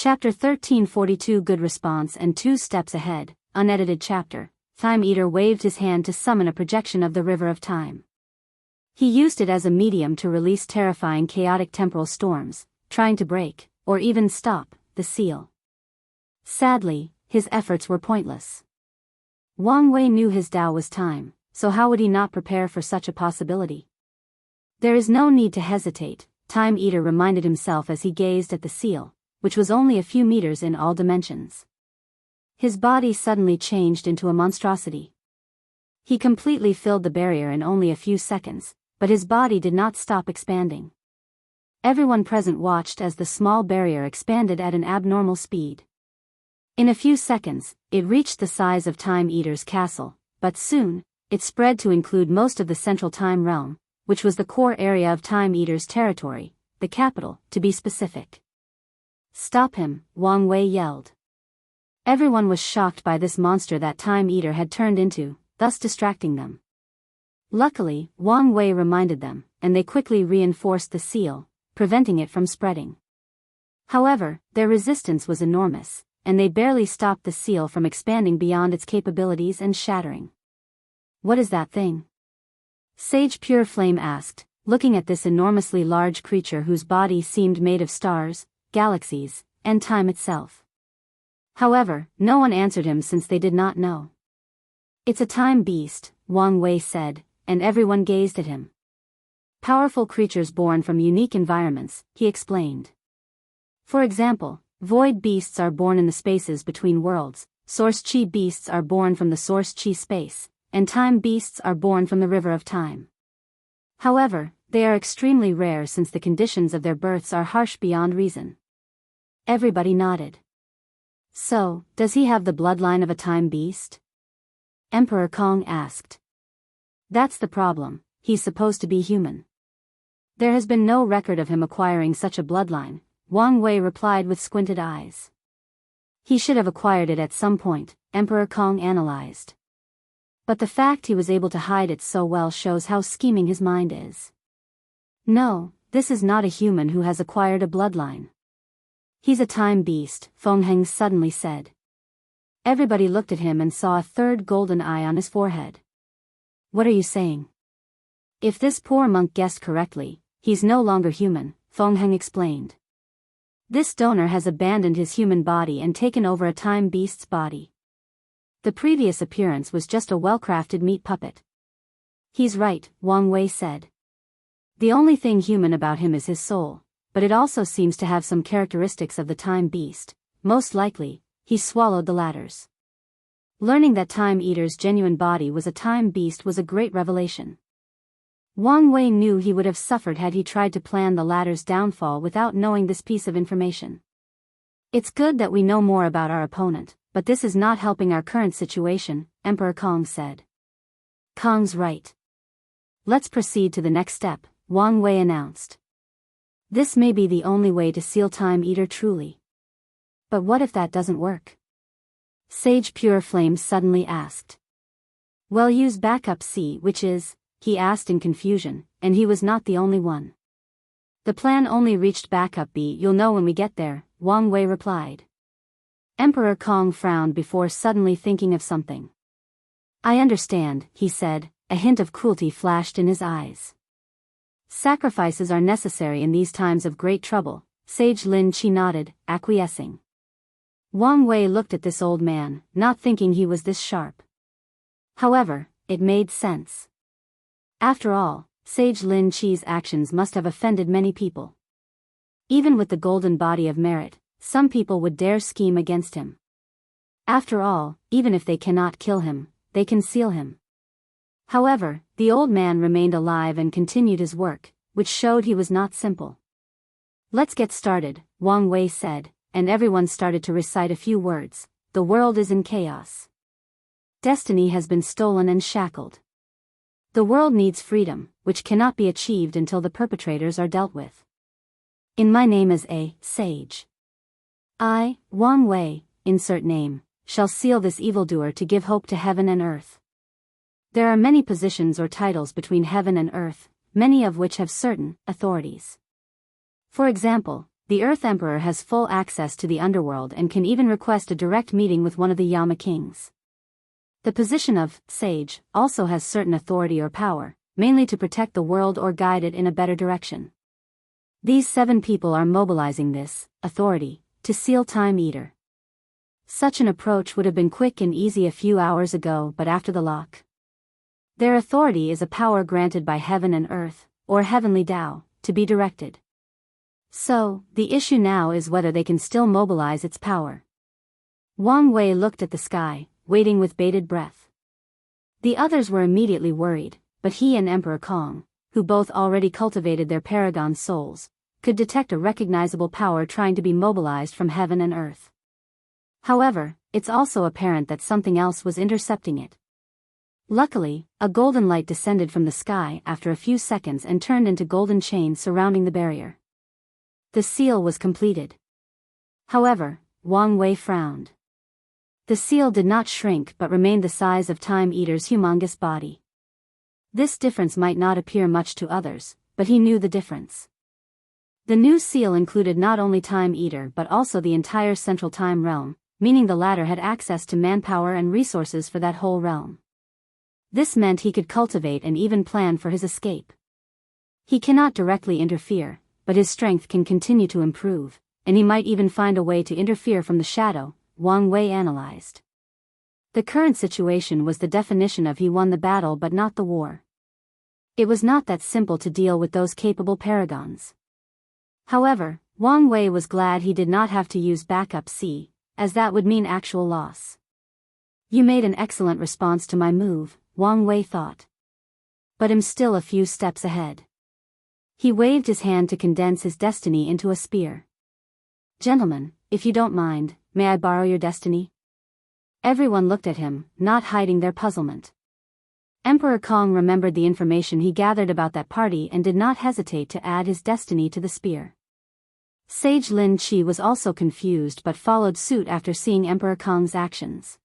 Chapter 1342 Good Response and 2 Steps Ahead, unedited chapter. Time Eater waved his hand to summon a projection of the River of Time. He used it as a medium to release terrifying chaotic temporal storms, trying to break, or even stop, the seal. Sadly, his efforts were pointless. Wang Wei knew his Tao was time, so how would he not prepare for such a possibility? There is no need to hesitate, Time Eater reminded himself as he gazed at the seal, which was only a few meters in all dimensions. His body suddenly changed into a monstrosity. He completely filled the barrier in only a few seconds, but his body did not stop expanding. Everyone present watched as the small barrier expanded at an abnormal speed. In a few seconds, it reached the size of Time Eater's castle, but soon, it spread to include most of the central time realm, which was the core area of Time Eater's territory, the capital, to be specific. "Stop him," Wang Wei yelled. Everyone was shocked by this monster that Time Eater had turned into, thus distracting them. Luckily, Wang Wei reminded them, and they quickly reinforced the seal, preventing it from spreading. However, their resistance was enormous, and they barely stopped the seal from expanding beyond its capabilities and shattering. "What is that thing?" Sage Pure Flame asked, looking at this enormously large creature whose body seemed made of stars, galaxies, and time itself. However, no one answered him since they did not know. "It's a time beast," Wang Wei said, and everyone gazed at him. "Powerful creatures born from unique environments," he explained. "For example, void beasts are born in the spaces between worlds, source chi beasts are born from the source chi space, and time beasts are born from the river of time. However, they are extremely rare since the conditions of their births are harsh beyond reason." Everybody nodded. "So, does he have the bloodline of a time beast?" Emperor Kong asked. "That's the problem, he's supposed to be human. There has been no record of him acquiring such a bloodline," Wang Wei replied with squinted eyes. "He should have acquired it at some point," Emperor Kong analyzed. "But the fact he was able to hide it so well shows how scheming his mind is. No, this is not a human who has acquired a bloodline. He's a time beast," Feng Heng suddenly said. Everybody looked at him and saw a third golden eye on his forehead. "What are you saying?" "If this poor monk guessed correctly, he's no longer human," Feng Heng explained. "This donor has abandoned his human body and taken over a time beast's body. The previous appearance was just a well-crafted meat puppet." "He's right," Wang Wei said. "The only thing human about him is his soul, but it also seems to have some characteristics of the time beast. Most likely, he swallowed the latter's." Learning that Time Eater's genuine body was a time beast was a great revelation. Wang Wei knew he would have suffered had he tried to plan the latter's downfall without knowing this piece of information. "It's good that we know more about our opponent, but this is not helping our current situation," Emperor Kong said. "Kong's right. Let's proceed to the next step," Wang Wei announced. "This may be the only way to seal Time Eater truly." "But what if that doesn't work?" Sage Pure Flame suddenly asked. "Well, use backup C, which is," he asked in confusion, and he was not the only one. "The plan only reached backup B, you'll know when we get there," Wang Wei replied. Emperor Kong frowned before suddenly thinking of something. "I understand," he said, a hint of cruelty flashed in his eyes. "Sacrifices are necessary in these times of great trouble," Sage Lin Chi nodded, acquiescing. Wang Wei looked at this old man, not thinking he was this sharp. However, it made sense. After all, Sage Lin Chi's actions must have offended many people. Even with the golden body of merit, some people would dare scheme against him. After all, even if they cannot kill him, they can seal him. However, the old man remained alive and continued his work, which showed he was not simple. "Let's get started," Wang Wei said, and everyone started to recite a few words. "The world is in chaos. Destiny has been stolen and shackled. The world needs freedom, which cannot be achieved until the perpetrators are dealt with. In my name as a sage. I, Wang Wei, insert name, shall seal this evildoer to give hope to heaven and earth." There are many positions or titles between heaven and earth, many of which have certain authorities. For example, the the Earth Emperor has full access to the underworld and can even request a direct meeting with one of the Yama kings. The position of sage also has certain authority or power, mainly to protect the world or guide it in a better direction. These 7 people are mobilizing this authority to seal Time Eater. Such an approach would have been quick and easy a few hours ago, but after the lock. Their authority is a power granted by heaven and earth, or heavenly Tao, to be directed. So, the issue now is whether they can still mobilize its power. Wang Wei looked at the sky, waiting with bated breath. The others were immediately worried, but he and Emperor Kong, who both already cultivated their paragon souls, could detect a recognizable power trying to be mobilized from heaven and earth. However, it's also apparent that something else was intercepting it. Luckily, a golden light descended from the sky after a few seconds and turned into golden chains surrounding the barrier. The seal was completed. However, Wang Wei frowned. The seal did not shrink but remained the size of Time Eater's humongous body. This difference might not appear much to others, but he knew the difference. The new seal included not only Time Eater but also the entire Central Time Realm, meaning the latter had access to manpower and resources for that whole realm. This meant he could cultivate and even plan for his escape. He cannot directly interfere, but his strength can continue to improve, and he might even find a way to interfere from the shadow, Wang Wei analyzed. The current situation was the definition of he won the battle but not the war. It was not that simple to deal with those capable paragons. However, Wang Wei was glad he did not have to use backup C, as that would mean actual loss. You made an excellent response to my move, Wang Wei thought. But I'm still a few steps ahead. He waved his hand to condense his destiny into a spear. Gentlemen, if you don't mind, may I borrow your destiny? Everyone looked at him, not hiding their puzzlement. Emperor Kong remembered the information he gathered about that party and did not hesitate to add his destiny to the spear. Sage Lin Qi was also confused but followed suit after seeing Emperor Kong's actions.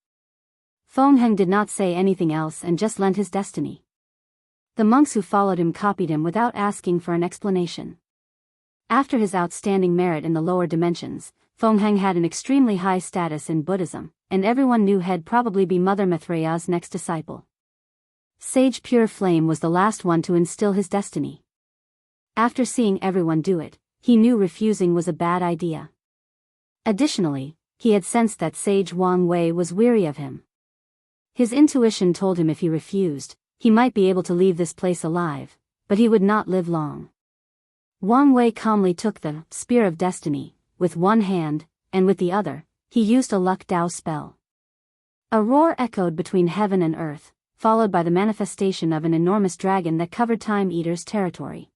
Feng Heng did not say anything else and just lent his destiny. The monks who followed him copied him without asking for an explanation. After his outstanding merit in the lower dimensions, Feng Heng had an extremely high status in Buddhism, and everyone knew he'd probably be Mother Maitreya's next disciple. Sage Pure Flame was the last one to instill his destiny. After seeing everyone do it, he knew refusing was a bad idea. Additionally, he had sensed that Sage Wang Wei was weary of him. His intuition told him if he refused, he might be able to leave this place alive, but he would not live long. Wang Wei calmly took the Spear of Destiny, with one hand, and with the other, he used a Luck Dao spell. A roar echoed between heaven and earth, followed by the manifestation of an enormous dragon that covered Time Eater's territory.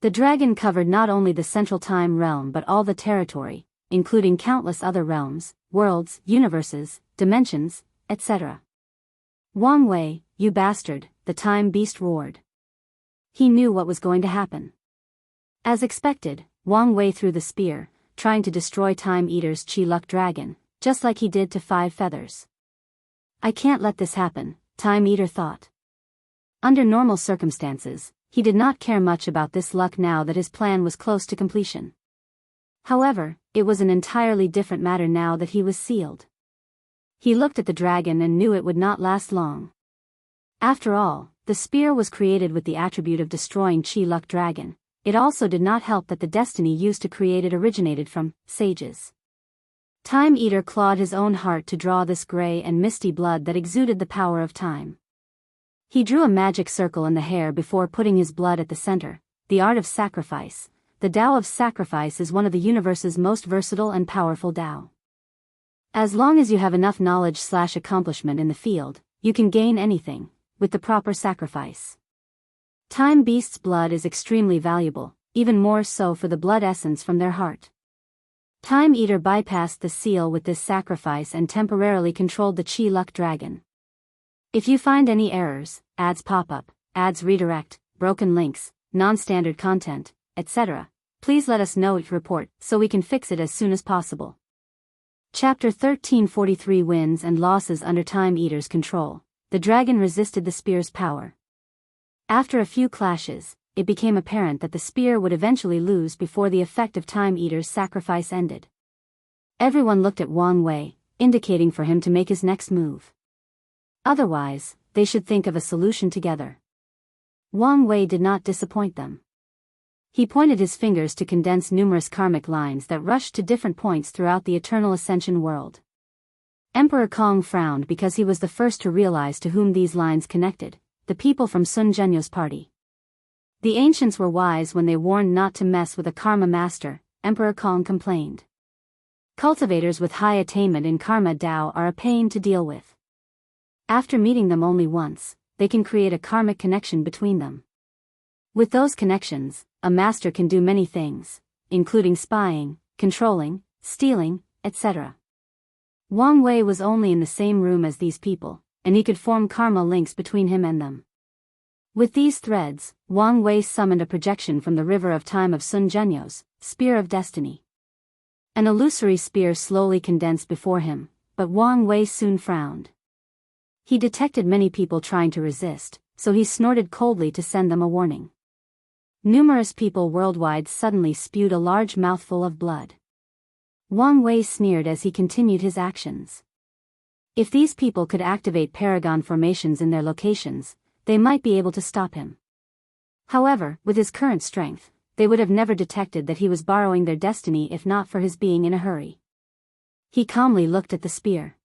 The dragon covered not only the Central Time Realm but all the territory, including countless other realms, worlds, universes, dimensions, etc. Wang Wei, you bastard, the Time Beast roared. He knew what was going to happen. As expected, Wang Wei threw the spear, trying to destroy Time Eater's Chi Luck Dragon, just like he did to Five Feathers. I can't let this happen, Time Eater thought. Under normal circumstances, he did not care much about this luck now that his plan was close to completion. However, it was an entirely different matter now that he was sealed. He looked at the dragon and knew it would not last long. After all, the spear was created with the attribute of destroying Chi Luck Dragon. It also did not help that the destiny used to create it originated from sages. Time Eater clawed his own heart to draw this gray and misty blood that exuded the power of time. He drew a magic circle in the hair before putting his blood at the center. The art of sacrifice. The Tao of sacrifice is one of the universe's most versatile and powerful Tao. As long as you have enough knowledge/accomplishment in the field, you can gain anything, with the proper sacrifice. Time Beast's blood is extremely valuable, even more so for the blood essence from their heart. Time Eater bypassed the seal with this sacrifice and temporarily controlled the Chi Luck Dragon. If you find any errors, ads pop up, ads redirect, broken links, non-standard content, etc., please let us know your report so we can fix it as soon as possible. Chapter 1343 Wins and Losses under Time Eater's control. The dragon resisted the spear's power. After a few clashes, it became apparent that the spear would eventually lose before the effect of Time Eater's sacrifice ended. Everyone looked at Wang Wei, indicating for him to make his next move. Otherwise, they should think of a solution together. Wang Wei did not disappoint them. He pointed his fingers to condense numerous karmic lines that rushed to different points throughout the Eternal Ascension world. Emperor Kong frowned because he was the first to realize to whom these lines connected, the people from Sun Zhenyo's party. The ancients were wise when they warned not to mess with a karma master, Emperor Kong complained. Cultivators with high attainment in karma Dao are a pain to deal with. After meeting them only once, they can create a karmic connection between them. With those connections, a master can do many things, including spying, controlling, stealing, etc. Wang Wei was only in the same room as these people, and he could form karma links between him and them. With these threads, Wang Wei summoned a projection from the river of time of Sun Zhenyo's Spear of Destiny. An illusory spear slowly condensed before him, but Wang Wei soon frowned. He detected many people trying to resist, so he snorted coldly to send them a warning. Numerous people worldwide suddenly spewed a large mouthful of blood. Wang Wei sneered as he continued his actions. If these people could activate paragon formations in their locations, they might be able to stop him. However, with his current strength, they would have never detected that he was borrowing their destiny if not for his being in a hurry. He calmly looked at the spear.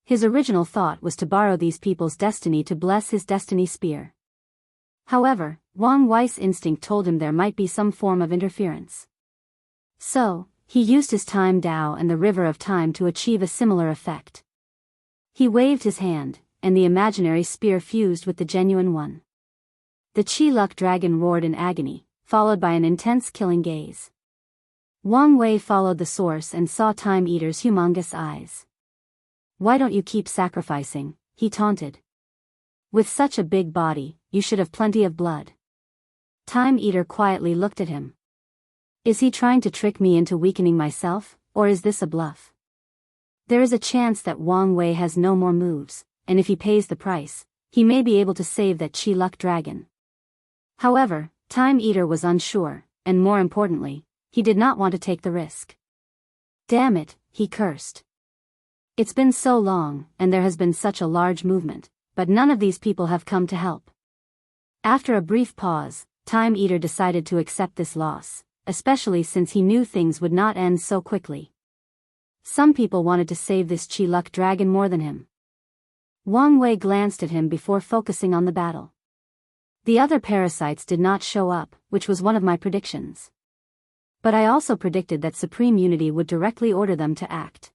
His original thought was to borrow these people's destiny to bless his destiny spear. However, Wang Wei's instinct told him there might be some form of interference. So, he used his time Dao and the river of time to achieve a similar effect. He waved his hand, and the imaginary spear fused with the genuine one. The Chi-Luck dragon roared in agony, followed by an intense killing gaze. Wang Wei followed the source and saw Time Eater's humongous eyes. "Why don't you keep sacrificing?" he taunted. "With such a big body, you should have plenty of blood." Time Eater quietly looked at him. Is he trying to trick me into weakening myself, or is this a bluff? There is a chance that Wang Wei has no more moves, and if he pays the price, he may be able to save that Chi-Luck dragon. However, Time Eater was unsure, and more importantly, he did not want to take the risk. Damn it, he cursed. It's been so long, and there has been such a large movement, but none of these people have come to help. After a brief pause, Time Eater decided to accept this loss, especially since he knew things would not end so quickly. Some people wanted to save this Chi-Luck dragon more than him. Wang Wei glanced at him before focusing on the battle. The other parasites did not show up, which was one of my predictions. But I also predicted that Supreme Unity would directly order them to act.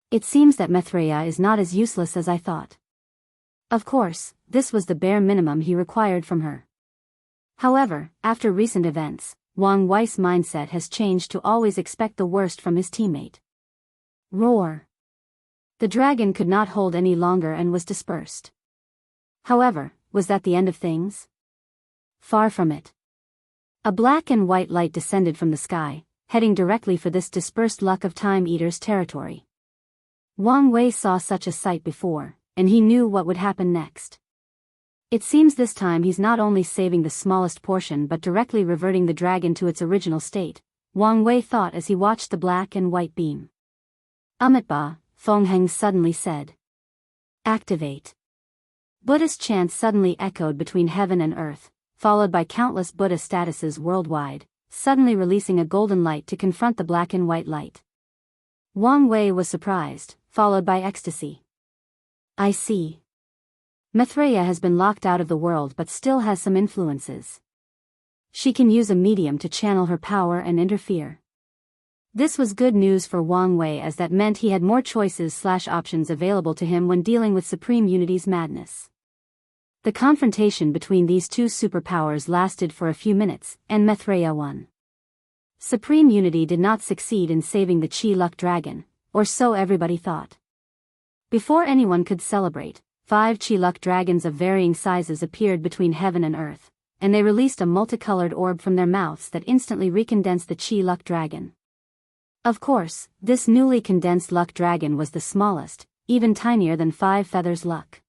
It seems that Maitreya is not as useless as I thought. Of course, this was the bare minimum he required from her. However, after recent events, Wang Wei's mindset has changed to always expect the worst from his teammate. Roar! The dragon could not hold any longer and was dispersed. However, was that the end of things? Far from it. A black and white light descended from the sky, heading directly for this dispersed luck of Time Eater's territory. Wang Wei saw such a sight before, and he knew what would happen next. It seems this time he's not only saving the smallest portion but directly reverting the dragon to its original state, Wang Wei thought as he watched the black and white beam. Amitabha, Feng Heng suddenly said. Activate. Buddhist chants suddenly echoed between heaven and earth, followed by countless Buddha statuses worldwide, suddenly releasing a golden light to confront the black and white light. Wang Wei was surprised, followed by ecstasy. I see. Maitreya has been locked out of the world but still has some influences. She can use a medium to channel her power and interfere. This was good news for Wang Wei as that meant he had more choices/options available to him when dealing with Supreme Unity's madness. The confrontation between these two superpowers lasted for a few minutes, and Maitreya won. Supreme Unity did not succeed in saving the Chi-Luck dragon, or so everybody thought. Before anyone could celebrate, 5 Chi-Luck dragons of varying sizes appeared between heaven and earth, and they released a multicolored orb from their mouths that instantly recondensed the Chi-Luck dragon. Of course, this newly condensed luck dragon was the smallest, even tinier than 5 feathers luck.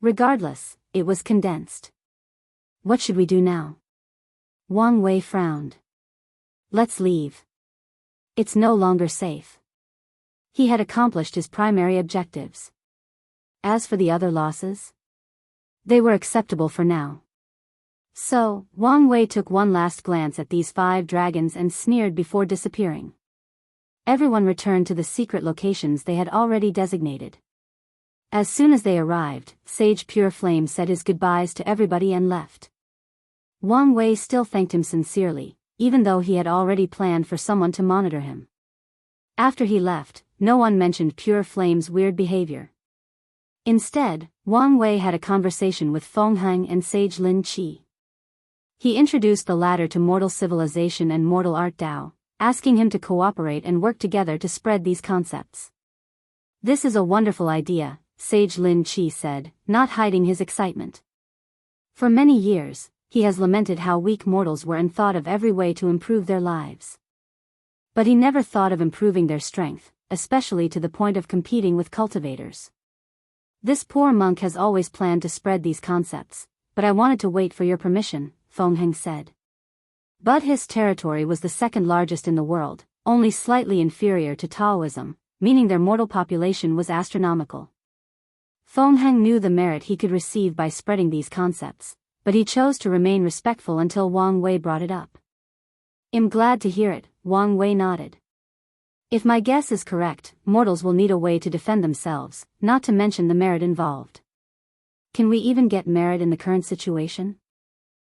Regardless, it was condensed. What should we do now? Wang Wei frowned. Let's leave. It's no longer safe. He had accomplished his primary objectives. As for the other losses, they were acceptable for now. So, Wang Wei took one last glance at these 5 dragons and sneered before disappearing. Everyone returned to the secret locations they had already designated. As soon as they arrived, Sage Pure Flame said his goodbyes to everybody and left. Wang Wei still thanked him sincerely, even though he had already planned for someone to monitor him. After he left, no one mentioned Pure Flame's weird behavior. Instead, Wang Wei had a conversation with Feng Heng and Sage Lin Qi. He introduced the latter to mortal civilization and mortal art Dao, asking him to cooperate and work together to spread these concepts. This is a wonderful idea, Sage Lin Qi said, not hiding his excitement. For many years, he has lamented how weak mortals were and thought of every way to improve their lives. But he never thought of improving their strength, especially to the point of competing with cultivators. This poor monk has always planned to spread these concepts, but I wanted to wait for your permission, Feng Heng said. But his territory was the second largest in the world, only slightly inferior to Taoism, meaning their mortal population was astronomical. Feng Heng knew the merit he could receive by spreading these concepts, but he chose to remain respectful until Wang Wei brought it up. I'm glad to hear it, Wang Wei nodded. If my guess is correct, mortals will need a way to defend themselves, not to mention the merit involved. Can we even get merit in the current situation?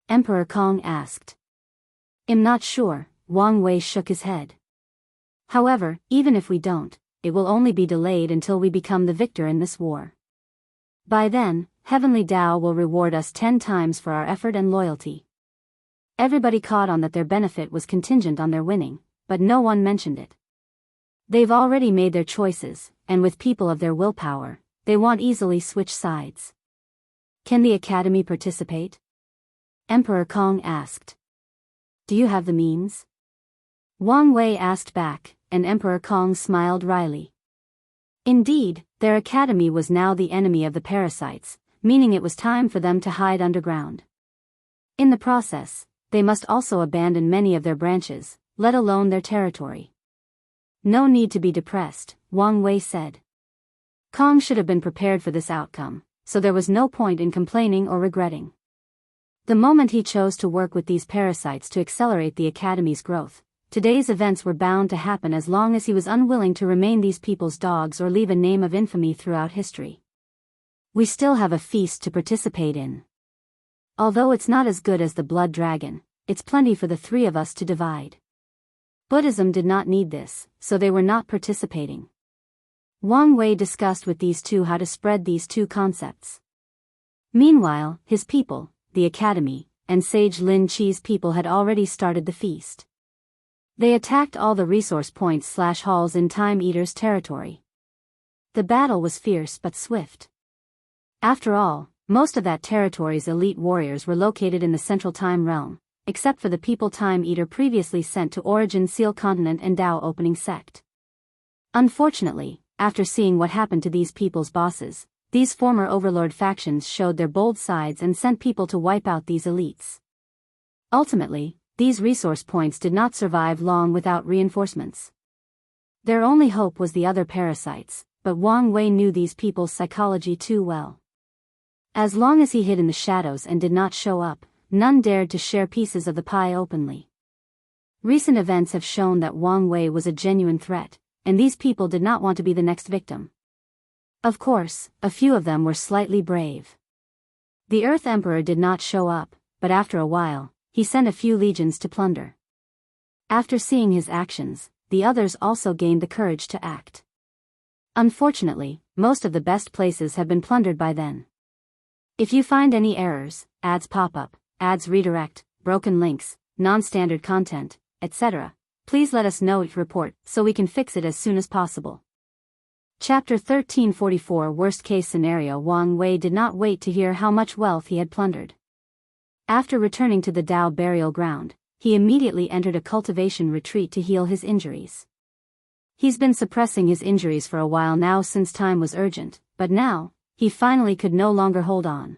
Emperor Kong asked. I'm not sure, Wang Wei shook his head. However, even if we don't, it will only be delayed until we become the victor in this war. By then, Heavenly Tao will reward us 10 times for our effort and loyalty. Everybody caught on that their benefit was contingent on their winning, but no one mentioned it. They've already made their choices, and with people of their willpower, they won't easily switch sides. Can the Academy participate? Emperor Kong asked. Do you have the means? Wang Wei asked back, and Emperor Kong smiled wryly. Indeed, their academy was now the enemy of the parasites, meaning it was time for them to hide underground. In the process, they must also abandon many of their branches, let alone their territory. No need to be depressed, Wang Wei said. Kong should have been prepared for this outcome, so there was no point in complaining or regretting. The moment he chose to work with these parasites to accelerate the academy's growth, today's events were bound to happen as long as he was unwilling to remain these people's dogs or leave a name of infamy throughout history. We still have a feast to participate in. Although it's not as good as the blood dragon, it's plenty for the 3 of us to divide. Buddhism did not need this, so they were not participating. Wang Wei discussed with these 2 how to spread these 2 concepts. Meanwhile, his people, the academy, and Sage Lin Qi's people had already started the feast. They attacked all the resource points/halls in Time Eater's territory. The battle was fierce but swift. After all, most of that territory's elite warriors were located in the Central Time Realm, except for the people Time Eater previously sent to Origin Seal Continent and Dao Opening Sect. Unfortunately, after seeing what happened to these people's bosses, these former overlord factions showed their bold sides and sent people to wipe out these elites. Ultimately, these resource points did not survive long without reinforcements. Their only hope was the other parasites, but Wang Wei knew these people's psychology too well. As long as he hid in the shadows and did not show up, none dared to share pieces of the pie openly. Recent events have shown that Wang Wei was a genuine threat, and these people did not want to be the next victim. Of course, a few of them were slightly brave. The Earth Emperor did not show up, but after a while, he sent a few legions to plunder. After seeing his actions, the others also gained the courage to act. Unfortunately, most of the best places have been plundered by then. If you find any errors, ads pop up, ads redirect, broken links, non-standard content, etc., please let us know each report so we can fix it as soon as possible. Chapter 1344 Worst Case Scenario. Wang Wei did not wait to hear how much wealth he had plundered. After returning to the Dao burial ground, he immediately entered a cultivation retreat to heal his injuries. He's been suppressing his injuries for a while now since time was urgent, but now, he finally could no longer hold on.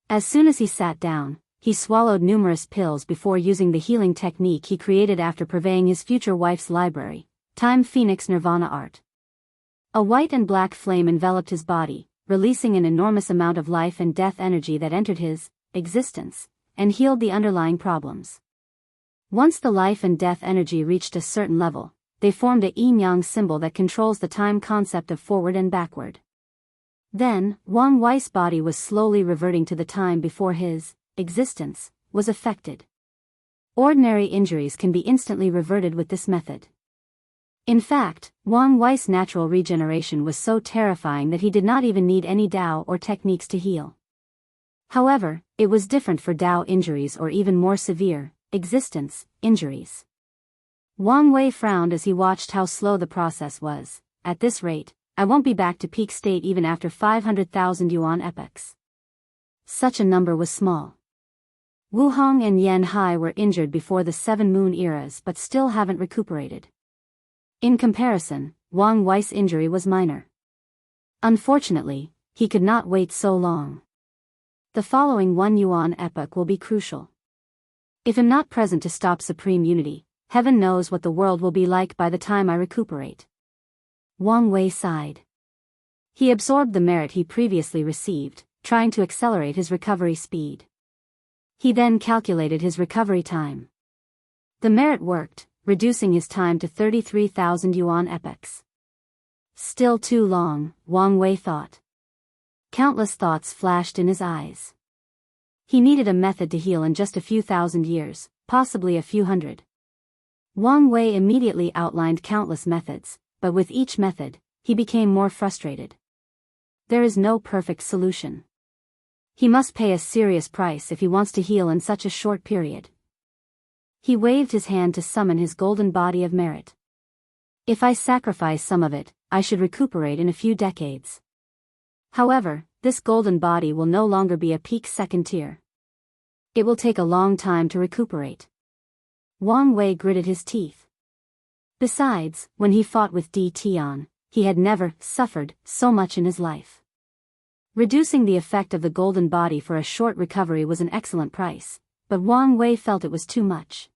As soon as he sat down, he swallowed numerous pills before using the healing technique he created after purveying his future wife's library, Time Phoenix Nirvana Art. A white and black flame enveloped his body, releasing an enormous amount of life and death energy that entered his existence, and healed the underlying problems. Once the life and death energy reached a certain level, they formed a yin-yang symbol that controls the time concept of forward and backward. Then, Wang Wei's body was slowly reverting to the time before his existence was affected. Ordinary injuries can be instantly reverted with this method. In fact, Wang Wei's natural regeneration was so terrifying that he did not even need any Dao or techniques to heal. However, it was different for Dao injuries or even more severe existence injuries. Wang Wei frowned as he watched how slow the process was. At this rate, I won't be back to peak state even after 500,000 yuan epochs. Such a number was small. Wu Hong and Yan Hai were injured before the 7 moon eras but still haven't recuperated. In comparison, Wang Wei's injury was minor. Unfortunately, he could not wait so long. The following 1 yuan epoch will be crucial. If I'm not present to stop supreme unity, heaven knows what the world will be like by the time I recuperate. Wang Wei sighed. He absorbed the merit he previously received, trying to accelerate his recovery speed. He then calculated his recovery time. The merit worked, reducing his time to 33,000 yuan epochs. Still too long, Wang Wei thought. Countless thoughts flashed in his eyes. He needed a method to heal in just a few thousand years, possibly a few hundred. Wang Wei immediately outlined countless methods, but with each method, he became more frustrated. There is no perfect solution. He must pay a serious price if he wants to heal in such a short period. He waved his hand to summon his golden body of merit. If I sacrifice some of it, I should recuperate in a few decades. However, this golden body will no longer be a peak second tier. It will take a long time to recuperate. Wang Wei gritted his teeth. Besides, when he fought with Di Tian, he had never suffered so much in his life. Reducing the effect of the golden body for a short recovery was an excellent price, but Wang Wei felt it was too much.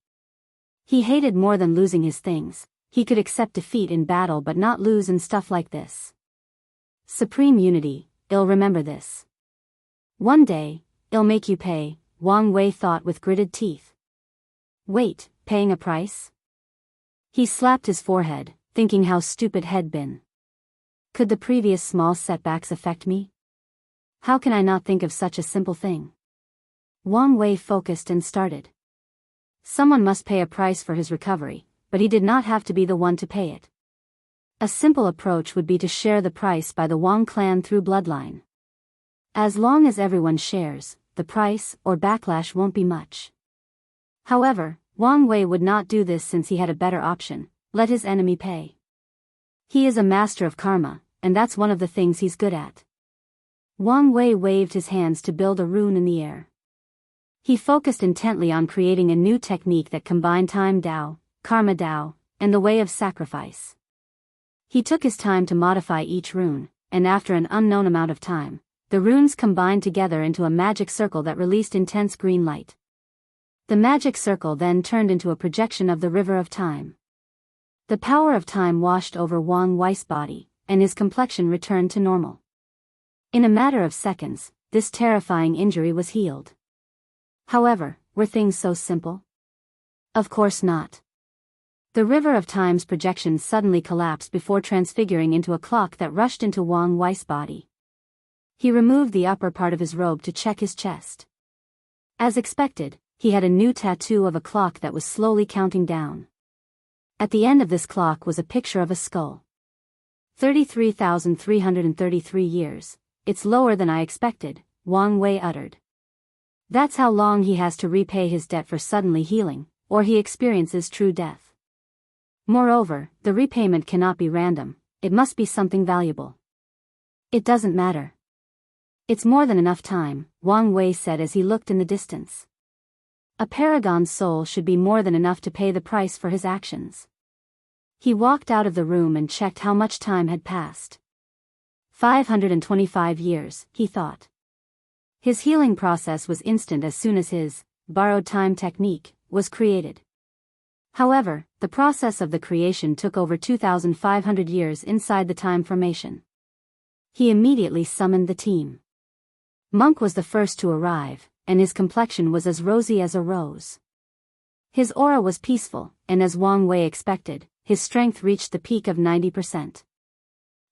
He hated more than losing his things. He could accept defeat in battle but not lose in stuff like this. Supreme unity, I'll remember this. One day, I'll make you pay, Wang Wei thought with gritted teeth. Wait, paying a price? He slapped his forehead, thinking how stupid had been. Could the previous small setbacks affect me? How can I not think of such a simple thing? Wang Wei focused and started. Someone must pay a price for his recovery, but he did not have to be the one to pay it. A simple approach would be to share the price by the Wang clan through bloodline. As long as everyone shares, the price or backlash won't be much. However, Wang Wei would not do this since he had a better option: let his enemy pay. He is a master of karma, and that's one of the things he's good at. Wang Wei waved his hands to build a rune in the air. He focused intently on creating a new technique that combined time Dao, karma Dao, and the way of sacrifice. He took his time to modify each rune, and after an unknown amount of time, the runes combined together into a magic circle that released intense green light. The magic circle then turned into a projection of the river of time. The power of time washed over Wang Wei's body, and his complexion returned to normal. In a matter of seconds, this terrifying injury was healed. However, were things so simple? Of course not. The river of time's projection suddenly collapsed before transfiguring into a clock that rushed into Wang Wei's body. He removed the upper part of his robe to check his chest. As expected, he had a new tattoo of a clock that was slowly counting down. At the end of this clock was a picture of a skull. 33,333 years. It's lower than I expected, Wang Wei uttered. That's how long he has to repay his debt for suddenly healing, or he experiences true death. Moreover, the repayment cannot be random, it must be something valuable. It doesn't matter. It's more than enough time, Wang Wei said as he looked in the distance. A paragon's soul should be more than enough to pay the price for his actions. He walked out of the room and checked how much time had passed. 525 years, he thought. His healing process was instant as soon as his borrowed time technique was created. However, the process of the creation took over 2,500 years inside the time formation. He immediately summoned the team. Monk was the first to arrive, and his complexion was as rosy as a rose. His aura was peaceful, and as Wang Wei expected, his strength reached the peak of 90%.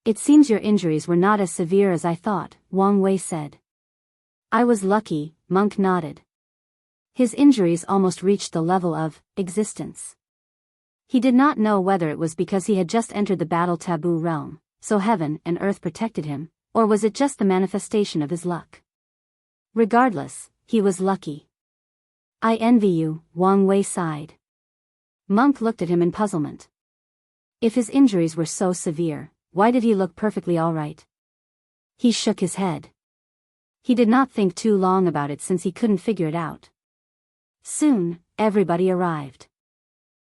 "It seems your injuries were not as severe as I thought," Wang Wei said. "I was lucky," Monk nodded. His injuries almost reached the level of existence. He did not know whether it was because he had just entered the battle taboo realm, so heaven and earth protected him, or was it just the manifestation of his luck. Regardless, he was lucky. "I envy you," Wang Wei sighed. Monk looked at him in puzzlement. If his injuries were so severe, why did he look perfectly all right? He shook his head. He did not think too long about it since he couldn't figure it out. Soon, everybody arrived.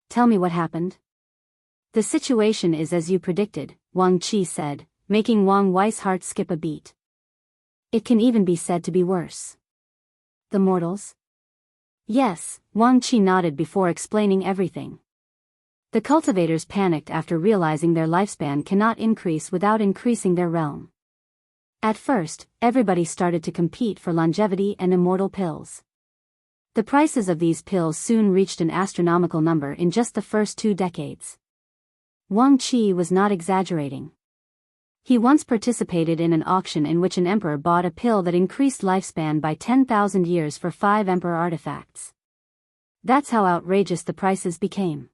"Tell me what happened." "The situation is as you predicted," Wang Qi said, making Wang Wei's heart skip a beat. "It can even be said to be worse." "The mortals?" "Yes," Wang Qi nodded before explaining everything. "The cultivators panicked after realizing their lifespan cannot increase without increasing their realm. At first, everybody started to compete for longevity and immortal pills. The prices of these pills soon reached an astronomical number in just the first 2 decades. Wang Qi was not exaggerating. He once participated in an auction in which an emperor bought a pill that increased lifespan by 10,000 years for 5 emperor artifacts. That's how outrageous the prices became.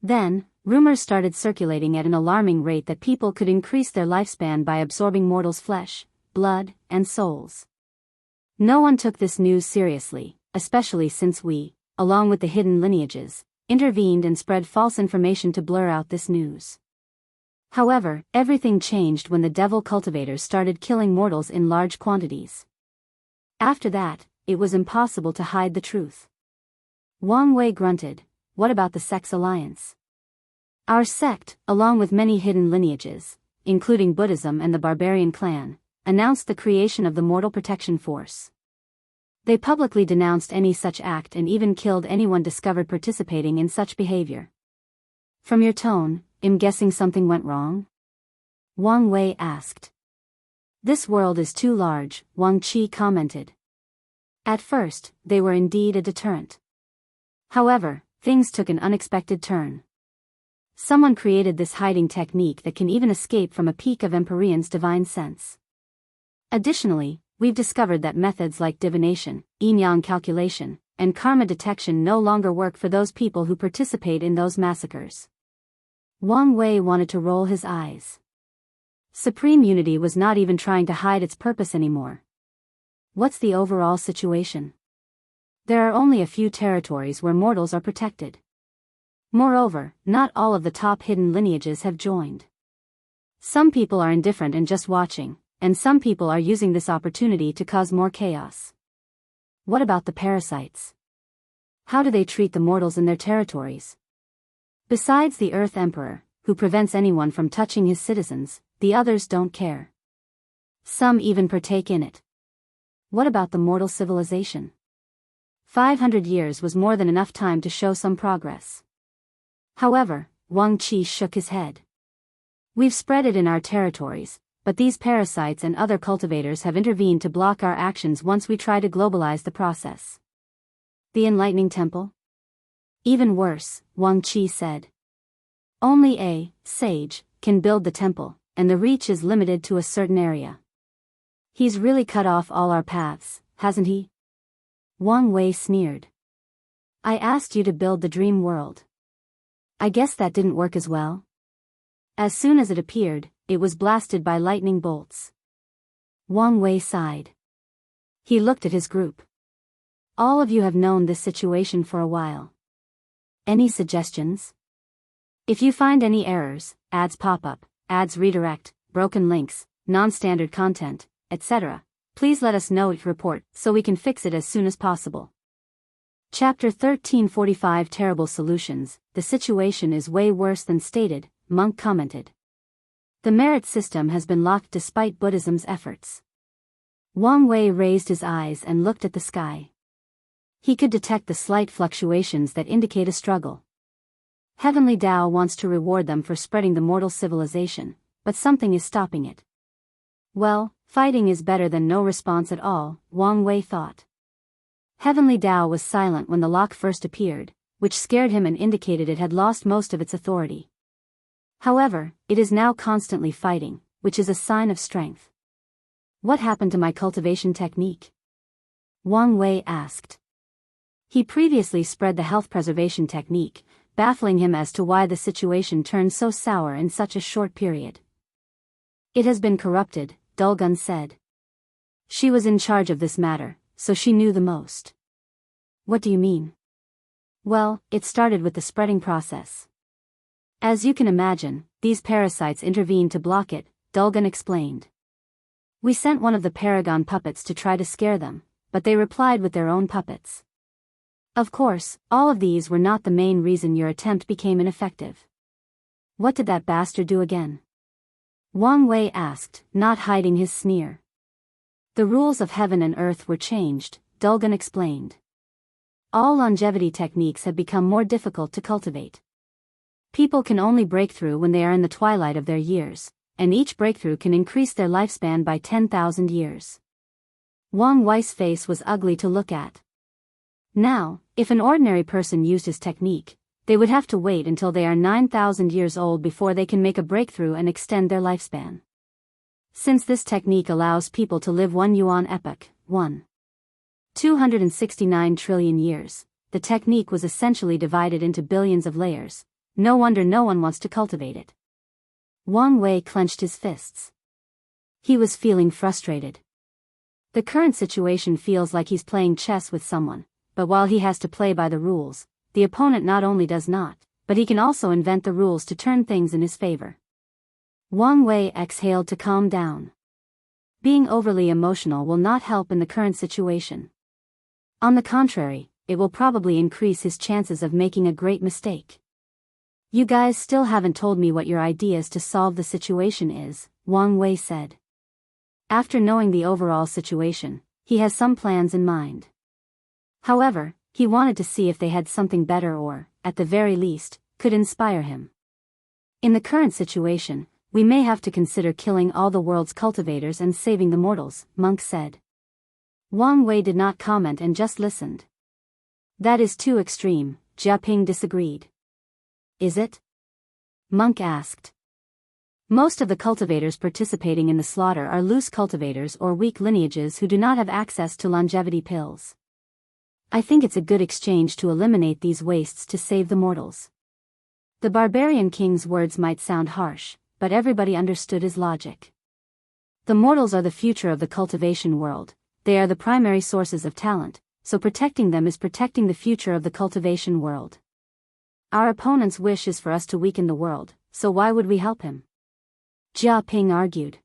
Then, rumors started circulating at an alarming rate that people could increase their lifespan by absorbing mortals' flesh, blood, and souls. No one took this news seriously, especially since we, along with the hidden lineages, intervened and spread false information to blur out this news. However, everything changed when the devil cultivators started killing mortals in large quantities. After that, it was impossible to hide the truth." Wang Wei grunted. "What about the Sex Alliance?" "Our sect, along with many hidden lineages, including Buddhism and the Barbarian clan, announced the creation of the Mortal Protection Force. They publicly denounced any such act and even killed anyone discovered participating in such behavior." "From your tone, I'm guessing something went wrong?" Wang Wei asked. "This world is too large," Wang Qi commented. At first, they were indeed a deterrent. However, things took an unexpected turn. Someone created this hiding technique that can even escape from a peak of Empyrean's divine sense. Additionally, we've discovered that methods like divination, yin-yang calculation, and karma detection no longer work for those people who participate in those massacres. Wang Wei wanted to roll his eyes. Supreme Unity was not even trying to hide its purpose anymore. What's the overall situation? There are only a few territories where mortals are protected. Moreover, not all of the top hidden lineages have joined. Some people are indifferent and just watching, and some people are using this opportunity to cause more chaos. What about the parasites? How do they treat the mortals in their territories? Besides the Earth Emperor, who prevents anyone from touching his citizens, the others don't care. Some even partake in it. What about the mortal civilization? 500 years was more than enough time to show some progress. However, Wang Qi shook his head. We've spread it in our territories, but these parasites and other cultivators have intervened to block our actions once we try to globalize the process. The Enlightening Temple? Even worse, Wang Qi said. Only a sage can build the temple, and the reach is limited to a certain area. He's really cut off all our paths, hasn't he? Wang Wei sneered. I asked you to build the dream world. I guess that didn't work as well. As soon as it appeared, it was blasted by lightning bolts. Wang Wei sighed. He looked at his group. All of you have known this situation for a while. Any suggestions? If you find any errors, ads pop up, ads redirect, broken links, non-standard content, etc., please let us know each report so we can fix it as soon as possible. Chapter 1345 Terrible Solutions. The situation is way worse than stated, Monk commented. The merit system has been locked despite Buddhism's efforts. Wang Wei raised his eyes and looked at the sky. He could detect the slight fluctuations that indicate a struggle. Heavenly Tao wants to reward them for spreading the mortal civilization, but something is stopping it. Well, fighting is better than no response at all, Wang Wei thought. Heavenly Tao was silent when the lock first appeared, which scared him and indicated it had lost most of its authority. However, it is now constantly fighting, which is a sign of strength. What happened to my cultivation technique? Wang Wei asked. He previously spread the health preservation technique, baffling him as to why the situation turned so sour in such a short period. It has been corrupted, Dulgun said. She was in charge of this matter, so she knew the most. What do you mean? Well, it started with the spreading process. As you can imagine, these parasites intervened to block it, Dulgun explained. We sent one of the Paragon puppets to try to scare them, but they replied with their own puppets. Of course, all of these were not the main reason your attempt became ineffective. What did that bastard do again? Wang Wei asked, not hiding his sneer. The rules of heaven and earth were changed, Dulgun explained. All longevity techniques have become more difficult to cultivate. People can only break through when they are in the twilight of their years, and each breakthrough can increase their lifespan by 10,000 years. Wang Wei's face was ugly to look at. Now, if an ordinary person used his technique, they would have to wait until they are 9,000 years old before they can make a breakthrough and extend their lifespan. Since this technique allows people to live 1 yuan epoch, 269 trillion years, the technique was essentially divided into billions of layers. No wonder no one wants to cultivate it. Wang Wei clenched his fists. He was feeling frustrated. The current situation feels like he's playing chess with someone, but while he has to play by the rules, the opponent not only does not, but he can also invent the rules to turn things in his favor. Wang Wei exhaled to calm down. Being overly emotional will not help in the current situation. On the contrary, it will probably increase his chances of making a great mistake. You guys still haven't told me what your ideas to solve the situation is, Wang Wei said. After knowing the overall situation, he has some plans in mind. However, he wanted to see if they had something better or, at the very least, could inspire him. In the current situation, we may have to consider killing all the world's cultivators and saving the mortals, Monk said. Wang Wei did not comment and just listened. That is too extreme, Jiaping disagreed. Is it? Monk asked. Most of the cultivators participating in the slaughter are loose cultivators or weak lineages who do not have access to longevity pills. I think it's a good exchange to eliminate these wastes to save the mortals. The barbarian king's words might sound harsh, but everybody understood his logic. The mortals are the future of the cultivation world, they are the primary sources of talent, so protecting them is protecting the future of the cultivation world. Our opponent's wish is for us to weaken the world, so why would we help him? Jia Ping argued.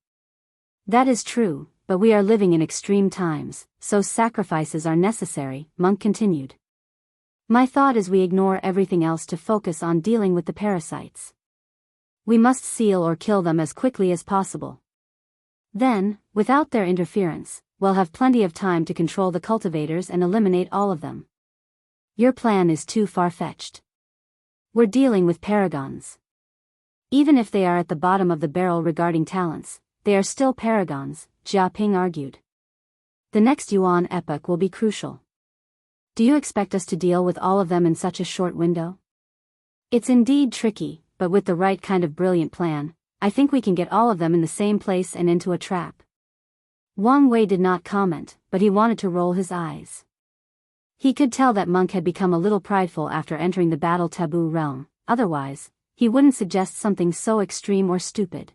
That is true, but we are living in extreme times, so sacrifices are necessary, Monk continued. My thought is we ignore everything else to focus on dealing with the parasites. We must seal or kill them as quickly as possible. Then, without their interference, we'll have plenty of time to control the cultivators and eliminate all of them. Your plan is too far-fetched. We're dealing with paragons. Even if they are at the bottom of the barrel regarding talents, they are still paragons, Jia Ping argued. The next Yuan epoch will be crucial. Do you expect us to deal with all of them in such a short window? It's indeed tricky, but with the right kind of brilliant plan, I think we can get all of them in the same place and into a trap. Wang Wei did not comment, but he wanted to roll his eyes. He could tell that Monk had become a little prideful after entering the battle taboo realm, otherwise, he wouldn't suggest something so extreme or stupid.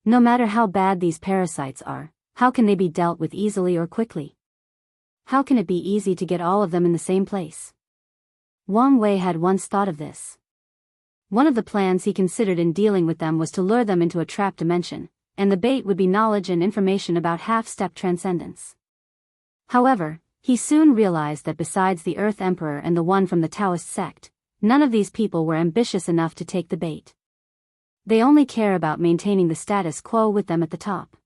No matter how bad these parasites are, how can they be dealt with easily or quickly? How can it be easy to get all of them in the same place? Wang Wei had once thought of this. One of the plans he considered in dealing with them was to lure them into a trap dimension, and the bait would be knowledge and information about half-step transcendence. However, he soon realized that besides the Earth Emperor and the one from the Taoist sect, none of these people were ambitious enough to take the bait. They only care about maintaining the status quo with them at the top.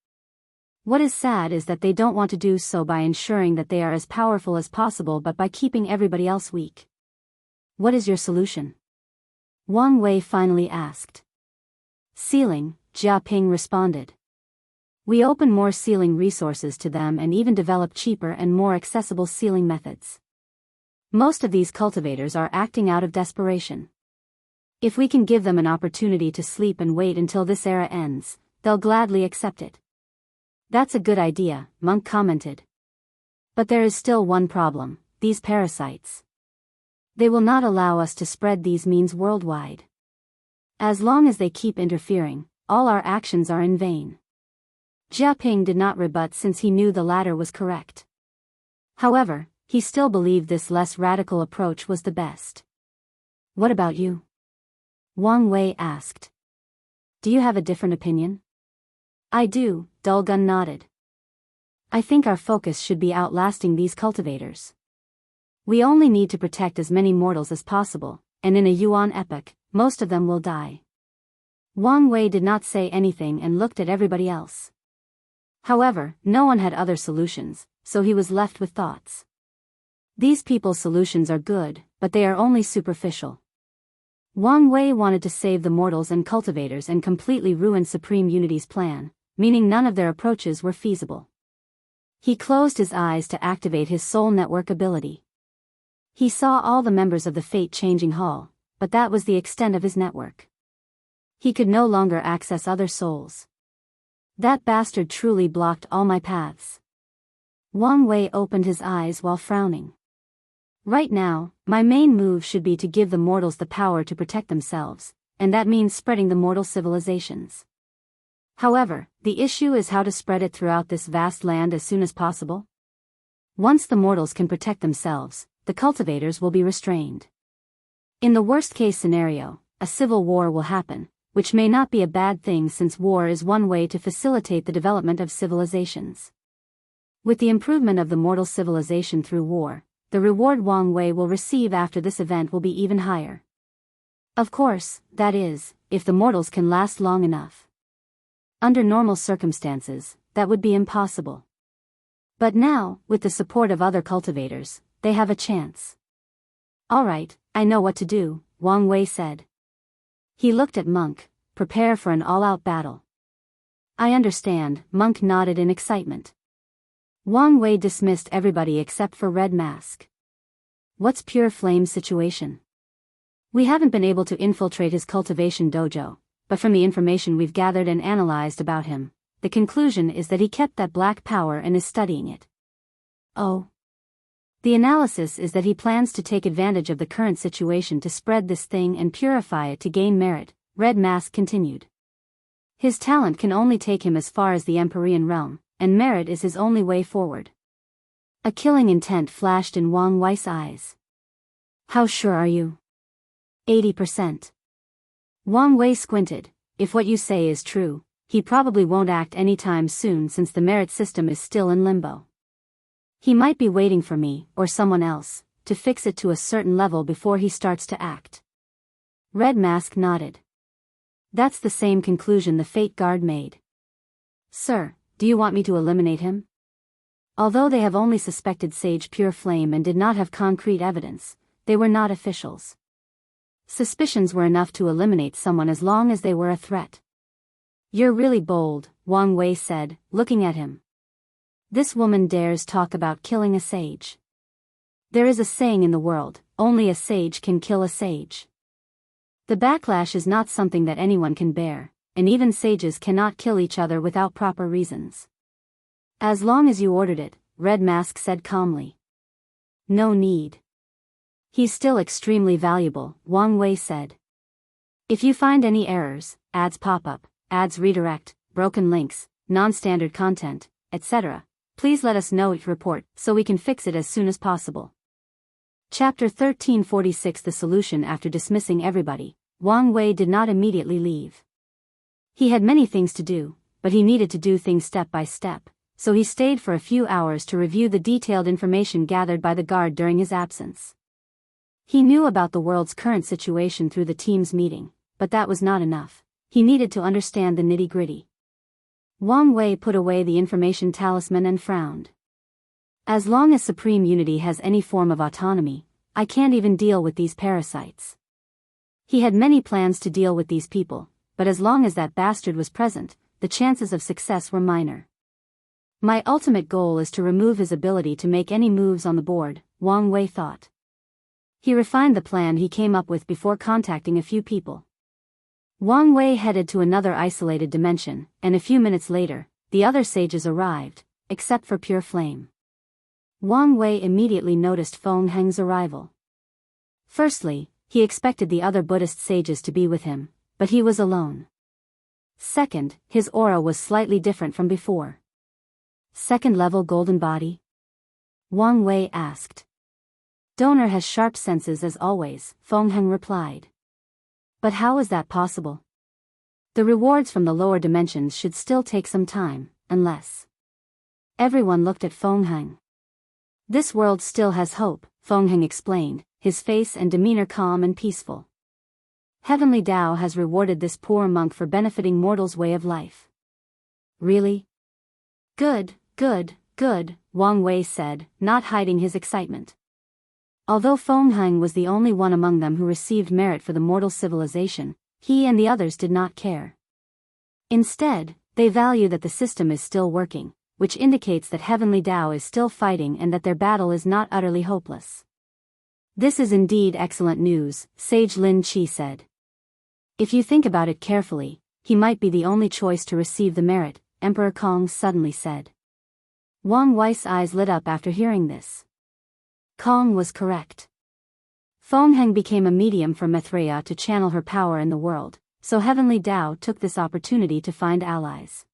What is sad is that they don't want to do so by ensuring that they are as powerful as possible but by keeping everybody else weak. What is your solution? Wang Wei finally asked. Sealing, Jia Ping responded. We open more sealing resources to them and even develop cheaper and more accessible sealing methods. Most of these cultivators are acting out of desperation. If we can give them an opportunity to sleep and wait until this era ends, they'll gladly accept it. That's a good idea, Monk commented. But there is still one problem, these parasites. They will not allow us to spread these means worldwide. As long as they keep interfering, all our actions are in vain. Jia Ping did not rebut since he knew the latter was correct. However, he still believed this less radical approach was the best. What about you? Wang Wei asked. Do you have a different opinion? I do, Dulgun nodded. I think our focus should be outlasting these cultivators. We only need to protect as many mortals as possible, and in a Yuan epoch, most of them will die. Wang Wei did not say anything and looked at everybody else. However, no one had other solutions, so he was left with thoughts. These people's solutions are good, but they are only superficial. Wang Wei wanted to save the mortals and cultivators and completely ruin Supreme Unity's plan, meaning none of their approaches were feasible. He closed his eyes to activate his soul network ability. He saw all the members of the fate-changing hall, but that was the extent of his network. He could no longer access other souls. That bastard truly blocked all my paths. Wang Wei opened his eyes while frowning. Right now, my main move should be to give the mortals the power to protect themselves, and that means spreading the mortal civilizations. However, the issue is how to spread it throughout this vast land as soon as possible. Once the mortals can protect themselves, the cultivators will be restrained. In the worst-case scenario, a civil war will happen, which may not be a bad thing since war is one way to facilitate the development of civilizations. With the improvement of the mortal civilization through war, the reward Wang Wei will receive after this event will be even higher. Of course, that is, if the mortals can last long enough. Under normal circumstances, that would be impossible. But now, with the support of other cultivators, they have a chance. All right, I know what to do, Wang Wei said. He looked at Monk, prepare for an all-out battle. I understand, Monk nodded in excitement. Wang Wei dismissed everybody except for Red Mask. What's Pure Flame's situation? We haven't been able to infiltrate his cultivation dojo, but from the information we've gathered and analyzed about him, the conclusion is that he kept that black power and is studying it. Oh. The analysis is that he plans to take advantage of the current situation to spread this thing and purify it to gain merit, Red Mask continued. His talent can only take him as far as the Empyrean realm, and merit is his only way forward. A killing intent flashed in Wang Wei's eyes. How sure are you? 80%. Wang Wei squinted. If what you say is true, he probably won't act anytime soon since the merit system is still in limbo. He might be waiting for me, or someone else, to fix it to a certain level before he starts to act. Red Mask nodded. That's the same conclusion the Fate Guard made. Sir, do you want me to eliminate him? Although they have only suspected Sage Pure Flame and did not have concrete evidence, they were not officials. Suspicions were enough to eliminate someone as long as they were a threat. You're really bold, Wang Wei said, looking at him. This woman dares talk about killing a sage. There is a saying in the world, only a sage can kill a sage. The backlash is not something that anyone can bear, and even sages cannot kill each other without proper reasons. As long as you ordered it, Red Mask said calmly. No need. He's still extremely valuable, Wang Wei said. If you find any errors, ads pop up, ads redirect, broken links, non-standard content, etc., please let us know each report so we can fix it as soon as possible. Chapter 1346 The Solution. After dismissing everybody, Wang Wei did not immediately leave. He had many things to do, but he needed to do things step by step, so he stayed for a few hours to review the detailed information gathered by the guard during his absence. He knew about the world's current situation through the team's meeting, but that was not enough. He needed to understand the nitty-gritty. Wang Wei put away the information talisman and frowned. As long as Supreme Unity has any form of autonomy, I can't even deal with these parasites. He had many plans to deal with these people, but as long as that bastard was present, the chances of success were minor. My ultimate goal is to remove his ability to make any moves on the board, Wang Wei thought. He refined the plan he came up with before contacting a few people. Wang Wei headed to another isolated dimension, and a few minutes later, the other sages arrived, except for Pure Flame. Wang Wei immediately noticed Feng Heng's arrival. Firstly, he expected the other Buddhist sages to be with him, but he was alone. Second, his aura was slightly different from before. Second-level golden body? Wang Wei asked. Donor has sharp senses as always, Feng Heng replied. But how is that possible? The rewards from the lower dimensions should still take some time, unless... Everyone looked at Feng Heng. This world still has hope, Feng Heng explained, his face and demeanor calm and peaceful. Heavenly Tao has rewarded this poor monk for benefiting mortals' way of life. Really? Good, good, good, Wang Wei said, not hiding his excitement. Although Feng Heng was the only one among them who received merit for the mortal civilization, he and the others did not care. Instead, they value that the system is still working, which indicates that Heavenly Tao is still fighting and that their battle is not utterly hopeless. This is indeed excellent news, Sage Lin Qi said. If you think about it carefully, he might be the only choice to receive the merit, Emperor Kong suddenly said. Wang Wei's eyes lit up after hearing this. Kong was correct. Feng Heng became a medium for Maitreya to channel her power in the world, so Heavenly Tao took this opportunity to find allies.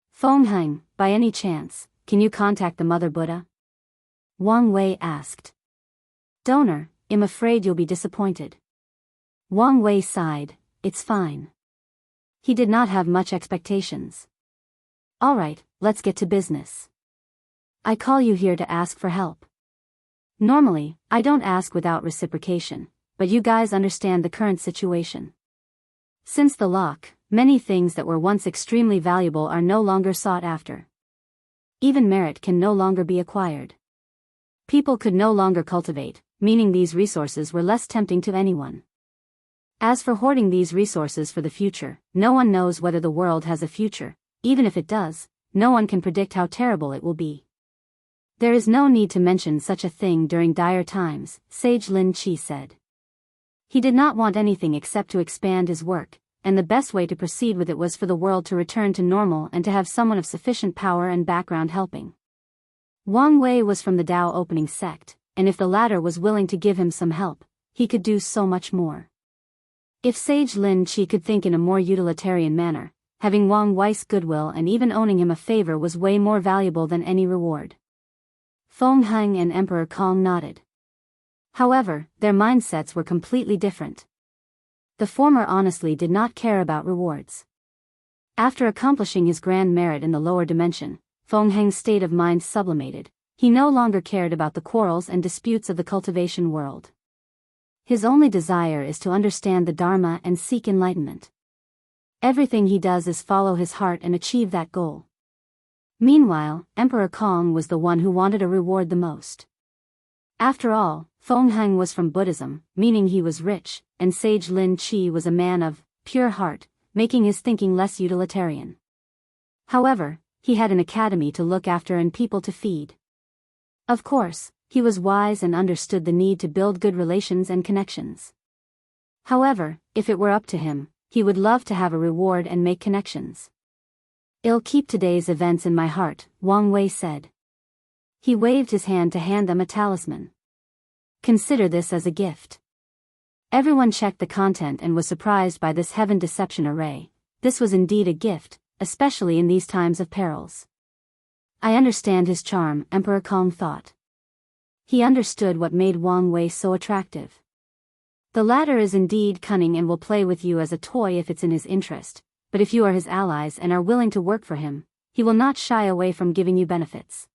Feng Heng, by any chance, can you contact the Mother Buddha? Wang Wei asked. Donor, I'm afraid you'll be disappointed. Wang Wei sighed, it's fine. He did not have much expectations. Alright, let's get to business. I call you here to ask for help. Normally, I don't ask without reciprocation, but you guys understand the current situation. Since the lock, many things that were once extremely valuable are no longer sought after. Even merit can no longer be acquired. People could no longer cultivate, meaning these resources were less tempting to anyone. As for hoarding these resources for the future, no one knows whether the world has a future. Even if it does, no one can predict how terrible it will be. There is no need to mention such a thing during dire times, Sage Lin Qi said. He did not want anything except to expand his work, and the best way to proceed with it was for the world to return to normal and to have someone of sufficient power and background helping. Wang Wei was from the Tao opening sect, and if the latter was willing to give him some help, he could do so much more. If Sage Lin Qi could think in a more utilitarian manner, having Wang Wei's goodwill and even owning him a favor was way more valuable than any reward. Feng Heng and Emperor Kong nodded. However, their mindsets were completely different. The former honestly did not care about rewards. After accomplishing his grand merit in the lower dimension, Feng Heng's state of mind sublimated. He no longer cared about the quarrels and disputes of the cultivation world. His only desire is to understand the Dharma and seek enlightenment. Everything he does is follow his heart and achieve that goal. Meanwhile, Emperor Kong was the one who wanted a reward the most. After all, Feng Heng was from Buddhism, meaning he was rich, and Sage Lin Qi was a man of pure heart, making his thinking less utilitarian. However, he had an academy to look after and people to feed. Of course, he was wise and understood the need to build good relations and connections. However, if it were up to him, he would love to have a reward and make connections. I'll keep today's events in my heart, Wang Wei said. He waved his hand to hand them a talisman. Consider this as a gift. Everyone checked the content and was surprised by this heaven deception array. This was indeed a gift, especially in these times of perils. I understand his charm, Emperor Kong thought. He understood what made Wang Wei so attractive. The latter is indeed cunning and will play with you as a toy if it's in his interest, but if you are his allies and are willing to work for him, he will not shy away from giving you benefits.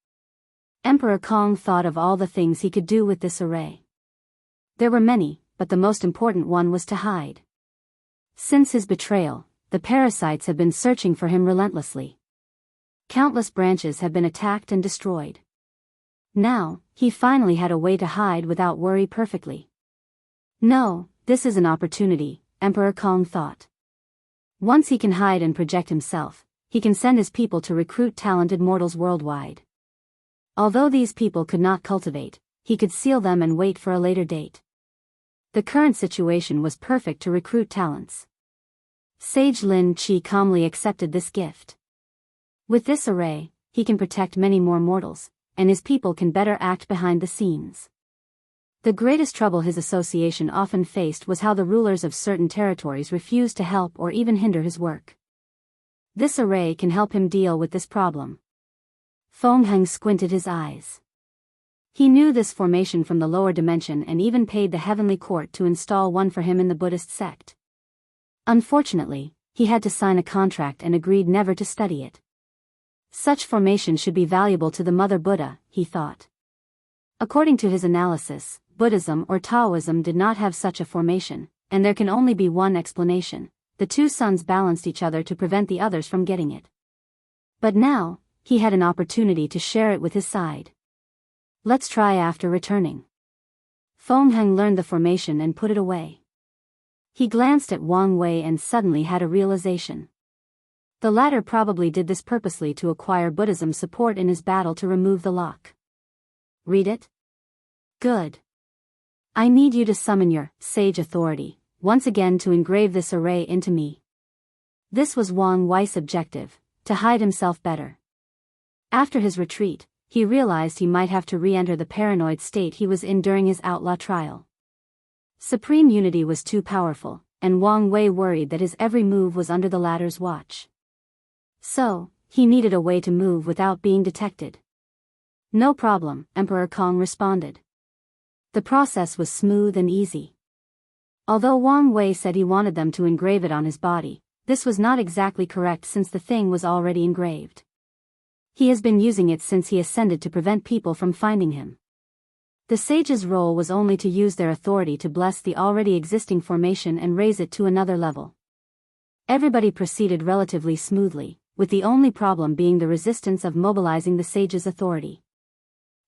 Emperor Kong thought of all the things he could do with this array. There were many, but the most important one was to hide. Since his betrayal, the parasites have been searching for him relentlessly. Countless branches had been attacked and destroyed. Now, he finally had a way to hide without worry perfectly. No, this is an opportunity, Emperor Kong thought. Once he can hide and project himself, he can send his people to recruit talented mortals worldwide. Although these people could not cultivate, he could seal them and wait for a later date. The current situation was perfect to recruit talents. Sage Lin Qi calmly accepted this gift. With this array, he can protect many more mortals, and his people can better act behind the scenes. The greatest trouble his association often faced was how the rulers of certain territories refused to help or even hinder his work. This array can help him deal with this problem. Feng Heng squinted his eyes. He knew this formation from the lower dimension and even paid the heavenly court to install one for him in the Buddhist sect. Unfortunately, he had to sign a contract and agreed never to study it. Such formation should be valuable to the Mother Buddha, he thought. According to his analysis, Buddhism or Taoism did not have such a formation, and there can only be one explanation: the two sons balanced each other to prevent the others from getting it. But now, he had an opportunity to share it with his side. Let's try after returning. Feng Heng learned the formation and put it away. He glanced at Wang Wei and suddenly had a realization. The latter probably did this purposely to acquire Buddhism's support in his battle to remove the lock. Read it? Good. I need you to summon your sage authority once again to engrave this array into me. This was Wang Wei's objective, to hide himself better. After his retreat, he realized he might have to re-enter the paranoid state he was in during his outlaw trial. Supreme unity was too powerful, and Wang Wei worried that his every move was under the latter's watch. So, he needed a way to move without being detected. No problem, Emperor Kong responded. The process was smooth and easy. Although Wang Wei said he wanted them to engrave it on his body, this was not exactly correct since the thing was already engraved. He has been using it since he ascended to prevent people from finding him. The sage's role was only to use their authority to bless the already existing formation and raise it to another level. Everybody proceeded relatively smoothly, with the only problem being the resistance of mobilizing the sage's authority.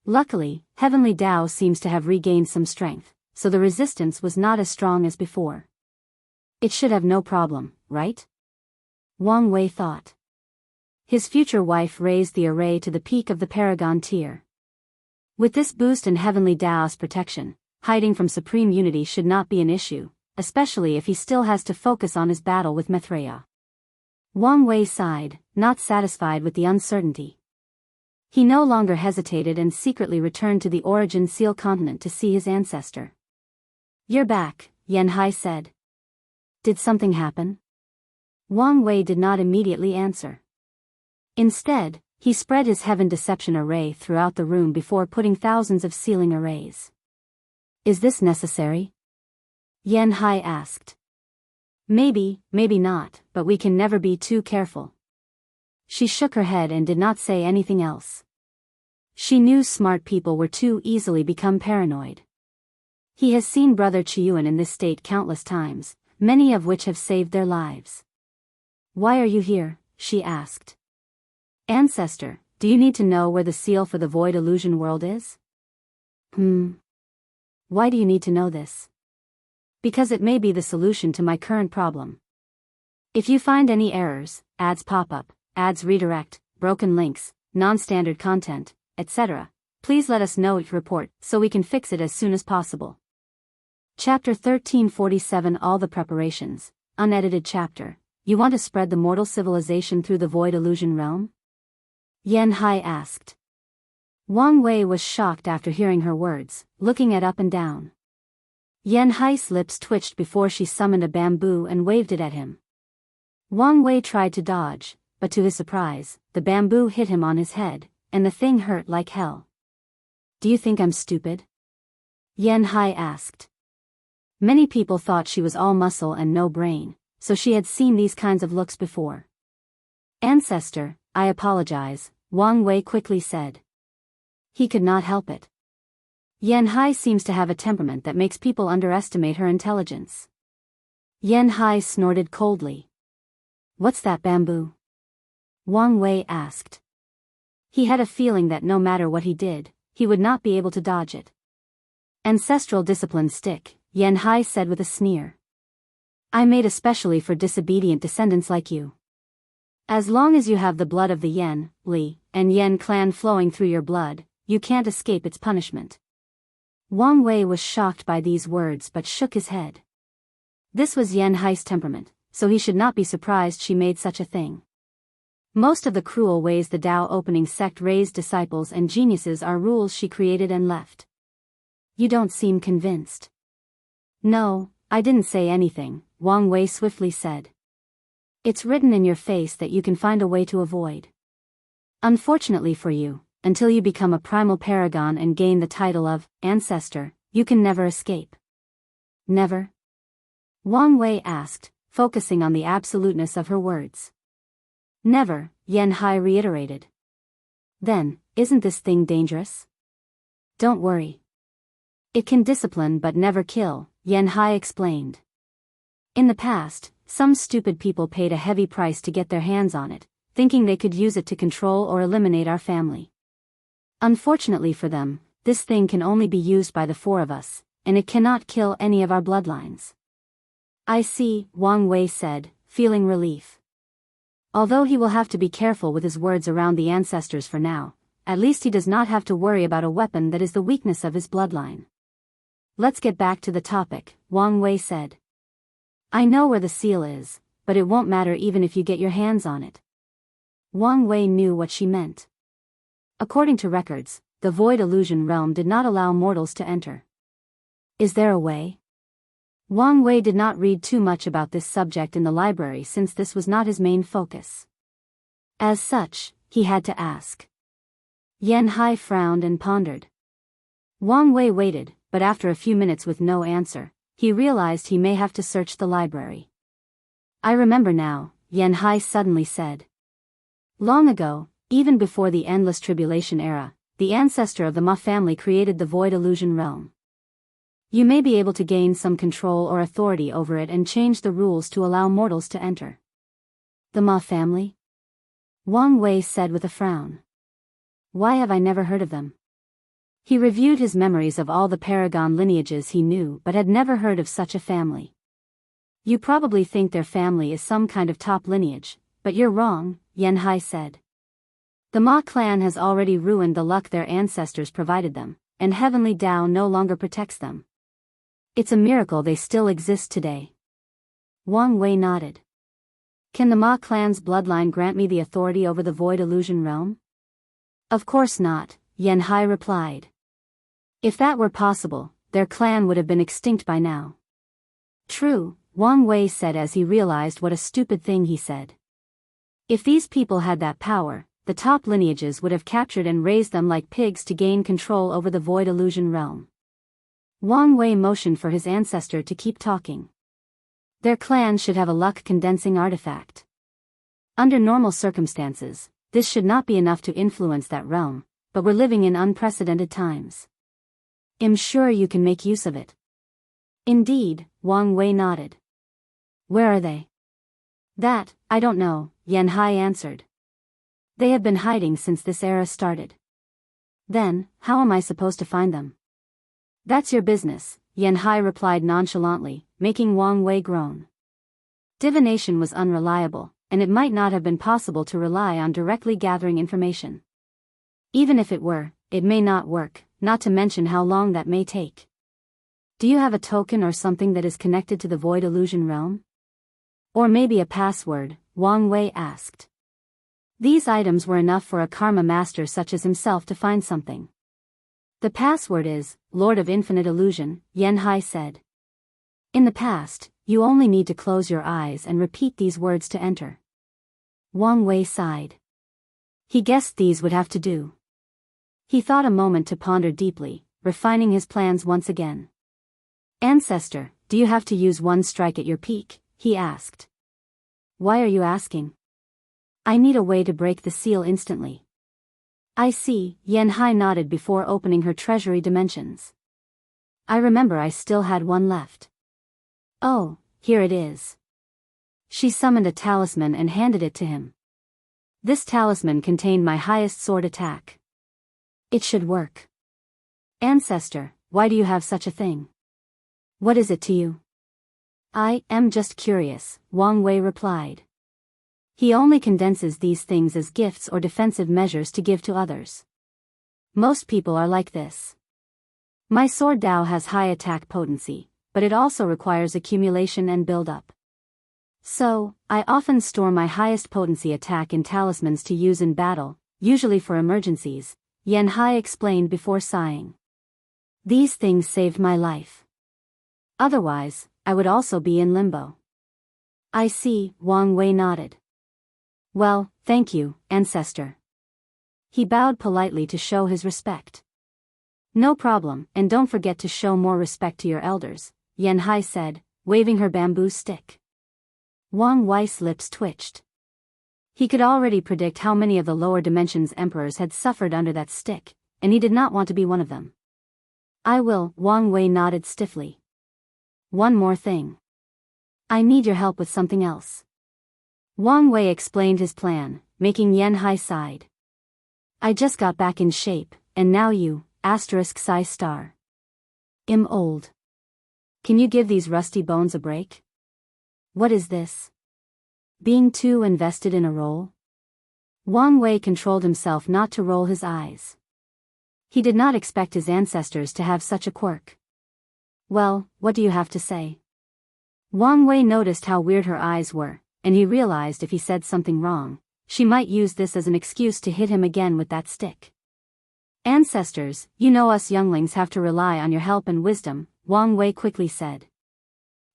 Luckily, Heavenly Tao seems to have regained some strength, so the resistance was not as strong as before. It should have no problem, right? Wang Wei thought. His future wife raised the array to the peak of the Paragon tier. With this boost in Heavenly Tao's protection, hiding from Supreme Unity should not be an issue, especially if he still has to focus on his battle with Maitreya. Wang Wei sighed, not satisfied with the uncertainty. He no longer hesitated and secretly returned to the Origin Seal continent to see his ancestor. You're back, Yan Hai said. Did something happen? Wang Wei did not immediately answer. Instead, he spread his Heaven Deception array throughout the room before putting thousands of sealing arrays. Is this necessary? Yan Hai asked. Maybe, maybe not, but we can never be too careful. She shook her head and did not say anything else. She knew smart people were too easily become paranoid. He has seen Brother Chiyuan in this state countless times, many of which have saved their lives. Why are you here? She asked. Ancestor, do you need to know where the seal for the void illusion world is? Why do you need to know this? Because it may be the solution to my current problem. If you find any errors, ads pop up, ads redirect, broken links, non-standard content, etc., please let us know your report so we can fix it as soon as possible. Chapter 1347 All the Preparations, unedited chapter. You want to spread the mortal civilization through the void illusion realm? Yan Hai asked. Wang Wei was shocked after hearing her words, looking at up and down. Yan Hai's lips twitched before she summoned a bamboo and waved it at him. Wang Wei tried to dodge, but to his surprise, the bamboo hit him on his head, and the thing hurt like hell. Do you think I'm stupid? Yan Hai asked. Many people thought she was all muscle and no brain, so she had seen these kinds of looks before. Ancestor, I apologize, Wang Wei quickly said. He could not help it. Yan Hai seems to have a temperament that makes people underestimate her intelligence. Yan Hai snorted coldly. What's that bamboo? Wang Wei asked. He had a feeling that no matter what he did, he would not be able to dodge it. Ancestral discipline stick, Yanhai said with a sneer. I made especially for disobedient descendants like you. As long as you have the blood of the Yan, Li, and Yan clan flowing through your blood, you can't escape its punishment. Wang Wei was shocked by these words but shook his head. This was Yanhai's temperament, so he should not be surprised she made such a thing. Most of the cruel ways the Tao opening sect raised disciples and geniuses are rules she created and left. You don't seem convinced. No, I didn't say anything, Wang Wei swiftly said. It's written in your face that you can find a way to avoid. Unfortunately for you, until you become a primal paragon and gain the title of ancestor, you can never escape. Never? Wang Wei asked, focusing on the absoluteness of her words. Never, Yanhai reiterated. Then, isn't this thing dangerous? Don't worry. It can discipline but never kill, Yanhai explained. In the past, some stupid people paid a heavy price to get their hands on it, thinking they could use it to control or eliminate our family. Unfortunately for them, this thing can only be used by the four of us, and it cannot kill any of our bloodlines. I see, Wang Wei said, feeling relief. Although he will have to be careful with his words around the ancestors for now, at least he does not have to worry about a weapon that is the weakness of his bloodline. Let's get back to the topic, Wang Wei said. I know where the seal is, but it won't matter even if you get your hands on it. Wang Wei knew what she meant. According to records, the void illusion realm did not allow mortals to enter. Is there a way? Wang Wei did not read too much about this subject in the library since this was not his main focus. As such, he had to ask. Yanhai frowned and pondered. Wang Wei waited, but after a few minutes with no answer, he realized he may have to search the library. I remember now, Yanhai suddenly said. Long ago, even before the endless tribulation era, the ancestor of the Ma family created the void illusion realm. You may be able to gain some control or authority over it and change the rules to allow mortals to enter. The Ma family? Wang Wei said with a frown. Why have I never heard of them? He reviewed his memories of all the paragon lineages he knew but had never heard of such a family. You probably think their family is some kind of top lineage, but you're wrong, Yanhai said. The Ma clan has already ruined the luck their ancestors provided them, and Heavenly Tao no longer protects them. It's a miracle they still exist today. Wang Wei nodded. Can the Ma clan's bloodline grant me the authority over the void illusion realm? Of course not, Yanhai replied. If that were possible, their clan would have been extinct by now. True, Wang Wei said as he realized what a stupid thing he said. If these people had that power, the top lineages would have captured and raised them like pigs to gain control over the void illusion realm. Wang Wei motioned for his ancestor to keep talking. Their clan should have a luck condensing artifact. Under normal circumstances, this should not be enough to influence that realm, but we're living in unprecedented times. I'm sure you can make use of it. Indeed, Wang Wei nodded. Where are they? That, I don't know, Yanhai answered. They have been hiding since this era started. Then, how am I supposed to find them? That's your business, Yanhai replied nonchalantly, making Wang Wei groan. Divination was unreliable, and it might not have been possible to rely on directly gathering information. Even if it were, it may not work, not to mention how long that may take. Do you have a token or something that is connected to the void illusion realm? Or maybe a password, Wang Wei asked. These items were enough for a karma master such as himself to find something. The password is, Lord of Infinite Illusion, Yanhai said. In the past, you only need to close your eyes and repeat these words to enter. Wang Wei sighed. He guessed these would have to do. He thought a moment to ponder deeply, refining his plans once again. Ancestor, do you have to use one strike at your peak? He asked. Why are you asking? I need a way to break the seal instantly. I see, Yanhai nodded before opening her treasury dimensions. I remember I still had one left. Oh, here it is. She summoned a talisman and handed it to him. This talisman contained my highest sword attack. It should work. Ancestor, why do you have such a thing? What is it to you? I am just curious, Wang Wei replied. He only condenses these things as gifts or defensive measures to give to others. Most people are like this. My sword Dao has high attack potency, but it also requires accumulation and build-up. So, I often store my highest potency attack in talismans to use in battle, usually for emergencies, Yan Hai explained before sighing. These things saved my life. Otherwise, I would also be in limbo. I see, Wang Wei nodded. Well, thank you, ancestor. He bowed politely to show his respect. No problem, and don't forget to show more respect to your elders, Yan Hai said, waving her bamboo stick. Wang Wei's lips twitched. He could already predict how many of the lower dimensions emperors had suffered under that stick, and he did not want to be one of them. I will, Wang Wei nodded stiffly. One more thing. I need your help with something else. Wang Wei explained his plan, making Yan Hai sighed. I just got back in shape, and now you, *Psi star. I'm old. Can you give these rusty bones a break? What is this? Being too invested in a role? Wang Wei controlled himself not to roll his eyes. He did not expect his ancestors to have such a quirk. Well, what do you have to say? Wang Wei noticed how weird her eyes were, and he realized if he said something wrong, she might use this as an excuse to hit him again with that stick. Ancestors, you know us younglings have to rely on your help and wisdom, Wang Wei quickly said.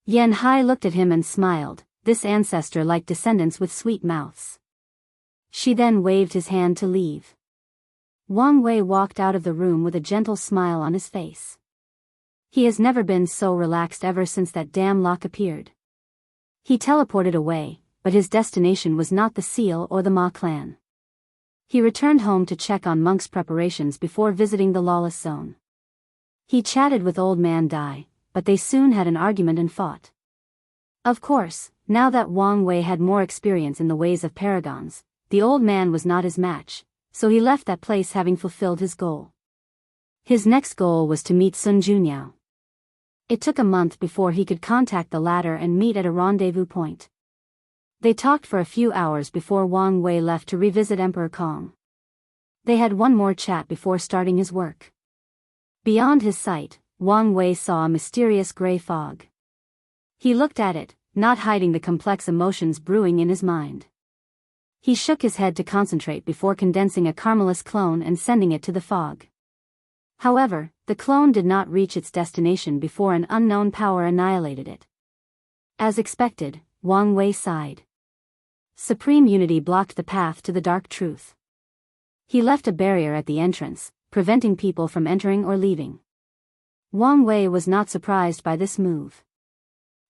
Yan Hai looked at him and smiled, this ancestor liked descendants with sweet mouths. She then waved his hand to leave. Wang Wei walked out of the room with a gentle smile on his face. He has never been so relaxed ever since that damn lock appeared. He teleported away, but his destination was not the Seal or the Ma clan. He returned home to check on Monk's preparations before visiting the lawless zone. He chatted with Old Man Dai, but they soon had an argument and fought. Of course, now that Wang Wei had more experience in the ways of paragons, the old man was not his match, so he left that place having fulfilled his goal. His next goal was to meet Sun Junyao. It took a month before he could contact the latter and meet at a rendezvous point. They talked for a few hours before Wang Wei left to revisit Emperor Kong. They had one more chat before starting his work. Beyond his sight, Wang Wei saw a mysterious gray fog. He looked at it, not hiding the complex emotions brewing in his mind. He shook his head to concentrate before condensing a Carmelis clone and sending it to the fog. However, the clone did not reach its destination before an unknown power annihilated it. As expected, Wang Wei sighed. Supreme unity blocked the path to the dark truth. He left a barrier at the entrance, preventing people from entering or leaving. Wang Wei was not surprised by this move.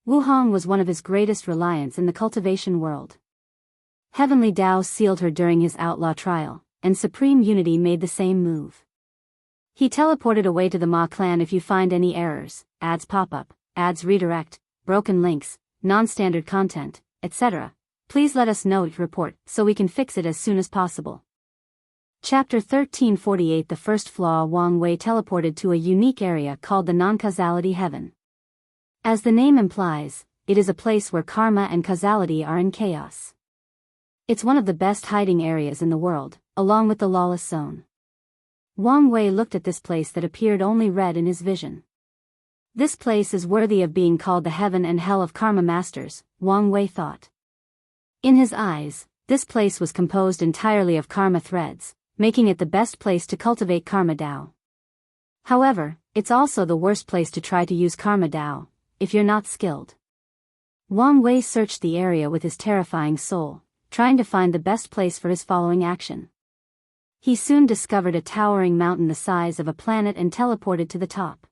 Wuhong was one of his greatest reliants in the cultivation world. Heavenly Dao sealed her during his outlaw trial, and Supreme Unity made the same move. He teleported away to the Ma clan. If you find any errors, ads pop-up, ads redirect, broken links, non-standard content, etc., please let us know your report so we can fix it as soon as possible. Chapter 1348. The first flaw. Wang Wei teleported to a unique area called the non-causality heaven. As the name implies, it is a place where karma and causality are in chaos. It's one of the best hiding areas in the world, along with the lawless zone. Wang Wei looked at this place that appeared only red in his vision. This place is worthy of being called the heaven and hell of karma masters, Wang Wei thought. In his eyes, this place was composed entirely of karma threads, making it the best place to cultivate karma Dao. However, it's also the worst place to try to use karma Dao, if you're not skilled. Wang Wei searched the area with his terrifying soul, trying to find the best place for his following action. He soon discovered a towering mountain the size of a planet and teleported to the top.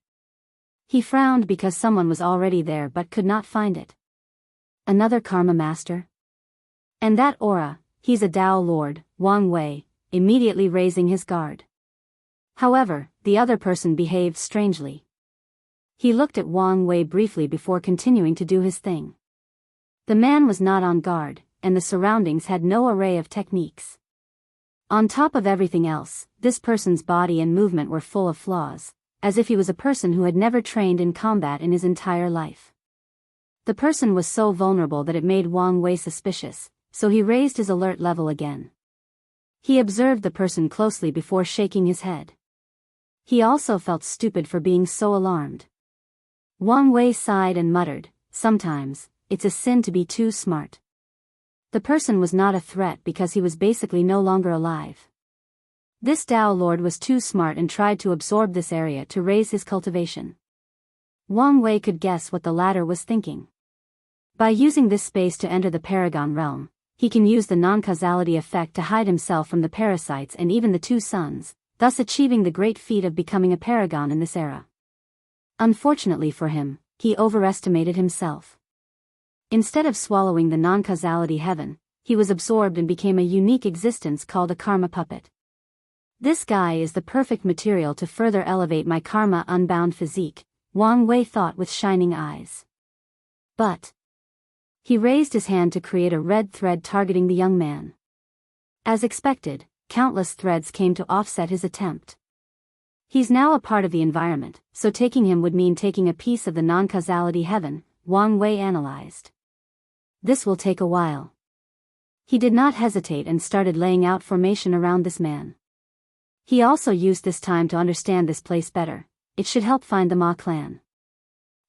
He frowned because someone was already there but could not find it. Another karma master? And that aura, he's a Dao Lord, Wang Wei, immediately raising his guard. However, the other person behaved strangely. He looked at Wang Wei briefly before continuing to do his thing. The man was not on guard, and the surroundings had no array of techniques. On top of everything else, this person's body and movement were full of flaws, as if he was a person who had never trained in combat in his entire life. The person was so vulnerable that it made Wang Wei suspicious, so he raised his alert level again. He observed the person closely before shaking his head. He also felt stupid for being so alarmed. Wang Wei sighed and muttered, "Sometimes, it's a sin to be too smart." The person was not a threat because he was basically no longer alive. This Tao Lord was too smart and tried to absorb this area to raise his cultivation. Wang Wei could guess what the latter was thinking. By using this space to enter the Paragon realm, he can use the non-causality effect to hide himself from the parasites and even the two suns, thus achieving the great feat of becoming a paragon in this era. Unfortunately for him, he overestimated himself. Instead of swallowing the non-causality heaven, he was absorbed and became a unique existence called a karma puppet. This guy is the perfect material to further elevate my karma unbound physique, Wang Wei thought with shining eyes. But he raised his hand to create a red thread targeting the young man. As expected, countless threads came to offset his attempt. He's now a part of the environment, so taking him would mean taking a piece of the non-causality heaven, Wang Wei analyzed. This will take a while. He did not hesitate and started laying out formation around this man. He also used this time to understand this place better. It should help find the Ma clan.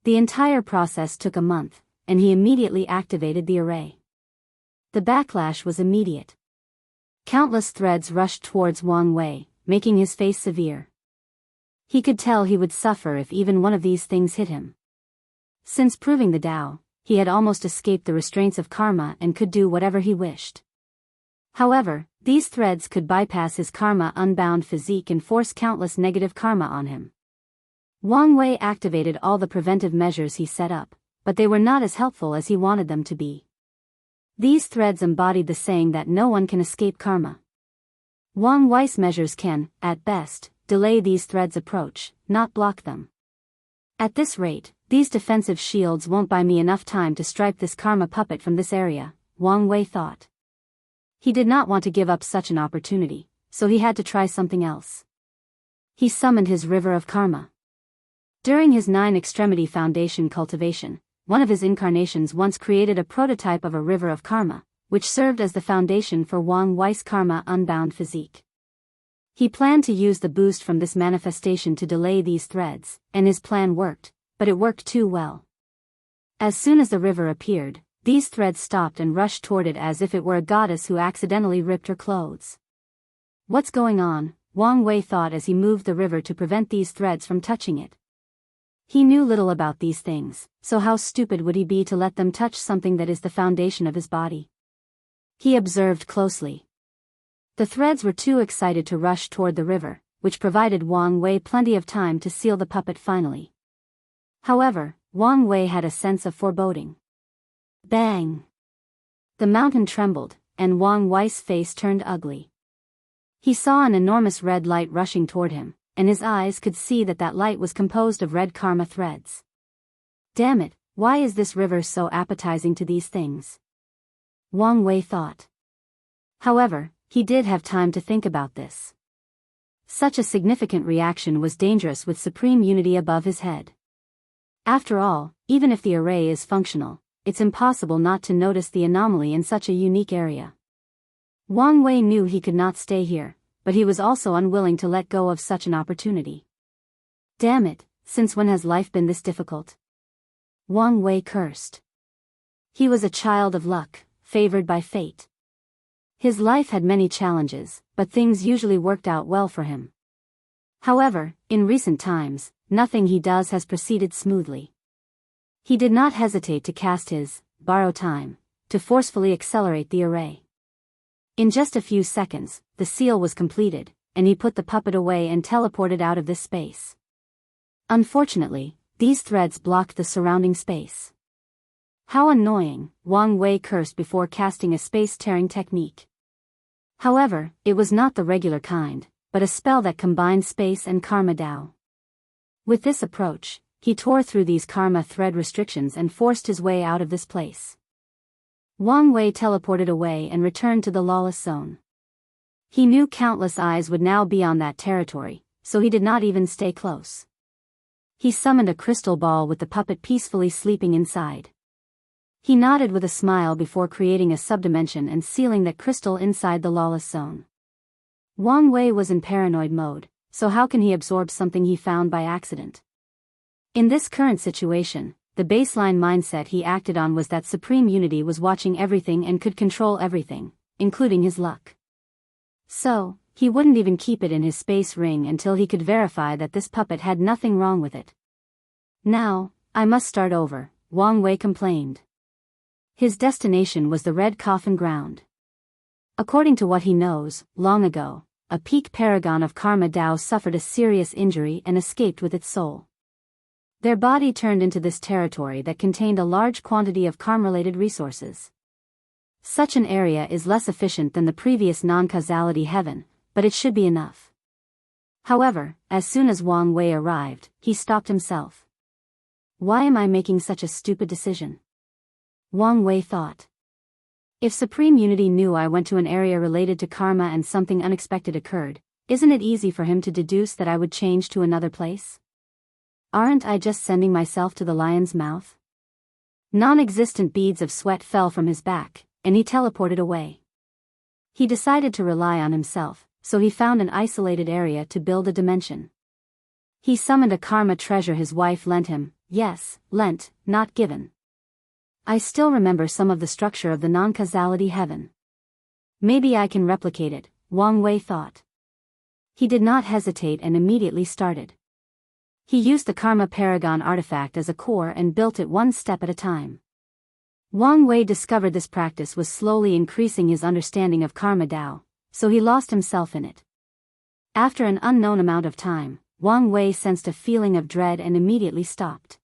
The entire process took a month, and he immediately activated the array. The backlash was immediate. Countless threads rushed towards Wang Wei, making his face severe. He could tell he would suffer if even one of these things hit him. Since proving the Tao, he had almost escaped the restraints of karma and could do whatever he wished. However, these threads could bypass his karma unbound physique and force countless negative karma on him. Wang Wei activated all the preventive measures he set up, but they were not as helpful as he wanted them to be. These threads embodied the saying that no one can escape karma. Wang Wei's measures can, at best, delay these threads' approach, not block them. At this rate, these defensive shields won't buy me enough time to stripe this karma puppet from this area, Wang Wei thought. He did not want to give up such an opportunity, so he had to try something else. He summoned his river of karma. During his 9-extremity foundation cultivation, one of his incarnations once created a prototype of a river of karma, which served as the foundation for Wang Wei's karma unbound physique. He planned to use the boost from this manifestation to delay these threads, and his plan worked, but it worked too well. As soon as the river appeared, these threads stopped and rushed toward it as if it were a goddess who accidentally ripped her clothes. What's going on? Wang Wei thought as he moved the river to prevent these threads from touching it. He knew little about these things, so how stupid would he be to let them touch something that is the foundation of his body? He observed closely. The threads were too excited to rush toward the river, which provided Wang Wei plenty of time to seal the puppet finally. However, Wang Wei had a sense of foreboding. Bang! The mountain trembled, and Wang Wei's face turned ugly. He saw an enormous red light rushing toward him, and his eyes could see that that light was composed of red karma threads. Damn it, why is this river so appetizing to these things? Wang Wei thought. However, he did have time to think about this. Such a significant reaction was dangerous with supreme unity above his head. After all, even if the array is functional, it's impossible not to notice the anomaly in such a unique area. Wang Wei knew he could not stay here, but he was also unwilling to let go of such an opportunity. Damn it, since when has life been this difficult? Wang Wei cursed. He was a child of luck, favored by fate. His life had many challenges, but things usually worked out well for him. However, in recent times, nothing he does has proceeded smoothly. He did not hesitate to cast his borrow time to forcefully accelerate the array. In just a few seconds, the seal was completed, and he put the puppet away and teleported out of this space. Unfortunately, these threads blocked the surrounding space. How annoying, Wang Wei cursed before casting a space-tearing technique. However, it was not the regular kind, but a spell that combined space and karma Tao. With this approach, he tore through these karma thread restrictions and forced his way out of this place. Wang Wei teleported away and returned to the lawless zone. He knew countless eyes would now be on that territory, so he did not even stay close. He summoned a crystal ball with the puppet peacefully sleeping inside. He nodded with a smile before creating a subdimension and sealing that crystal inside the lawless zone. Wang Wei was in paranoid mode, so how can he absorb something he found by accident? In this current situation, the baseline mindset he acted on was that Supreme Unity was watching everything and could control everything, including his luck. So, he wouldn't even keep it in his space ring until he could verify that this puppet had nothing wrong with it. Now, I must start over, Wang Wei complained. His destination was the Red Coffin Ground. According to what he knows, long ago, a peak paragon of Karma Dao suffered a serious injury and escaped with its soul. Their body turned into this territory that contained a large quantity of karma-related resources. Such an area is less efficient than the previous non-causality heaven, but it should be enough. However, as soon as Wang Wei arrived, he stopped himself. Why am I making such a stupid decision? Wang Wei thought. If Supreme Unity knew I went to an area related to karma and something unexpected occurred, isn't it easy for him to deduce that I would change to another place? Aren't I just sending myself to the lion's mouth? Non-existent beads of sweat fell from his back, and he teleported away. He decided to rely on himself, so he found an isolated area to build a dimension. He summoned a karma treasure his wife lent him, yes, lent, not given. I still remember some of the structure of the non-causality heaven. Maybe I can replicate it, Wang Wei thought. He did not hesitate and immediately started. He used the Karma Paragon artifact as a core and built it one step at a time. Wang Wei discovered this practice was slowly increasing his understanding of Karma Dao, so he lost himself in it. After an unknown amount of time, Wang Wei sensed a feeling of dread and immediately stopped.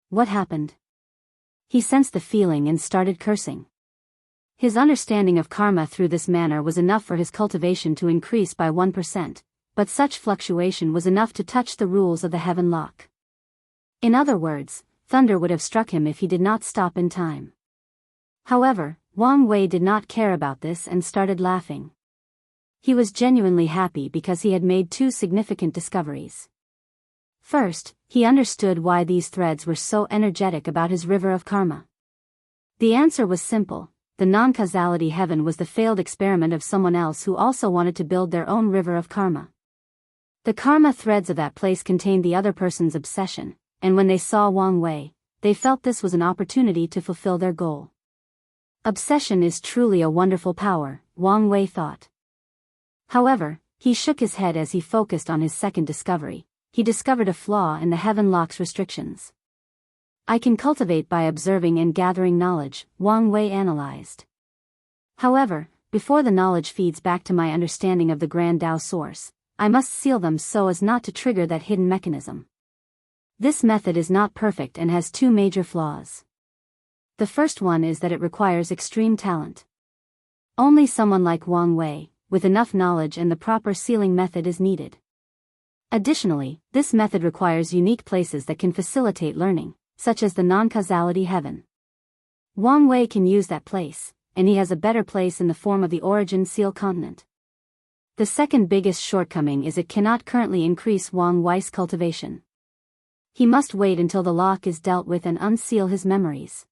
What happened? He sensed the feeling and started cursing. His understanding of karma through this manner was enough for his cultivation to increase by 1%, but such fluctuation was enough to touch the rules of the heaven lock. In other words, thunder would have struck him if he did not stop in time. However, Wang Wei did not care about this and started laughing. He was genuinely happy because he had made two significant discoveries. First, he understood why these threads were so energetic about his river of karma. The answer was simple: the non-causality heaven was the failed experiment of someone else who also wanted to build their own river of karma. The karma threads of that place contained the other person's obsession, and when they saw Wang Wei, they felt this was an opportunity to fulfill their goal. Obsession is truly a wonderful power, Wang Wei thought. However, he shook his head as he focused on his second discovery. He discovered a flaw in the heaven lock's restrictions. I can cultivate by observing and gathering knowledge, Wang Wei analyzed. However, before the knowledge feeds back to my understanding of the Grand Tao source, I must seal them so as not to trigger that hidden mechanism. This method is not perfect and has two major flaws. The first one is that it requires extreme talent. Only someone like Wang Wei, with enough knowledge and the proper sealing method is needed. Additionally, this method requires unique places that can facilitate learning, such as the non-causality heaven. Wang Wei can use that place, and he has a better place in the form of the origin seal continent. The second biggest shortcoming is it cannot currently increase Wang Wei's cultivation. He must wait until the lock is dealt with and unseal his memories.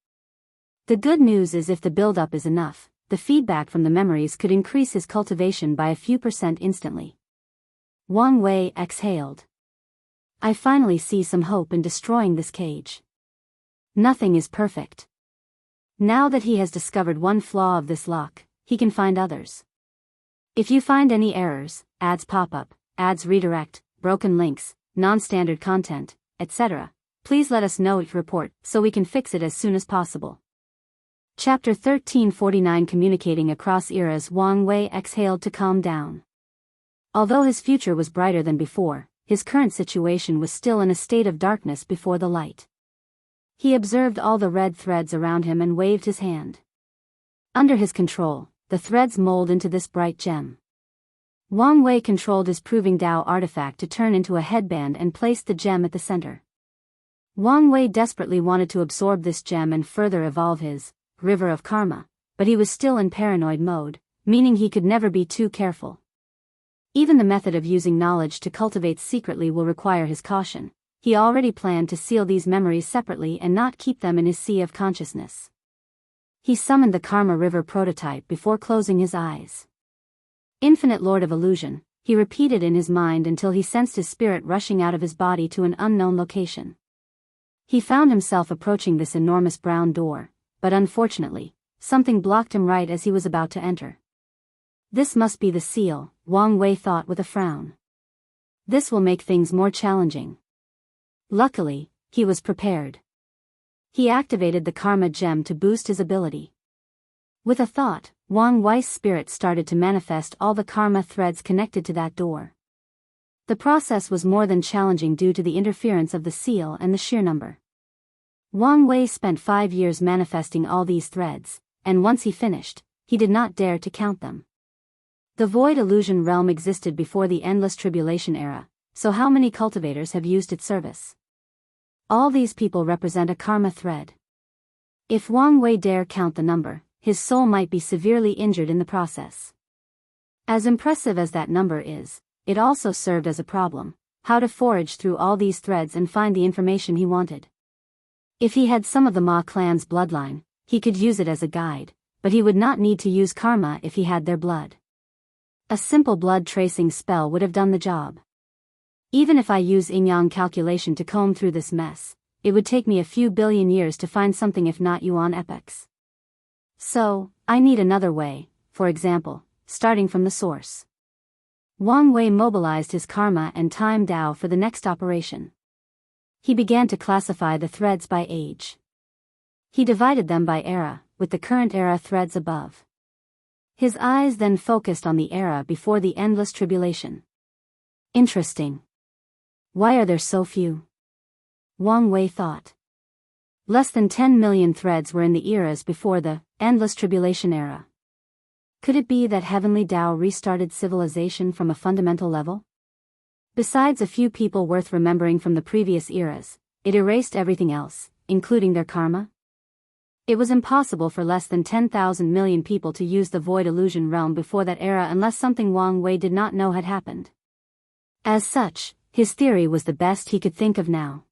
The good news is if the build-up is enough, the feedback from the memories could increase his cultivation by a few % instantly. Wang Wei exhaled. I finally see some hope in destroying this cage. Nothing is perfect. Now that he has discovered one flaw of this lock, he can find others. If you find any errors, ads pop up, ads redirect, broken links, non-standard content, etc., please let us know it report so we can fix it as soon as possible. Chapter 1349 Communicating Across Eras. Wang Wei exhaled to calm down. Although his future was brighter than before, his current situation was still in a state of darkness before the light. He observed all the red threads around him and waved his hand. Under his control, the threads mold into this bright gem. Wang Wei controlled his Proving Dao artifact to turn into a headband and placed the gem at the center. Wang Wei desperately wanted to absorb this gem and further evolve his river of karma, but he was still in paranoid mode, meaning he could never be too careful. Even the method of using knowledge to cultivate secretly will require his caution. He already planned to seal these memories separately and not keep them in his sea of consciousness. He summoned the Karma River prototype before closing his eyes. Infinite Lord of Illusion, he repeated in his mind until he sensed his spirit rushing out of his body to an unknown location. He found himself approaching this enormous brown door, but unfortunately, something blocked him right as he was about to enter. This must be the seal, Wang Wei thought with a frown. This will make things more challenging. Luckily, he was prepared. He activated the Karma Gem to boost his ability. With a thought, Wang Wei's spirit started to manifest all the karma threads connected to that door. The process was more than challenging due to the interference of the seal and the sheer number. Wang Wei spent 5 years manifesting all these threads, and once he finished, he did not dare to count them. The Void Illusion realm existed before the Endless Tribulation era, so how many cultivators have used its service? All these people represent a karma thread. If Wang Wei dare count the number, his soul might be severely injured in the process. As impressive as that number is, it also served as a problem: how to forage through all these threads and find the information he wanted. If he had some of the Ma clan's bloodline, he could use it as a guide, but he would not need to use karma if he had their blood. A simple blood tracing spell would have done the job. Even if I use yin-yang calculation to comb through this mess, it would take me a few billion years to find something, if not yuan epochs. So, I need another way, for example, starting from the source. Wang Wei mobilized his karma and time Dao for the next operation. He began to classify the threads by age. He divided them by era, with the current era threads above. His eyes then focused on the era before the Endless Tribulation. Interesting. Why are there so few? Wang Wei thought. Less than 10 million threads were in the eras before the Endless Tribulation era. Could it be that Heavenly Tao restarted civilization from a fundamental level? Besides a few people worth remembering from the previous eras, it erased everything else, including their karma? It was impossible for less than 10,000 million people to use the Void Illusion realm before that era unless something Wang Wei did not know had happened. As such, his theory was the best he could think of now.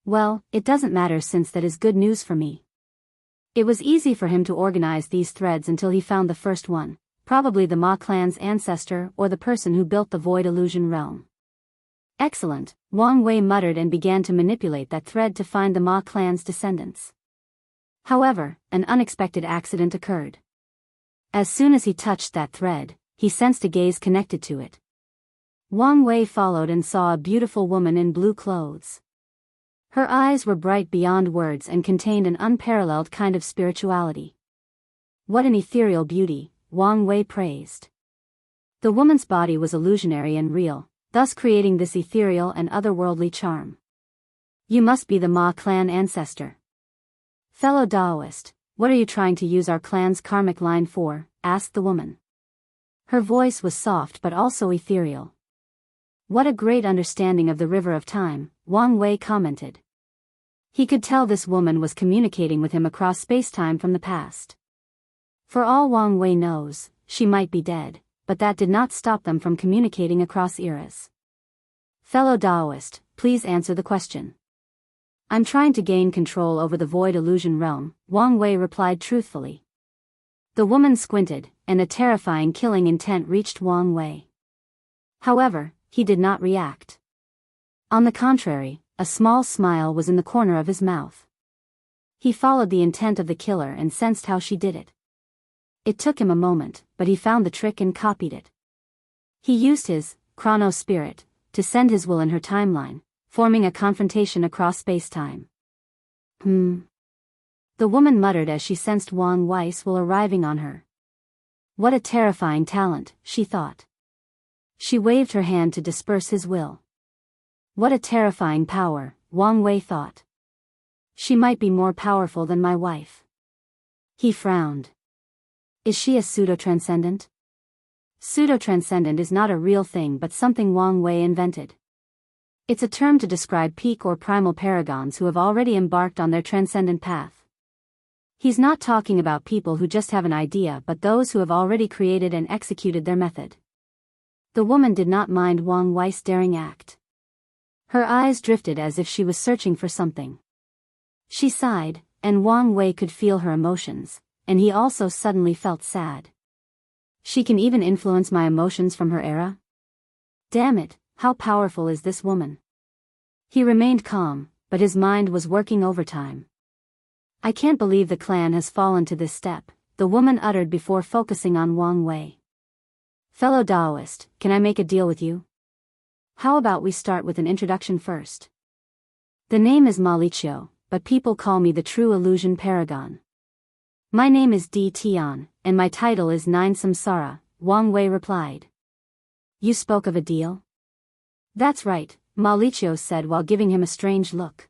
Well, it doesn't matter since that is good news for me. It was easy for him to organize these threads until he found the first one, probably the Ma clan's ancestor or the person who built the Void Illusion realm. Excellent, Wang Wei muttered and began to manipulate that thread to find the Ma clan's descendants. However, an unexpected accident occurred. As soon as he touched that thread, he sensed a gaze connected to it. Wang Wei followed and saw a beautiful woman in blue clothes. Her eyes were bright beyond words and contained an unparalleled kind of spirituality. What an ethereal beauty, Wang Wei praised. The woman's body was illusionary and real, thus creating this ethereal and otherworldly charm. You must be the Ma clan ancestor. Fellow Taoist, what are you trying to use our clan's karmic line for? Asked the woman. Her voice was soft but also ethereal. What a great understanding of the river of time, Wang Wei commented. He could tell this woman was communicating with him across space-time from the past. For all Wang Wei knows, she might be dead, but that did not stop them from communicating across eras. Fellow Taoist, please answer the question. I'm trying to gain control over the Void Illusion realm, Wang Wei replied truthfully. The woman squinted, and a terrifying killing intent reached Wang Wei. However, he did not react. On the contrary, a small smile was in the corner of his mouth. He followed the intent of the killer and sensed how she did it. It took him a moment, but he found the trick and copied it. He used his chrono spirit to send his will in her timeline, forming a confrontation across space-time. The woman muttered as she sensed Wang Wei's will arriving on her. What a terrifying talent, she thought. She waved her hand to disperse his will. What a terrifying power, Wang Wei thought. She might be more powerful than my wife. He frowned. Is she a pseudo-transcendent? Pseudo-transcendent is not a real thing but something Wang Wei invented. It's a term to describe peak or primal paragons who have already embarked on their transcendent path. He's not talking about people who just have an idea but those who have already created and executed their method. The woman did not mind Wang Wei's daring act. Her eyes drifted as if she was searching for something. She sighed, and Wang Wei could feel her emotions, and he also suddenly felt sad. She can even influence my emotions from her era? Damn it, how powerful is this woman? He remained calm, but his mind was working overtime. I can't believe the clan has fallen to this step, the woman uttered before focusing on Wang Wei. Fellow Daoist, can I make a deal with you? How about we start with an introduction first? The name is Ma Liqiu, but people call me the true illusion paragon. My name is Di Tian, and my title is Nine Samsara, Wang Wei replied. You spoke of a deal? That's right, Ma Liqiu said while giving him a strange look.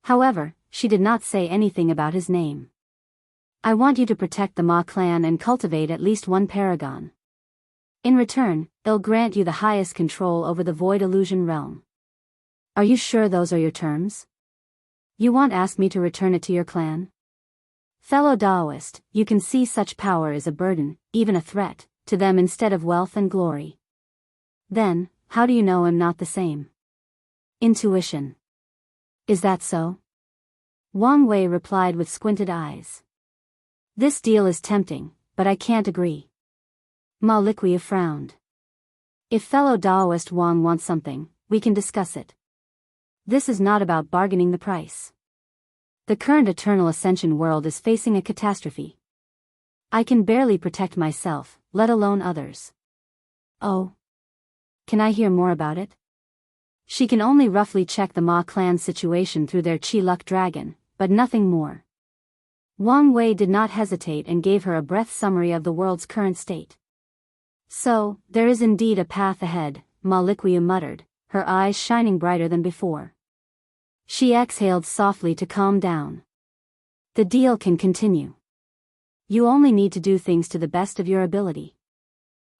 However, she did not say anything about his name. I want you to protect the Ma clan and cultivate at least one paragon. In return, they'll grant you the highest control over the void illusion realm. Are you sure those are your terms? You won't ask me to return it to your clan? Fellow Daoist, you can see such power is a burden, even a threat, to them instead of wealth and glory. Then, how do you know I'm not the same? Intuition. Is that so? Wang Wei replied with squinted eyes. This deal is tempting, but I can't agree. Ma Liqiu frowned. If fellow Daoist Wang wants something, we can discuss it. This is not about bargaining the price. The current Eternal Ascension world is facing a catastrophe. I can barely protect myself, let alone others. Oh. Can I hear more about it? She can only roughly check the Ma clan's situation through their Qi Luck Dragon, but nothing more. Wang Wei did not hesitate and gave her a breath summary of the world's current state. So, there is indeed a path ahead, Ma Liqiu muttered, her eyes shining brighter than before. She exhaled softly to calm down. The deal can continue. You only need to do things to the best of your ability.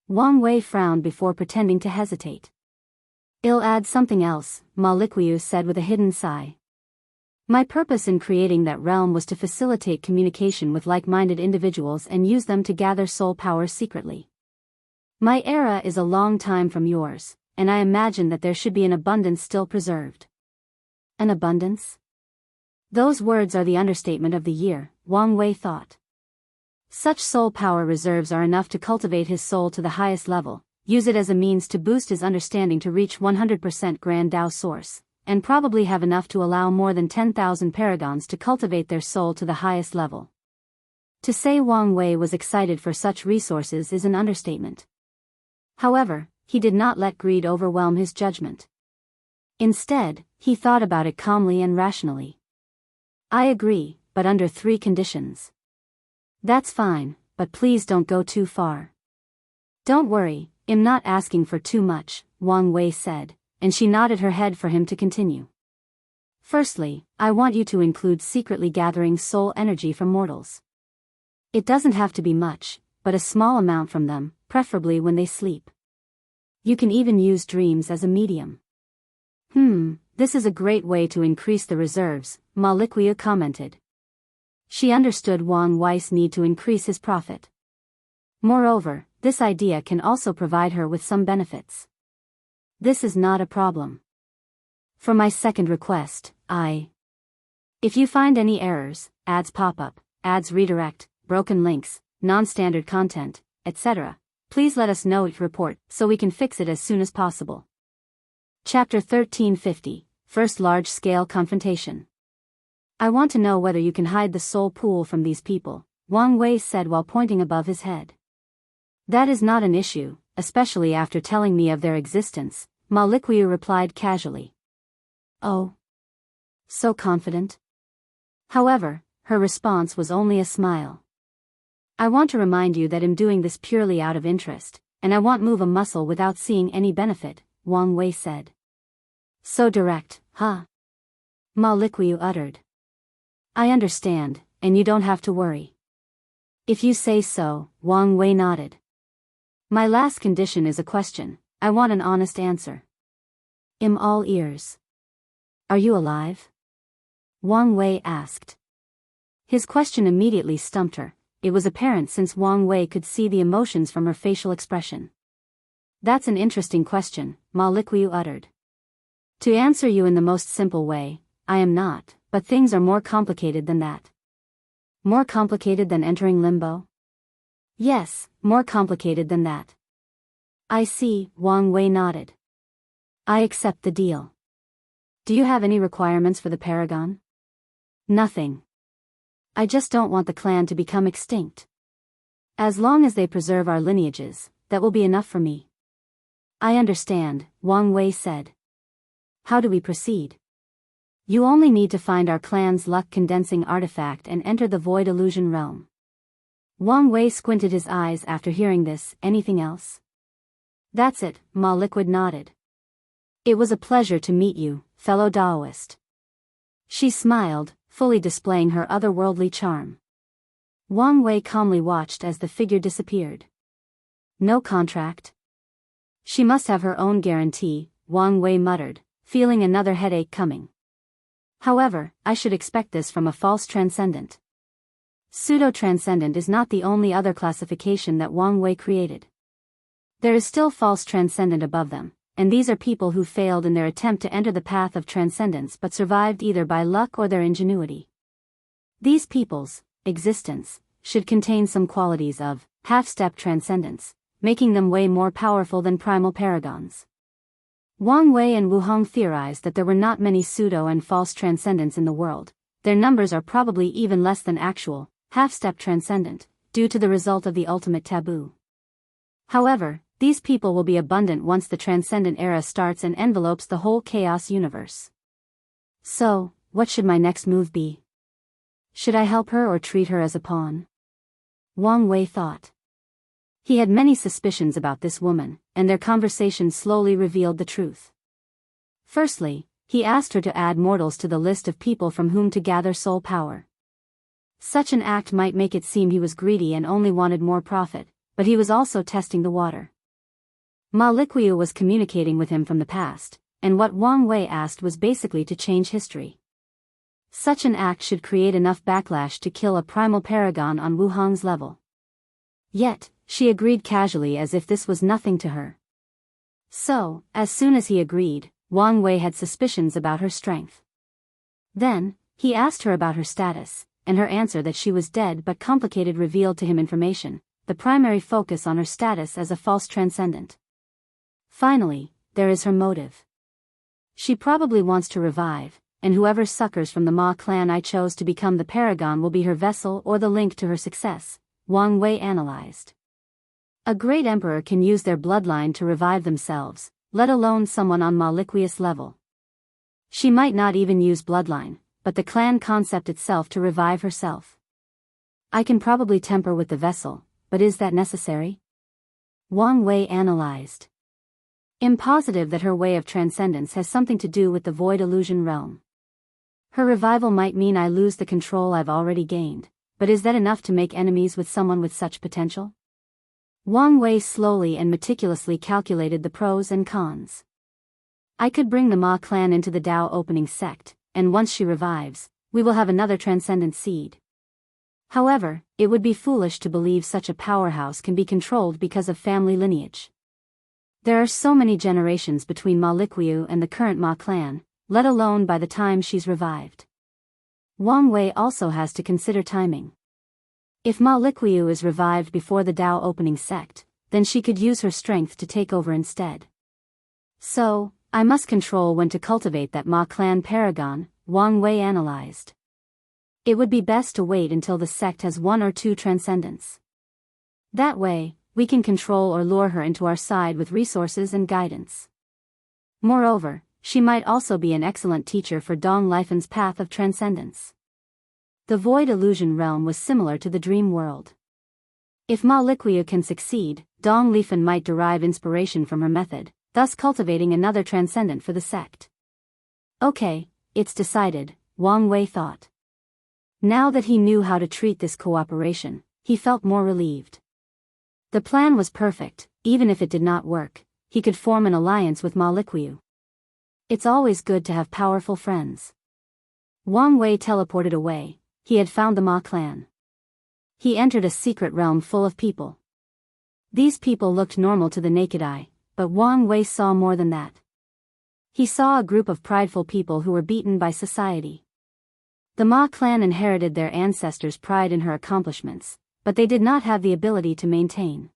Wang Wei frowned before pretending to hesitate. I'll add something else, Ma Liqiu said with a hidden sigh. My purpose in creating that realm was to facilitate communication with like-minded individuals and use them to gather soul power secretly. My era is a long time from yours, and I imagine that there should be an abundance still preserved. An abundance? Those words are the understatement of the year, Wang Wei thought. Such soul power reserves are enough to cultivate his soul to the highest level, use it as a means to boost his understanding to reach 100% Grand Tao Source, and probably have enough to allow more than 10,000 paragons to cultivate their soul to the highest level. To say Wang Wei was excited for such resources is an understatement. However, he did not let greed overwhelm his judgment. Instead, he thought about it calmly and rationally. I agree, but under 3 conditions. That's fine, but please don't go too far. Don't worry, I'm not asking for too much, Wang Wei said, and she nodded her head for him to continue. Firstly, I want you to include secretly gathering soul energy from mortals. It doesn't have to be much, but a small amount from them, preferably when they sleep. You can even use dreams as a medium. This is a great way to increase the reserves, Ma Liqiu commented. She understood Wang Wei's need to increase his profit. Moreover, this idea can also provide her with some benefits. This is not a problem. For my second request, if you find any errors, ads pop up, ads redirect, broken links, non-standard content, etc., please let us know each report so we can fix it as soon as possible. Chapter 1350, First Large-Scale Confrontation. I want to know whether you can hide the soul pool from these people, Wang Wei said while pointing above his head. That is not an issue, especially after telling me of their existence, Ma Liqiu replied casually. Oh. So confident? However, her response was only a smile. I want to remind you that I'm doing this purely out of interest, and I won't move a muscle without seeing any benefit, Wang Wei said. So direct, huh? Ma Liqiu uttered. I understand, and you don't have to worry. If you say so, Wang Wei nodded. My last condition is a question. I want an honest answer. I'm all ears. Are you alive? Wang Wei asked. His question immediately stumped her. It was apparent since Wang Wei could see the emotions from her facial expression. That's an interesting question, Ma Liquiu uttered. To answer you in the most simple way, I am not, but things are more complicated than that. More complicated than entering limbo? Yes, more complicated than that. I see, Wang Wei nodded. I accept the deal. Do you have any requirements for the Paragon? Nothing. I just don't want the clan to become extinct. As long as they preserve our lineages, that will be enough for me. I understand, Wang Wei said. How do we proceed? You only need to find our clan's luck-condensing artifact and enter the void illusion realm. Wang Wei squinted his eyes after hearing this. Anything else? That's it, Ma Liquid nodded. It was a pleasure to meet you, fellow Daoist. She smiled, fully displaying her otherworldly charm. Wang Wei calmly watched as the figure disappeared. No contract? She must have her own guarantee, Wang Wei muttered, feeling another headache coming. However, I should expect this from a false transcendent. Pseudo-transcendent is not the only other classification that Wang Wei created. There is still false transcendent above them, and these are people who failed in their attempt to enter the path of transcendence but survived either by luck or their ingenuity. These people's existence should contain some qualities of half-step transcendence, making them way more powerful than primal paragons. Wang Wei and Wu Hong theorized that there were not many pseudo and false transcendents in the world. Their numbers are probably even less than actual half-step transcendent, due to the result of the ultimate taboo. However, these people will be abundant once the transcendent era starts and envelopes the whole chaos universe. So, what should my next move be? Should I help her or treat her as a pawn? Wang Wei thought. He had many suspicions about this woman, and their conversation slowly revealed the truth. Firstly, he asked her to add mortals to the list of people from whom to gather soul power. Such an act might make it seem he was greedy and only wanted more profit, but he was also testing the water. Ma Liquiu was communicating with him from the past, and what Wang Wei asked was basically to change history. Such an act should create enough backlash to kill a primal paragon on Wu Hong's level. Yet, she agreed casually as if this was nothing to her. So, as soon as he agreed, Wang Wei had suspicions about her strength. Then, he asked her about her status, and her answer that she was dead but complicated revealed to him information, the primary focus on her status as a false transcendent. Finally, there is her motive. She probably wants to revive, and whoever succors from the Ma clan I chose to become the paragon will be her vessel or the link to her success, Wang Wei analyzed. A great emperor can use their bloodline to revive themselves, let alone someone on Ma Liquius level. She might not even use bloodline, but the clan concept itself to revive herself. I can probably temper with the vessel, but is that necessary? Wang Wei analyzed. I'm positive that her way of transcendence has something to do with the void illusion realm. Her revival might mean I lose the control I've already gained, but is that enough to make enemies with someone with such potential? Wang Wei slowly and meticulously calculated the pros and cons. I could bring the Ma clan into the Dao opening sect, and once she revives, we will have another transcendent seed. However, it would be foolish to believe such a powerhouse can be controlled because of family lineage. There are so many generations between Ma Liquiu and the current Ma clan, let alone by the time she's revived. Wang Wei also has to consider timing. If Ma Liquiu is revived before the Dao opening sect, then she could use her strength to take over instead. So, I must control when to cultivate that Ma clan paragon, Wang Wei analyzed. It would be best to wait until the sect has 1 or 2 transcendents. That way, we can control or lure her into our side with resources and guidance. Moreover, she might also be an excellent teacher for Dong Lifen's path of transcendence. The void illusion realm was similar to the dream world. If Ma Liquiu can succeed, Dong Lifen might derive inspiration from her method, thus cultivating another transcendent for the sect. Okay, it's decided, Wang Wei thought. Now that he knew how to treat this cooperation, he felt more relieved. The plan was perfect. Even if it did not work, he could form an alliance with Ma Liquiu. It's always good to have powerful friends. Wang Wei teleported away, he had found the Ma clan. He entered a secret realm full of people. These people looked normal to the naked eye, but Wang Wei saw more than that. He saw a group of prideful people who were beaten by society. The Ma clan inherited their ancestors' pride in her accomplishments, but they did not have the ability to maintain.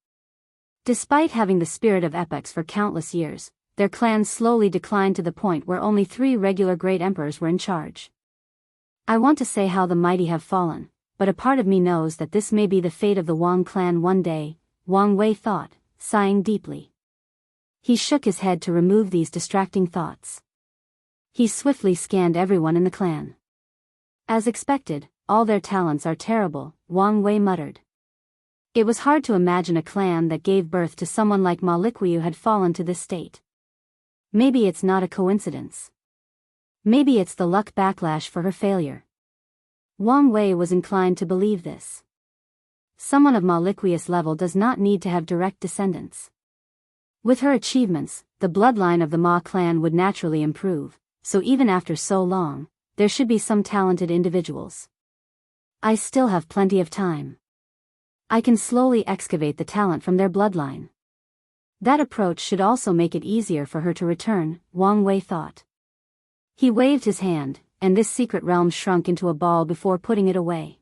Despite having the spirit of epochs for countless years, their clan slowly declined to the point where only 3 regular great emperors were in charge. I want to say how the mighty have fallen, but a part of me knows that this may be the fate of the Wang clan one day, Wang Wei thought, sighing deeply. He shook his head to remove these distracting thoughts. He swiftly scanned everyone in the clan. As expected, all their talents are terrible, Wang Wei muttered. It was hard to imagine a clan that gave birth to someone like Ma Liquiu had fallen to this state. Maybe it's not a coincidence. Maybe it's the luck backlash for her failure. Wang Wei was inclined to believe this. Someone of Ma Liquiu's level does not need to have direct descendants. With her achievements, the bloodline of the Ma clan would naturally improve, so even after so long, there should be some talented individuals. I still have plenty of time. I can slowly excavate the talent from their bloodline. That approach should also make it easier for her to return, Wang Wei thought. He waved his hand, and this secret realm shrunk into a ball before putting it away.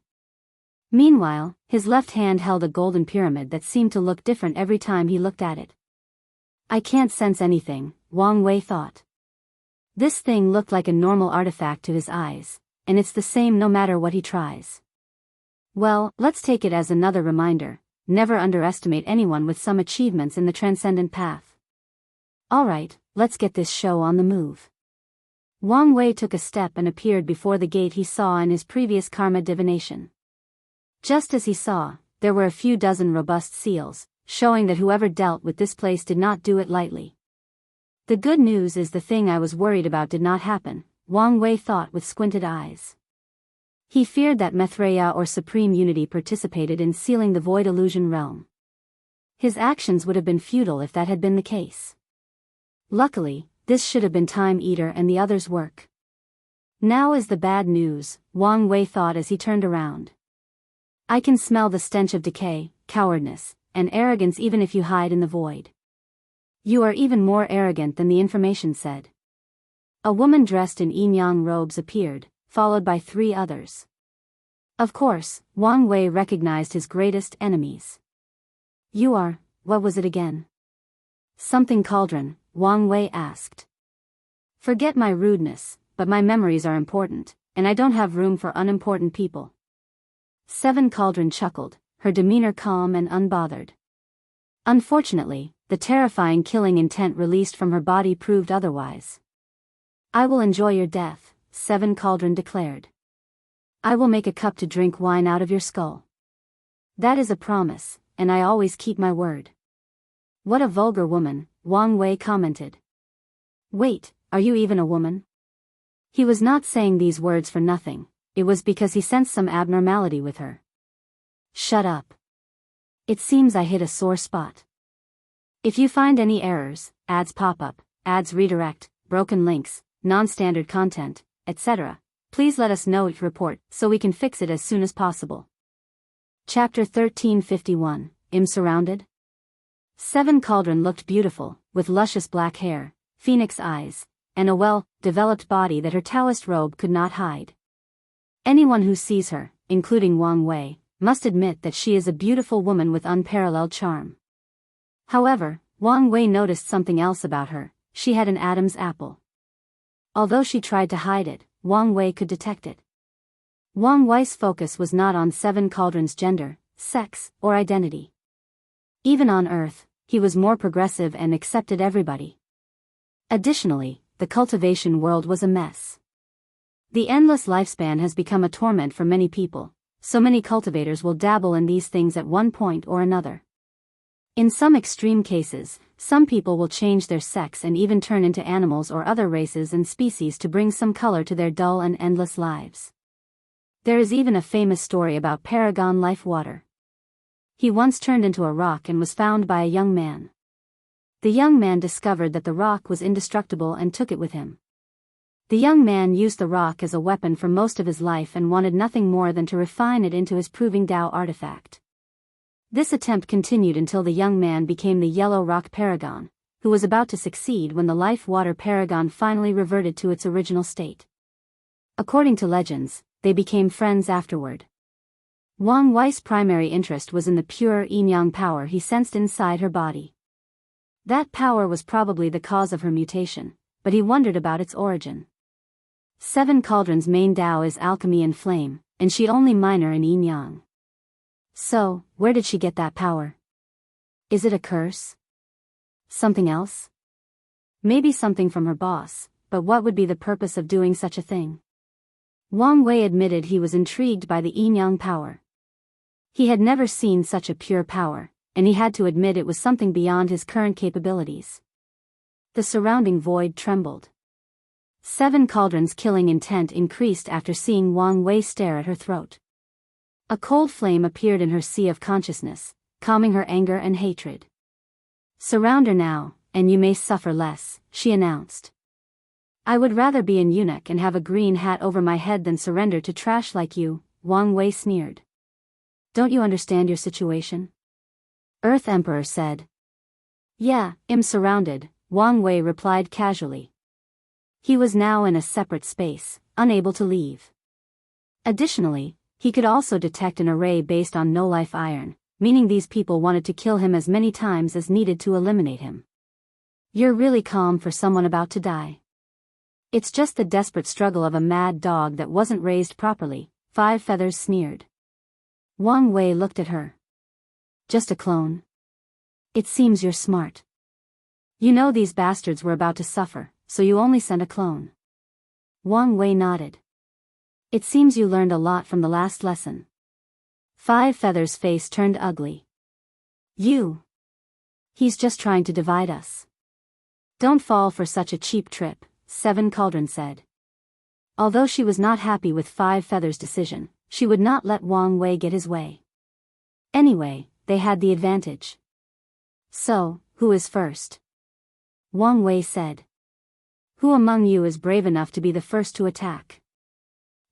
Meanwhile, his left hand held a golden pyramid that seemed to look different every time he looked at it. I can't sense anything, Wang Wei thought. This thing looked like a normal artifact to his eyes, and it's the same no matter what he tries. Well, let's take it as another reminder, never underestimate anyone with some achievements in the transcendent path. Alright, let's get this show on the move. Wang Wei took a step and appeared before the gate he saw in his previous karma divination. Just as he saw, there were a few dozen robust seals, showing that whoever dealt with this place did not do it lightly. The good news is the thing I was worried about did not happen, Wang Wei thought with squinted eyes. He feared that Maitreya or Supreme Unity participated in sealing the Void Illusion realm. His actions would have been futile if that had been the case. Luckily, this should have been Time Eater and the others' work. Now is the bad news, Wang Wei thought as he turned around. I can smell the stench of decay, cowardness, and arrogance even if you hide in the void. You are even more arrogant than the information said. A woman dressed in yin-yang robes appeared, followed by 3 others. Of course, Wang Wei recognized his greatest enemies. You are, what was it again? Something cauldron, Wang Wei asked. Forget my rudeness, but my memories are important, and I don't have room for unimportant people. 7 Cauldron chuckled, her demeanor calm and unbothered. Unfortunately, the terrifying killing intent released from her body proved otherwise. I will enjoy your death, 7 Cauldron declared. I will make a cup to drink wine out of your skull. That is a promise, and I always keep my word. What a vulgar woman, Wang Wei commented. Wait, are you even a woman? He was not saying these words for nothing, it was because he sensed some abnormality with her. Shut up. It seems I hit a sore spot. If you find any errors, ads pop up, ads redirect, broken links, non-standard content, etc., please let us know each report so we can fix it as soon as possible. Chapter 1351, Im Surrounded? 7 Cauldron looked beautiful, with luscious black hair, phoenix eyes, and a well-developed body that her Taoist robe could not hide. Anyone who sees her, including Wang Wei, must admit that she is a beautiful woman with unparalleled charm. However, Wang Wei noticed something else about her, she had an Adam's apple. Although she tried to hide it, Wang Wei could detect it. Wang Wei's focus was not on 7 Cauldron's gender, sex, or identity. Even on Earth, he was more progressive and accepted everybody. Additionally, the cultivation world was a mess. The endless lifespan has become a torment for many people, so many cultivators will dabble in these things at one point or another. In some extreme cases, some people will change their sex and even turn into animals or other races and species to bring some color to their dull and endless lives. There is even a famous story about Paragon Life Water. He once turned into a rock and was found by a young man. The young man discovered that the rock was indestructible and took it with him. The young man used the rock as a weapon for most of his life and wanted nothing more than to refine it into his proving Tao artifact. This attempt continued until the young man became the Yellow Rock Paragon, who was about to succeed when the Life Water Paragon finally reverted to its original state. According to legends, they became friends afterward. Wang Wei's primary interest was in the pure yin-yang power he sensed inside her body. That power was probably the cause of her mutation, but he wondered about its origin. Seven Cauldron's main Tao is alchemy and flame, and she only minor in yin-yang. So, where did she get that power? Is it a curse? Something else? Maybe something from her boss, but what would be the purpose of doing such a thing? Wang Wei admitted he was intrigued by the yin-yang power. He had never seen such a pure power, and he had to admit it was something beyond his current capabilities. The surrounding void trembled. Seven Cauldron's killing intent increased after seeing Wang Wei stare at her throat. A cold flame appeared in her sea of consciousness, calming her anger and hatred. "Surround her now, and you may suffer less," she announced. "I would rather be an eunuch and have a green hat over my head than surrender to trash like you," Wang Wei sneered. "Don't you understand your situation?" Earth Emperor said. "Yeah, I'm surrounded," Wang Wei replied casually. He was now in a separate space, unable to leave. Additionally, he could also detect an array based on no-life iron, meaning these people wanted to kill him as many times as needed to eliminate him. "You're really calm for someone about to die." "It's just the desperate struggle of a mad dog that wasn't raised properly," Five Feathers sneered. Wang Wei looked at her. "Just a clone? It seems you're smart. You know these bastards were about to suffer, so you only sent a clone." Wang Wei nodded. "It seems you learned a lot from the last lesson." Five Feathers' face turned ugly. He's just trying to divide us." "Don't fall for such a cheap trip," Seven Cauldron said. Although she was not happy with Five Feathers' decision, she would not let Wang Wei get his way. Anyway, they had the advantage. "So, who is first?" Wang Wei said. "Who among you is brave enough to be the first to attack?"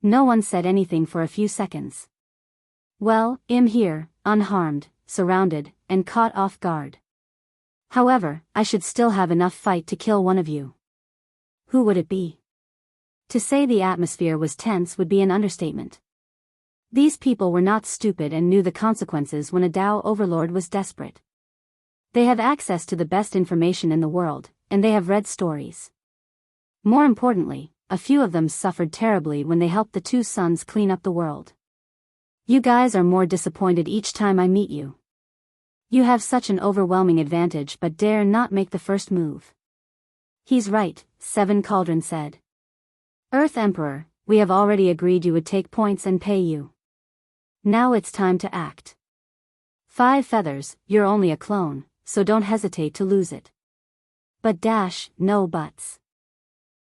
No one said anything for a few seconds. "Well, I'm here, unharmed, surrounded, and caught off guard. However, I should still have enough fight to kill one of you." Who would it be? To say the atmosphere was tense would be an understatement. These people were not stupid and knew the consequences when a Tao overlord was desperate. They have access to the best information in the world, and they have read stories. More importantly, a few of them suffered terribly when they helped the two sons clean up the world. "You guys are more disappointed each time I meet you. You have such an overwhelming advantage but dare not make the first move." "He's right," Seven Cauldron said. "Earth Emperor, we have already agreed you would take points and pay you. Now it's time to act. Five Feathers, you're only a clone, so don't hesitate to lose it." "But no buts."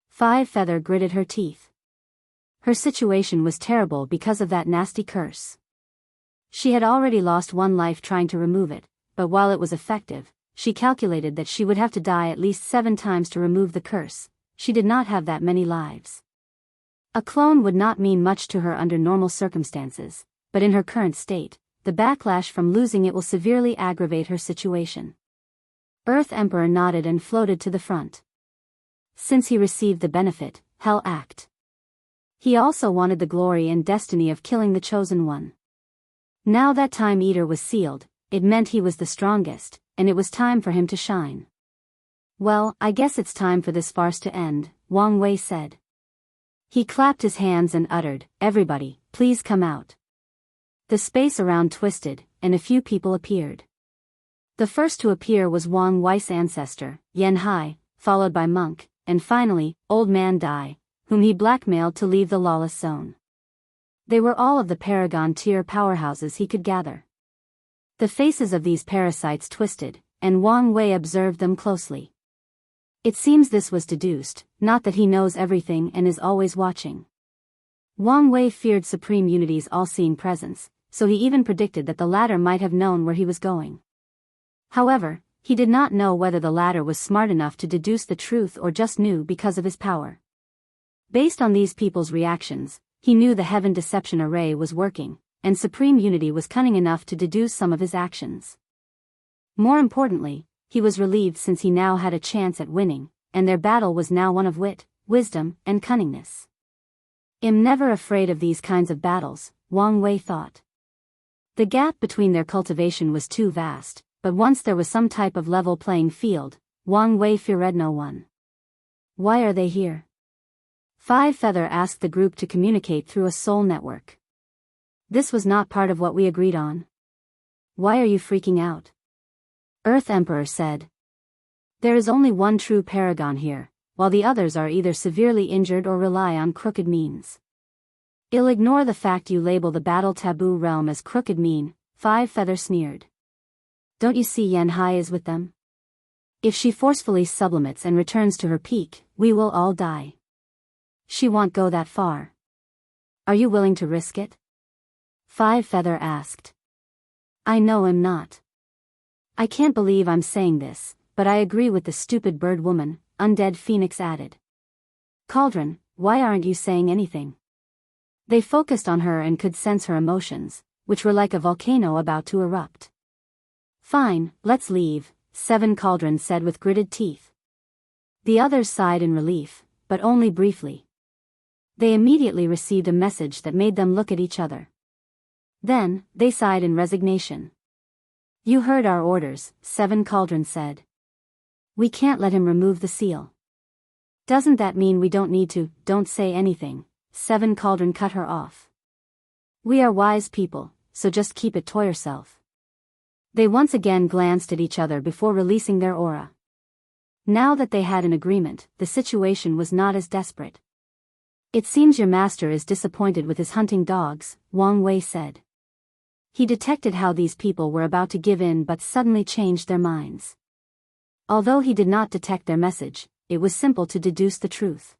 Five Feather gritted her teeth. Her situation was terrible because of that nasty curse. She had already lost one life trying to remove it, but while it was effective, she calculated that she would have to die at least 7 times to remove the curse. She did not have that many lives. A clone would not mean much to her under normal circumstances, but in her current state, the backlash from losing it will severely aggravate her situation. Earth Emperor nodded and floated to the front. Since he received the benefit, Hell Act. He also wanted the glory and destiny of killing the Chosen One. Now that Time Eater was sealed, it meant he was the strongest, and it was time for him to shine. "Well, I guess it's time for this farce to end," Wang Wei said. He clapped his hands and uttered, "Everybody, please come out." The space around twisted, and a few people appeared. The first to appear was Wang Wei's ancestor, Yan Hai, followed by Monk, and finally, Old Man Dai, whom he blackmailed to leave the lawless zone. They were all of the Paragon tier powerhouses he could gather. The faces of these parasites twisted, and Wang Wei observed them closely. It seems this was deduced, not that he knows everything and is always watching. Wang Wei feared Supreme Unity's all-seeing presence, so he even predicted that the latter might have known where he was going. However, he did not know whether the latter was smart enough to deduce the truth or just knew because of his power. Based on these people's reactions, he knew the Heaven Deception Array was working, and Supreme Unity was cunning enough to deduce some of his actions. More importantly, he was relieved since he now had a chance at winning, and their battle was now one of wit, wisdom, and cunningness. "I'm never afraid of these kinds of battles," Wang Wei thought. The gap between their cultivation was too vast, but once there was some type of level playing field, Wang Wei feared no one. "Why are they here?" Five Feather asked the group to communicate through a soul network. "This was not part of what we agreed on." "Why are you freaking out?" Earth Emperor said. "There is only one true paragon here, while the others are either severely injured or rely on crooked means. I'll ignore the fact you label the battle taboo realm as crooked mean," Five Feather sneered. "Don't you see Yanhai is with them? If she forcefully sublimates and returns to her peak, we will all die. She won't go that far. Are you willing to risk it?" Five Feather asked. "I know I'm not. I can't believe I'm saying this, but I agree with the stupid bird woman," Undead Phoenix added. "Cauldron, why aren't you saying anything?" They focused on her and could sense her emotions, which were like a volcano about to erupt. "Fine, let's leave," Seven Cauldron said with gritted teeth. The others sighed in relief, but only briefly. They immediately received a message that made them look at each other. Then, they sighed in resignation. "You heard our orders," Seven Cauldron said. "We can't let him remove the seal." "Doesn't that mean we don't need to?" "Don't say anything," Seven Cauldron cut her off. "We are wise people, so just keep it to yourself." They once again glanced at each other before releasing their aura. Now that they had an agreement, the situation was not as desperate. "It seems your master is disappointed with his hunting dogs," Wang Wei said. He detected how these people were about to give in but suddenly changed their minds. Although he did not detect their message, it was simple to deduce the truth.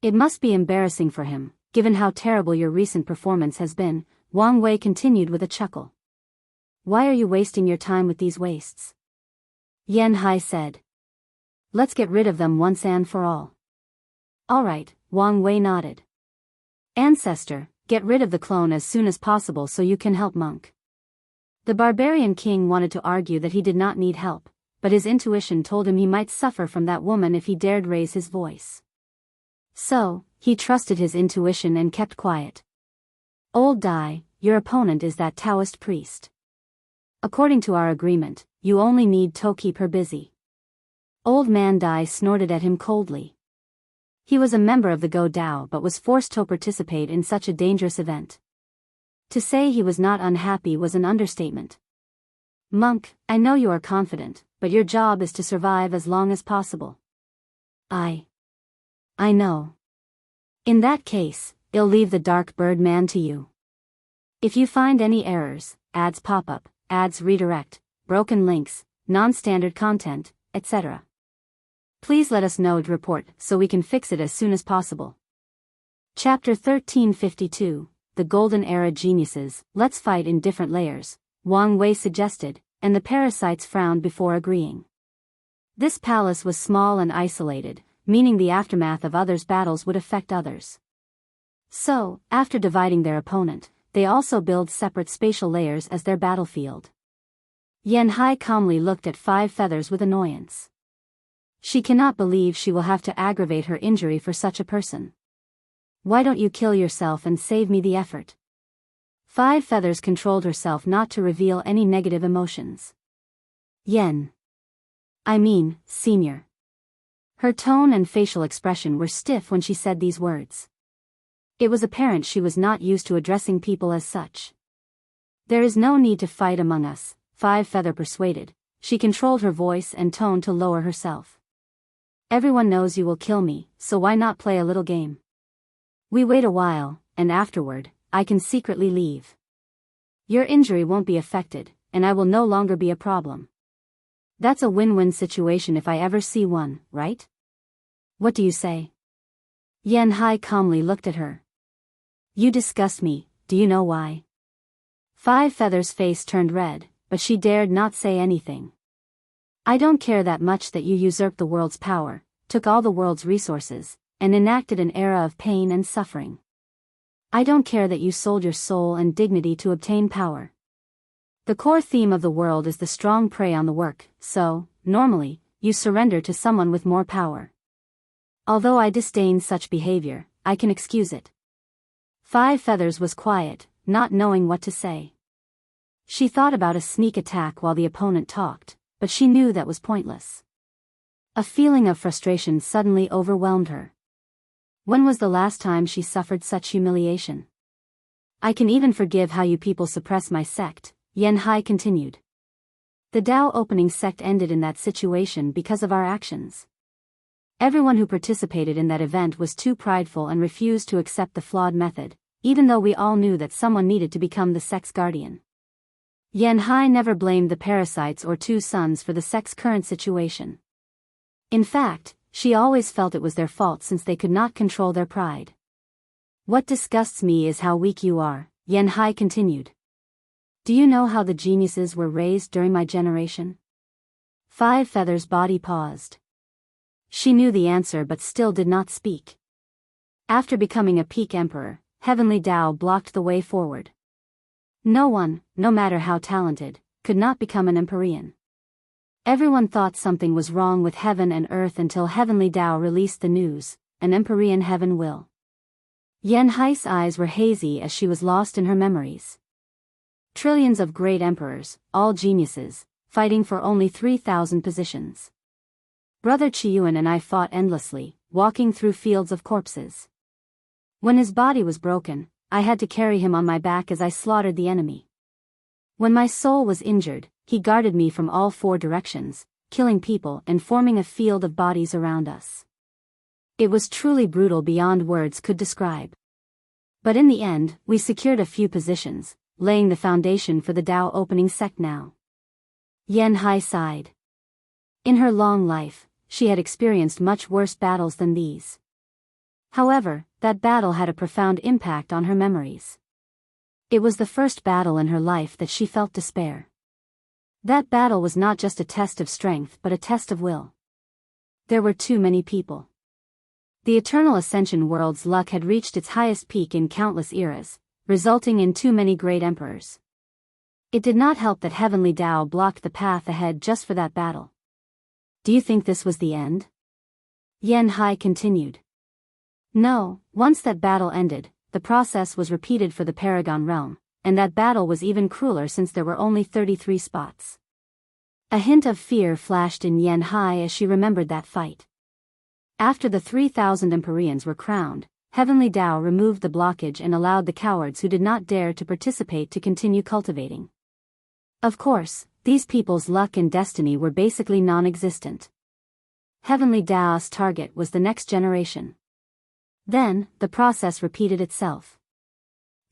"It must be embarrassing for him, given how terrible your recent performance has been," Wang Wei continued with a chuckle. "Why are you wasting your time with these wastes?" Yanhai said. "Let's get rid of them once and for all." "All right," Wang Wei nodded. "Ancestor, get rid of the clone as soon as possible so you can help Monk." The barbarian king wanted to argue that he did not need help, but his intuition told him he might suffer from that woman if he dared raise his voice. So, he trusted his intuition and kept quiet. "Old Dai, your opponent is that Taoist priest. According to our agreement, you only need to keep her busy." Old Man Dai snorted at him coldly. He was a member of the Go Dao but was forced to participate in such a dangerous event. To say he was not unhappy was an understatement. "Monk, I know you are confident, but your job is to survive as long as possible." I know. "In that case, I'll leave the Dark Bird Man to you. If you find any errors, ads pop up, ads redirect, broken links, non-standard content, etc. please let us know to report so we can fix it as soon as possible." Chapter 1352, The Golden Era Geniuses. "Let's fight in different layers," Wang Wei suggested, and the parasites frowned before agreeing. This palace was small and isolated, meaning the aftermath of others' battles would affect others. So, after dividing their opponent, they also build separate spatial layers as their battlefield. Yanhai calmly looked at Five Feathers with annoyance. She cannot believe she will have to aggravate her injury for such a person. "Why don't you kill yourself and save me the effort?" Five Feathers controlled herself not to reveal any negative emotions. Senior." Her tone and facial expression were stiff when she said these words. It was apparent she was not used to addressing people as such. "There is no need to fight among us," Five Feather persuaded. She controlled her voice and tone to lower herself. "Everyone knows you will kill me, so why not play a little game? We wait a while, and afterward, I can secretly leave. Your injury won't be affected, and I will no longer be a problem. That's a win-win situation if I ever see one, right? What do you say?" Yanhai calmly looked at her. "You disgust me, do you know why?" Five Feathers' face turned red, but she dared not say anything. "I don't care that much that you usurped the world's power, took all the world's resources, and enacted an era of pain and suffering. I don't care that you sold your soul and dignity to obtain power. The core theme of the world is the strong prey on the weak, so, normally, you surrender to someone with more power. Although I disdain such behavior, I can excuse it. Five Feathers was quiet, not knowing what to say. She thought about a sneak attack while the opponent talked, but she knew that was pointless. A feeling of frustration suddenly overwhelmed her. When was the last time she suffered such humiliation? I can even forgive how you people suppress my sect, Yanhai continued. The Dao opening sect ended in that situation because of our actions. Everyone who participated in that event was too prideful and refused to accept the flawed method, even though we all knew that someone needed to become the sect's guardian. Yanhai never blamed the parasites or two sons for the sect's current situation. In fact, she always felt it was their fault since they could not control their pride. What disgusts me is how weak you are, Yanhai continued. Do you know how the geniuses were raised during my generation? Five Feathers' body paused. She knew the answer but still did not speak. After becoming a peak emperor, Heavenly Dao blocked the way forward. No one, no matter how talented, could not become an Empyrean. Everyone thought something was wrong with heaven and earth until Heavenly Dao released the news, an Empyrean heaven will. Yanhai's eyes were hazy as she was lost in her memories. Trillions of great emperors, all geniuses, fighting for only 3,000 positions. Brother Chiyuan and I fought endlessly, walking through fields of corpses. When his body was broken, I had to carry him on my back as I slaughtered the enemy. When my soul was injured, he guarded me from all four directions, killing people and forming a field of bodies around us. It was truly brutal beyond words could describe. But in the end, we secured a few positions, laying the foundation for the Dao opening sect now. Yanhai sighed. In her long life, she had experienced much worse battles than these. However, that battle had a profound impact on her memories. It was the first battle in her life that she felt despair. That battle was not just a test of strength but a test of will. There were too many people. The Eternal Ascension world's luck had reached its highest peak in countless eras, resulting in too many great emperors. It did not help that Heavenly Dao blocked the path ahead just for that battle. Do you think this was the end? Yanhai continued. No, once that battle ended, the process was repeated for the Paragon realm, and that battle was even crueler since there were only 33 spots. A hint of fear flashed in Yanhai as she remembered that fight. After the 3,000 Empyreans were crowned, Heavenly Dao removed the blockage and allowed the cowards who did not dare to participate to continue cultivating. Of course, these people's luck and destiny were basically non-existent. Heavenly Dao's target was the next generation. Then, the process repeated itself.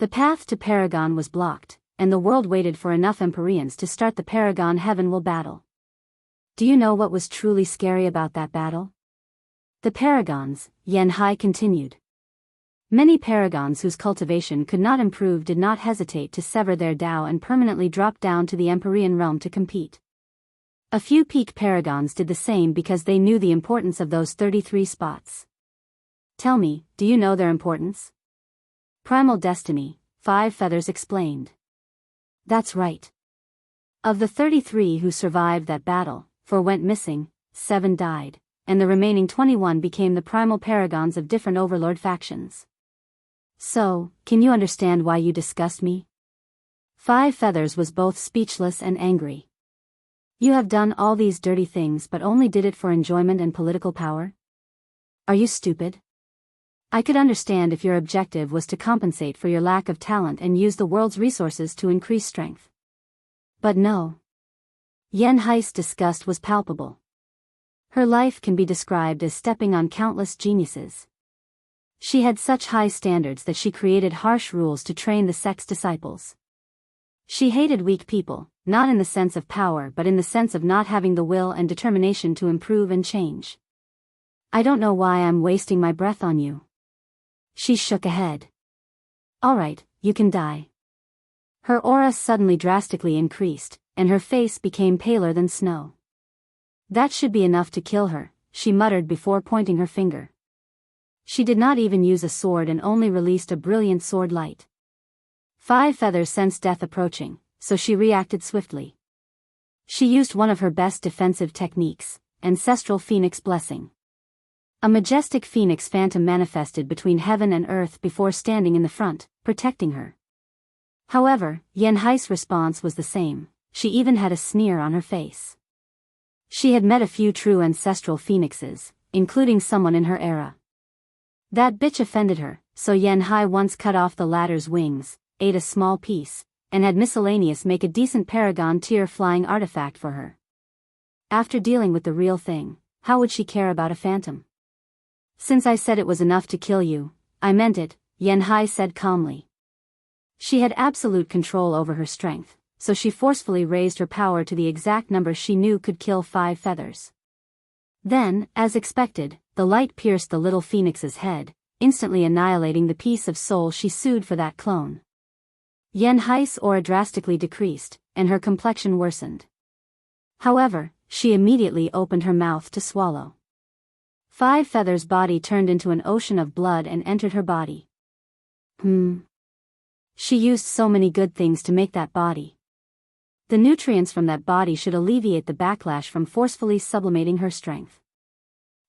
The path to Paragon was blocked, and the world waited for enough Empyreans to start the Paragon Heaven will battle. Do you know what was truly scary about that battle? The Paragons, Yanhai continued. Many Paragons whose cultivation could not improve did not hesitate to sever their Dao and permanently drop down to the Empyrean realm to compete. A few peak Paragons did the same because they knew the importance of those 33 spots. Tell me, do you know their importance? Primal destiny, Five Feathers explained. That's right. Of the 33 who survived that battle, 4 went missing, 7 died, and the remaining 21 became the primal paragons of different overlord factions. So, can you understand why you disgust me? Five Feathers was both speechless and angry. You have done all these dirty things but only did it for enjoyment and political power? Are you stupid? I could understand if your objective was to compensate for your lack of talent and use the world's resources to increase strength. But no. Yanhai's disgust was palpable. Her life can be described as stepping on countless geniuses. She had such high standards that she created harsh rules to train the sect's disciples. She hated weak people, not in the sense of power but in the sense of not having the will and determination to improve and change. I don't know why I'm wasting my breath on you. She shook a head. All right, you can die. Her aura suddenly drastically increased, and her face became paler than snow. That should be enough to kill her, she muttered before pointing her finger. She did not even use a sword and only released a brilliant sword light. 5 Feathers sensed death approaching, so she reacted swiftly. She used one of her best defensive techniques, Ancestral Phoenix Blessing. A majestic phoenix phantom manifested between heaven and earth before standing in the front, protecting her. However, Xianxia's response was the same. She even had a sneer on her face. She had met a few true ancestral phoenixes, including someone in her era. That bitch offended her, so Xianxia once cut off the latter's wings, ate a small piece, and had Miscellaneous make a decent paragon tier flying artifact for her. After dealing with the real thing, how would she care about a phantom? Since I said it was enough to kill you, I meant it, Xianxia said calmly. She had absolute control over her strength, so she forcefully raised her power to the exact number she knew could kill 5 feathers. Then, as expected, the light pierced the little phoenix's head, instantly annihilating the piece of soul she sued for that clone. Xianxia's aura drastically decreased, and her complexion worsened. However, she immediately opened her mouth to swallow. 5 Feathers' body turned into an ocean of blood and entered her body. She used so many good things to make that body. The nutrients from that body should alleviate the backlash from forcefully sublimating her strength.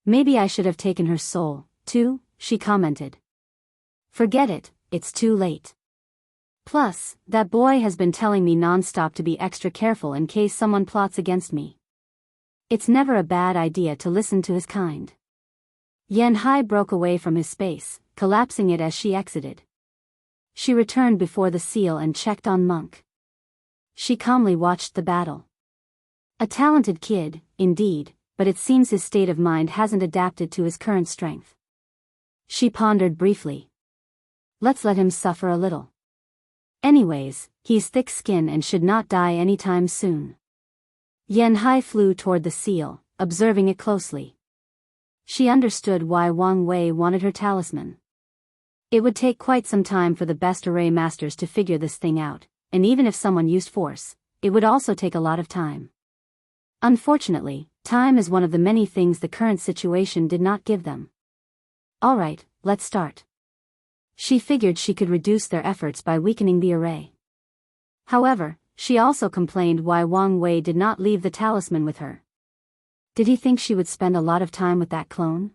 Maybe I should have taken her soul, too, she commented. Forget it, it's too late. Plus, that boy has been telling me non-stop to be extra careful in case someone plots against me. It's never a bad idea to listen to his kind. Xianxia broke away from his space, collapsing it as she exited. She returned before the seal and checked on Monk. She calmly watched the battle. A talented kid, indeed, but it seems his state of mind hasn't adapted to his current strength. She pondered briefly. Let's let him suffer a little. Anyways, he's thick-skinned and should not die anytime soon. Xianxia flew toward the seal, observing it closely. She understood why Wang Wei wanted her talisman. It would take quite some time for the best array masters to figure this thing out, and even if someone used force, it would also take a lot of time. Unfortunately, time is one of the many things the current situation did not give them. Alright, let's start. She figured she could reduce their efforts by weakening the array. However, she also complained why Wang Wei did not leave the talisman with her. Did he think she would spend a lot of time with that clone?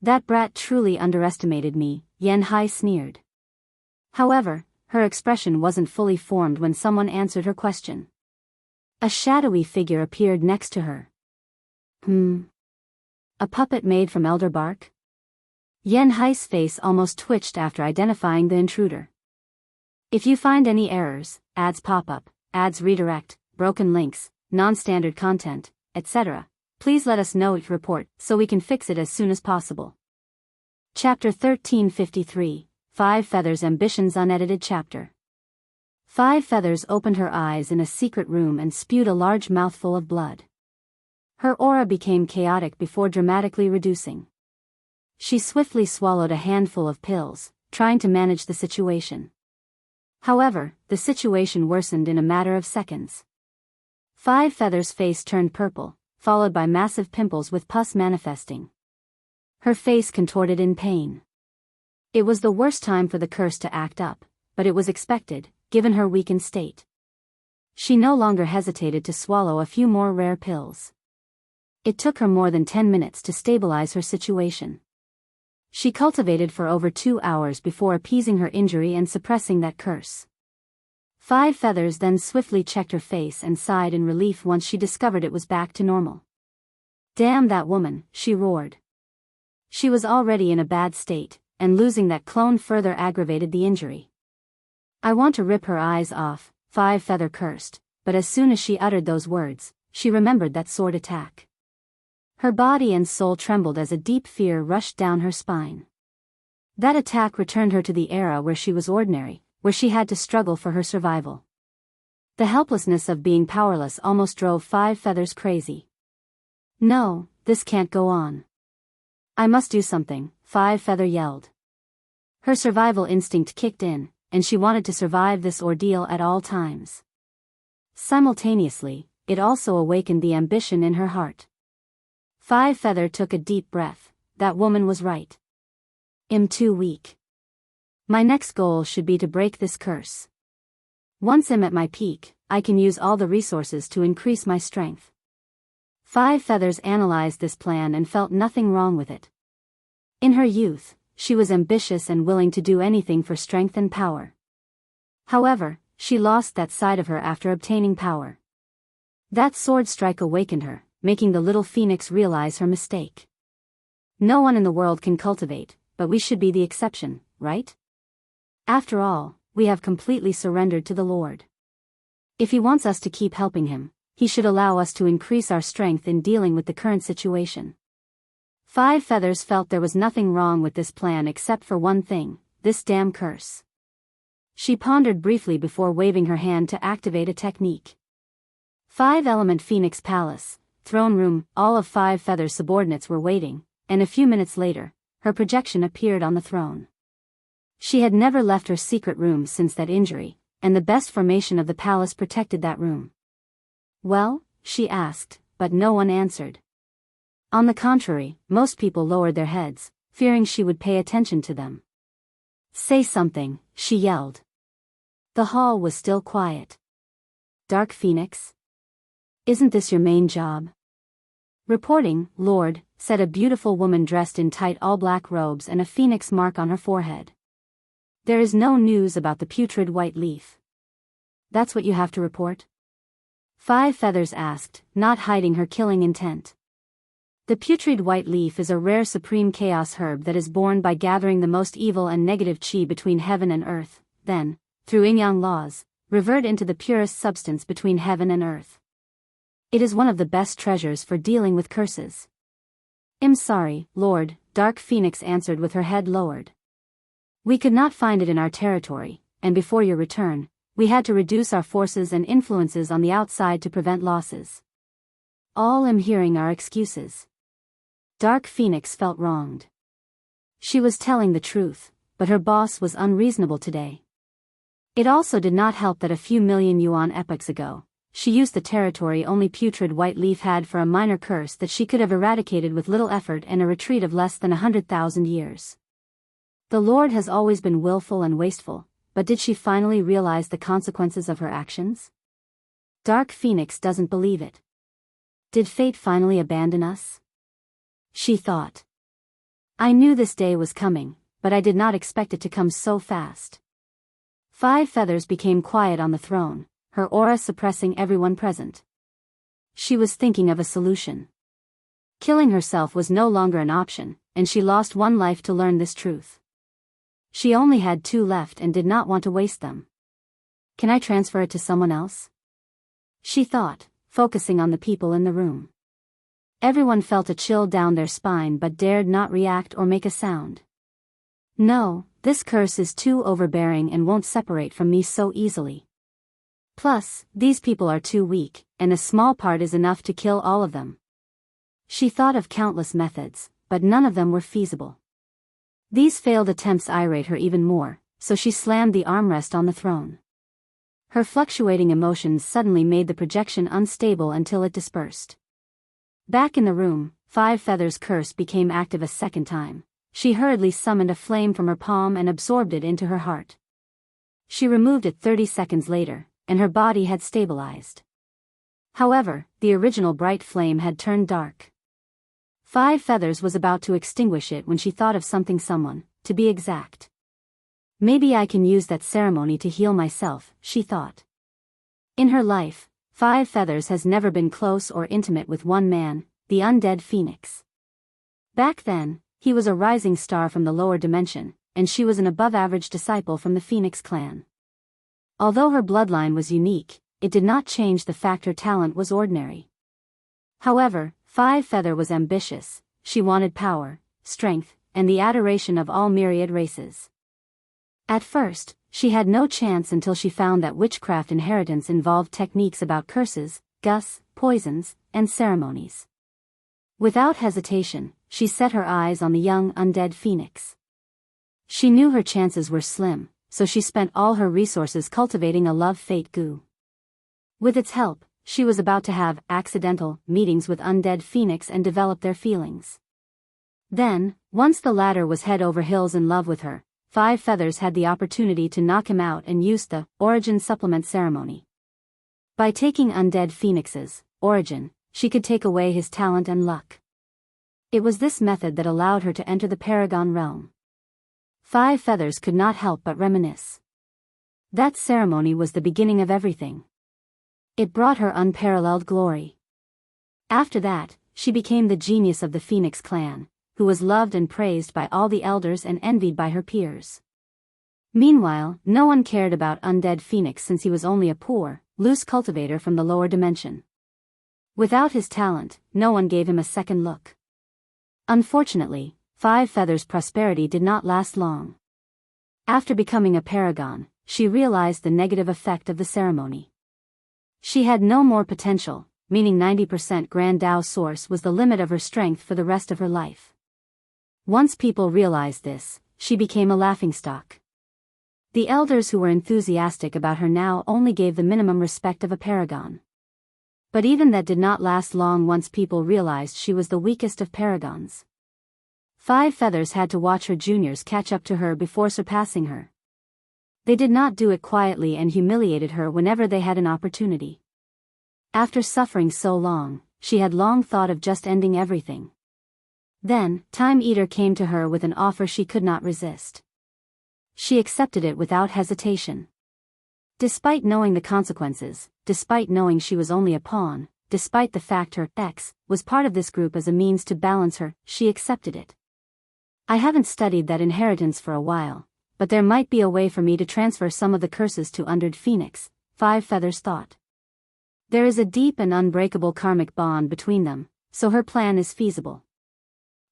That brat truly underestimated me, Xianxia sneered. However, her expression wasn't fully formed when someone answered her question. A shadowy figure appeared next to her. A puppet made from elder bark? Xianxia's face almost twitched after identifying the intruder. If you find any errors, ads pop up, ads redirect, broken links, non-standard content, etc., please let us know each report so we can fix it as soon as possible. Chapter 1353, 5 Feathers Ambitions Unedited Chapter. 5 Feathers opened her eyes in a secret room and spewed a large mouthful of blood. Her aura became chaotic before dramatically reducing. She swiftly swallowed a handful of pills, trying to manage the situation. However, the situation worsened in a matter of seconds. 5 Feathers' face turned purple, followed by massive pimples with pus manifesting. Her face contorted in pain. It was the worst time for the curse to act up, but it was expected, given her weakened state. She no longer hesitated to swallow a few more rare pills. It took her more than 10 minutes to stabilize her situation. She cultivated for over 2 hours before appeasing her injury and suppressing that curse. 5 Feathers then swiftly checked her face and sighed in relief once she discovered it was back to normal. Damn that woman, she roared. She was already in a bad state, and losing that clone further aggravated the injury. I want to rip her eyes off, 5 Feather cursed, but as soon as she uttered those words, she remembered that sword attack. Her body and soul trembled as a deep fear rushed down her spine. That attack returned her to the era where she was ordinary, where she had to struggle for her survival. The helplessness of being powerless almost drove 5 Feathers crazy. No, this can't go on. I must do something, 5 Feather yelled. Her survival instinct kicked in, and she wanted to survive this ordeal at all times. Simultaneously, it also awakened the ambition in her heart. 5 Feather took a deep breath. That woman was right. I'm too weak. My next goal should be to break this curse. Once I'm at my peak, I can use all the resources to increase my strength. 5 Feathers analyzed this plan and felt nothing wrong with it. In her youth, she was ambitious and willing to do anything for strength and power. However, she lost that side of her after obtaining power. That sword strike awakened her, making the little phoenix realize her mistake. No one in the world can cultivate, but we should be the exception, right? After all, we have completely surrendered to the Lord. If He wants us to keep helping Him, He should allow us to increase our strength in dealing with the current situation. 5 Feathers felt there was nothing wrong with this plan except for one thing, this damn curse. She pondered briefly before waving her hand to activate a technique. 5-element Phoenix Palace, throne room, all of 5 Feathers' subordinates were waiting, and a few minutes later, her projection appeared on the throne. She had never left her secret room since that injury, and the best formation of the palace protected that room. Well? She asked, but no one answered. On the contrary, most people lowered their heads, fearing she would pay attention to them. Say something, she yelled. The hall was still quiet. Dark Phoenix? Isn't this your main job? Reporting, Lord, said a beautiful woman dressed in tight all-black robes and a phoenix mark on her forehead. There is no news about the putrid white leaf. That's what you have to report? 5 Feathers asked, not hiding her killing intent. The putrid white leaf is a rare supreme chaos herb that is born by gathering the most evil and negative chi between heaven and earth, then, through yin-yang laws, revert into the purest substance between heaven and earth. It is one of the best treasures for dealing with curses. I'm sorry, Lord, Dark Phoenix answered with her head lowered. We could not find it in our territory, and before your return, we had to reduce our forces and influences on the outside to prevent losses. All I'm hearing are excuses. Dark Phoenix felt wronged. She was telling the truth, but her boss was unreasonable today. It also did not help that a few million yuan epochs ago, she used the territory only putrid white leaf had for a minor curse that she could have eradicated with little effort and a retreat of less than 100,000 years. The Lord has always been willful and wasteful, but did she finally realize the consequences of her actions? Dark Phoenix doesn't believe it. Did fate finally abandon us? She thought. I knew this day was coming, but I did not expect it to come so fast. 5 Feathers became quiet on the throne, her aura suppressing everyone present. She was thinking of a solution. Killing herself was no longer an option, and she lost one life to learn this truth. She only had 2 left and did not want to waste them. Can I transfer it to someone else? She thought, focusing on the people in the room. Everyone felt a chill down their spine but dared not react or make a sound. No, this curse is too overbearing and won't separate from me so easily. Plus, these people are too weak, and a small part is enough to kill all of them. She thought of countless methods, but none of them were feasible. These failed attempts irate her even more, so she slammed the armrest on the throne. Her fluctuating emotions suddenly made the projection unstable until it dispersed. Back in the room, 5 Feathers' curse became active a second time. She hurriedly summoned a flame from her palm and absorbed it into her heart. She removed it 30 seconds later, and her body had stabilized. However, the original bright flame had turned dark. 5 Feathers was about to extinguish it when she thought of someone, to be exact. Maybe I can use that ceremony to heal myself, she thought. In her life, 5 Feathers has never been close or intimate with one man, the undead Phoenix. Back then, he was a rising star from the lower dimension, and she was an above-average disciple from the Phoenix clan. Although her bloodline was unique, it did not change the fact her talent was ordinary. However, 5 Feather was ambitious. She wanted power, strength, and the adoration of all myriad races. At first, she had no chance until she found that witchcraft inheritance involved techniques about curses, poisons, and ceremonies. Without hesitation, she set her eyes on the young undead Phoenix. She knew her chances were slim, so she spent all her resources cultivating a love-fate goo. With its help, she was about to have accidental meetings with undead Phoenix and develop their feelings. Then, once the latter was head over heels in love with her, Five Feathers had the opportunity to knock him out and used the origin supplement ceremony. By taking undead phoenix's origin, she could take away his talent and luck. It was this method that allowed her to enter the Paragon realm. Five Feathers could not help but reminisce. That ceremony was the beginning of everything. It brought her unparalleled glory. After that, she became the genius of the Phoenix clan, who was loved and praised by all the elders and envied by her peers. Meanwhile, no one cared about undead Phoenix since he was only a poor, loose cultivator from the lower dimension. Without his talent, no one gave him a second look. Unfortunately, Five Feathers' prosperity did not last long. After becoming a paragon, she realized the negative effect of the ceremony. She had no more potential, meaning 90% Grand Dao source was the limit of her strength for the rest of her life. Once people realized this, she became a laughingstock. The elders who were enthusiastic about her now only gave the minimum respect of a paragon. But even that did not last long once people realized she was the weakest of paragons. Five Feathers had to watch her juniors catch up to her before surpassing her. They did not do it quietly and humiliated her whenever they had an opportunity. After suffering so long, she had long thought of just ending everything. Then, Time Eater came to her with an offer she could not resist. She accepted it without hesitation. Despite knowing the consequences, despite knowing she was only a pawn, despite the fact her ex was part of this group as a means to balance her, she accepted it. I haven't studied that inheritance for a while, but there might be a way for me to transfer some of the curses to Undead Phoenix, Five Feathers thought. There is a deep and unbreakable karmic bond between them, so her plan is feasible.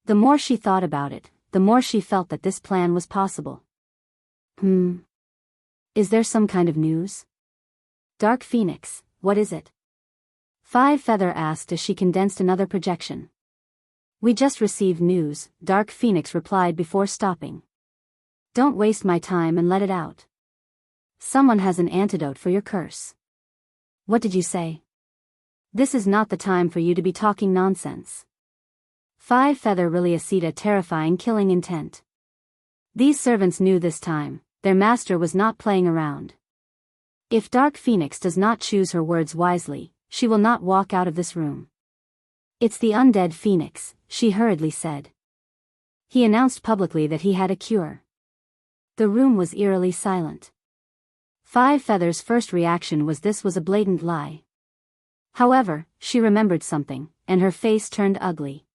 The more she thought about it, the more she felt that this plan was possible. Is there some kind of news? Dark Phoenix, what is it? Five Feather asked as she condensed another projection. We just received news, Dark Phoenix replied before stopping. Don't waste my time and let it out. Someone has an antidote for your curse. What did you say? This is not the time for you to be talking nonsense. Five Feather really seed a terrifying killing intent. These servants knew this time, their master was not playing around. If Dark Phoenix does not choose her words wisely, she will not walk out of this room. It's the undead Phoenix, she hurriedly said. He announced publicly that he had a cure. The room was eerily silent. Five Feathers' first reaction was this was a blatant lie. However, she remembered something, and her face turned ugly.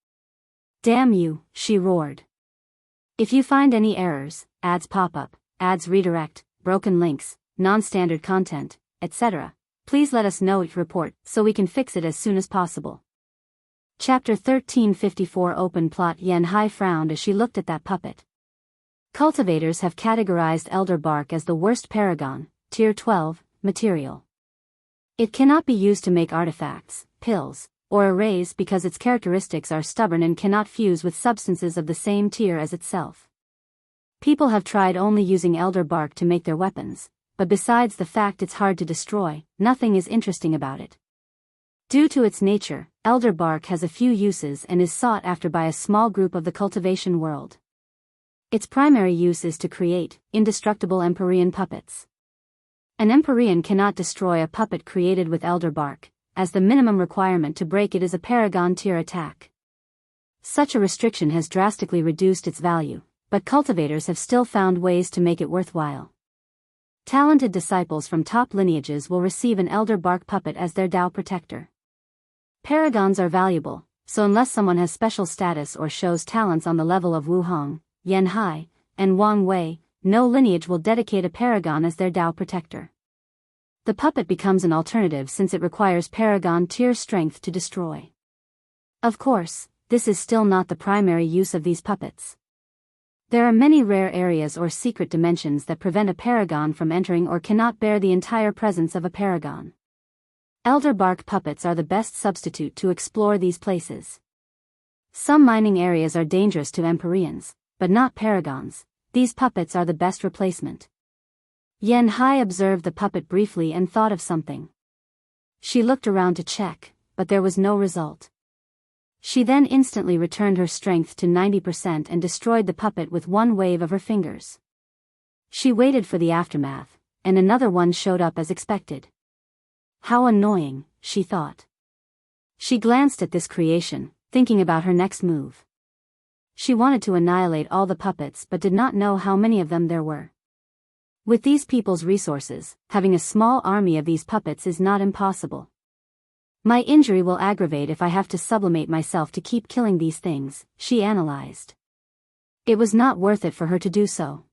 Damn you, she roared. If you find any errors, ads pop up, ads redirect, broken links, non-standard content, etc., please let us know each report so we can fix it as soon as possible. Chapter 1354 Open Plot. Xianxia frowned as she looked at that puppet. Cultivators have categorized elder bark as the worst paragon, Tier 12, material. It cannot be used to make artifacts, pills, or arrays because its characteristics are stubborn and cannot fuse with substances of the same tier as itself. People have tried only using elder bark to make their weapons, but besides the fact it's hard to destroy, nothing is interesting about it. Due to its nature, elder bark has a few uses and is sought after by a small group of the cultivation world. Its primary use is to create indestructible Empyrean puppets. An Empyrean cannot destroy a puppet created with elder bark, as the minimum requirement to break it is a paragon tier attack. Such a restriction has drastically reduced its value, but cultivators have still found ways to make it worthwhile. Talented disciples from top lineages will receive an elder bark puppet as their Dao protector. Paragons are valuable, so unless someone has special status or shows talents on the level of Wu Hong, Yan Hai, and Wang Wei, no lineage will dedicate a paragon as their Dao protector. The puppet becomes an alternative since it requires paragon tier strength to destroy. Of course, this is still not the primary use of these puppets. There are many rare areas or secret dimensions that prevent a paragon from entering or cannot bear the entire presence of a paragon. Elder bark puppets are the best substitute to explore these places. Some mining areas are dangerous to Empyreans, but not paragons. These puppets are the best replacement. Xianxia observed the puppet briefly and thought of something. She looked around to check, but there was no result. She then instantly returned her strength to 90% and destroyed the puppet with one wave of her fingers. She waited for the aftermath, and another one showed up as expected. How annoying, she thought. She glanced at this creation, thinking about her next move. She wanted to annihilate all the puppets but did not know how many of them there were. With these people's resources, having a small army of these puppets is not impossible. My injury will aggravate if I have to sublimate myself to keep killing these things, she analyzed. It was not worth it for her to do so.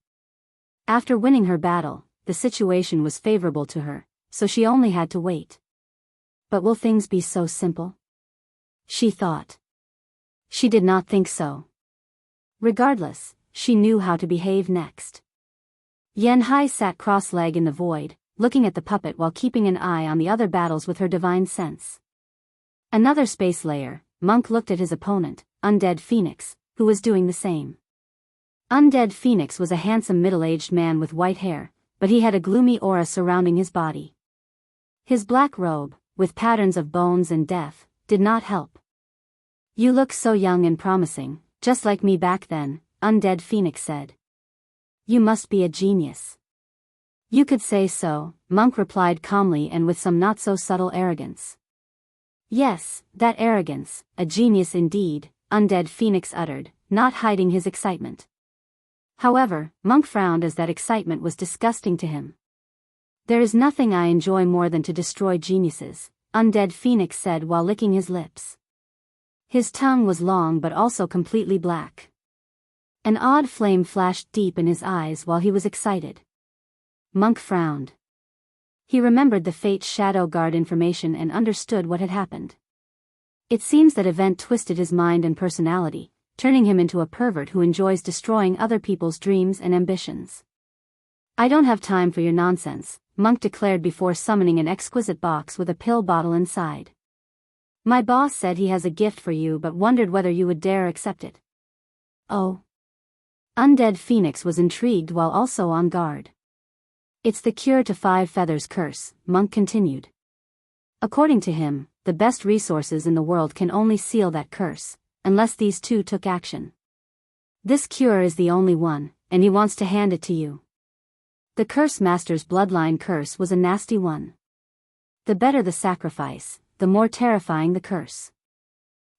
After winning her battle, the situation was favorable to her, so she only had to wait. But will things be so simple? She thought. She did not think so. Regardless, she knew how to behave next. Yanhai sat cross-legged in the void, looking at the puppet while keeping an eye on the other battles with her divine sense. Another space layer, Monk looked at his opponent, Undead Phoenix, who was doing the same. Undead Phoenix was a handsome middle-aged man with white hair, but he had a gloomy aura surrounding his body. His black robe, with patterns of bones and death, did not help. You look so young and promising, just like me back then, Undead Phoenix said. You must be a genius. You could say so, Monk replied calmly and with some not-so-subtle arrogance. Yes, that arrogance, a genius indeed, Undead Phoenix uttered, not hiding his excitement. However, Monk frowned as that excitement was disgusting to him. There is nothing I enjoy more than to destroy geniuses, Undead Phoenix said while licking his lips. His tongue was long but also completely black. An odd flame flashed deep in his eyes while he was excited. Monk frowned. He remembered the Fate's Shadow Guard information and understood what had happened. It seems that event twisted his mind and personality, turning him into a pervert who enjoys destroying other people's dreams and ambitions. I don't have time for your nonsense, Monk declared before summoning an exquisite box with a pill bottle inside. My boss said he has a gift for you but wondered whether you would dare accept it. Oh. Undead Phoenix was intrigued while also on guard. It's the cure to 5 Feathers curse, Monk continued. According to him, the best resources in the world can only seal that curse, unless these two took action. This cure is the only one, and he wants to hand it to you. The Curse Master's bloodline curse was a nasty one. The better the sacrifice, the more terrifying the curse.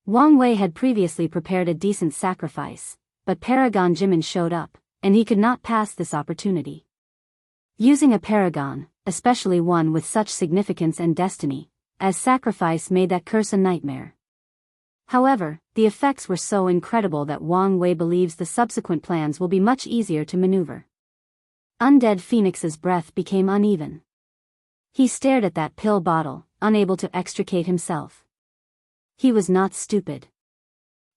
Wang Wei had previously prepared a decent sacrifice, but Paragon Jimin showed up, and he could not pass this opportunity. Using a paragon, especially one with such significance and destiny, as sacrifice made that curse a nightmare. However, the effects were so incredible that Wang Wei believes the subsequent plans will be much easier to maneuver. Undead Phoenix's breath became uneven. He stared at that pill bottle, unable to extricate himself. He was not stupid.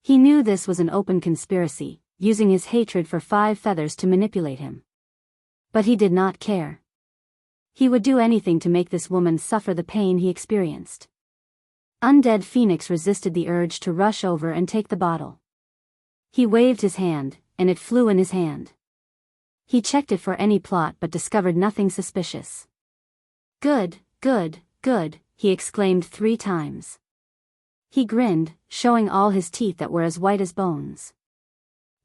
He knew this was an open conspiracy, using his hatred for 5 Feathers to manipulate him. But he did not care. He would do anything to make this woman suffer the pain he experienced. Undead Phoenix resisted the urge to rush over and take the bottle. He waved his hand, and it flew in his hand. He checked it for any plot but discovered nothing suspicious. Good, good, good, he exclaimed 3 times. He grinned, showing all his teeth that were as white as bones.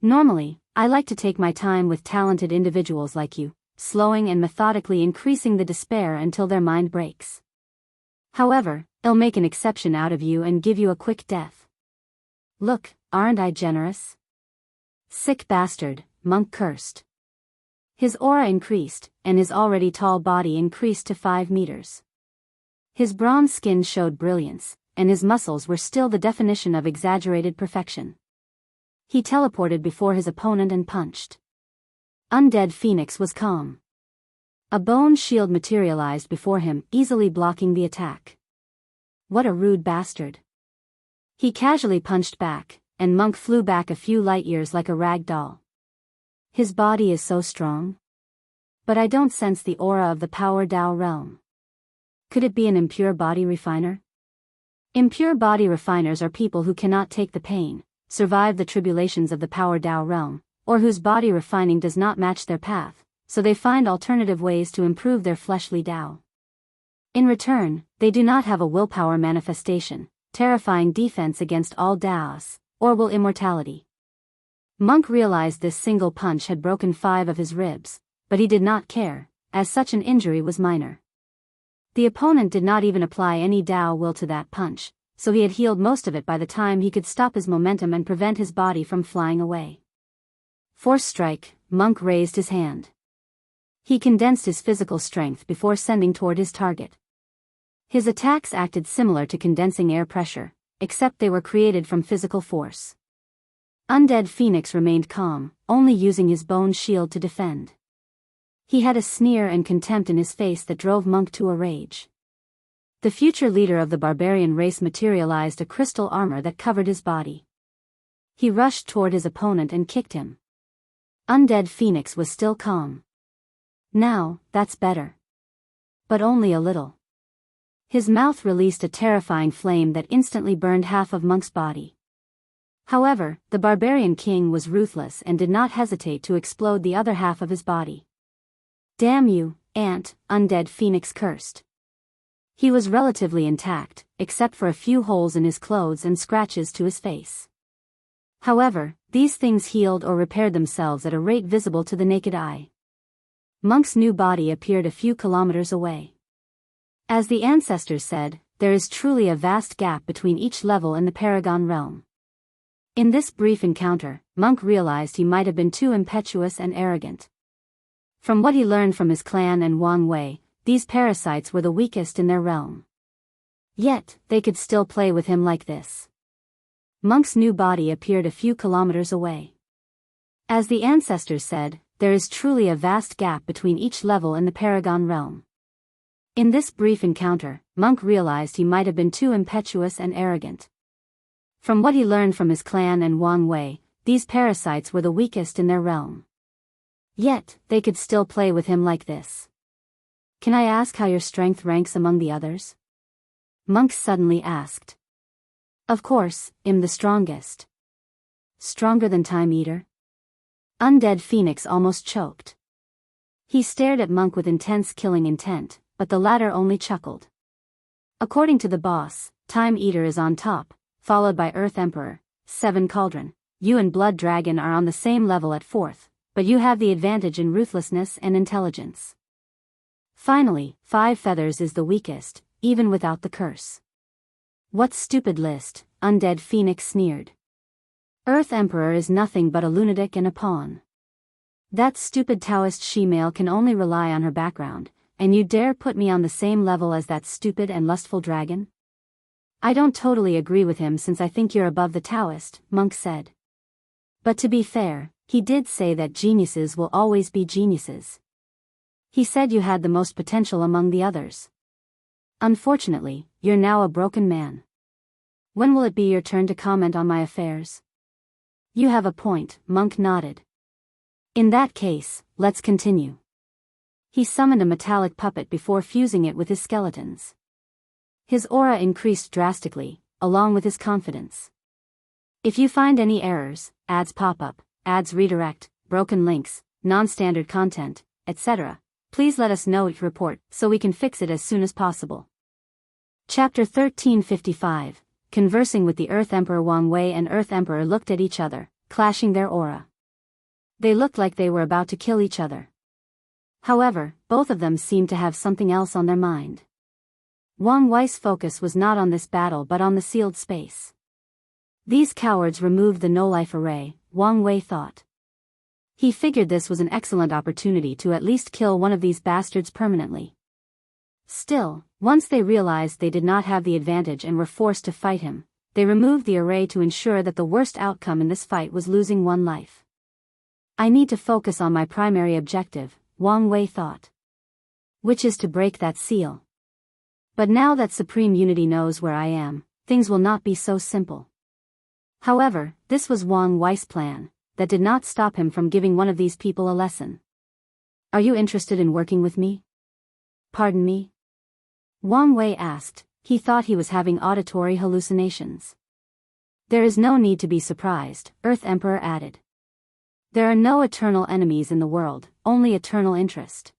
Normally, I like to take my time with talented individuals like you, slowing and methodically increasing the despair until their mind breaks. However, I'll make an exception out of you and give you a quick death. Look, aren't I generous? Sick bastard, Monk cursed. His aura increased, and his already tall body increased to 5 meters. His bronze skin showed brilliance, and his muscles were still the definition of exaggerated perfection. He teleported before his opponent and punched. Undead Phoenix was calm. A bone shield materialized before him, easily blocking the attack. What a rude bastard. He casually punched back, and Monk flew back a few light years like a rag doll. His body is so strong. But I don't sense the aura of the Power Dao realm. Could it be an impure body refiner? Impure body refiners are people who cannot take the pain, survive the tribulations of the Power Dao realm, or whose body refining does not match their path, so they find alternative ways to improve their fleshly Dao. In return, they do not have a willpower manifestation, terrifying defense against all Daos, or will immortality. Monk realized this single punch had broken 5 of his ribs, but he did not care, as such an injury was minor. The opponent did not even apply any Dao will to that punch, so he had healed most of it by the time he could stop his momentum and prevent his body from flying away. Force strike, Monk raised his hand. He condensed his physical strength before sending toward his target. His attacks acted similar to condensing air pressure, except they were created from physical force. Undead Phoenix remained calm, only using his bone shield to defend. He had a sneer and contempt in his face that drove Monk to a rage. The future leader of the barbarian race materialized a crystal armor that covered his body. He rushed toward his opponent and kicked him. Undead Phoenix was still calm. Now, that's better. But only a little. His mouth released a terrifying flame that instantly burned half of Monk's body. However, the barbarian king was ruthless and did not hesitate to explode the other half of his body. Damn you, Ant, Undead Phoenix cursed. He was relatively intact, except for a few holes in his clothes and scratches to his face. However, these things healed or repaired themselves at a rate visible to the naked eye. Monk's new body appeared a few kilometers away. As the ancestors said, there is truly a vast gap between each level in the Paragon realm. In this brief encounter, Monk realized he might have been too impetuous and arrogant. From what he learned from his clan and Wang Wei, these parasites were the weakest in their realm. Yet, they could still play with him like this. Monk's new body appeared a few kilometers away. As the ancestors said, there is truly a vast gap between each level in the Paragon realm. In this brief encounter, Monk realized he might have been too impetuous and arrogant. From what he learned from his clan and Wang Wei, these parasites were the weakest in their realm. Yet, they could still play with him like this. Can I ask how your strength ranks among the others? Monk suddenly asked. Of course, I'm the strongest. Stronger than Time Eater? Undead Phoenix almost choked. He stared at Monk with intense killing intent, but the latter only chuckled. According to the boss, Time Eater is on top, followed by Earth Emperor, 7 Cauldron. You and Blood Dragon are on the same level at 4th, but you have the advantage in ruthlessness and intelligence. Finally, 5 Feathers is the weakest, even without the curse. What stupid list, Undead Phoenix sneered. Earth Emperor is nothing but a lunatic and a pawn. That stupid Taoist she-male can only rely on her background, and you dare put me on the same level as that stupid and lustful dragon? I don't totally agree with him since I think you're above the Taoist, Monk said. But to be fair, he did say that geniuses will always be geniuses. He said you had the most potential among the others. Unfortunately, you're now a broken man. When will it be your turn to comment on my affairs? You have a point, Monk nodded. In that case, let's continue. He summoned a metallic puppet before fusing it with his skeletons. His aura increased drastically, along with his confidence. If you find any errors, ads pop up, ads redirect, broken links, non-standard content, etc., please let us know each report so we can fix it as soon as possible. Chapter 1355, Conversing with the Earth Emperor. Wang Wei and Earth Emperor looked at each other, clashing their aura. They looked like they were about to kill each other. However, both of them seemed to have something else on their mind. Wang Wei's focus was not on this battle but on the sealed space. These cowards removed the no-life array, Wang Wei thought. He figured this was an excellent opportunity to at least kill one of these bastards permanently. Still, once they realized they did not have the advantage and were forced to fight him, they removed the array to ensure that the worst outcome in this fight was losing one life. I need to focus on my primary objective, Wang Wei thought. Which is to break that seal. But now that Supreme Unity knows where I am, things will not be so simple. However, this was Wang Wei's plan. That did not stop him from giving one of these people a lesson. Are you interested in working with me? Pardon me? Wang Wei asked. He thought he was having auditory hallucinations. There is no need to be surprised, Earth Emperor added. There are no eternal enemies in the world, only eternal interest.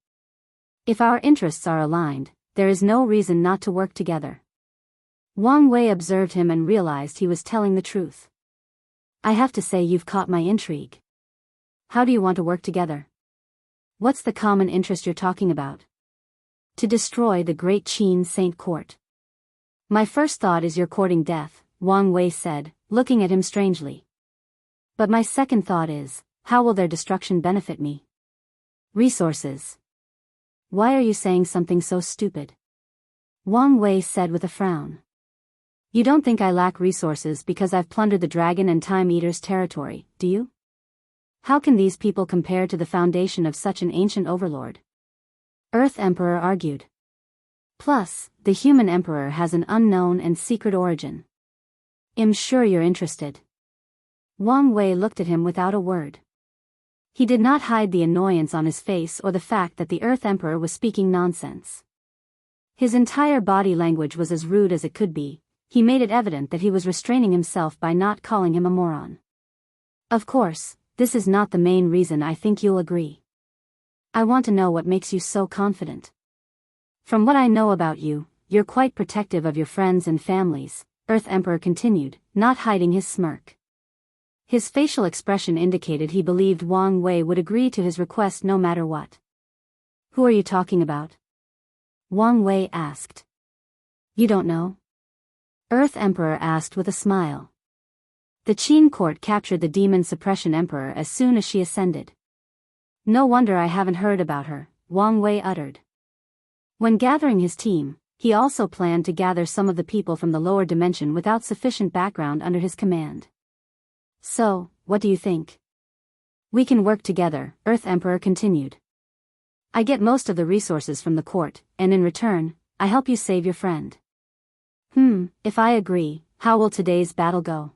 If our interests are aligned, there is no reason not to work together. Wang Wei observed him and realized he was telling the truth. I have to say you've caught my intrigue. How do you want to work together? What's the common interest you're talking about? To destroy the great Qin Saint Court. My first thought is you're courting death, Wang Wei said, looking at him strangely. But my second thought is, how will their destruction benefit me? Resources. Why are you saying something so stupid? Wang Wei said with a frown. You don't think I lack resources because I've plundered the dragon and time eater's territory, do you? How can these people compare to the foundation of such an ancient overlord? Earth Emperor argued. Plus, the human emperor has an unknown and secret origin. I'm sure you're interested. Wang Wei looked at him without a word. He did not hide the annoyance on his face or the fact that the Earth Emperor was speaking nonsense. His entire body language was as rude as it could be. He made it evident that he was restraining himself by not calling him a moron. Of course, this is not the main reason. I think you'll agree. I want to know what makes you so confident. From what I know about you, you're quite protective of your friends and families, Earth Emperor continued, not hiding his smirk. His facial expression indicated he believed Wang Wei would agree to his request no matter what. Who are you talking about? Wang Wei asked. You don't know? Earth Emperor asked with a smile. The Qin court captured the Demon Suppression Emperor as soon as she ascended. No wonder I haven't heard about her, Wang Wei uttered. When gathering his team, he also planned to gather some of the people from the lower dimension without sufficient background under his command. So, what do you think? We can work together, Earth Emperor continued. I get most of the resources from the court, and in return, I help you save your friend. If I agree, how will today's battle go?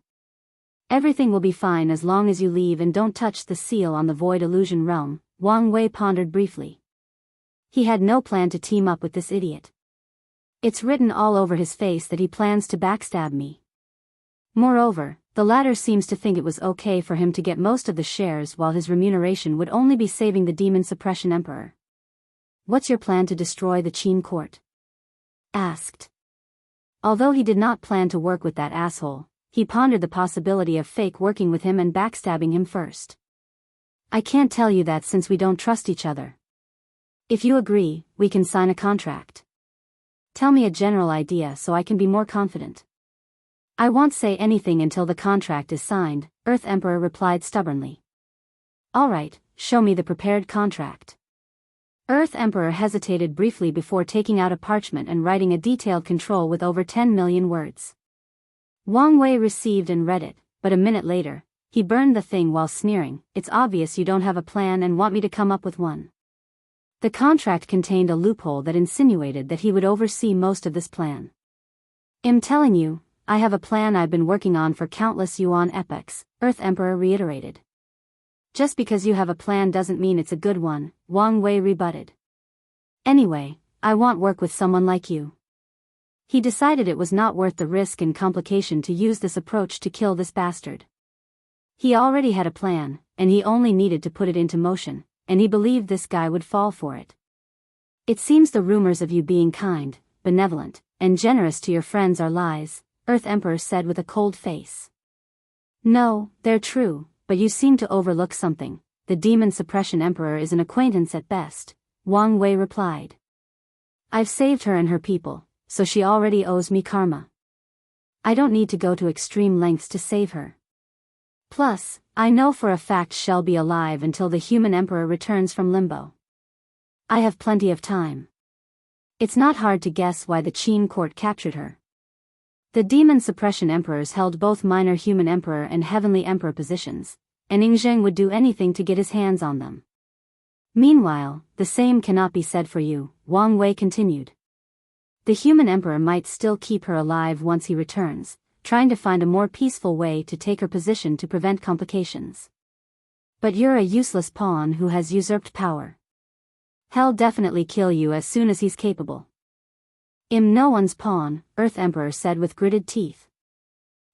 Everything will be fine as long as you leave and don't touch the seal on the Void Illusion Realm, Wang Wei pondered briefly. He had no plan to team up with this idiot. It's written all over his face that he plans to backstab me. Moreover, the latter seems to think it was okay for him to get most of the shares while his remuneration would only be saving the Demon Suppression Emperor. What's your plan to destroy the Qin court? Asked. Although he did not plan to work with that asshole, he pondered the possibility of Fake working with him and backstabbing him first. I can't tell you that since we don't trust each other. If you agree, we can sign a contract. Tell me a general idea so I can be more confident. I won't say anything until the contract is signed, Earth Emperor replied stubbornly. Alright, show me the prepared contract. Earth Emperor hesitated briefly before taking out a parchment and writing a detailed control with over 10 million words. Wang Wei received and read it, but a minute later, he burned the thing while sneering, It's obvious you don't have a plan and want me to come up with one. The contract contained a loophole that insinuated that he would oversee most of this plan. I'm telling you, I have a plan I've been working on for countless yuan epochs, Earth Emperor reiterated. Just because you have a plan doesn't mean it's a good one, Wang Wei rebutted. Anyway, I want work with someone like you. He decided it was not worth the risk and complication to use this approach to kill this bastard. He already had a plan, and he only needed to put it into motion, and he believed this guy would fall for it. It seems the rumors of you being kind, benevolent, and generous to your friends are lies, Earth Emperor said with a cold face. No, they're true, but you seem to overlook something. The Demon Suppression Emperor is an acquaintance at best, Wang Wei replied. I've saved her and her people, so she already owes me karma. I don't need to go to extreme lengths to save her. Plus, I know for a fact she'll be alive until the human emperor returns from limbo. I have plenty of time. It's not hard to guess why the Qin court captured her. The Demon Suppression Emperors held both minor human emperor and heavenly emperor positions, and Yingzheng would do anything to get his hands on them. Meanwhile, the same cannot be said for you, Wang Wei continued. The human emperor might still keep her alive once he returns, trying to find a more peaceful way to take her position to prevent complications. But you're a useless pawn who has usurped power. He'll definitely kill you as soon as he's capable. I'm no one's pawn, Earth Emperor said with gritted teeth.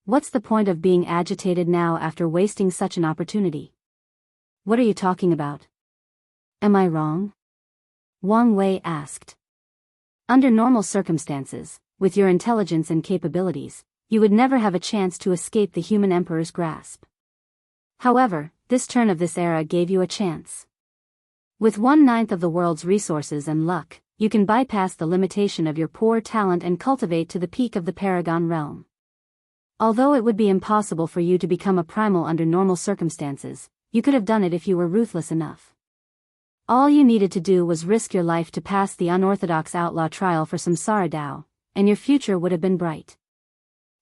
What's the point of being agitated now after wasting such an opportunity? What are you talking about? Am I wrong? Wang Wei asked. Under normal circumstances, with your intelligence and capabilities, you would never have a chance to escape the human emperor's grasp. However, this turn of this era gave you a chance. With 1/9 of the world's resources and luck, you can bypass the limitation of your poor talent and cultivate to the peak of the Paragon realm. Although it would be impossible for you to become a primal under normal circumstances, you could have done it if you were ruthless enough. All you needed to do was risk your life to pass the unorthodox outlaw trial for Samsara Dao, and your future would have been bright.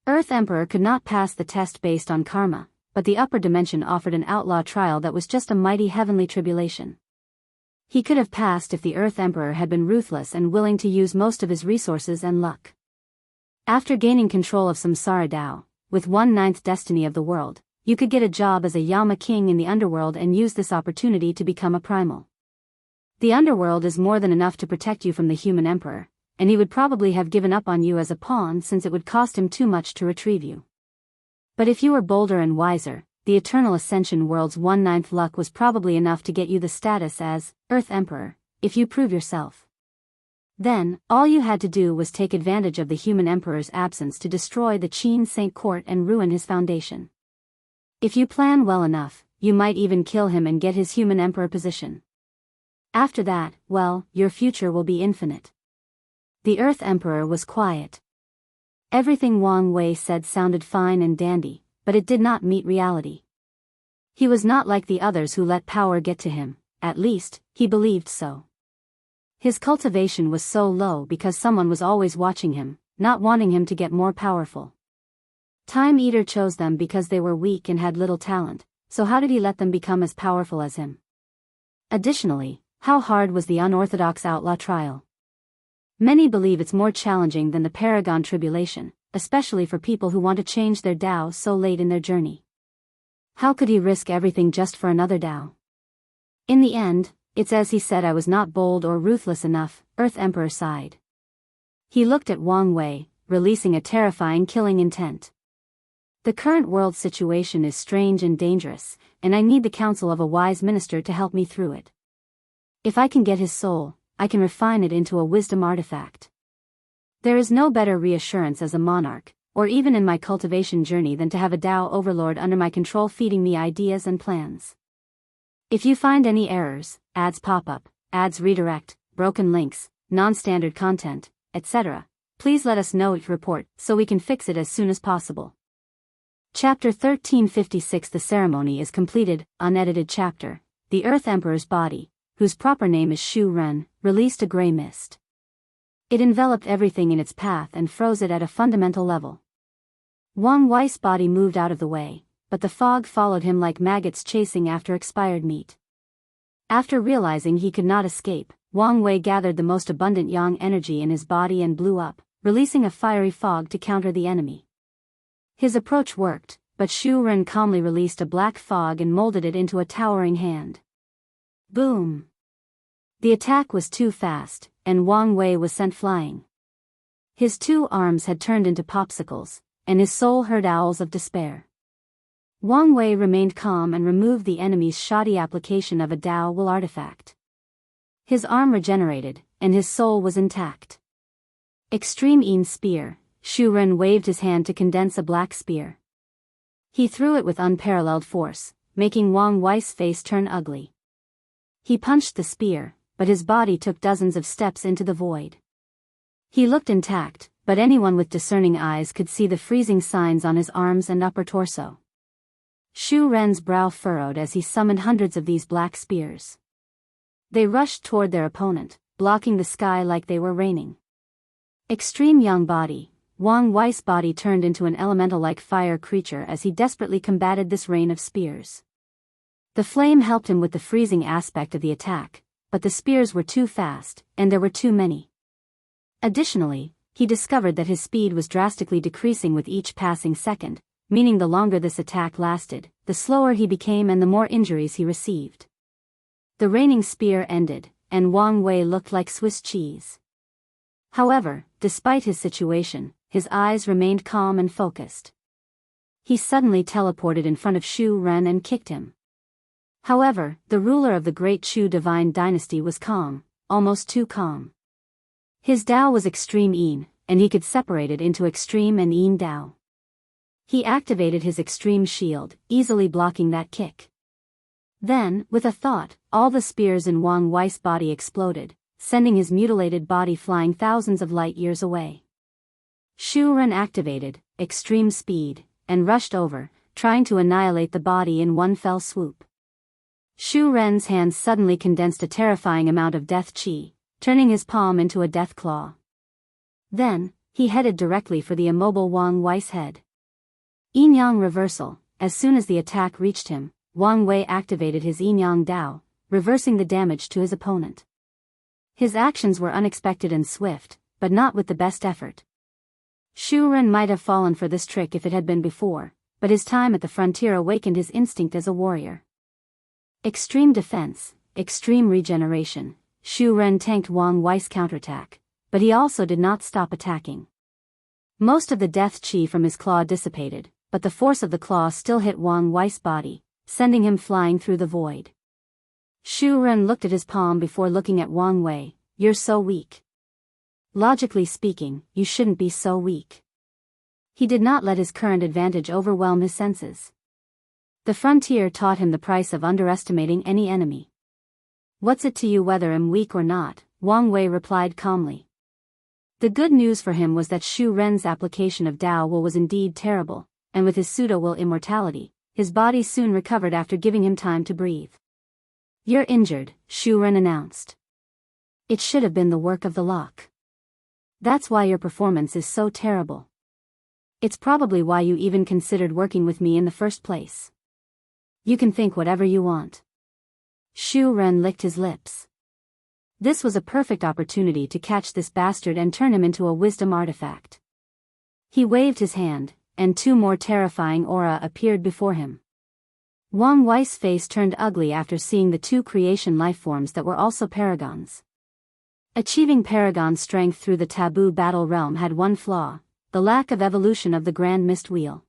Earth Emperor could not pass the test based on karma, but the upper dimension offered an outlaw trial that was just a mighty heavenly tribulation. He could have passed if the Earth Emperor had been ruthless and willing to use most of his resources and luck. After gaining control of Samsara Dao, with 1/9 destiny of the world, you could get a job as a Yama king in the underworld and use this opportunity to become a primal. The underworld is more than enough to protect you from the human emperor, and he would probably have given up on you as a pawn since it would cost him too much to retrieve you. But if you were bolder and wiser, the Eternal Ascension world's 1/9 luck was probably enough to get you the status as Earth Emperor, if you prove yourself. Then, all you had to do was take advantage of the human emperor's absence to destroy the Qin Saint Court and ruin his foundation. If you plan well enough, you might even kill him and get his human emperor position. After that, well, your future will be infinite. The Earth Emperor was quiet. Everything Wang Wei said sounded fine and dandy, but it did not meet reality. He was not like the others who let power get to him, at least, he believed so. His cultivation was so low because someone was always watching him, not wanting him to get more powerful. Time Eater chose them because they were weak and had little talent, so how did he let them become as powerful as him? Additionally, how hard was the unorthodox outlaw trial? Many believe it's more challenging than the Paragon Tribulation, especially for people who want to change their Dao so late in their journey. How could he risk everything just for another Dao? In the end, it's as he said, I was not bold or ruthless enough, Earth Emperor sighed. He looked at Wang Wei, releasing a terrifying killing intent. The current world situation is strange and dangerous, and I need the counsel of a wise minister to help me through it. If I can get his soul, I can refine it into a wisdom artifact. There is no better reassurance as a monarch, or even in my cultivation journey than to have a Dao overlord under my control feeding me ideas and plans. If you find any errors, ads pop up, ads redirect, broken links, non-standard content, etc., please let us know each report so we can fix it as soon as possible. Chapter 1356. The ceremony is completed. Unedited chapter. The Earth Emperor's body, whose proper name is Shu Ren, released a gray mist. It enveloped everything in its path and froze it at a fundamental level. Wang Wei's body moved out of the way, but the fog followed him like maggots chasing after expired meat. After realizing he could not escape, Wang Wei gathered the most abundant yang energy in his body and blew up, releasing a fiery fog to counter the enemy. His approach worked, but Shu Ren calmly released a black fog and molded it into a towering hand. Boom! The attack was too fast, and Wang Wei was sent flying. His two arms had turned into popsicles, and his soul heard owls of despair. Wang Wei remained calm and removed the enemy's shoddy application of a Dao will artifact. His arm regenerated, and his soul was intact. Extreme Yin Spear. Shu Ren waved his hand to condense a black spear. He threw it with unparalleled force, making Wang Wei's face turn ugly. He punched the spear, but his body took dozens of steps into the void. He looked intact, but anyone with discerning eyes could see the freezing signs on his arms and upper torso. Shu Ren's brow furrowed as he summoned hundreds of these black spears. They rushed toward their opponent, blocking the sky like they were raining. Extreme Young Body. Wang Wei's body turned into an elemental-like fire creature as he desperately combated this rain of spears. The flame helped him with the freezing aspect of the attack, but the spears were too fast, and there were too many. Additionally, he discovered that his speed was drastically decreasing with each passing second, meaning the longer this attack lasted, the slower he became and the more injuries he received. The raining spear ended, and Wang Wei looked like Swiss cheese. However, despite his situation, his eyes remained calm and focused. He suddenly teleported in front of Shu Ren and kicked him. However, the ruler of the great Chu divine dynasty was calm, almost too calm. His Dao was extreme Yin, and he could separate it into Extreme and Yin Dao. He activated his Extreme shield, easily blocking that kick. Then, with a thought, all the spears in Wang Wei's body exploded, sending his mutilated body flying thousands of light years away. Shu Ren activated Extreme Speed, and rushed over, trying to annihilate the body in one fell swoop. Shu Ren's hands suddenly condensed a terrifying amount of death chi, turning his palm into a death claw. Then, he headed directly for the immobile Wang Wei's head. Yin-Yang reversal. As soon as the attack reached him, Wang Wei activated his Yin-Yang Dao, reversing the damage to his opponent. His actions were unexpected and swift, but not with the best effort. Shu Ren might have fallen for this trick if it had been before, but his time at the frontier awakened his instinct as a warrior. Extreme defense, extreme regeneration. Shu Ren tanked Wang Wei's counterattack, but he also did not stop attacking. Most of the death chi from his claw dissipated, but the force of the claw still hit Wang Wei's body, sending him flying through the void. Shu Ren looked at his palm before looking at Wang Wei. "You're so weak. Logically speaking, you shouldn't be so weak." He did not let his current advantage overwhelm his senses. The frontier taught him the price of underestimating any enemy. "What's it to you whether I'm weak or not?" Wang Wei replied calmly. The good news for him was that Shu Ren's application of Dao Will was indeed terrible, and with his pseudo-will immortality, his body soon recovered after giving him time to breathe. "You're injured," Shu Ren announced. "It should have been the work of the lock. That's why your performance is so terrible. It's probably why you even considered working with me in the first place. You can think whatever you want." Shu Ren licked his lips. This was a perfect opportunity to catch this bastard and turn him into a wisdom artifact. He waved his hand, and two more terrifying aura appeared before him. Wang Wei's face turned ugly after seeing the two creation lifeforms that were also paragons. Achieving paragon strength through the taboo battle realm had one flaw: the lack of evolution of the Grand Mist Wheel.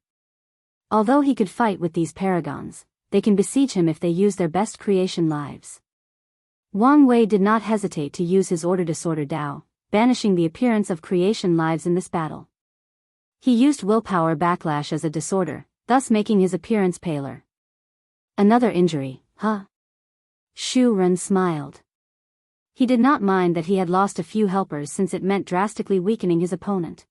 Although he could fight with these paragons, they can besiege him if they use their best creation lives. Wang Wei did not hesitate to use his Order Disorder Dao, banishing the appearance of creation lives in this battle. He used Willpower Backlash as a disorder, thus making his appearance paler. "Another injury, huh?" Shu Ren smiled. He did not mind that he had lost a few helpers since it meant drastically weakening his opponent.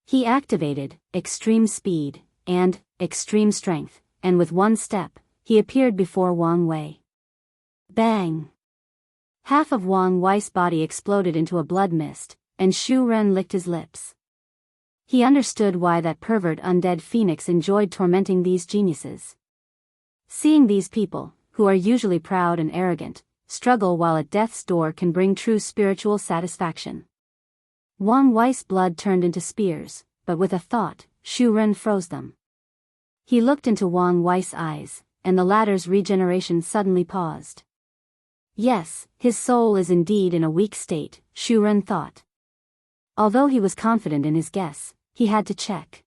He activated Extreme Speed and Extreme Strength, and with one step, he appeared before Wang Wei. Bang! Half of Wang Wei's body exploded into a blood mist, and Shu Ren licked his lips. He understood why that pervert undead phoenix enjoyed tormenting these geniuses. Seeing these people, who are usually proud and arrogant, struggle while at death's door can bring true spiritual satisfaction. Wang Wei's blood turned into spears, but with a thought, Shu Ren froze them. He looked into Wang Wei's eyes, and the latter's regeneration suddenly paused. Yes, his soul is indeed in a weak state, Shu Ren thought. Although he was confident in his guess, he had to check.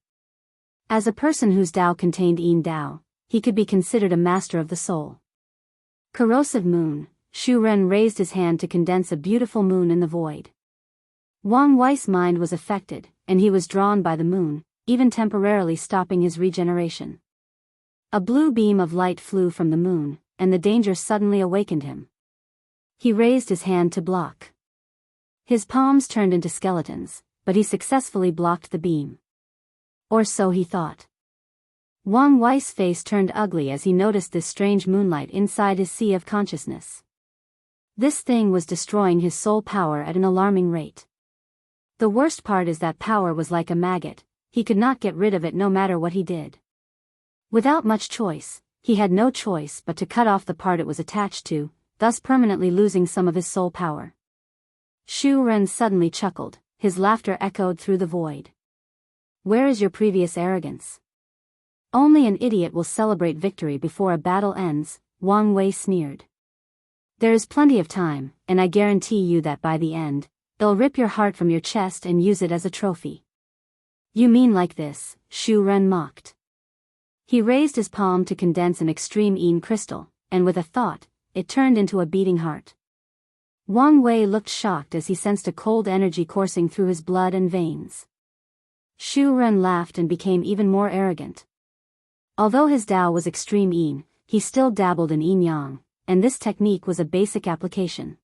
As a person whose Dao contained Yin Dao, he could be considered a master of the soul. Corrosive moon. Shu Ren raised his hand to condense a beautiful moon in the void. Wang Wei's mind was affected, and he was drawn by the moon, even temporarily stopping his regeneration. A blue beam of light flew from the moon, and the danger suddenly awakened him. He raised his hand to block. His palms turned into skeletons, but he successfully blocked the beam. Or so he thought. Wang Wei's face turned ugly as he noticed this strange moonlight inside his sea of consciousness. This thing was destroying his soul power at an alarming rate. The worst part is that power was like a maggot, he could not get rid of it no matter what he did. Without much choice, he had no choice but to cut off the part it was attached to, thus permanently losing some of his soul power. Shu Ren suddenly chuckled, his laughter echoed through the void. "Where is your previous arrogance? Only an idiot will celebrate victory before a battle ends," Wang Wei sneered. "There is plenty of time, and I guarantee you that by the end, they'll rip your heart from your chest and use it as a trophy." "You mean like this?" Shu Ren mocked. He raised his palm to condense an extreme Yin crystal, and with a thought, it turned into a beating heart. Wang Wei looked shocked as he sensed a cold energy coursing through his blood and veins. Shu Ren laughed and became even more arrogant. Although his Tao was extreme yin, he still dabbled in yin-yang, and this technique was a basic application.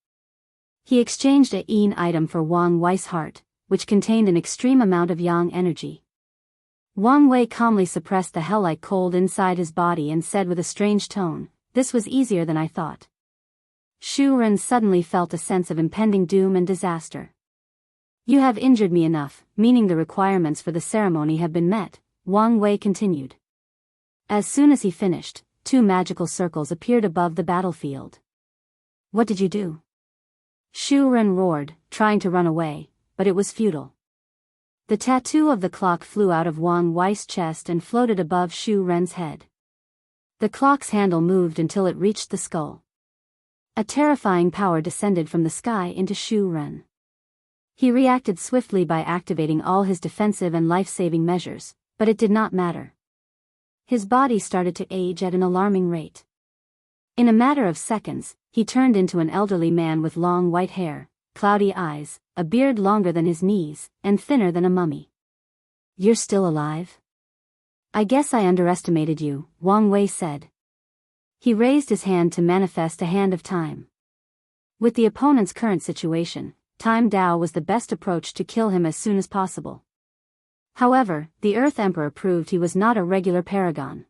He exchanged a yin item for Wang Wei's heart, which contained an extreme amount of yang energy. Wang Wei calmly suppressed the hell-like cold inside his body and said with a strange tone, "This was easier than I thought." Shu Ren suddenly felt a sense of impending doom and disaster. "You have injured me enough, meaning the requirements for the ceremony have been met," Wang Wei continued. As soon as he finished, 2 magical circles appeared above the battlefield. "What did you do?" Shu Ren roared, trying to run away, but it was futile. The tattoo of the clock flew out of Wang Wei's chest and floated above Shu Ren's head. The clock's handle moved until it reached the skull. A terrifying power descended from the sky into Shu Ren. He reacted swiftly by activating all his defensive and life-saving measures, but it did not matter. His body started to age at an alarming rate. In a matter of seconds, he turned into an elderly man with long white hair, cloudy eyes, a beard longer than his knees, and thinner than a mummy. "You're still alive? I guess I underestimated you," Wang Wei said. He raised his hand to manifest a hand of time. With the opponent's current situation, Time Dao was the best approach to kill him as soon as possible. However, the Earth Emperor proved he was not a regular paragon.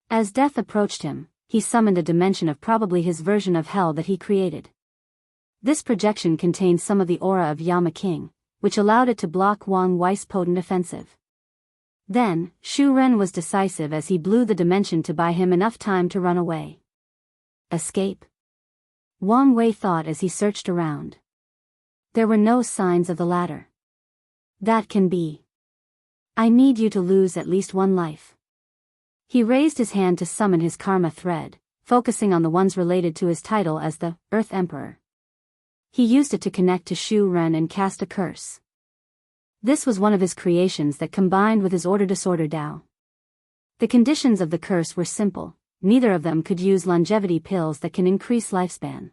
As death approached him, he summoned a dimension of probably his version of hell that he created. This projection contained some of the aura of Yama King, which allowed it to block Wang Wei's potent offensive. Then, Shu Ren was decisive as he blew the dimension to buy him enough time to run away. Escape? Wang Wei thought as he searched around. There were no signs of the latter. That can be. I need you to lose at least 1 life. He raised his hand to summon his karma thread, focusing on the ones related to his title as the Earth Emperor. He used it to connect to Shu Ren and cast a curse. This was one of his creations that combined with his order-disorder Tao. The conditions of the curse were simple: neither of them could use longevity pills that can increase lifespan.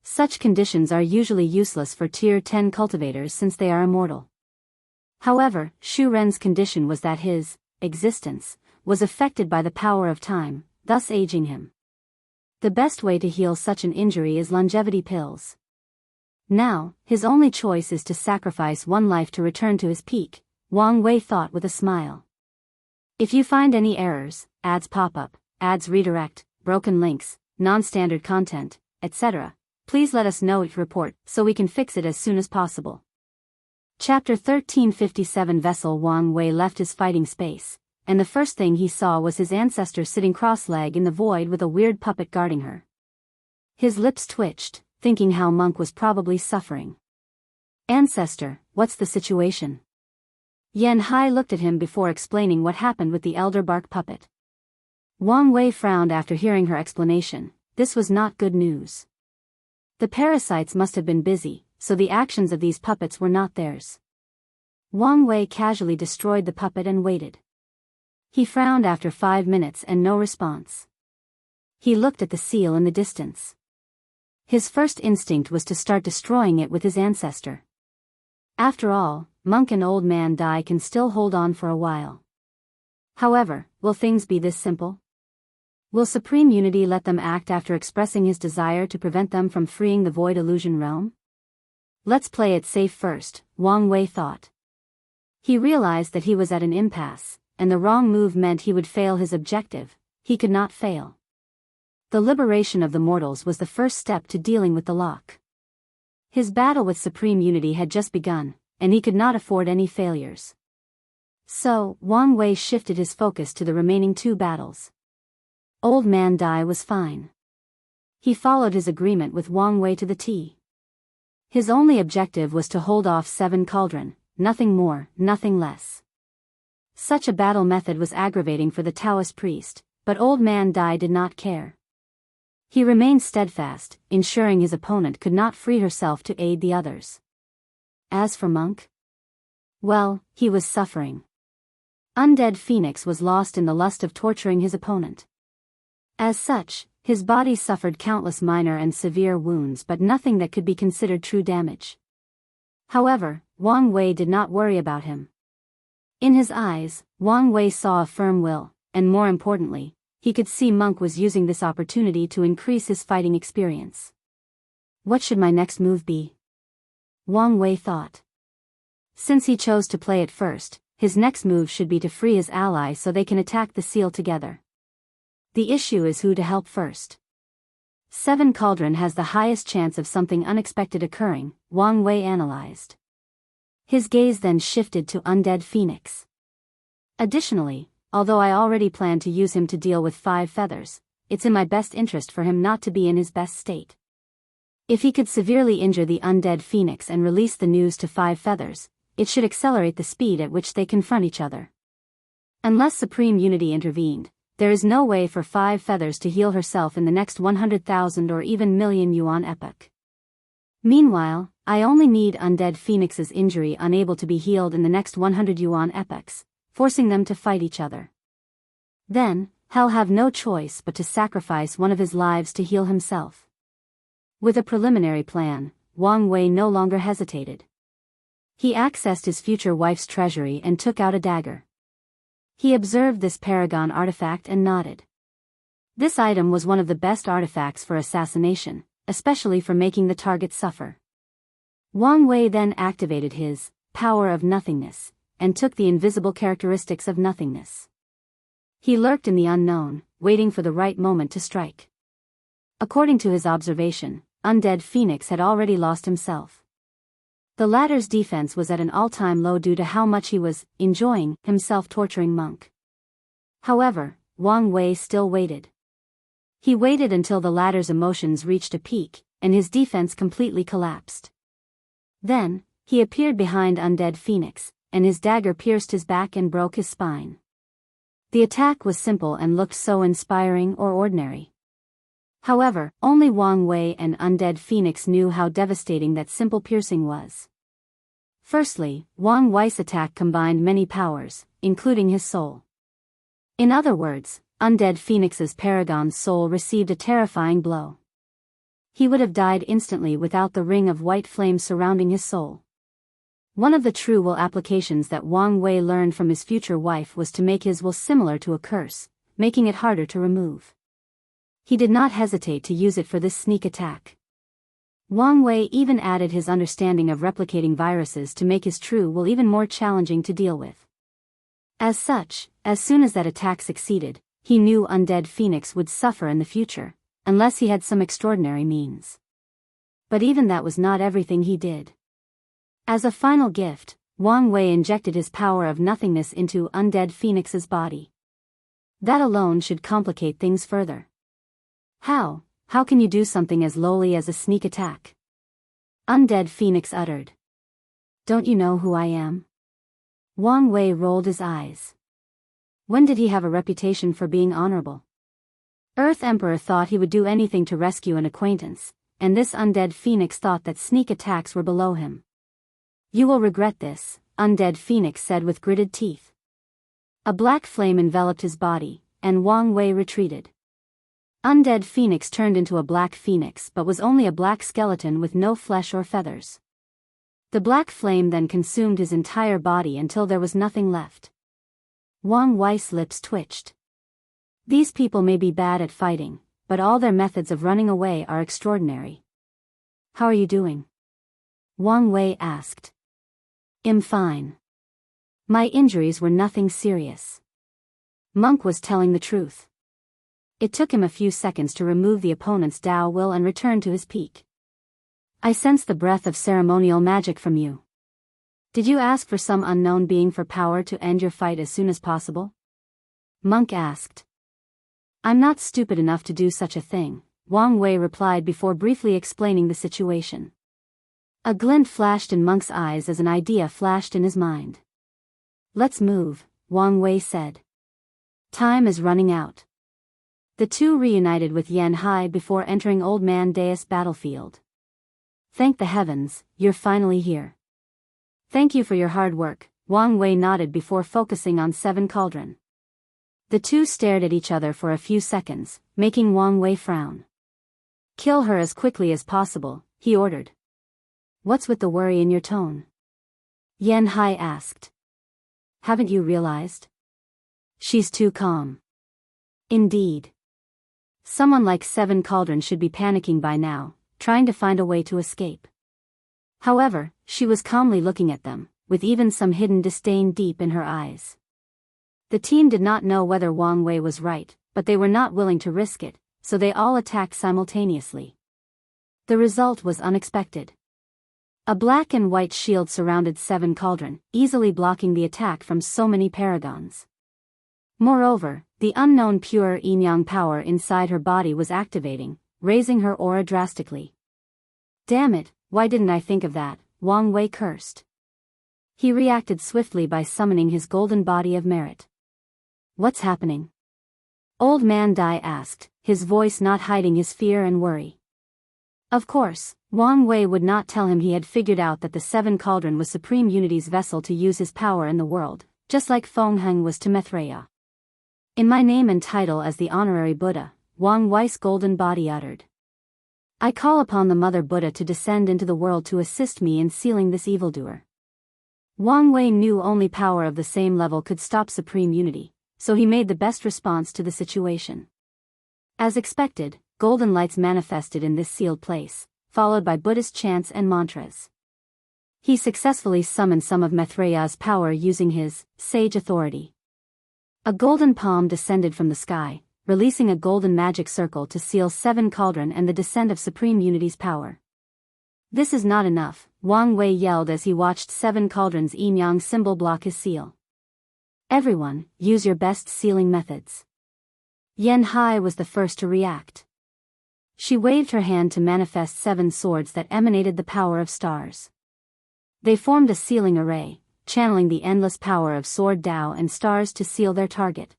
Such conditions are usually useless for Tier 10 cultivators since they are immortal. However, Shu Ren's condition was that his existence was affected by the power of time, thus aging him. The best way to heal such an injury is longevity pills. Now, his only choice is to sacrifice 1 life to return to his peak, Wang Wei thought with a smile. If you find any errors, ads pop up, ads redirect, broken links, non-standard content, etc., please let us know it report so we can fix it as soon as possible. Chapter 1357 Vessel Wang Wei left his fighting space, and the first thing he saw was his ancestor sitting cross-legged in the void with a weird puppet guarding her. His lips twitched, thinking how Monk was probably suffering. "Ancestor, what's the situation?" Yan Hai looked at him before explaining what happened with the elder bark puppet. Wang Wei frowned after hearing her explanation. This was not good news. The parasites must have been busy, so the actions of these puppets were not theirs. Wang Wei casually destroyed the puppet and waited. He frowned after 5 minutes and no response. He looked at the seal in the distance. His first instinct was to start destroying it with his ancestor. After all, Monk and Old Man Dai can still hold on for a while. However, will things be this simple? Will Supreme Unity let them act after expressing his desire to prevent them from freeing the Void Illusion realm? Let's play it safe first, Wang Wei thought. He realized that he was at an impasse, and the wrong move meant he would fail his objective. He could not fail. The liberation of the mortals was the first step to dealing with the lock. His battle with Supreme Unity had just begun, and he could not afford any failures. So, Wang Wei shifted his focus to the remaining 2 battles. Old Man Dai was fine. He followed his agreement with Wang Wei to the T. His only objective was to hold off 7 Cauldron, nothing more, nothing less. Such a battle method was aggravating for the Taoist priest, but Old Man Dai did not care. He remained steadfast, ensuring his opponent could not free herself to aid the others. As for Monk? Well, he was suffering. Undead Phoenix was lost in the lust of torturing his opponent. As such, His body suffered countless minor and severe wounds but nothing that could be considered true damage. However, Wang Wei did not worry about him. In his eyes, Wang Wei saw a firm will, and more importantly, he could see Monk was using this opportunity to increase his fighting experience. What should my next move be? Wang Wei thought. Since he chose to play it first, his next move should be to free his ally so they can attack the seal together. The issue is who to help first. 7 Cauldron has the highest chance of something unexpected occurring, Wang Wei analyzed. His gaze then shifted to Undead Phoenix. Additionally, although I already plan to use him to deal with 5 feathers, it's in my best interest for him not to be in his best state. If he could severely injure the Undead Phoenix and release the news to 5 feathers, it should accelerate the speed at which they confront each other. Unless Supreme Unity intervened, there is no way for 5 feathers to heal herself in the next 100,000 or even million yuan epoch. Meanwhile, I only need Undead Phoenix's injury unable to be healed in the next 100 yuan epochs, forcing them to fight each other. Then, he'll have no choice but to sacrifice one of his lives to heal himself. With a preliminary plan, Wang Wei no longer hesitated. He accessed his future wife's treasury and took out a dagger. He observed this paragon artifact and nodded. This item was one of the best artifacts for assassination, especially for making the target suffer. Wang Wei then activated his power of nothingness, and took the invisible characteristics of nothingness. He lurked in the unknown, waiting for the right moment to strike. According to his observation, Undead Phoenix had already lost himself. The latter's defense was at an all-time low due to how much he was enjoying himself torturing Monk. However, Wang Wei still waited. He waited until the latter's emotions reached a peak, and his defense completely collapsed. Then, he appeared behind Undead Phoenix, and his dagger pierced his back and broke his spine. The attack was simple and looked so inspiring or ordinary. However, only Wang Wei and Undead Phoenix knew how devastating that simple piercing was. Firstly, Wang Wei's attack combined many powers, including his soul. In other words, Undead Phoenix's Paragon's soul received a terrifying blow. He would have died instantly without the ring of white flame surrounding his soul. One of the true will applications that Wang Wei learned from his future wife was to make his will similar to a curse, making it harder to remove. He did not hesitate to use it for this sneak attack. Wang Wei even added his understanding of replicating viruses to make his true will even more challenging to deal with. As such, as soon as that attack succeeded, he knew Undead Phoenix would suffer in the future, unless he had some extraordinary means. But even that was not everything he did. As a final gift, Wang Wei injected his power of nothingness into Undead Phoenix's body. That alone should complicate things further. How can you do something as lowly as a sneak attack? Undead Phoenix uttered. Don't you know who I am? Wang Wei rolled his eyes. When did he have a reputation for being honorable? Earth Emperor thought he would do anything to rescue an acquaintance, and this Undead Phoenix thought that sneak attacks were below him. You will regret this, Undead Phoenix said with gritted teeth. A black flame enveloped his body, and Wang Wei retreated. Undead Phoenix turned into a black phoenix but was only a black skeleton with no flesh or feathers. The black flame then consumed his entire body until there was nothing left. Wang Wei's lips twitched. These people may be bad at fighting, but all their methods of running away are extraordinary. How are you doing? Wang Wei asked. I'm fine. My injuries were nothing serious. Monk was telling the truth. It took him a few seconds to remove the opponent's Dao will and return to his peak. I sense the breath of ceremonial magic from you. Did you ask for some unknown being for power to end your fight as soon as possible? Monk asked. I'm not stupid enough to do such a thing, Wang Wei replied before briefly explaining the situation. A glint flashed in Monk's eyes as an idea flashed in his mind. Let's move, Wang Wei said. Time is running out. The two reunited with Yan Hai before entering Old Man Deus battlefield. Thank the heavens, you're finally here. Thank you for your hard work, Wang Wei nodded before focusing on 7 Cauldron. The two stared at each other for a few seconds, making Wang Wei frown. "Kill her as quickly as possible," he ordered. "What's with the worry in your tone?" Yan Hai asked. "Haven't you realized? She's too calm." "Indeed. Someone like Seven Cauldron should be panicking by now, trying to find a way to escape." However, she was calmly looking at them, with even some hidden disdain deep in her eyes. The team did not know whether Wang Wei was right, but they were not willing to risk it, so they all attacked simultaneously. The result was unexpected. A black and white shield surrounded Seven Cauldron, easily blocking the attack from so many paragons. Moreover, the unknown pure yin-yang power inside her body was activating, raising her aura drastically. "Damn it, why didn't I think of that?" Wang Wei cursed. He reacted swiftly by summoning his golden body of merit. "What's happening?" Old Man Dai asked, his voice not hiding his fear and worry. Of course, Wang Wei would not tell him he had figured out that the Seven Cauldron was Supreme Unity's vessel to use his power in the world, just like Feng Heng was to Maitreya. "In my name and title as the honorary Buddha," Wang Wei's golden body uttered. "I call upon the Mother Buddha to descend into the world to assist me in sealing this evildoer." Wang Wei knew only power of the same level could stop Supreme Unity, so he made the best response to the situation. As expected, golden lights manifested in this sealed place, followed by Buddhist chants and mantras. He successfully summoned some of Maitreya's power using his sage authority. A golden palm descended from the sky, releasing a golden magic circle to seal Seven Cauldron and the descent of Supreme Unity's power. "This is not enough," Wang Wei yelled as he watched Seven Cauldron's yin-yang symbol block his seal. "Everyone, use your best sealing methods." Yan Hai was the first to react. She waved her hand to manifest 7 swords that emanated the power of stars. They formed a sealing array, channeling the endless power of Sword Dao and stars to seal their target.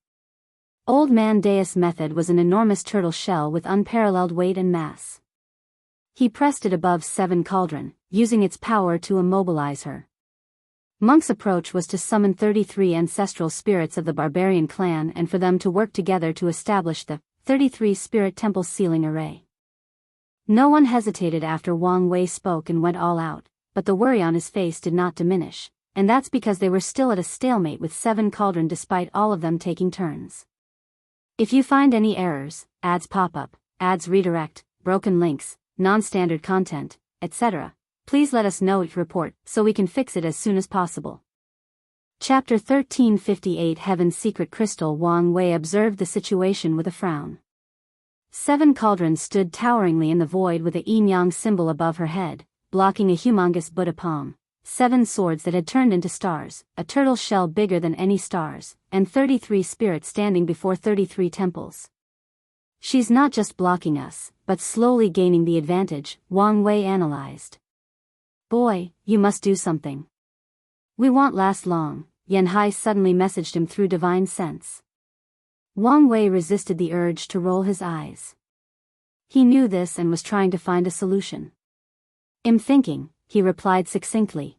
Old Man Dai's method was an enormous turtle shell with unparalleled weight and mass. He pressed it above Seven Cauldron, using its power to immobilize her. Monk's approach was to summon 33 ancestral spirits of the barbarian clan and for them to work together to establish the 33 Spirit Temple sealing array. No one hesitated after Wang Wei spoke and went all out, but the worry on his face did not diminish, and that's because they were still at a stalemate with Seven Cauldron despite all of them taking turns. If you find any errors, ads pop up, ads redirect, broken links, non-standard content, etc., please let us know it report so we can fix it as soon as possible. Chapter 1358 Heaven's Secret Crystal. Wang Wei observed the situation with a frown. Seven Cauldron stood toweringly in the void with a yin-yang symbol above her head, blocking a humongous Buddha palm, 7 swords that had turned into stars, a turtle shell bigger than any stars, and 33 spirits standing before 33 temples. "She's not just blocking us, but slowly gaining the advantage," Wang Wei analyzed. "Boy, you must do something. We won't last long," Yan Hai suddenly messaged him through divine sense. Wang Wei resisted the urge to roll his eyes. He knew this and was trying to find a solution. "I'm thinking," he replied succinctly.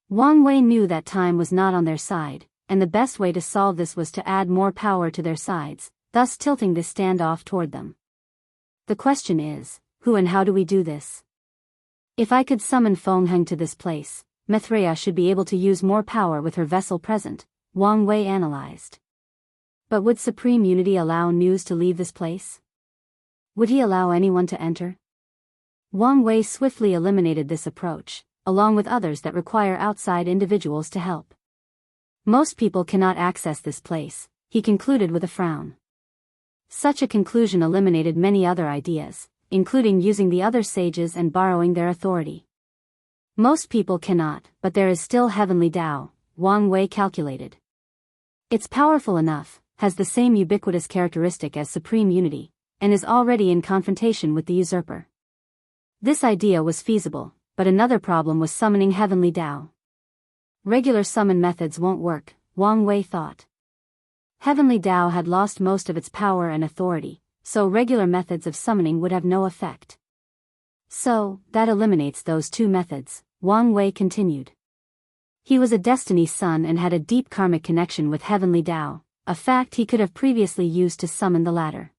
Wang Wei knew that time was not on their side, and the best way to solve this was to add more power to their sides, thus tilting this standoff toward them. "The question is, who and how do we do this? If I could summon Feng Heng to this place, Maitreya should be able to use more power with her vessel present," Wang Wei analyzed. But would Supreme Unity allow news to leave this place? Would he allow anyone to enter? Wang Wei swiftly eliminated this approach, along with others that require outside individuals to help. Most people cannot access this place, he concluded with a frown. Such a conclusion eliminated many other ideas, including using the other sages and borrowing their authority. Most people cannot, but there is still Heavenly Tao, Wang Wei calculated. It's powerful enough, has the same ubiquitous characteristic as Supreme Unity, and is already in confrontation with the usurper. This idea was feasible, but another problem was summoning Heavenly Tao. Regular summon methods won't work, Wang Wei thought. Heavenly Tao had lost most of its power and authority, so regular methods of summoning would have no effect. So, that eliminates those 2 methods, Wang Wei continued. He was a Destiny son and had a deep karmic connection with Heavenly Tao, a fact he could have previously used to summon the latter.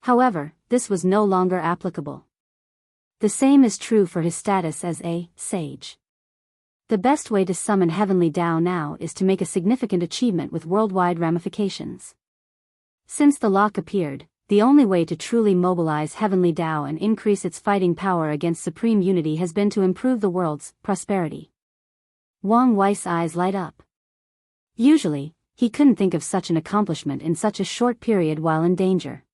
However, this was no longer applicable. The same is true for his status as a sage. The best way to summon heavenly Tao now is to make a significant achievement with worldwide ramifications. Since the lock appeared, the only way to truly mobilize heavenly Tao and increase its fighting power against supreme unity has been to improve the world's prosperity. Wang Wei's eyes light up. Usually, he couldn't think of such an accomplishment in such a short period while in danger.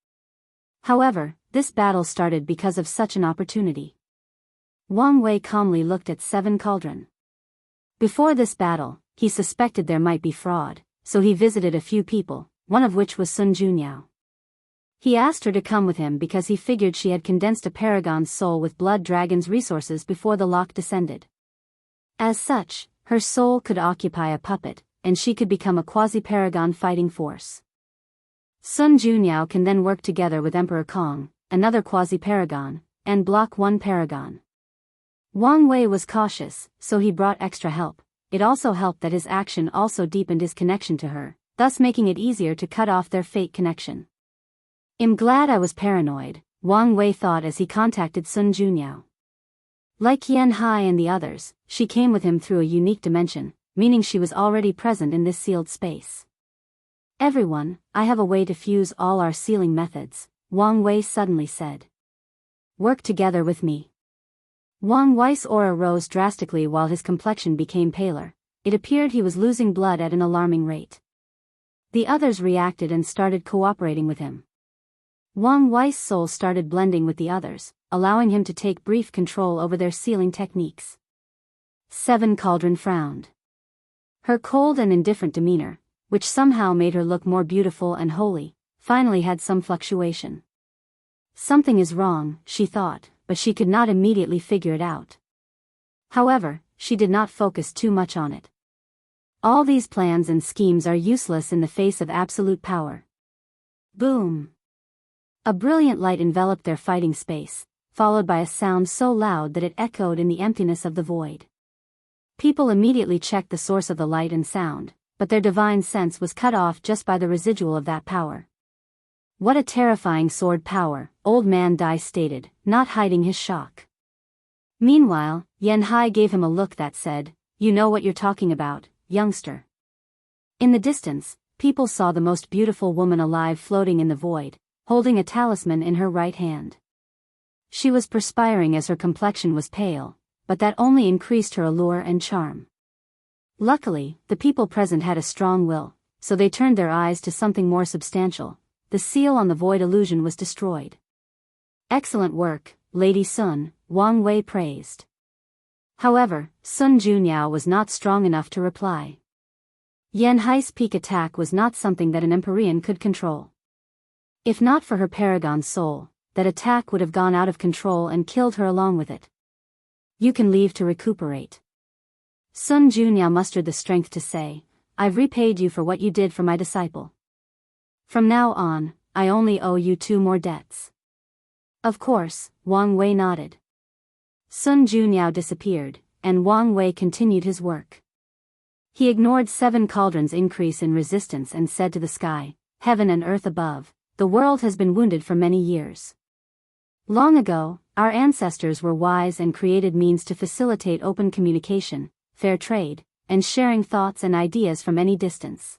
However, this battle started because of such an opportunity. Wang Wei calmly looked at Seven Cauldron. Before this battle, he suspected there might be fraud, so he visited a few people, one of which was Sun Junyao. He asked her to come with him because he figured she had condensed a paragon's soul with Blood Dragon's resources before the lock descended. As such, her soul could occupy a puppet, and she could become a quasi-paragon fighting force. Sun Junyao can then work together with Emperor Kong, another quasi-paragon, and block one paragon. Wang Wei was cautious, so he brought extra help. It also helped that his action also deepened his connection to her, thus making it easier to cut off their fate connection. "I'm glad I was paranoid," Wang Wei thought as he contacted Sun Junyao. Like Xianxia and the others, she came with him through a unique dimension, meaning she was already present in this sealed space. "Everyone, I have a way to fuse all our sealing methods," Wang Wei suddenly said. "Work together with me." Wang Wei's aura rose drastically while his complexion became paler. It appeared he was losing blood at an alarming rate. The others reacted and started cooperating with him. Wang Wei's soul started blending with the others, allowing him to take brief control over their sealing techniques. Seven Cauldron frowned. Her cold and indifferent demeanor, which somehow made her look more beautiful and holy, finally had some fluctuation. Something is wrong, she thought, but she could not immediately figure it out. However, she did not focus too much on it. All these plans and schemes are useless in the face of absolute power. Boom! A brilliant light enveloped their fighting space, followed by a sound so loud that it echoed in the emptiness of the void. People immediately checked the source of the light and sound, but their divine sense was cut off just by the residual of that power. "What a terrifying sword power," Old Man Dai stated, not hiding his shock. Meanwhile, Yanhai gave him a look that said, "You know what you're talking about, youngster." In the distance, people saw the most beautiful woman alive floating in the void, holding a talisman in her right hand. She was perspiring as her complexion was pale, but that only increased her allure and charm. Luckily, the people present had a strong will, so they turned their eyes to something more substantial. The seal on the void illusion was destroyed. "Excellent work, Lady Sun," Wang Wei praised. However, Sun Junyao was not strong enough to reply. Yanhai's peak attack was not something that an Empyrean could control. If not for her paragon soul, that attack would have gone out of control and killed her along with it. "You can leave to recuperate." Sun Junyao mustered the strength to say, "I've repaid you for what you did for my disciple. From now on, I only owe you 2 more debts." "Of course," Wang Wei nodded. Sun Junyao disappeared, and Wang Wei continued his work. He ignored Seven Cauldron's increase in resistance and said to the sky, "Heaven and earth above, the world has been wounded for many years. Long ago, our ancestors were wise and created means to facilitate open communication, fair trade, and sharing thoughts and ideas from any distance.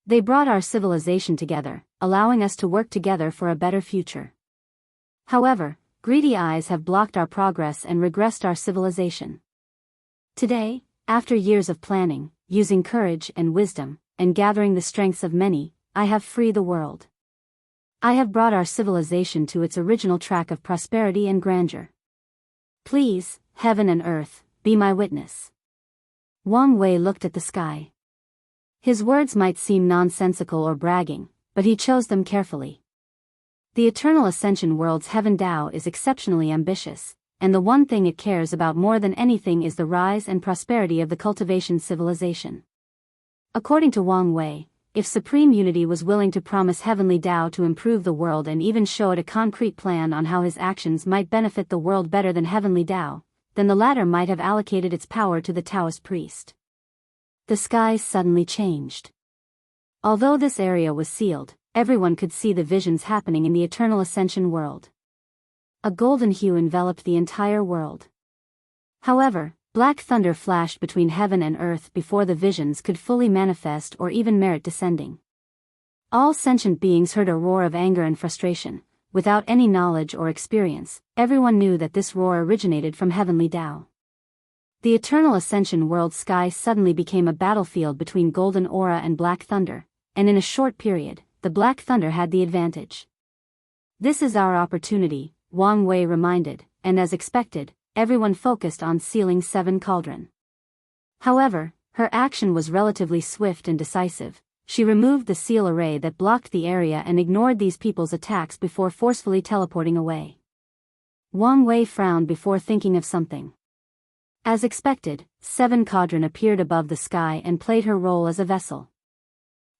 They brought our civilization together, allowing us to work together for a better future. However, greedy eyes have blocked our progress and regressed our civilization. Today, after years of planning, using courage and wisdom, and gathering the strengths of many, I have freed the world. I have brought our civilization to its original track of prosperity and grandeur. Please, heaven and earth, be my witness." Wang Wei looked at the sky. His words might seem nonsensical or bragging, but he chose them carefully. The Eternal Ascension World's Heaven Tao is exceptionally ambitious, and the one thing it cares about more than anything is the rise and prosperity of the Cultivation civilization. According to Wang Wei, if Supreme Unity was willing to promise Heavenly Tao to improve the world and even show it a concrete plan on how his actions might benefit the world better than Heavenly Tao, then the latter might have allocated its power to the Taoist priest. The skies suddenly changed. Although this area was sealed, everyone could see the visions happening in the Eternal Ascension world. A golden hue enveloped the entire world. However, black thunder flashed between heaven and earth before the visions could fully manifest or even merit descending. All sentient beings heard a roar of anger and frustration. Without any knowledge or experience, everyone knew that this roar originated from heavenly Tao. The Eternal Ascension world sky suddenly became a battlefield between golden aura and black thunder, and in a short period, the black thunder had the advantage. This is our opportunity, Wang Wei reminded, and as expected, everyone focused on sealing 7 cauldron. However, her action was relatively swift and decisive. She removed the seal array that blocked the area and ignored these people's attacks before forcefully teleporting away. Wang Wei frowned before thinking of something. As expected, 7 cauldron appeared above the sky and played her role as a vessel.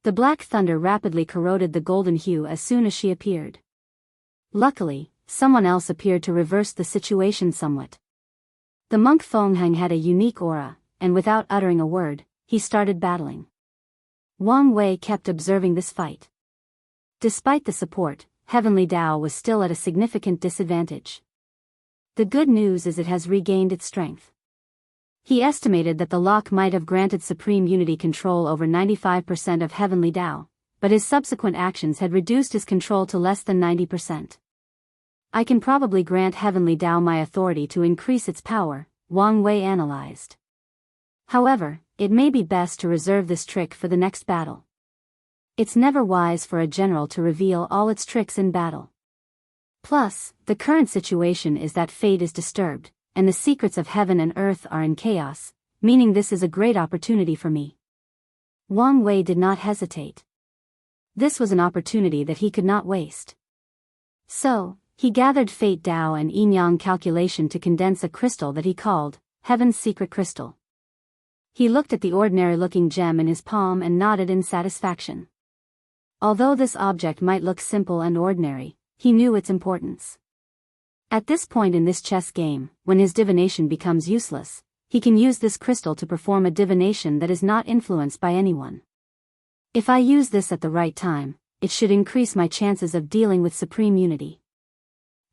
The black thunder rapidly corroded the golden hue as soon as she appeared. Luckily, someone else appeared to reverse the situation somewhat. The monk Fengheng had a unique aura, and without uttering a word, he started battling. Wang Wei kept observing this fight. Despite the support, Heavenly Tao was still at a significant disadvantage. The good news is it has regained its strength. He estimated that the lock might have granted supreme unity control over 95% of Heavenly Tao, but his subsequent actions had reduced his control to less than 90%. I can probably grant Heavenly Tao my authority to increase its power, Wang Wei analyzed. However, it may be best to reserve this trick for the next battle. It's never wise for a general to reveal all its tricks in battle. Plus, the current situation is that fate is disturbed, and the secrets of heaven and earth are in chaos, meaning this is a great opportunity for me. Wang Wei did not hesitate. This was an opportunity that he could not waste. So, he gathered Fate Tao and Yin-Yang calculation to condense a crystal that he called Heaven's Secret Crystal. He looked at the ordinary-looking gem in his palm and nodded in satisfaction. Although this object might look simple and ordinary, he knew its importance. At this point in this chess game, when his divination becomes useless, he can use this crystal to perform a divination that is not influenced by anyone. If I use this at the right time, it should increase my chances of dealing with supreme unity.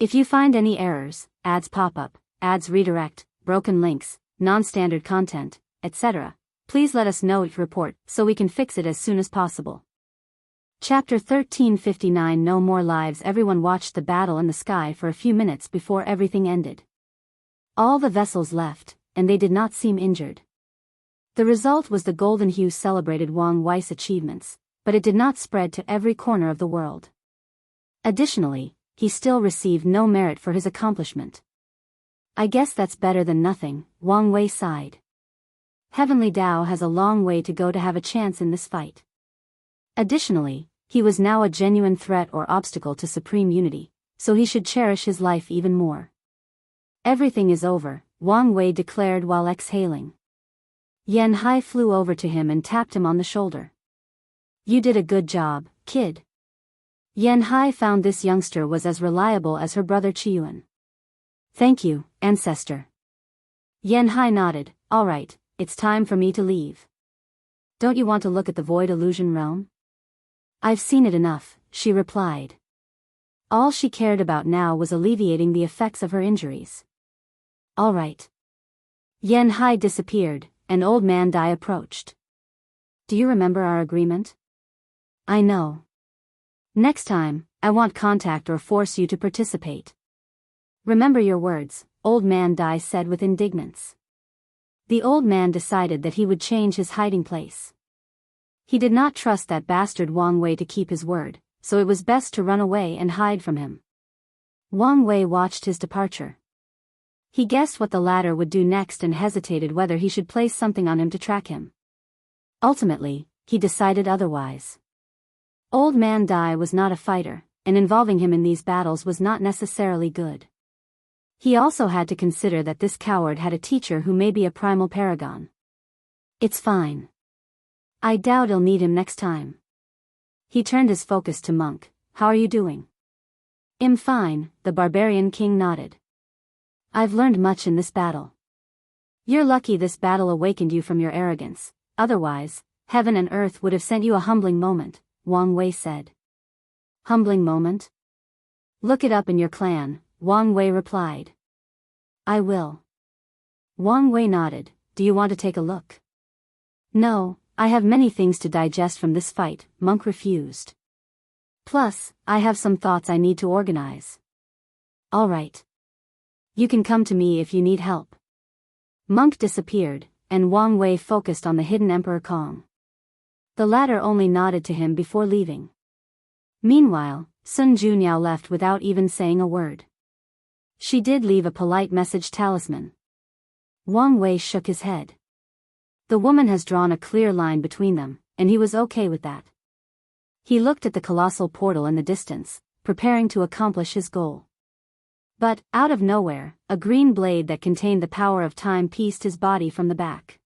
If you find any errors, ads pop-up, ads redirect, broken links, non-standard content, etc., please let us know each report so we can fix it as soon as possible. Chapter 1359 No More Lives. Everyone watched the battle in the sky for a few minutes before everything ended. All the vessels left, and they did not seem injured. The result was the Golden Hue celebrated Wang Wei's achievements, but it did not spread to every corner of the world. Additionally, he still received no merit for his accomplishment. I guess that's better than nothing, Wang Wei sighed. Heavenly Tao has a long way to go to have a chance in this fight. Additionally, he was now a genuine threat or obstacle to supreme unity, so he should cherish his life even more. Everything is over, Wang Wei declared while exhaling. Yan Hai flew over to him and tapped him on the shoulder. You did a good job, kid. Yan Hai found this youngster was as reliable as her brother Qiyuan. Thank you, ancestor. Yan Hai nodded. All right, it's time for me to leave. Don't you want to look at the void illusion realm? I've seen it enough, she replied. All she cared about now was alleviating the effects of her injuries. All right. Yan Hai disappeared, and Old Man Dai approached. Do you remember our agreement? I know. Next time, I won't contact or force you to participate. Remember your words, Old Man Dai said with indignance. The old man decided that he would change his hiding place. He did not trust that bastard Wang Wei to keep his word, so it was best to run away and hide from him. Wang Wei watched his departure. He guessed what the latter would do next and hesitated whether he should place something on him to track him. Ultimately, he decided otherwise. Old Man Dai was not a fighter, and involving him in these battles was not necessarily good. He also had to consider that this coward had a teacher who may be a primal paragon. It's fine. I doubt I'll need him next time. He turned his focus to Monk. How are you doing? I'm fine, the barbarian king nodded. I've learned much in this battle. You're lucky this battle awakened you from your arrogance, otherwise, heaven and earth would have sent you a humbling moment, Wang Wei said. Humbling moment? Look it up in your clan, Wang Wei replied. I will. Wang Wei nodded. Do you want to take a look? No, I have many things to digest from this fight, Monk refused. Plus, I have some thoughts I need to organize. All right. You can come to me if you need help. Monk disappeared, and Wang Wei focused on the hidden Emperor Kong. The latter only nodded to him before leaving. Meanwhile, Sun Junyao left without even saying a word. She did leave a polite message talisman. Wang Wei shook his head. The woman has drawn a clear line between them, and he was okay with that. He looked at the colossal portal in the distance, preparing to accomplish his goal. But, out of nowhere, a green blade that contained the power of time pieced his body from the back.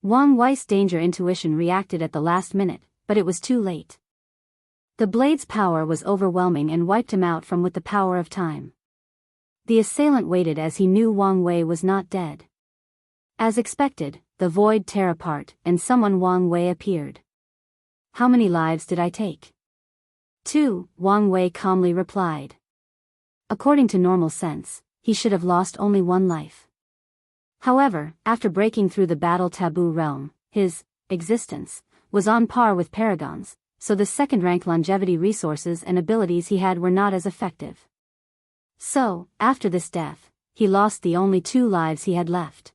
Wang Wei's danger intuition reacted at the last minute, but it was too late. The blade's power was overwhelming and wiped him out from with the power of time. The assailant waited as he knew Wang Wei was not dead. As expected, the void tore apart and someone Wang Wei appeared. How many lives did I take? 2, Wang Wei calmly replied. According to normal sense, he should have lost only 1 life. However, after breaking through the battle taboo realm, his existence was on par with Paragon's, so the second-rank longevity resources and abilities he had were not as effective. So, after this death, he lost the only 2 lives he had left.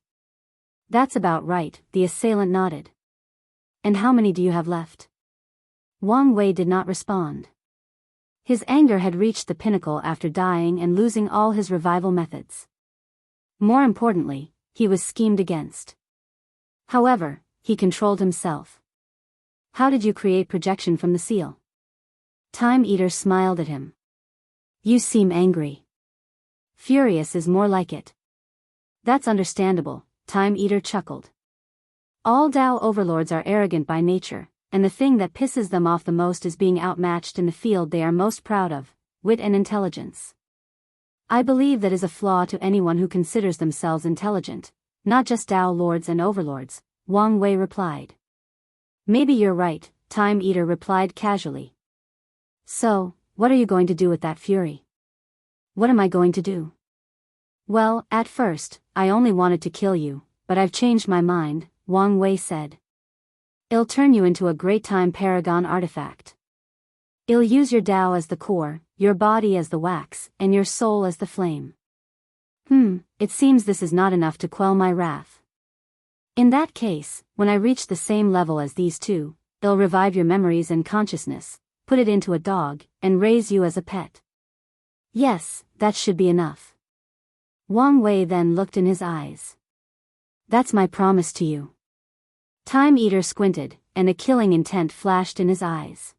That's about right, the assailant nodded. And how many do you have left? Wang Wei did not respond. His anger had reached the pinnacle after dying and losing all his revival methods. More importantly, he was schemed against. However, he controlled himself. How did you create projection from the seal? Time Eater smiled at him. You seem angry. Furious is more like it. That's understandable, Time Eater chuckled. All Tao overlords are arrogant by nature, and the thing that pisses them off the most is being outmatched in the field they are most proud of, wit and intelligence. I believe that is a flaw to anyone who considers themselves intelligent, not just Tao lords and overlords, Wang Wei replied. Maybe you're right, Time Eater replied casually. So, what are you going to do with that fury? What am I going to do? Well, at first, I only wanted to kill you, but I've changed my mind, Wang Wei said. It'll turn you into a great time paragon artifact. It'll use your Tao as the core, your body as the wax, and your soul as the flame. It seems this is not enough to quell my wrath. In that case, when I reach the same level as these 2, they'll revive your memories and consciousness, put it into a dog, and raise you as a pet. Yes, that should be enough. Wang Wei then looked in his eyes. That's my promise to you. Time Eater squinted, and a killing intent flashed in his eyes.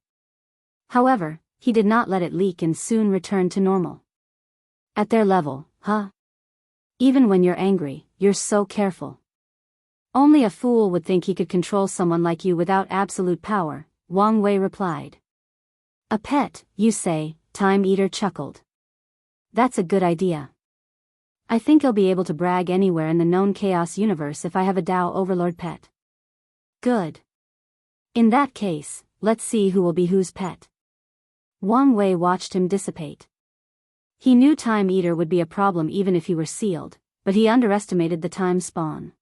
However, he did not let it leak and soon returned to normal. At their level, huh? Even when you're angry, you're so careful. Only a fool would think he could control someone like you without absolute power, Wang Wei replied. A pet, you say, Time Eater chuckled. That's a good idea. I think I'll be able to brag anywhere in the known chaos universe if I have a Tao overlord pet. Good. In that case, let's see who will be whose pet. Wang Wei watched him dissipate. He knew Time Eater would be a problem even if he were sealed, but he underestimated the time spawn.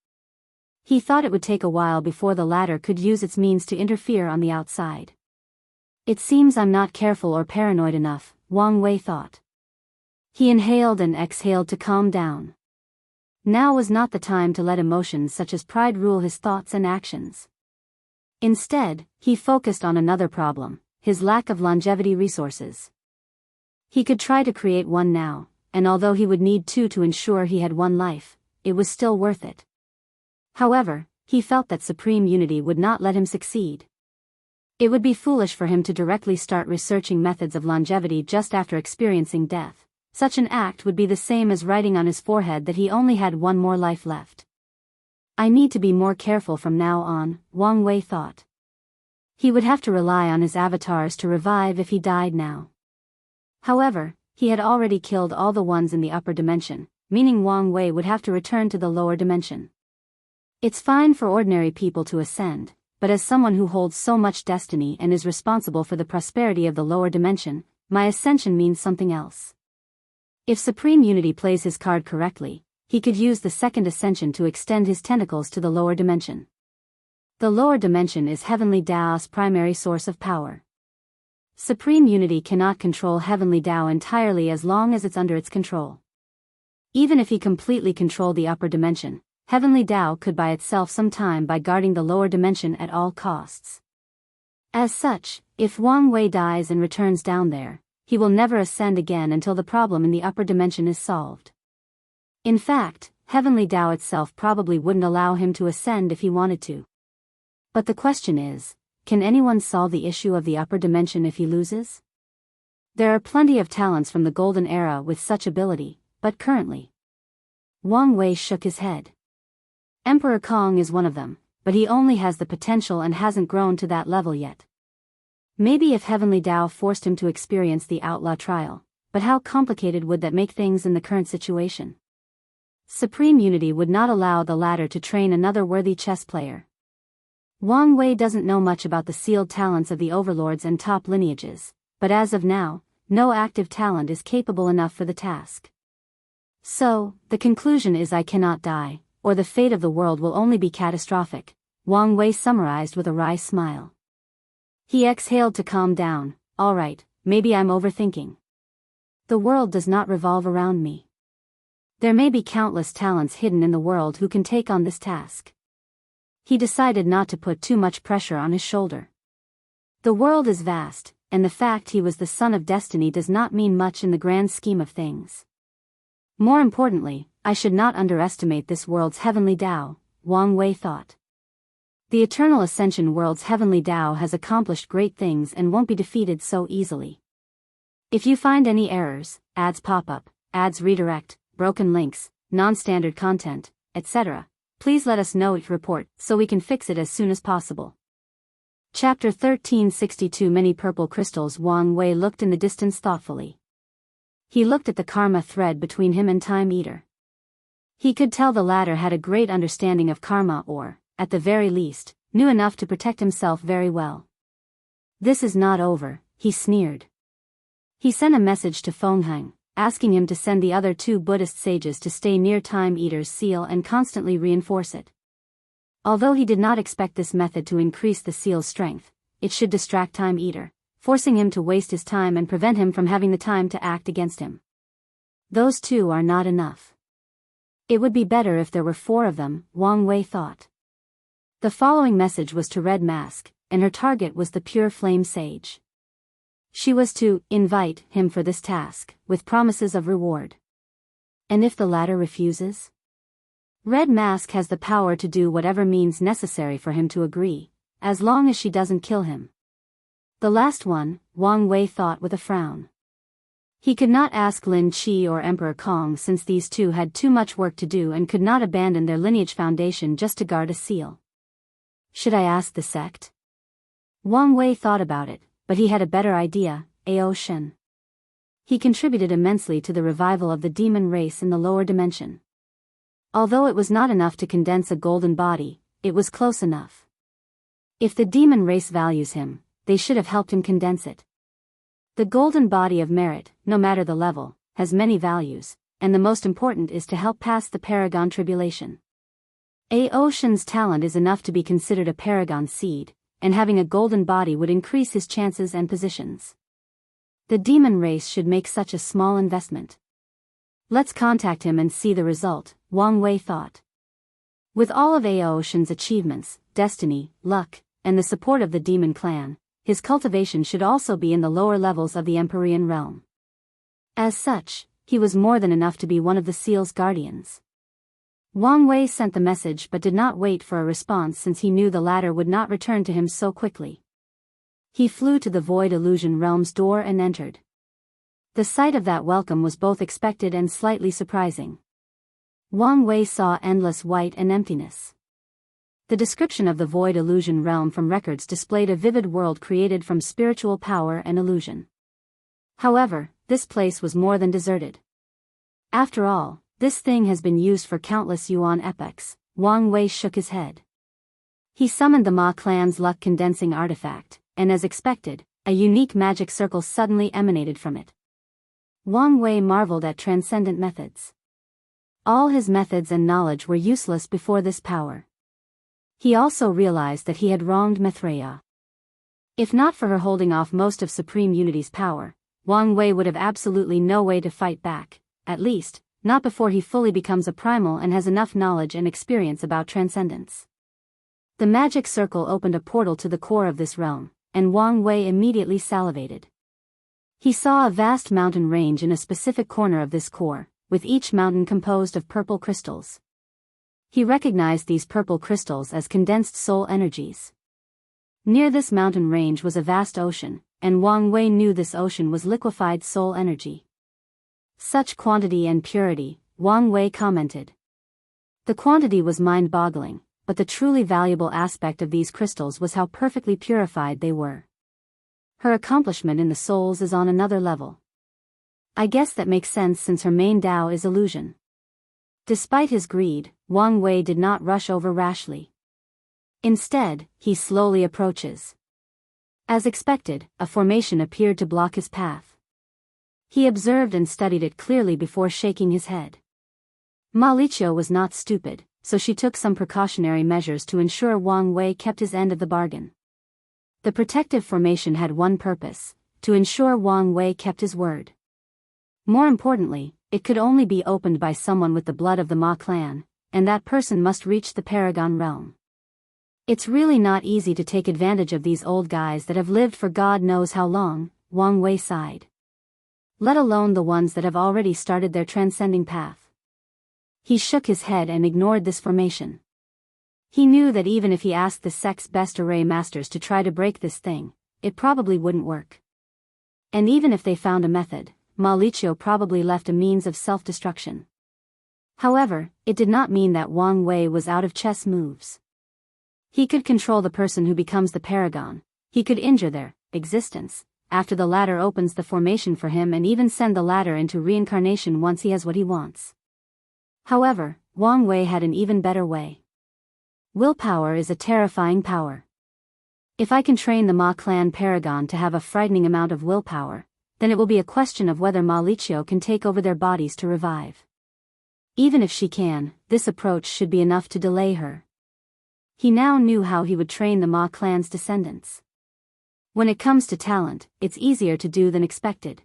He thought it would take a while before the latter could use its means to interfere on the outside. It seems I'm not careful or paranoid enough, Wang Wei thought. He inhaled and exhaled to calm down. Now was not the time to let emotions such as pride rule his thoughts and actions. Instead, he focused on another problem, his lack of longevity resources. He could try to create 1 now, and although he would need 2 to ensure he had 1 life, it was still worth it. However, he felt that supreme unity would not let him succeed. It would be foolish for him to directly start researching methods of longevity just after experiencing death. Such an act would be the same as writing on his forehead that he only had 1 more life left. I need to be more careful from now on, Wang Wei thought. He would have to rely on his avatars to revive if he died now. However, he had already killed all the ones in the upper dimension, meaning Wang Wei would have to return to the lower dimension. It's fine for ordinary people to ascend, but as someone who holds so much destiny and is responsible for the prosperity of the lower dimension, my ascension means something else. If Supreme Unity plays his card correctly, he could use the second ascension to extend his tentacles to the lower dimension. The lower dimension is Heavenly Tao's primary source of power. Supreme Unity cannot control Heavenly Tao entirely as long as it's under its control. Even if he completely controlled the upper dimension, Heavenly Tao could buy itself some time by guarding the lower dimension at all costs. As such, if Wang Wei dies and returns down there, he will never ascend again until the problem in the upper dimension is solved. In fact, Heavenly Tao itself probably wouldn't allow him to ascend if he wanted to. But the question is, can anyone solve the issue of the upper dimension if he loses? There are plenty of talents from the Golden Era with such ability, but currently. Wang Wei shook his head. Emperor Kong is one of them, but he only has the potential and hasn't grown to that level yet. Maybe if Heavenly Tao forced him to experience the outlaw trial, but how complicated would that make things in the current situation? Supreme Unity would not allow the latter to train another worthy chess player. Wang Wei doesn't know much about the sealed talents of the overlords and top lineages, but as of now, no active talent is capable enough for the task. So, the conclusion is I cannot die, or the fate of the world will only be catastrophic, Wang Wei summarized with a wry smile. He exhaled to calm down. All right, maybe I'm overthinking. The world does not revolve around me. There may be countless talents hidden in the world who can take on this task. He decided not to put too much pressure on his shoulder. The world is vast, and the fact he was the son of destiny does not mean much in the grand scheme of things. More importantly, I should not underestimate this world's Heavenly Tao, Wang Wei thought. The Eternal Ascension world's Heavenly Tao has accomplished great things and won't be defeated so easily. If you find any errors, ads pop up, ads redirect, broken links, non-standard content, etc., please let us know each report so we can fix it as soon as possible. Chapter 1362 Many purple crystals. Wang Wei looked in the distance thoughtfully. He looked at the karma thread between him and Time Eater. He could tell the latter had a great understanding of karma or, at the very least, knew enough to protect himself very well. This is not over, he sneered. He sent a message to Fengheng, asking him to send the other two Buddhist sages to stay near Time Eater's seal and constantly reinforce it. Although he did not expect this method to increase the seal's strength, it should distract Time Eater, forcing him to waste his time and prevent him from having the time to act against him. Those two are not enough. It would be better if there were 4 of them, Wang Wei thought. The following message was to Red Mask, and her target was the Pure Flame Sage. She was to invite him for this task, with promises of reward. And if the latter refuses? Red Mask has the power to do whatever means necessary for him to agree, as long as she doesn't kill him. The last one, Wang Wei thought with a frown. He could not ask Lin Qi or Emperor Kong since these two had too much work to do and could not abandon their lineage foundation just to guard a seal. Should I ask the sect? Wang Wei thought about it, but he had a better idea, Ao Shen. He contributed immensely to the revival of the demon race in the lower dimension. Although it was not enough to condense a golden body, it was close enough. If the demon race values him, they should have helped him condense it. The golden body of merit, no matter the level, has many values, and the most important is to help pass the Paragon Tribulation. Ao Shen's talent is enough to be considered a Paragon seed, and having a golden body would increase his chances and positions. The demon race should make such a small investment. Let's contact him and see the result, Wang Wei thought. With all of Ao Shen's achievements, destiny, luck, and the support of the demon clan, his cultivation should also be in the lower levels of the Empyrean realm. As such, he was more than enough to be one of the seal's guardians. Wang Wei sent the message but did not wait for a response since he knew the latter would not return to him so quickly. He flew to the Void Illusion Realm's door and entered. The sight of that welcome was both expected and slightly surprising. Wang Wei saw endless white and emptiness. The description of the Void Illusion Realm from records displayed a vivid world created from spiritual power and illusion. However, this place was more than deserted. After all, this thing has been used for countless Yuan epochs, Wang Wei shook his head. He summoned the Ma clan's luck condensing artifact, and as expected, a unique magic circle suddenly emanated from it. Wang Wei marveled at transcendent methods. All his methods and knowledge were useless before this power. He also realized that he had wronged Maitreya. If not for her holding off most of Supreme Unity's power, Wang Wei would have absolutely no way to fight back, at least, not before he fully becomes a primal and has enough knowledge and experience about transcendence. The magic circle opened a portal to the core of this realm, and Wang Wei immediately salivated. He saw a vast mountain range in a specific corner of this core, with each mountain composed of purple crystals. He recognized these purple crystals as condensed soul energies. Near this mountain range was a vast ocean, and Wang Wei knew this ocean was liquefied soul energy. Such quantity and purity, Wang Wei commented. The quantity was mind-boggling, but the truly valuable aspect of these crystals was how perfectly purified they were. Her accomplishment in the souls is on another level. I guess that makes sense since her main Tao is illusion. Despite his greed, Wang Wei did not rush over rashly. Instead, he slowly approaches. As expected, a formation appeared to block his path. He observed and studied it clearly before shaking his head. Ma Liqiu was not stupid, so she took some precautionary measures to ensure Wang Wei kept his end of the bargain. The protective formation had one purpose, to ensure Wang Wei kept his word. More importantly, it could only be opened by someone with the blood of the Ma clan, and that person must reach the Paragon realm. It's really not easy to take advantage of these old guys that have lived for God knows how long, Wang Wei sighed. Let alone the ones that have already started their transcending path. He shook his head and ignored this formation. He knew that even if he asked the sect's best array masters to try to break this thing, it probably wouldn't work. And even if they found a method, Ma Liqiu probably left a means of self-destruction. However, it did not mean that Wang Wei was out of chess moves. He could control the person who becomes the paragon, he could injure their existence, after the latter opens the formation for him and even send the latter into reincarnation once he has what he wants. However, Wang Wei had an even better way. Willpower is a terrifying power. If I can train the Ma clan paragon to have a frightening amount of willpower, then it will be a question of whether Ma Liqiu can take over their bodies to revive. Even if she can, this approach should be enough to delay her. He now knew how he would train the Ma clan's descendants. When it comes to talent, it's easier to do than expected.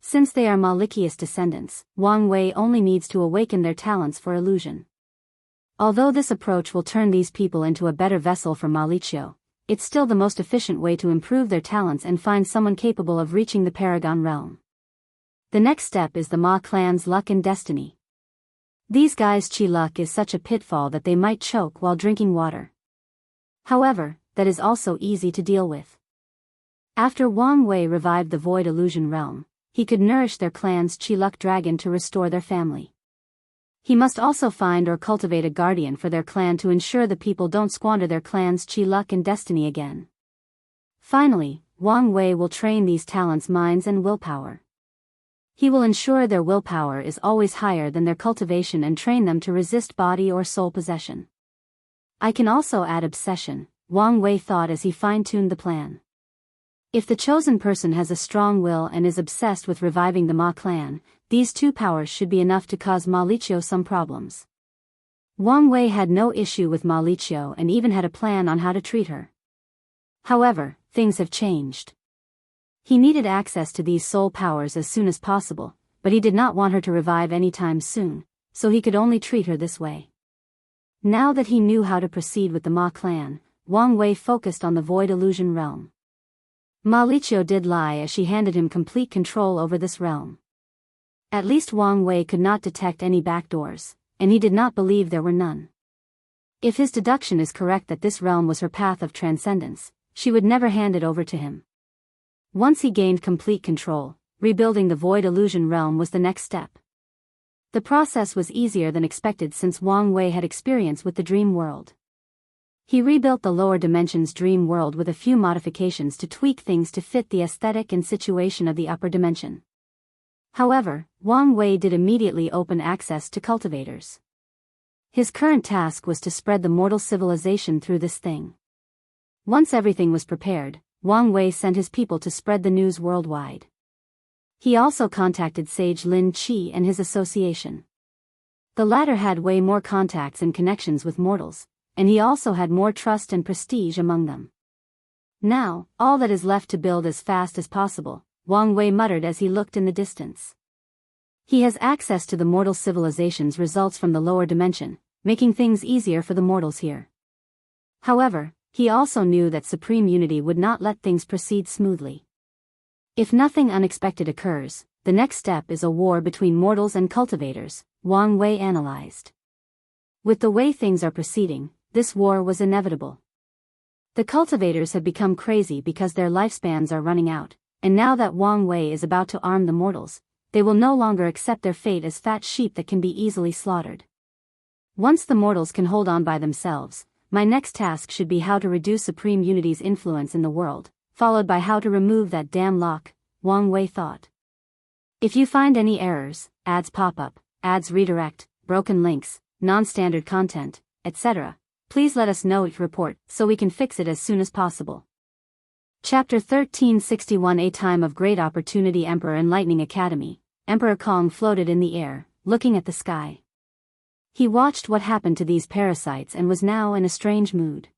Since they are Ma Liqiu's descendants, Wang Wei only needs to awaken their talents for illusion. Although this approach will turn these people into a better vessel for Ma Liqiu, it's still the most efficient way to improve their talents and find someone capable of reaching the Paragon realm. The next step is the Ma clan's luck and destiny. These guys' chi luck is such a pitfall that they might choke while drinking water. However, that is also easy to deal with. After Wang Wei revived the Void Illusion realm, he could nourish their clan's chi luck dragon to restore their family. He must also find or cultivate a guardian for their clan to ensure the people don't squander their clan's chi luck and destiny again. Finally, Wang Wei will train these talents' minds and willpower. He will ensure their willpower is always higher than their cultivation and train them to resist body or soul possession. I can also add obsession, Wang Wei thought as he fine-tuned the plan. If the chosen person has a strong will and is obsessed with reviving the Ma clan, these two powers should be enough to cause Ma Liqiu some problems. Wang Wei had no issue with Ma Liqiu and even had a plan on how to treat her. However, things have changed. He needed access to these soul powers as soon as possible, but he did not want her to revive anytime soon, so he could only treat her this way. Now that he knew how to proceed with the Ma clan, Wang Wei focused on the Void Illusion realm. Ma Liqiu did lie as she handed him complete control over this realm. At least Wang Wei could not detect any backdoors, and he did not believe there were none. If his deduction is correct that this realm was her path of transcendence, she would never hand it over to him. Once he gained complete control, rebuilding the Void Illusion realm was the next step. The process was easier than expected since Wang Wei had experience with the dream world. He rebuilt the lower dimension's dream world with a few modifications to tweak things to fit the aesthetic and situation of the upper dimension. However, Wang Wei did immediately open access to cultivators. His current task was to spread the mortal civilization through this thing. Once everything was prepared, Wang Wei sent his people to spread the news worldwide. He also contacted Sage Lin Qi and his association. The latter had way more contacts and connections with mortals, and he also had more trust and prestige among them. Now, all that is left to build as fast as possible, Wang Wei muttered as he looked in the distance. He has access to the mortal civilization's results from the lower dimension, making things easier for the mortals here. However, he also knew that supreme unity would not let things proceed smoothly. If nothing unexpected occurs, the next step is a war between mortals and cultivators, Wang Wei analyzed. With the way things are proceeding, this war was inevitable. The cultivators have become crazy because their lifespans are running out, and now that Wang Wei is about to arm the mortals, they will no longer accept their fate as fat sheep that can be easily slaughtered. Once the mortals can hold on by themselves, my next task should be how to reduce Supreme Unity's influence in the world, followed by how to remove that damn lock, Wang Wei thought. If you find any errors, ads pop up, ads redirect, broken links, non-standard content, etc., please let us know each report so we can fix it as soon as possible. Chapter 1361 A Time of Great Opportunity. Emperor Enlightening Academy. Emperor Kong floated in the air, looking at the sky. He watched what happened to these parasites and was now in a strange mood.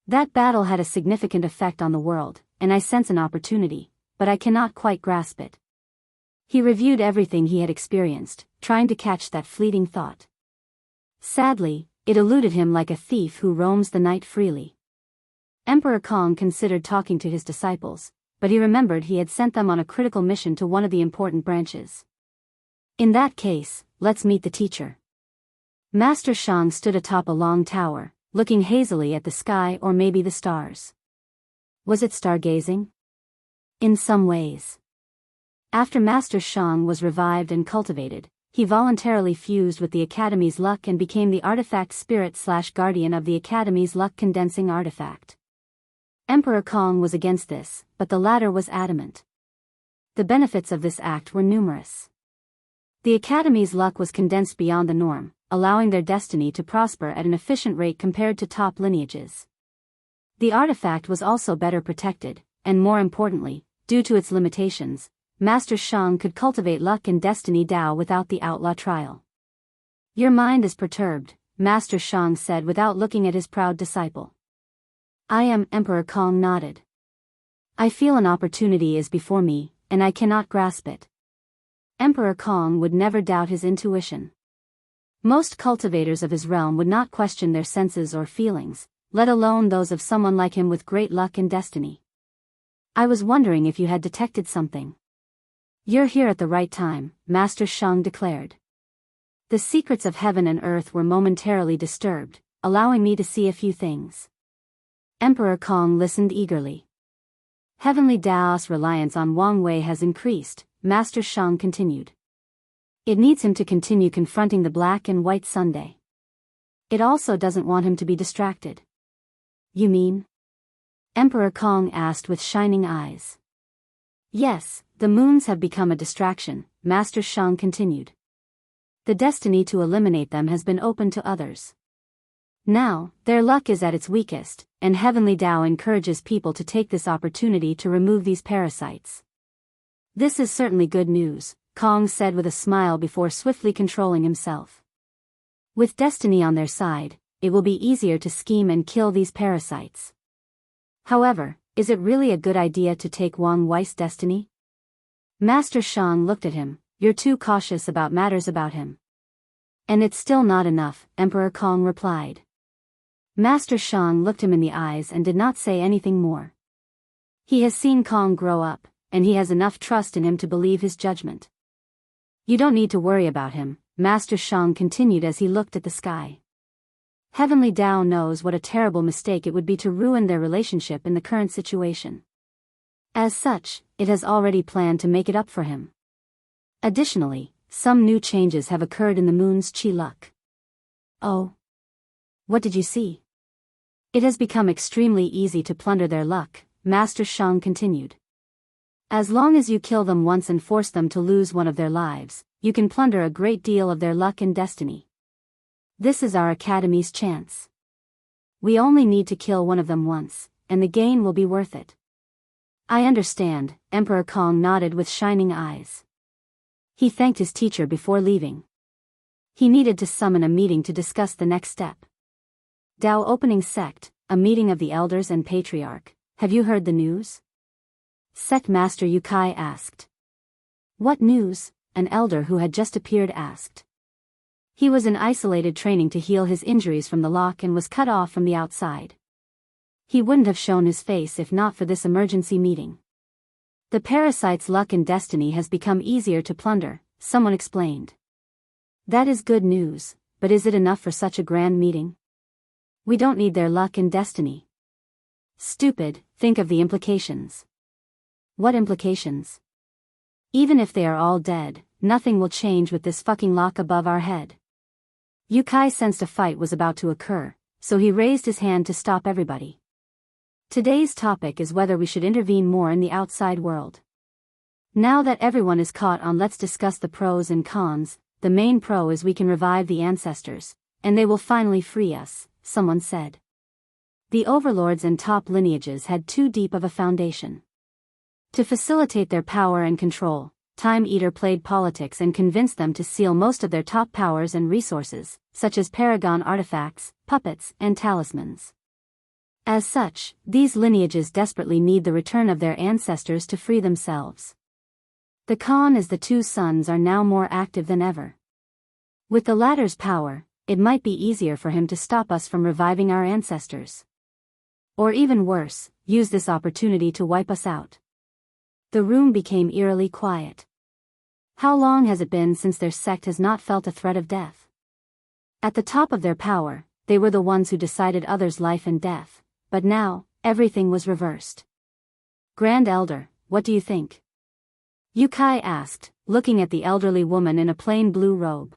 That battle had a significant effect on the world, and I sense an opportunity, but I cannot quite grasp it. He reviewed everything he had experienced, trying to catch that fleeting thought. Sadly, it eluded him like a thief who roams the night freely. Emperor Kong considered talking to his disciples, but he remembered he had sent them on a critical mission to one of the important branches. In that case, let's meet the teacher. Master Shang stood atop a long tower, looking hazily at the sky or maybe the stars. Was it stargazing? In some ways. After Master Shang was revived and cultivated, he voluntarily fused with the Academy's luck and became the artifact spirit/guardian of the Academy's luck condensing artifact. Emperor Kong was against this, but the latter was adamant. The benefits of this act were numerous. The Academy's luck was condensed beyond the norm, allowing their destiny to prosper at an efficient rate compared to top lineages. The artifact was also better protected, and more importantly, due to its limitations, Master Shang could cultivate luck and destiny Dao without the outlaw trial. Your mind is perturbed, Master Shang said without looking at his proud disciple. I am. Emperor Kong nodded. I feel an opportunity is before me, and I cannot grasp it. Emperor Kong would never doubt his intuition. Most cultivators of his realm would not question their senses or feelings, let alone those of someone like him with great luck and destiny. I was wondering if you had detected something. You're here at the right time, Master Shang declared. The secrets of heaven and earth were momentarily disturbed, allowing me to see a few things. Emperor Kong listened eagerly. Heavenly Dao's reliance on Wang Wei has increased, Master Shang continued. It needs him to continue confronting the Black and White Sunday. It also doesn't want him to be distracted. You mean? Emperor Kong asked with shining eyes. Yes, the moons have become a distraction, Master Shang continued. The destiny to eliminate them has been open to others. Now, their luck is at its weakest, and Heavenly Dao encourages people to take this opportunity to remove these parasites. This is certainly good news, Kong said with a smile before swiftly controlling himself. With destiny on their side, it will be easier to scheme and kill these parasites. However, is it really a good idea to take Wang Wei's destiny? Master Shang looked at him. You're too cautious about matters about him. And it's still not enough, Emperor Kong replied. Master Shang looked him in the eyes and did not say anything more. He has seen Kong grow up, and he has enough trust in him to believe his judgment. You don't need to worry about him, Master Shang continued as he looked at the sky. Heavenly Dao knows what a terrible mistake it would be to ruin their relationship in the current situation. As such, it has already planned to make it up for him. Additionally, some new changes have occurred in the moon's chi luck. Oh. What did you see? It has become extremely easy to plunder their luck, Master Shang continued. As long as you kill them once and force them to lose one of their lives, you can plunder a great deal of their luck and destiny. This is our academy's chance. We only need to kill one of them once, and the gain will be worth it. I understand, Emperor Kong nodded with shining eyes. He thanked his teacher before leaving. He needed to summon a meeting to discuss the next step. Dao opening sect, a meeting of the elders and patriarch. Have you heard the news? Sect Master Yukai asked. What news? An elder who had just appeared asked. He was in isolated training to heal his injuries from the lock and was cut off from the outside. He wouldn't have shown his face if not for this emergency meeting. The parasite's luck and destiny has become easier to plunder, someone explained. That is good news, but is it enough for such a grand meeting? We don't need their luck and destiny. Stupid, think of the implications. What implications? Even if they are all dead, nothing will change with this fucking lock above our head. Yukai sensed a fight was about to occur, so he raised his hand to stop everybody. Today's topic is whether we should intervene more in the outside world. Now that everyone is caught on, let's discuss the pros and cons. The main pro is we can revive the ancestors, and they will finally free us, someone said. The overlords and top lineages had too deep of a foundation. To facilitate their power and control, Time Eater played politics and convinced them to seal most of their top powers and resources, such as paragon artifacts, puppets, and talismans. As such, these lineages desperately need the return of their ancestors to free themselves. The con is the two sons are now more active than ever. With the latter's power, it might be easier for him to stop us from reviving our ancestors. Or even worse, use this opportunity to wipe us out. The room became eerily quiet. How long has it been since their sect has not felt a threat of death? At the top of their power, they were the ones who decided others' life and death, but now, everything was reversed. Grand Elder, what do you think? Yukai asked, looking at the elderly woman in a plain blue robe.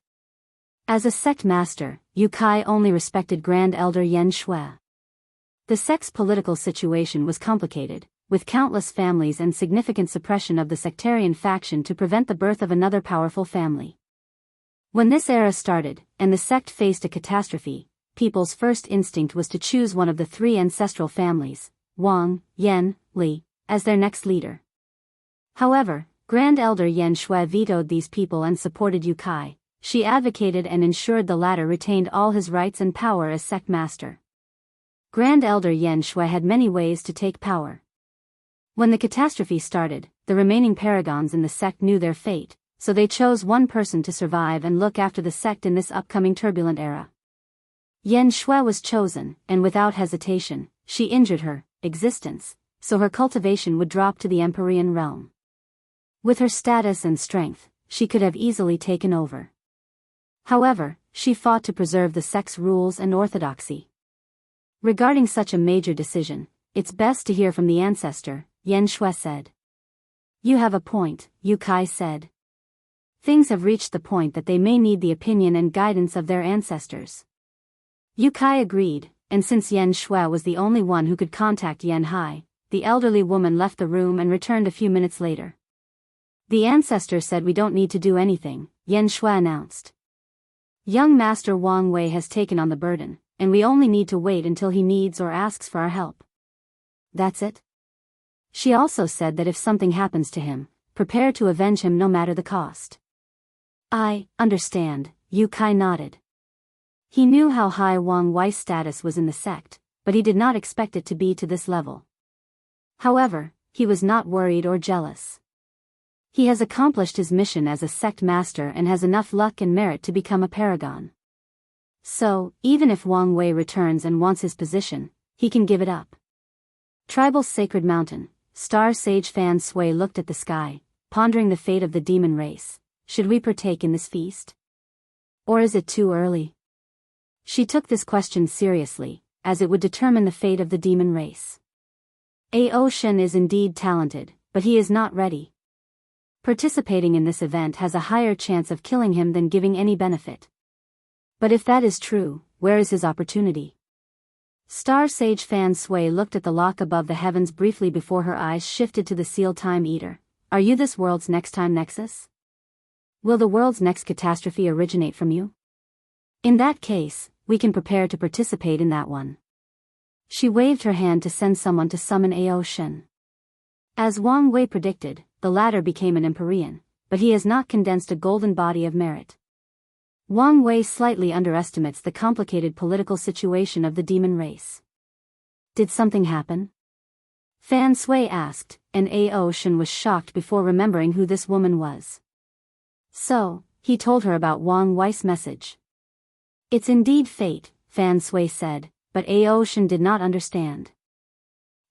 As a sect master, Yukai only respected Grand Elder Yen Shui. The sect's political situation was complicated, with countless families and significant suppression of the sectarian faction to prevent the birth of another powerful family. When this era started, and the sect faced a catastrophe, people's first instinct was to choose one of the three ancestral families, Wang, Yan, Li, as their next leader. However, Grand Elder Yen Shui vetoed these people and supported Yukai. She advocated and ensured the latter retained all his rights and power as sect master. Grand Elder Yen Shui had many ways to take power. When the catastrophe started, the remaining paragons in the sect knew their fate, so they chose one person to survive and look after the sect in this upcoming turbulent era. Yen Shui was chosen, and without hesitation, she injured her existence, so her cultivation would drop to the Empyrean realm. With her status and strength, she could have easily taken over. However, she fought to preserve the sect's rules and orthodoxy. Regarding such a major decision, it's best to hear from the ancestor, Yen Shui said. You have a point, Yukai said. Things have reached the point that they may need the opinion and guidance of their ancestors. Yukai agreed, and since Yen Shui was the only one who could contact Yen Hai, the elderly woman left the room and returned a few minutes later. The ancestor said we don't need to do anything, Yen Shui announced. Young Master Wang Wei has taken on the burden, and we only need to wait until he needs or asks for our help. That's it? She also said that if something happens to him, prepare to avenge him no matter the cost. I understand, Yukai nodded. He knew how high Wang Wei's status was in the sect, but he did not expect it to be to this level. However, he was not worried or jealous. He has accomplished his mission as a sect master and has enough luck and merit to become a paragon. So, even if Wang Wei returns and wants his position, he can give it up. Tribal Sacred Mountain, Star Sage Fan Sui looked at the sky, pondering the fate of the demon race. Should we partake in this feast? Or is it too early? She took this question seriously, as it would determine the fate of the demon race. Ao Shen is indeed talented, but he is not ready. Participating in this event has a higher chance of killing him than giving any benefit. But if that is true, where is his opportunity? Star Sage Fan Sui looked at the lock above the heavens briefly before her eyes shifted to the seal Time Eater. Are you this world's next time nexus? Will the world's next catastrophe originate from you? In that case, we can prepare to participate in that one. She waved her hand to send someone to summon Ao Shen. As Wang Wei predicted, the latter became an Empyrean, but he has not condensed a golden body of merit. Wang Wei slightly underestimates the complicated political situation of the demon race. Did something happen? Fan Sui asked, and Ao Shen was shocked before remembering who this woman was. So, he told her about Wang Wei's message. It's indeed fate, Fan Sui said, but Ao Shen did not understand.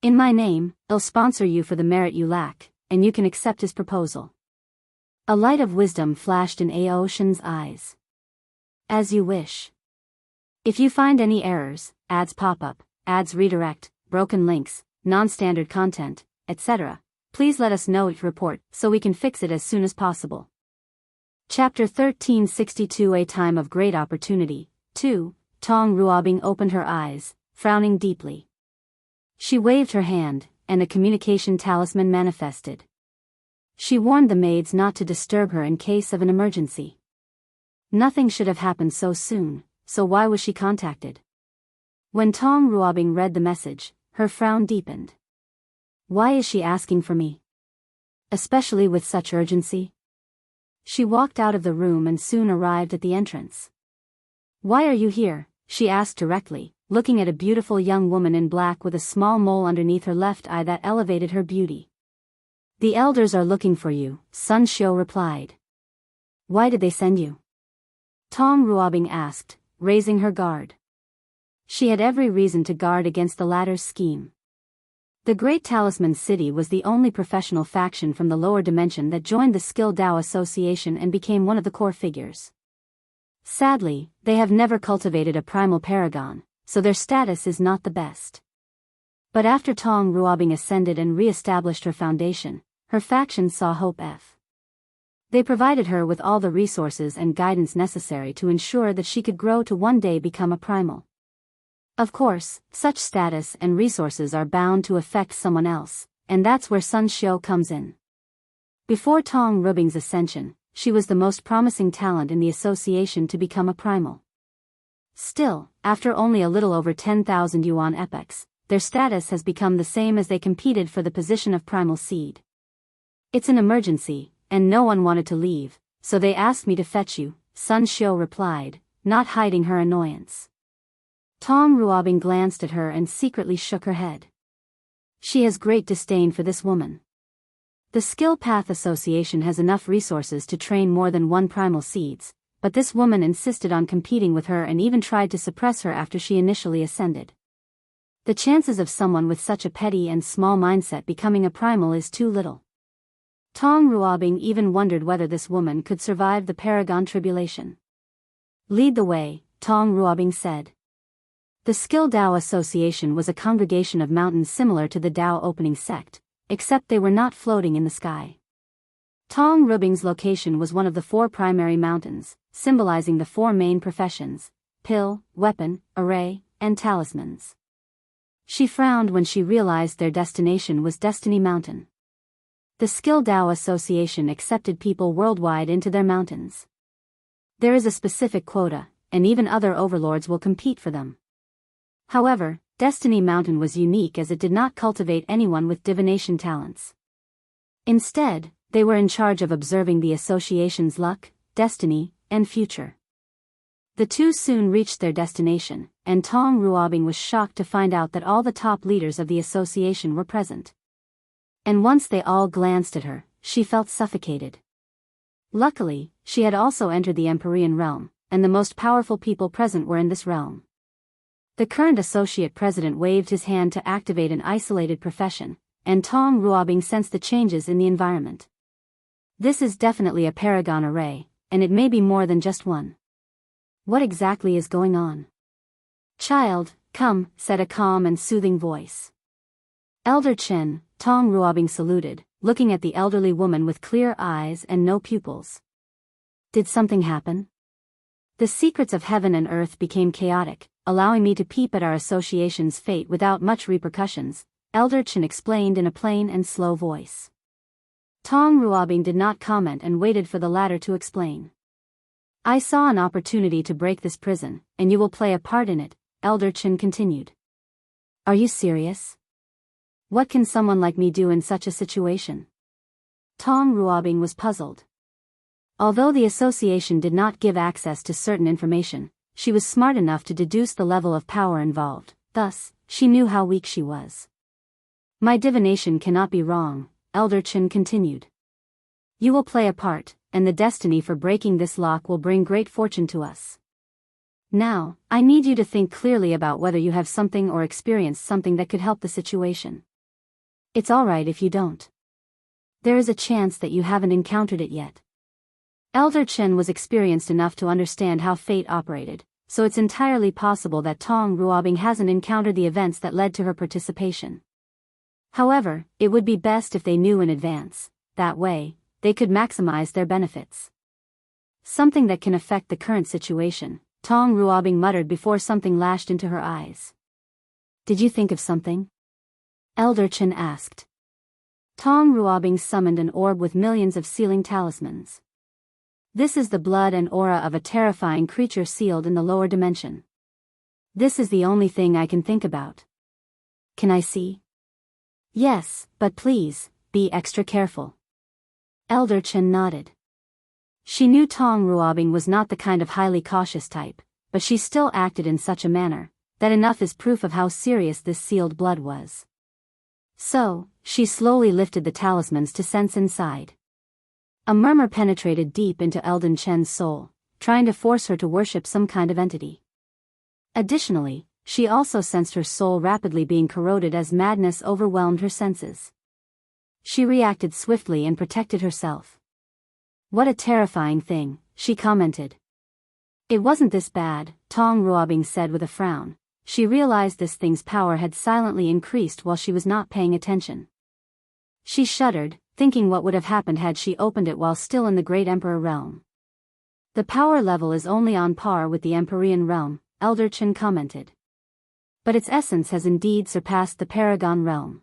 In my name, I'll sponsor you for the merit you lack, and you can accept his proposal. A light of wisdom flashed in Ao Shen's eyes. As you wish. If you find any errors, ads pop up, ads redirect, broken links, non-standard content, etc., please let us know each report so we can fix it as soon as possible. Chapter 1362 A Time of Great Opportunity. 2. Tong Ruobing opened her eyes, frowning deeply. She waved her hand, and the communication talisman manifested. She warned the maids not to disturb her in case of an emergency. Nothing should have happened so soon, so why was she contacted? When Tong Ruobing read the message, her frown deepened. Why is she asking for me? Especially with such urgency? She walked out of the room and soon arrived at the entrance. Why are you here? She asked directly, looking at a beautiful young woman in black with a small mole underneath her left eye that elevated her beauty. The elders are looking for you, Sun Xiu replied. Why did they send you? Tong Ruobing asked, raising her guard. She had every reason to guard against the latter's scheme. The Great Talisman City was the only professional faction from the lower dimension that joined the Skill Dao Association and became one of the core figures. Sadly, they have never cultivated a primal paragon, so their status is not the best. But after Tong Ruobing ascended and re-established her foundation, her faction saw hope. They provided her with all the resources and guidance necessary to ensure that she could grow to one day become a primal. Of course, such status and resources are bound to affect someone else, and that's where Sun Xiu comes in. Before Tong Ruobing's ascension, she was the most promising talent in the association to become a primal. Still, after only a little over 10,000 yuan epochs, their status has become the same as they competed for the position of primal seed. It's an emergency, and no one wanted to leave, so they asked me to fetch you, Sun Xiu replied, not hiding her annoyance. Tong Ruobing glanced at her and secretly shook her head. She has great disdain for this woman. The Skill Path Association has enough resources to train more than one primal seeds, but this woman insisted on competing with her and even tried to suppress her after she initially ascended. The chances of someone with such a petty and small mindset becoming a primal is too little. Tong Ruobing even wondered whether this woman could survive the Paragon tribulation. Lead the way, Tong Ruobing said. The Skill Dao Association was a congregation of mountains similar to the Dao opening sect, except they were not floating in the sky. Tong Ruobing's location was one of the 4 primary mountains, symbolizing the 4 main professions: pill, weapon, array, and talismans. She frowned when she realized their destination was Destiny Mountain. The Skill Dao Association accepted people worldwide into their mountains. There is a specific quota, and even other overlords will compete for them. However, Destiny Mountain was unique as it did not cultivate anyone with divination talents. Instead, they were in charge of observing the association's luck, destiny, and future. The two soon reached their destination, and Tong Ruobing was shocked to find out that all the top leaders of the association were present. And once they all glanced at her, she felt suffocated. Luckily, she had also entered the Empyrean realm, and the most powerful people present were in this realm. The current associate president waved his hand to activate an isolated profession, and Tong Ruobing sensed the changes in the environment. This is definitely a paragon array, and it may be more than just one. What exactly is going on? Child, come, said a calm and soothing voice. Elder Chen, Tong Ruobing saluted, looking at the elderly woman with clear eyes and no pupils. Did something happen? The secrets of heaven and earth became chaotic, allowing me to peep at our association's fate without much repercussions, Elder Chen explained in a plain and slow voice. Tong Ruobing did not comment and waited for the latter to explain. I saw an opportunity to break this prison, and you will play a part in it, Elder Chen continued. Are you serious? What can someone like me do in such a situation? Tong Ruobing was puzzled. Although the association did not give access to certain information, she was smart enough to deduce the level of power involved, thus, she knew how weak she was. My divination cannot be wrong, Elder Chen continued. You will play a part, and the destiny for breaking this lock will bring great fortune to us. Now, I need you to think clearly about whether you have something or experienced something that could help the situation. It's alright if you don't. There is a chance that you haven't encountered it yet. Elder Chen was experienced enough to understand how fate operated, so it's entirely possible that Tong Ruobing hasn't encountered the events that led to her participation. However, it would be best if they knew in advance. That way, they could maximize their benefits. Something that can affect the current situation, Tong Ruobing muttered before something lashed into her eyes. Did you think of something? Elder Chen asked. Tong Ruobing summoned an orb with millions of sealing talismans. This is the blood and aura of a terrifying creature sealed in the lower dimension. This is the only thing I can think about. Can I see? Yes, but please, be extra careful. Elder Chen nodded. She knew Tong Ruobing was not the kind of highly cautious type, but she still acted in such a manner, that enough is proof of how serious this sealed blood was. So, she slowly lifted the talismans to sense inside. A murmur penetrated deep into Elder Chen's soul, trying to force her to worship some kind of entity. Additionally, she also sensed her soul rapidly being corroded as madness overwhelmed her senses. She reacted swiftly and protected herself. What a terrifying thing, she commented. It wasn't this bad, Tong Ruobing said with a frown. She realized this thing's power had silently increased while she was not paying attention. She shuddered, thinking what would have happened had she opened it while still in the Great Emperor realm. The power level is only on par with the Empyrean realm, Elder Chen commented. But its essence has indeed surpassed the Paragon realm.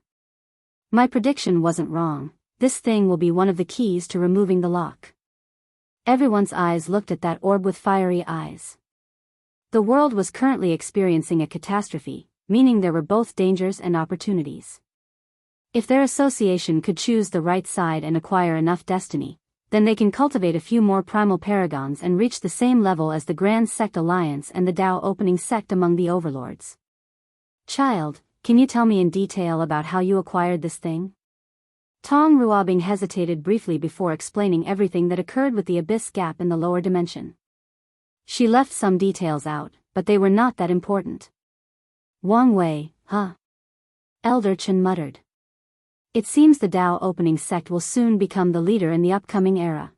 My prediction wasn't wrong. This thing will be one of the keys to removing the lock. Everyone's eyes looked at that orb with fiery eyes. The world was currently experiencing a catastrophe, meaning there were both dangers and opportunities. If their association could choose the right side and acquire enough destiny, then they can cultivate a few more primal paragons and reach the same level as the Grand Sect Alliance and the Dao Opening Sect among the overlords. Child, can you tell me in detail about how you acquired this thing? Tong Ruobing hesitated briefly before explaining everything that occurred with the abyss gap in the lower dimension. She left some details out, but they were not that important. Wang Wei, huh? Elder Chen muttered. It seems the Dao Opening Sect will soon become the leader in the upcoming era.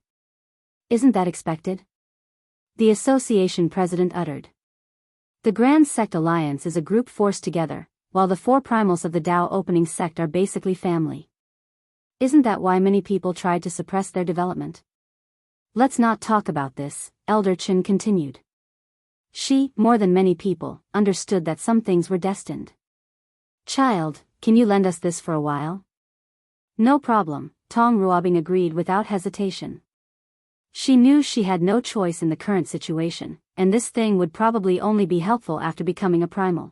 Isn't that expected? The association president uttered. The Grand Sect Alliance is a group forced together, while the four primals of the Dao Opening Sect are basically family. Isn't that why many people tried to suppress their development? Let's not talk about this, Elder Chen continued. She, more than many people, understood that some things were destined. Child, can you lend us this for a while? No problem, Tong Ruobing agreed without hesitation. She knew she had no choice in the current situation, and this thing would probably only be helpful after becoming a primal.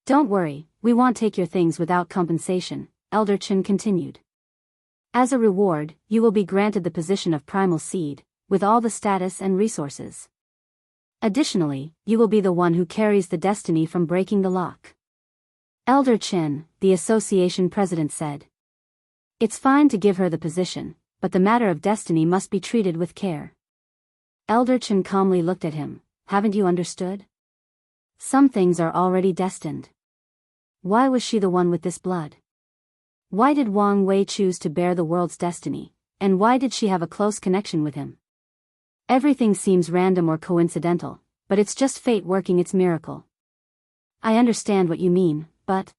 Don't worry, we won't take your things without compensation, Elder Chen continued. As a reward, you will be granted the position of primal seed, with all the status and resources. Additionally, you will be the one who carries the destiny from breaking the lock. Elder Chen, the association president said. It's fine to give her the position, but the matter of destiny must be treated with care. Elder Chen calmly looked at him. Haven't you understood? Some things are already destined. Why was she the one with this blood? Why did Wang Wei choose to bear the world's destiny, and why did she have a close connection with him? Everything seems random or coincidental, but it's just fate working its miracle. I understand what you mean, but...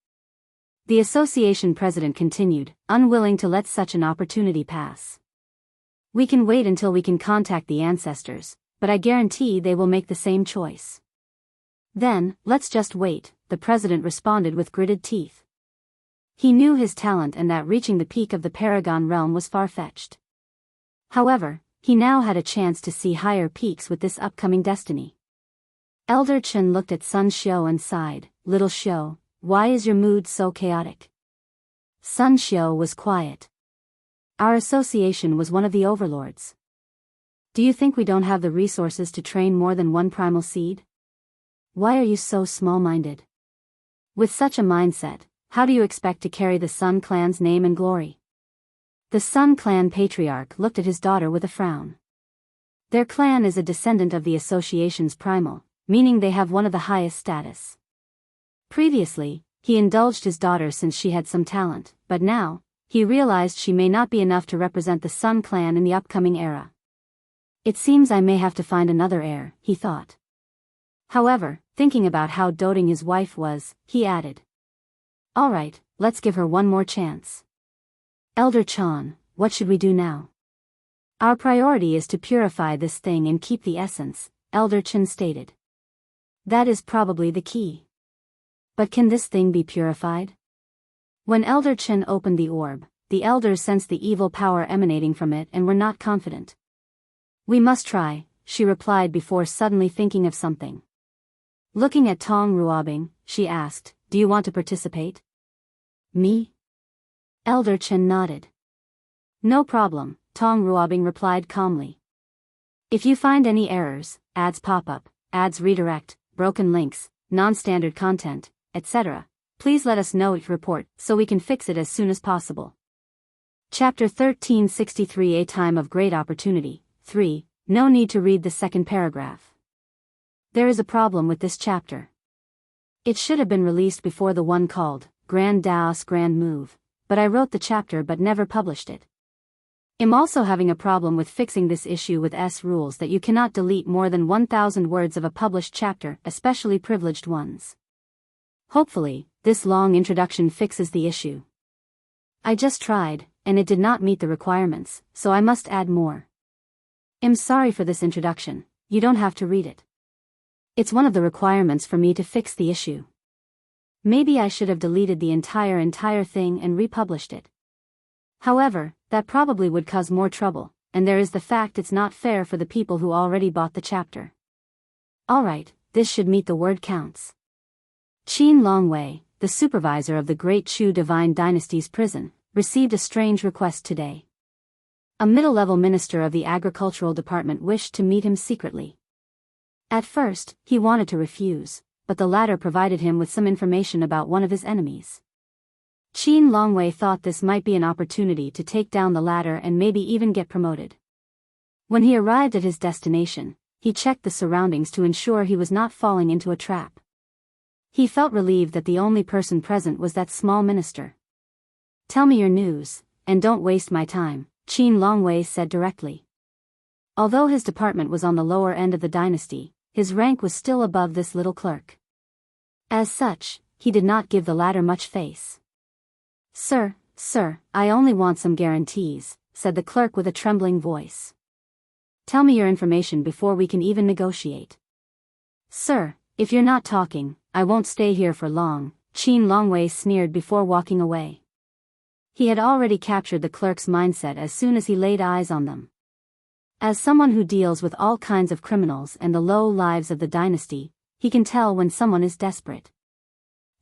The association president continued, unwilling to let such an opportunity pass. We can wait until we can contact the ancestors, but I guarantee they will make the same choice. Then, let's just wait, the president responded with gritted teeth. He knew his talent and that reaching the peak of the Paragon realm was far-fetched. However, He now had a chance to see higher peaks with this upcoming destiny. Elder Chen looked at Sun Xiu and sighed, "Little Xiu, why is your mood so chaotic?" Sun Xiu was quiet. "Our association was one of the overlords. Do you think we don't have the resources to train more than one primal seed? Why are you so small-minded? With such a mindset, how do you expect to carry the Sun clan's name and glory?" The Sun clan patriarch looked at his daughter with a frown. Their clan is a descendant of the association's primal, meaning they have one of the highest status. Previously, he indulged his daughter since she had some talent, but now, he realized she may not be enough to represent the Sun clan in the upcoming era. "It seems I may have to find another heir," he thought. However, thinking about how doting his wife was, he added, "All right, let's give her one more chance." "Elder Chan, what should we do now?" "Our priority is to purify this thing and keep the essence," Elder Chen stated. "That is probably the key. But can this thing be purified?" When Elder Chen opened the orb, the elders sensed the evil power emanating from it and were not confident. "We must try," she replied before suddenly thinking of something. Looking at Tong Ruobing, she asked, "Do you want to participate?" "Me?" Elder Chen nodded. "No problem," Tong Ruobing replied calmly. "If you find any errors, ads pop up, ads redirect, broken links, non-standard content, etc., please let us know it report so we can fix it as soon as possible." Chapter 1363 A Time of Great Opportunity. 3. No need to read the second paragraph. There is a problem with this chapter. It should have been released before the one called Grand Daos Grand Move, but I wrote the chapter but never published it. I'm also having a problem with fixing this issue with S rules that you cannot delete more than 1,000 words of a published chapter, especially privileged ones. Hopefully, this long introduction fixes the issue. I just tried, and it did not meet the requirements, so I must add more. I'm sorry for this introduction, you don't have to read it. It's one of the requirements for me to fix the issue. Maybe I should have deleted the entire thing and republished it. However, that probably would cause more trouble, and there is the fact it's not fair for the people who already bought the chapter. Alright, this should meet the word counts. Qin Longwei, the supervisor of the Great Chu Divine Dynasty's prison, received a strange request today. A middle-level minister of the agricultural department wished to meet him secretly. At first, he wanted to refuse, but the latter provided him with some information about one of his enemies. Qin Longwei thought this might be an opportunity to take down the latter and maybe even get promoted. When he arrived at his destination, he checked the surroundings to ensure he was not falling into a trap. He felt relieved that the only person present was that small minister. "Tell me your news, and don't waste my time," Qin Longwei said directly. Although his department was on the lower end of the dynasty, his rank was still above this little clerk. As such, he did not give the latter much face. Sir, I only want some guarantees," said the clerk with a trembling voice. "Tell me your information before we can even negotiate." "Sir, if you're not talking, I won't stay here for long," Qin Longwei sneered before walking away. He had already captured the clerk's mindset as soon as he laid eyes on them. As someone who deals with all kinds of criminals and the low lives of the dynasty, he can tell when someone is desperate.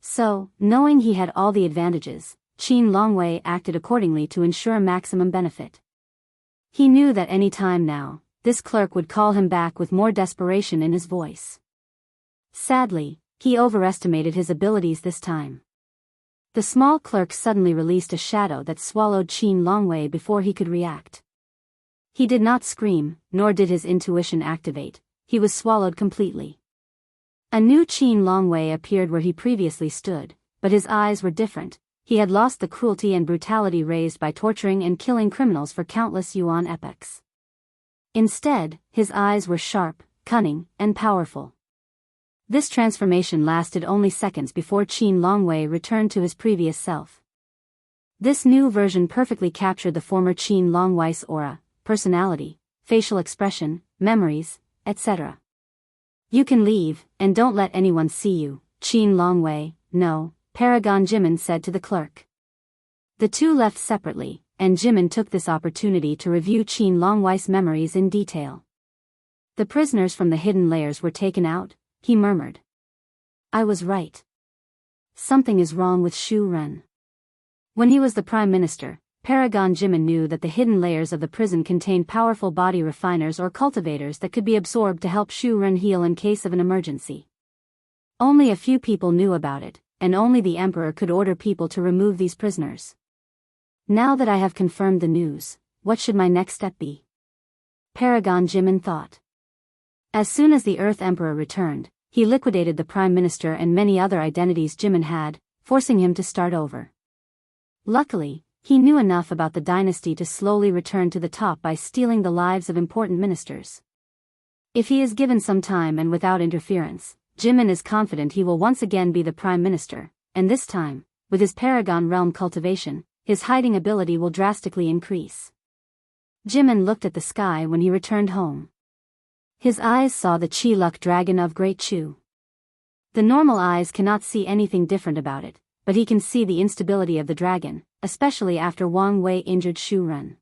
So, knowing he had all the advantages, Qin Longwei acted accordingly to ensure maximum benefit. He knew that any time now, this clerk would call him back with more desperation in his voice. Sadly, he overestimated his abilities this time. The small clerk suddenly released a shadow that swallowed Qin Longwei before he could react. He did not scream, nor did his intuition activate, he was swallowed completely. A new Qin Longwei appeared where he previously stood, but his eyes were different. He had lost the cruelty and brutality raised by torturing and killing criminals for countless yuan epochs. Instead, his eyes were sharp, cunning, and powerful. This transformation lasted only seconds before Qin Longwei returned to his previous self. This new version perfectly captured the former Qin Longwei's aura, personality, facial expression, memories, etc. "You can leave, and don't let anyone see you, Qin Longwei." "No," Paragon Jimin said to the clerk. The two left separately, and Jimin took this opportunity to review Qin Longwei's memories in detail. The prisoners from the hidden layers were taken out, he murmured. I was right. Something is wrong with Shu Ren. When he was the prime minister, Paragon Jimin knew that the hidden layers of the prison contained powerful body refiners or cultivators that could be absorbed to help Shu Ren heal in case of an emergency. Only a few people knew about it, and only the emperor could order people to remove these prisoners. Now that I have confirmed the news, what should my next step be? Paragon Jimin thought. As soon as the Earth Emperor returned, he liquidated the Prime Minister and many other identities Jimin had, forcing him to start over. Luckily, he knew enough about the dynasty to slowly return to the top by stealing the lives of important ministers. If he is given some time and without interference, Jimin is confident he will once again be the Prime Minister, and this time, with his Paragon Realm cultivation, his hiding ability will drastically increase. Jimin looked at the sky when he returned home. His eyes saw the Qi-Luck dragon of Great Chu. The normal eyes cannot see anything different about it, but he can see the instability of the dragon, especially after Wang Wei injured Shu Ren.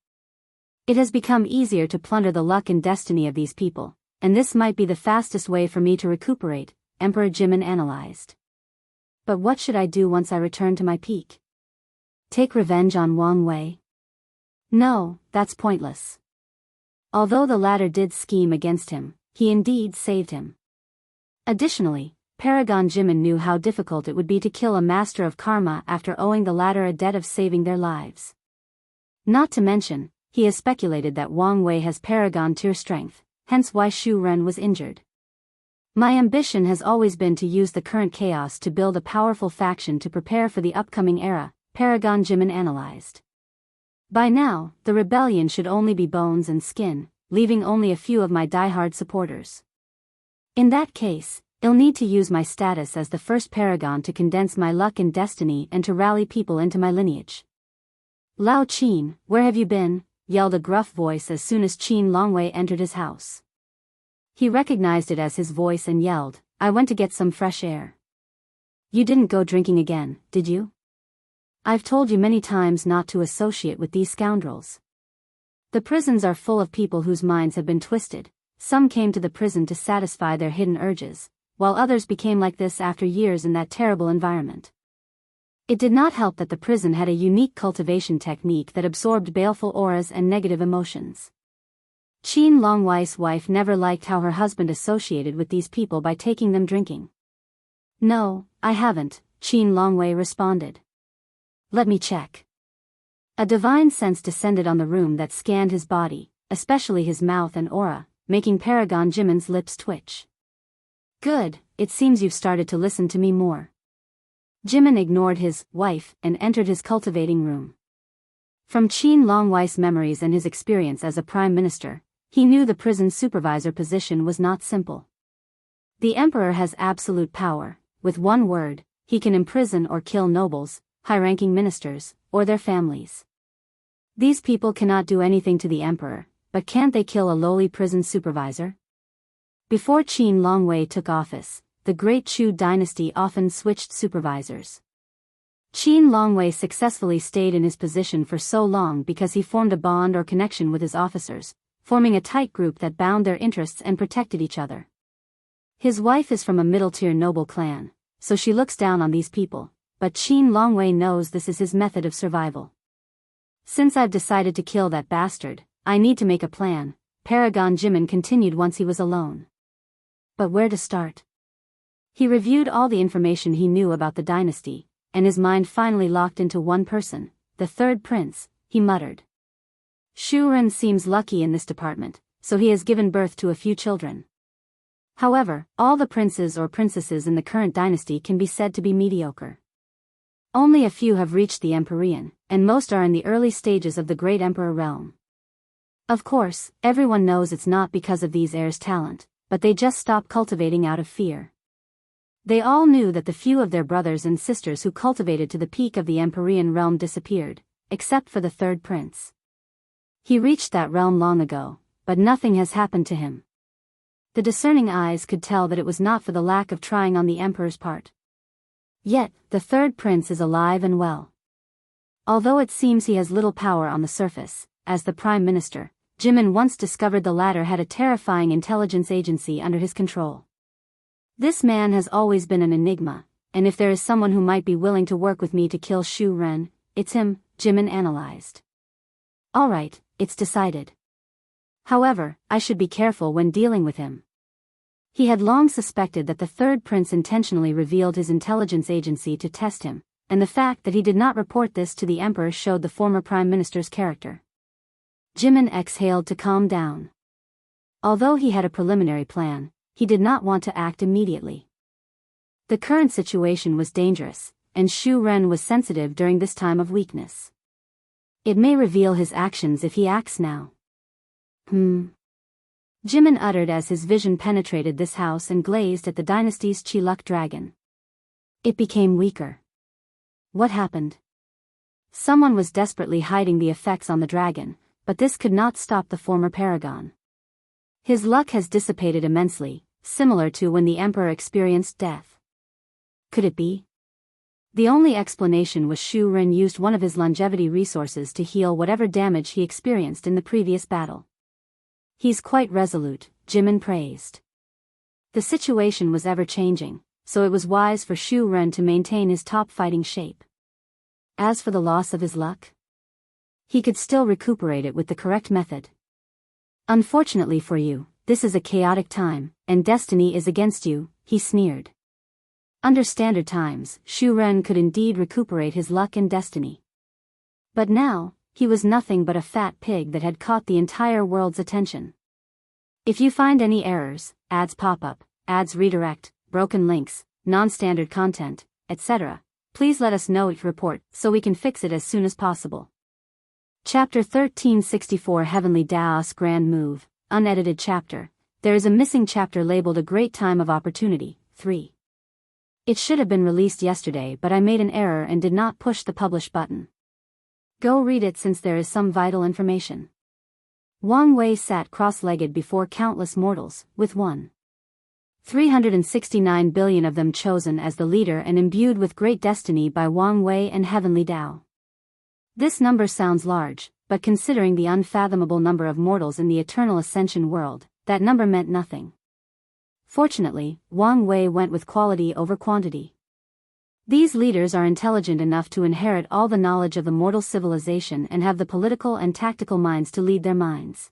It has become easier to plunder the luck and destiny of these people, and this might be the fastest way for me to recuperate, Emperor Jimin analyzed. But what should I do once I return to my peak? Take revenge on Wang Wei? No, that's pointless. Although the latter did scheme against him, he indeed saved him. Additionally, Paragon Jimin knew how difficult it would be to kill a master of karma after owing the latter a debt of saving their lives. Not to mention, he has speculated that Wang Wei has Paragon tier strength, hence why Shu Ren was injured. My ambition has always been to use the current chaos to build a powerful faction to prepare for the upcoming era, Paragon Jimin analyzed. By now, the rebellion should only be bones and skin, leaving only a few of my diehard supporters. In that case, I'll need to use my status as the first paragon to condense my luck and destiny and to rally people into my lineage. Lao Qin, where have you been? Yelled a gruff voice as soon as Qin Longwei entered his house. He recognized it as his voice and yelled, I went to get some fresh air. You didn't go drinking again, did you? I've told you many times not to associate with these scoundrels. The prisons are full of people whose minds have been twisted. Some came to the prison to satisfy their hidden urges, while others became like this after years in that terrible environment. It did not help that the prison had a unique cultivation technique that absorbed baleful auras and negative emotions. Qin Longwei's wife never liked how her husband associated with these people by taking them drinking. No, I haven't, Qin Longwei responded. Let me check. A divine sense descended on the room that scanned his body, especially his mouth and aura, making Paragon Jimin's lips twitch. Good, it seems you've started to listen to me more. Jimin ignored his wife and entered his cultivating room. From Qin Longwei's memories and his experience as a prime minister, he knew the prison supervisor position was not simple. The emperor has absolute power. With one word, he can imprison or kill nobles, high-ranking ministers, or their families. These people cannot do anything to the emperor, but can't they kill a lowly prison supervisor? Before Qin Longwei took office, the Great Chu dynasty often switched supervisors. Qin Longwei successfully stayed in his position for so long because he formed a bond or connection with his officers, forming a tight group that bound their interests and protected each other. His wife is from a middle-tier noble clan, so she looks down on these people, but Qin Longwei knows this is his method of survival. Since I've decided to kill that bastard, I need to make a plan, Paragon Jimin continued once he was alone. But where to start? He reviewed all the information he knew about the dynasty, and his mind finally locked into one person, the third prince, he muttered. Shu Ren seems lucky in this department, so he has given birth to a few children. However, all the princes or princesses in the current dynasty can be said to be mediocre. Only a few have reached the Empyrean, and most are in the early stages of the Great Emperor realm. Of course, everyone knows it's not because of these heirs' talent, but they just stop cultivating out of fear. They all knew that the few of their brothers and sisters who cultivated to the peak of the Empyrean realm disappeared, except for the third prince. He reached that realm long ago, but nothing has happened to him. The discerning eyes could tell that it was not for the lack of trying on the emperor's part. Yet, the third prince is alive and well. Although it seems he has little power on the surface, as the Prime Minister, Jimin once discovered the latter had a terrifying intelligence agency under his control. This man has always been an enigma, and if there is someone who might be willing to work with me to kill Shu Ren, it's him, Jimin analyzed. Alright, it's decided. However, I should be careful when dealing with him. He had long suspected that the third prince intentionally revealed his intelligence agency to test him, and the fact that he did not report this to the emperor showed the former prime minister's character. Jimin exhaled to calm down. Although he had a preliminary plan, he did not want to act immediately. The current situation was dangerous, and Shu Ren was sensitive during this time of weakness. It may reveal his actions if he acts now. Jimin uttered as his vision penetrated this house and glazed at the dynasty's Chi-Luck dragon. It became weaker. What happened? Someone was desperately hiding the effects on the dragon, but this could not stop the former paragon. His luck has dissipated immensely, similar to when the emperor experienced death. Could it be? The only explanation was Shu Ren used one of his longevity resources to heal whatever damage he experienced in the previous battle. He's quite resolute, Jimin praised. The situation was ever-changing, so it was wise for Shu Ren to maintain his top fighting shape. As for the loss of his luck, he could still recuperate it with the correct method. Unfortunately for you, this is a chaotic time, and destiny is against you, he sneered. Under standard times, Shu Ren could indeed recuperate his luck and destiny. But now, he was nothing but a fat pig that had caught the entire world's attention. If you find any errors, ads pop up, ads redirect, broken links, non-standard content, etc., please let us know each report so we can fix it as soon as possible. Chapter 1364 Heavenly Daos Grand Move, Unedited Chapter. There is a missing chapter labeled A Great Time of Opportunity, 3. It should have been released yesterday, but I made an error and did not push the publish button. Go read it since there is some vital information. Wang Wei sat cross-legged before countless mortals, with 369 billion of them chosen as the leader and imbued with great destiny by Wang Wei and Heavenly Dao. This number sounds large, but considering the unfathomable number of mortals in the Eternal Ascension world, that number meant nothing. Fortunately, Wang Wei went with quality over quantity. These leaders are intelligent enough to inherit all the knowledge of the mortal civilization and have the political and tactical minds to lead their minds.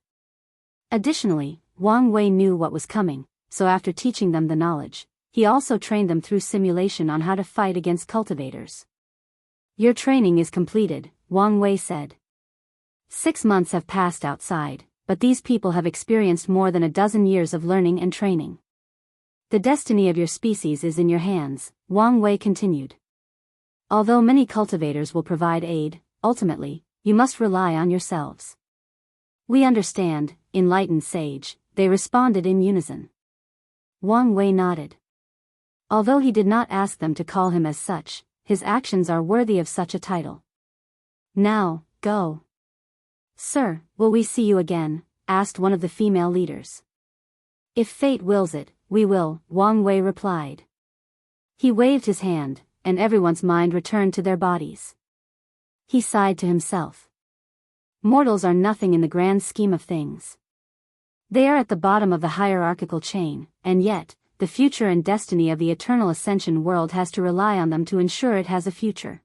Additionally, Wang Wei knew what was coming, so after teaching them the knowledge, he also trained them through simulation on how to fight against cultivators. Your training is completed, Wang Wei said. 6 months have passed outside, but these people have experienced more than a dozen years of learning and training. The destiny of your species is in your hands, Wang Wei continued. Although many cultivators will provide aid, ultimately, you must rely on yourselves. We understand, enlightened sage, they responded in unison. Wang Wei nodded. Although he did not ask them to call him as such, his actions are worthy of such a title. Now, go. Sir, will we see you again? Asked one of the female leaders. If fate wills it, we will, Wang Wei replied. He waved his hand, and everyone's mind returned to their bodies. He sighed to himself. Mortals are nothing in the grand scheme of things. They are at the bottom of the hierarchical chain, and yet, the future and destiny of the Eternal Ascension world has to rely on them to ensure it has a future.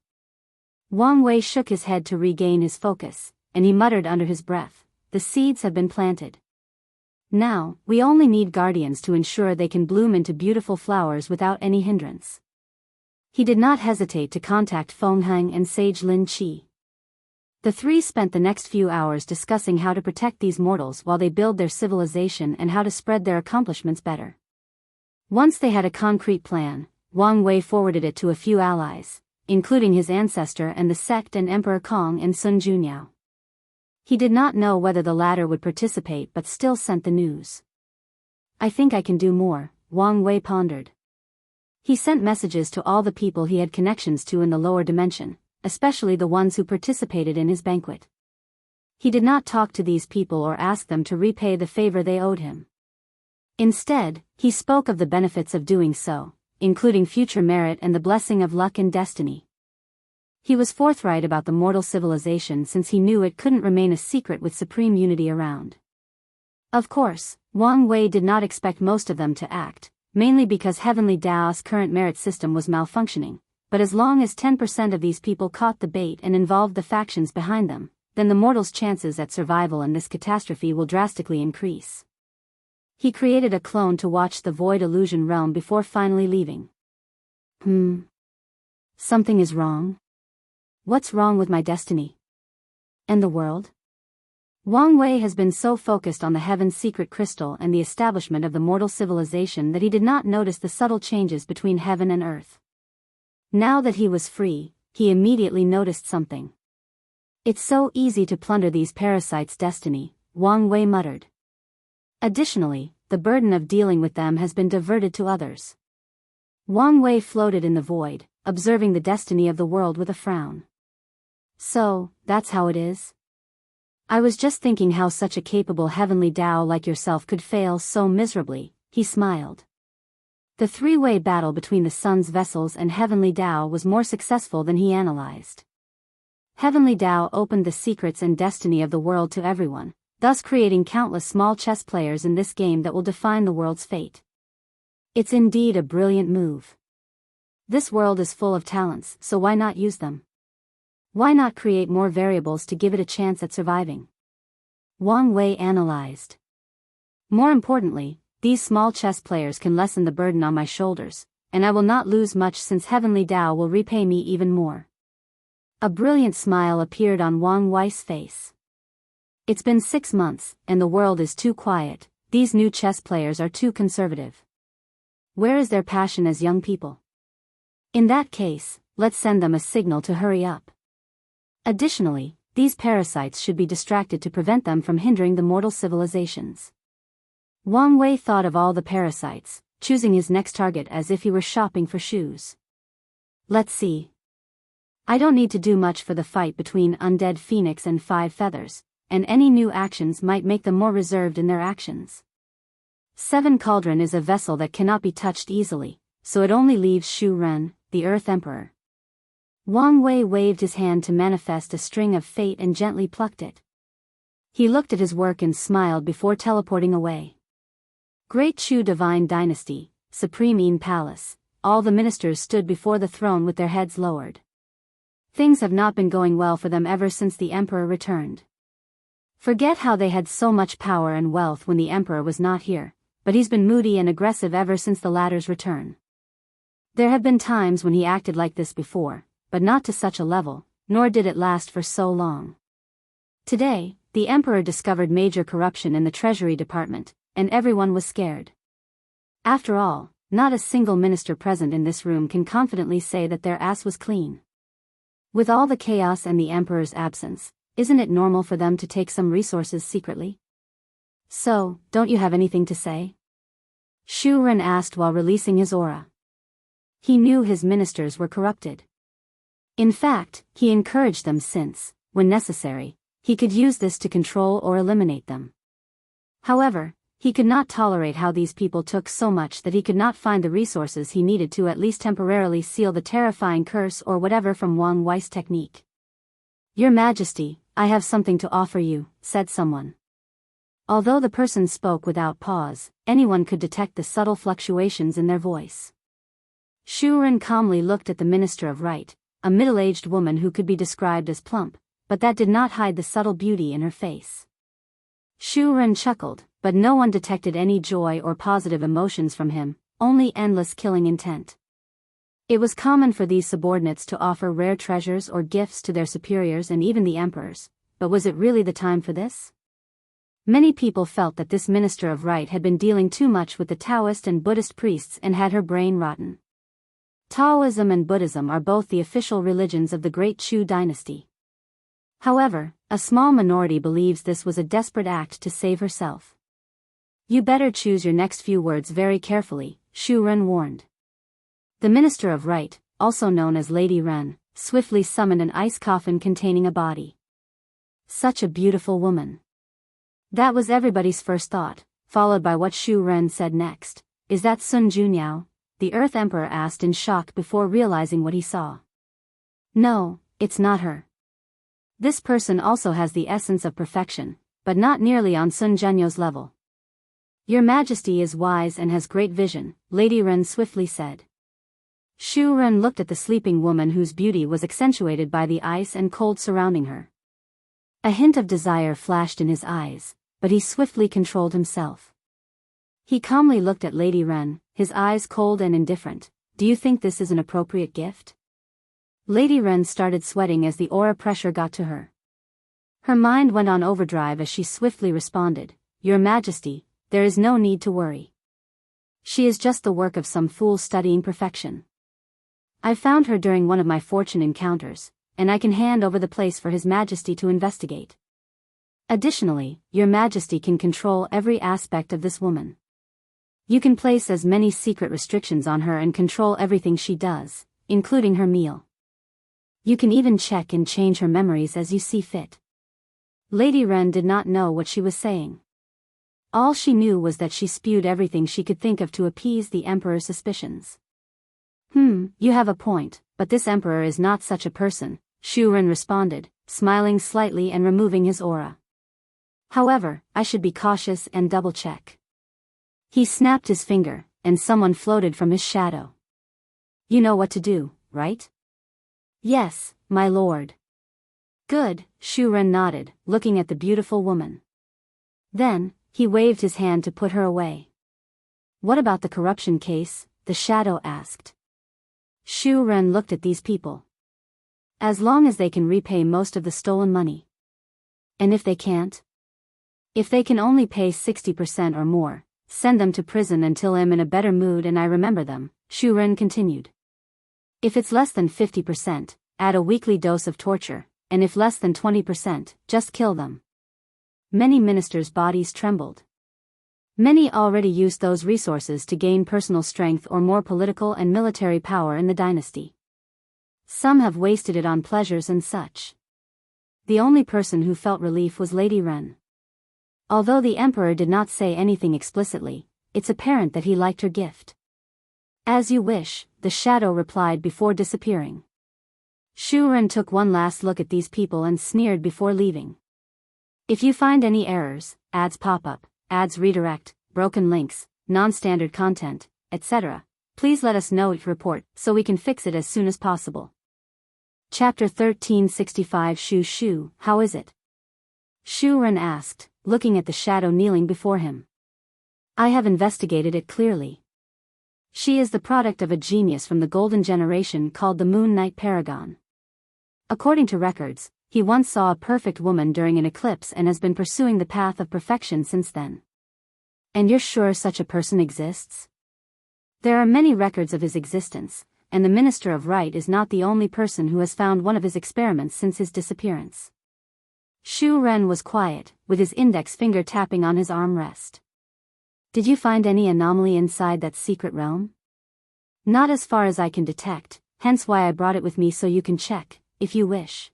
Wang Wei shook his head to regain his focus, and he muttered under his breath, the seeds have been planted. Now, we only need guardians to ensure they can bloom into beautiful flowers without any hindrance. He did not hesitate to contact Feng Heng and Sage Lin Qi. The three spent the next few hours discussing how to protect these mortals while they build their civilization and how to spread their accomplishments better. Once they had a concrete plan, Wang Wei forwarded it to a few allies, including his ancestor and the sect and Emperor Kong and Sun Junyao. He did not know whether the latter would participate but still sent the news. I think I can do more, Wang Wei pondered. He sent messages to all the people he had connections to in the lower dimension, especially the ones who participated in his banquet. He did not talk to these people or ask them to repay the favor they owed him. Instead, he spoke of the benefits of doing so, including future merit and the blessing of luck and destiny. He was forthright about the mortal civilization since he knew it couldn't remain a secret with supreme unity around. Of course, Wang Wei did not expect most of them to act, mainly because Heavenly Dao's current merit system was malfunctioning, but as long as 10% of these people caught the bait and involved the factions behind them, then the mortals' chances at survival in this catastrophe will drastically increase. He created a clone to watch the void illusion realm before finally leaving. Something is wrong. What's wrong with my destiny? And the world? Wang Wei has been so focused on the Heaven's secret crystal and the establishment of the mortal civilization that he did not notice the subtle changes between heaven and earth. Now that he was free, he immediately noticed something. It's so easy to plunder these parasites' destiny, Wang Wei muttered. Additionally, the burden of dealing with them has been diverted to others. Wang Wei floated in the void, observing the destiny of the world with a frown. So, that's how it is? I was just thinking how such a capable heavenly Dao like yourself could fail so miserably, he smiled. The three-way battle between the sun's vessels and Heavenly Dao was more successful than he analyzed. Heavenly Dao opened the secrets and destiny of the world to everyone, thus creating countless small chess players in this game that will define the world's fate. It's indeed a brilliant move. This world is full of talents, so why not use them? Why not create more variables to give it a chance at surviving? Wang Wei analyzed. More importantly, these small chess players can lessen the burden on my shoulders, and I will not lose much since Heavenly Dao will repay me even more. A brilliant smile appeared on Wang Wei's face. It's been 6 months, and the world is too quiet. These new chess players are too conservative. Where is their passion as young people? In that case, let's send them a signal to hurry up. Additionally, these parasites should be distracted to prevent them from hindering the mortal civilizations. Wang Wei thought of all the parasites, choosing his next target as if he were shopping for shoes. Let's see. I don't need to do much for the fight between Undead Phoenix and Five Feathers, and any new actions might make them more reserved in their actions. Seven Cauldron is a vessel that cannot be touched easily, so it only leaves Shu Ren, the Earth Emperor. Wang Wei waved his hand to manifest a string of fate and gently plucked it. He looked at his work and smiled before teleporting away. Great Chu Divine Dynasty, Supreme Yin Palace, all the ministers stood before the throne with their heads lowered. Things have not been going well for them ever since the Emperor returned. Forget how they had so much power and wealth when the Emperor was not here, but he's been moody and aggressive ever since the latter's return. There have been times when he acted like this before, but not to such a level, nor did it last for so long. Today, the Emperor discovered major corruption in the Treasury Department, and everyone was scared. After all, not a single minister present in this room can confidently say that their ass was clean. With all the chaos and the Emperor's absence, isn't it normal for them to take some resources secretly? So, don't you have anything to say? Shu Ren asked while releasing his aura. He knew his ministers were corrupted. In fact, he encouraged them since, when necessary, he could use this to control or eliminate them. However, he could not tolerate how these people took so much that he could not find the resources he needed to at least temporarily seal the terrifying curse or whatever from Wang Wei's technique. Your Majesty, I have something to offer you, said someone. Although the person spoke without pause, anyone could detect the subtle fluctuations in their voice. Shu Ren calmly looked at the Minister of Right, a middle-aged woman who could be described as plump, but that did not hide the subtle beauty in her face. Shu Ren chuckled, but no one detected any joy or positive emotions from him, only endless killing intent. It was common for these subordinates to offer rare treasures or gifts to their superiors and even the emperors, but was it really the time for this? Many people felt that this Minister of Right had been dealing too much with the Taoist and Buddhist priests and had her brain rotten. Taoism and Buddhism are both the official religions of the Great Chu dynasty. However, a small minority believes this was a desperate act to save herself. You better choose your next few words very carefully, Shu Ren warned. The Minister of Right, also known as Lady Ren, swiftly summoned an ice coffin containing a body. Such a beautiful woman. That was everybody's first thought, followed by what Shu Ren said next. Is that Sun Junyao? The Earth Emperor asked in shock before realizing what he saw. No, It's not her. This person also has the essence of perfection, but not nearly on Sun Zhenyo's level. Your Majesty is wise and has great vision, Lady Ren swiftly said. Shu Ren looked at the sleeping woman whose beauty was accentuated by the ice and cold surrounding her. A hint of desire flashed in his eyes, but he swiftly controlled himself. He calmly looked at Lady Ren, his eyes cold and indifferent. Do you think this is an appropriate gift? Lady Ren started sweating as the aura pressure got to her. Her mind went on overdrive as she swiftly responded, Your Majesty, there is no need to worry. She is just the work of some fool studying perfection. I found her during one of my fortune encounters, and I can hand over the place for His Majesty to investigate. Additionally, Your Majesty can control every aspect of this woman. You can place as many secret restrictions on her and control everything she does, including her meal. You can even check and change her memories as you see fit. Lady Ren did not know what she was saying. All she knew was that she spewed everything she could think of to appease the Emperor's suspicions. You have a point, but this Emperor is not such a person, Shu Ren responded, smiling slightly and removing his aura. However, I should be cautious and double-check. He snapped his finger, and someone floated from his shadow. You know what to do, right? Yes, my lord. Good, Shu Ren nodded, looking at the beautiful woman. Then, he waved his hand to put her away. What about the corruption case? The shadow asked. Shu Ren looked at these people. As long as they can repay most of the stolen money. And if they can't? If they can only pay 60% or more, send them to prison until I'm in a better mood and I remember them, Shu Ren continued. If it's less than 50%, add a weekly dose of torture, and if less than 20%, just kill them. Many ministers' bodies trembled. Many already used those resources to gain personal strength or more political and military power in the dynasty. Some have wasted it on pleasures and such. The only person who felt relief was Lady Ren. Although the Emperor did not say anything explicitly, it's apparent that he liked her gift. As you wish, the shadow replied before disappearing. Shu Ren took one last look at these people and sneered before leaving. If you find any errors, ads pop up, ads redirect, broken links, non-standard content, etc., please let us know each report so we can fix it as soon as possible. Chapter 1365 Shu Shu, how is it? Shu Ren asked, looking at the shadow kneeling before him. I have investigated it clearly. She is the product of a genius from the golden generation called the Moon Knight Paragon. According to records, he once saw a perfect woman during an eclipse and has been pursuing the path of perfection since then. And you're sure such a person exists? There are many records of his existence, and the Minister of Right is not the only person who has found one of his experiments since his disappearance. Shu Ren was quiet, with his index finger tapping on his armrest. Did you find any anomaly inside that secret realm? Not as far as I can detect, hence why I brought it with me so you can check, if you wish.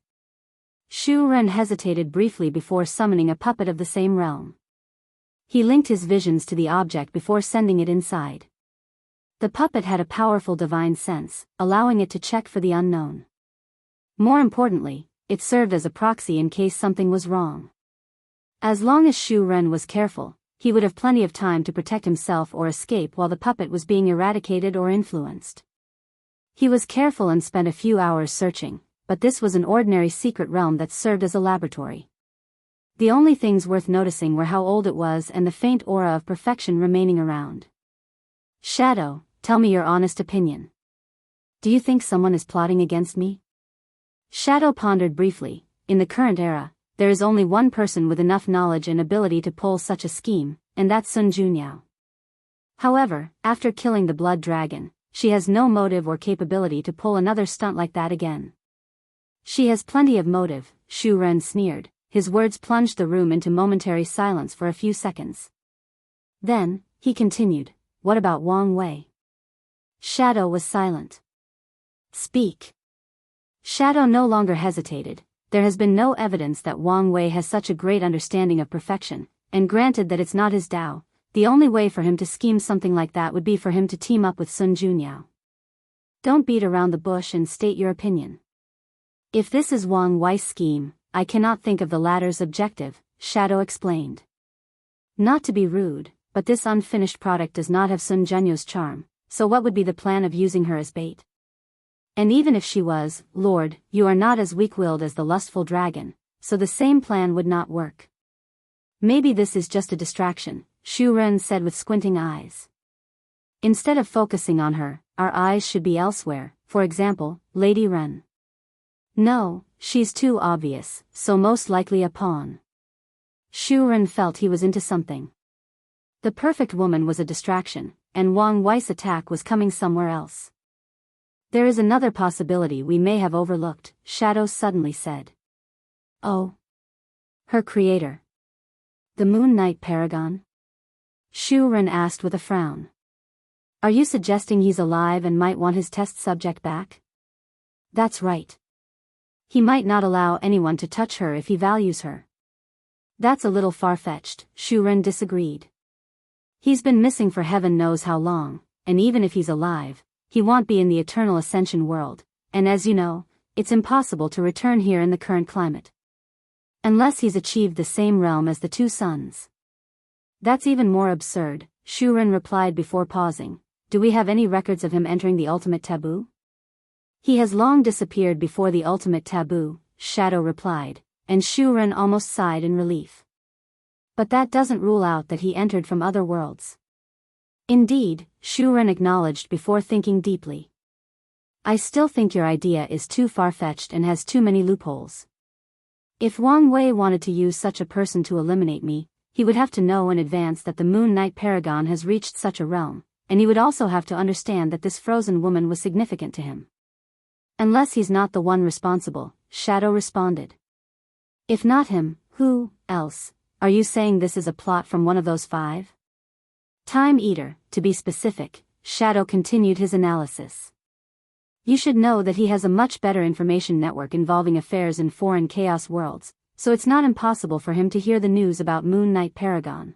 Shu Ren hesitated briefly before summoning a puppet of the same realm. He linked his visions to the object before sending it inside. The puppet had a powerful divine sense, allowing it to check for the unknown. More importantly, it served as a proxy in case something was wrong. As long as Shu Ren was careful, he would have plenty of time to protect himself or escape while the puppet was being eradicated or influenced. He was careful and spent a few hours searching, but this was an ordinary secret realm that served as a laboratory. The only things worth noticing were how old it was and the faint aura of perfection remaining around. Shadow, tell me your honest opinion. Do you think someone is plotting against me? Shadow pondered briefly. In the current era, there is only one person with enough knowledge and ability to pull such a scheme, and that's Sun Junyao. However, after killing the blood dragon, she has no motive or capability to pull another stunt like that again. She has plenty of motive, Shu Ren sneered. His words plunged the room into momentary silence for a few seconds. Then, he continued, what about Wang Wei? Shadow was silent. Speak. Shadow no longer hesitated. There has been no evidence that Wang Wei has such a great understanding of perfection, and granted that it's not his Tao, the only way for him to scheme something like that would be for him to team up with Sun Junyao. Don't beat around the bush and state your opinion. If this is Wang Wei's scheme, I cannot think of the latter's objective, Shadow explained. Not to be rude, but this unfinished product does not have Sun Zhenyo's charm, so what would be the plan of using her as bait? And even if she was, Lord, you are not as weak-willed as the lustful dragon, so the same plan would not work. Maybe this is just a distraction, Shu Ren said with squinting eyes. Instead of focusing on her, our eyes should be elsewhere, for example, Lady Ren. No, she's too obvious, so most likely a pawn. Shu Ren felt he was into something. The perfect woman was a distraction, and Wang Wei's attack was coming somewhere else. There is another possibility we may have overlooked, Shadow suddenly said. Oh. Her creator. The Moon Knight Paragon? Shu Ren asked with a frown. Are you suggesting he's alive and might want his test subject back? That's right. He might not allow anyone to touch her if he values her. That's a little far-fetched, Shu Ren disagreed. He's been missing for heaven knows how long, and even if he's alive, he won't be in the eternal ascension world, and as you know, it's impossible to return here in the current climate. Unless he's achieved the same realm as the two suns. That's even more absurd, Shu Ren replied before pausing. Do we have any records of him entering the ultimate taboo? He has long disappeared before the ultimate taboo, Shadow replied, and Shu Ren almost sighed in relief. But that doesn't rule out that he entered from other worlds. Indeed, Shu Ren acknowledged before thinking deeply. I still think your idea is too far-fetched and has too many loopholes. If Wang Wei wanted to use such a person to eliminate me, he would have to know in advance that the Moon Knight Paragon has reached such a realm, and he would also have to understand that this frozen woman was significant to him. Unless he's not the one responsible, Shadow responded. If not him, who else? Are you saying this is a plot from one of those 5? Time Eater, to be specific, Shadow continued his analysis. You should know that he has a much better information network involving affairs in foreign chaos worlds, so it's not impossible for him to hear the news about Moon Knight Paragon.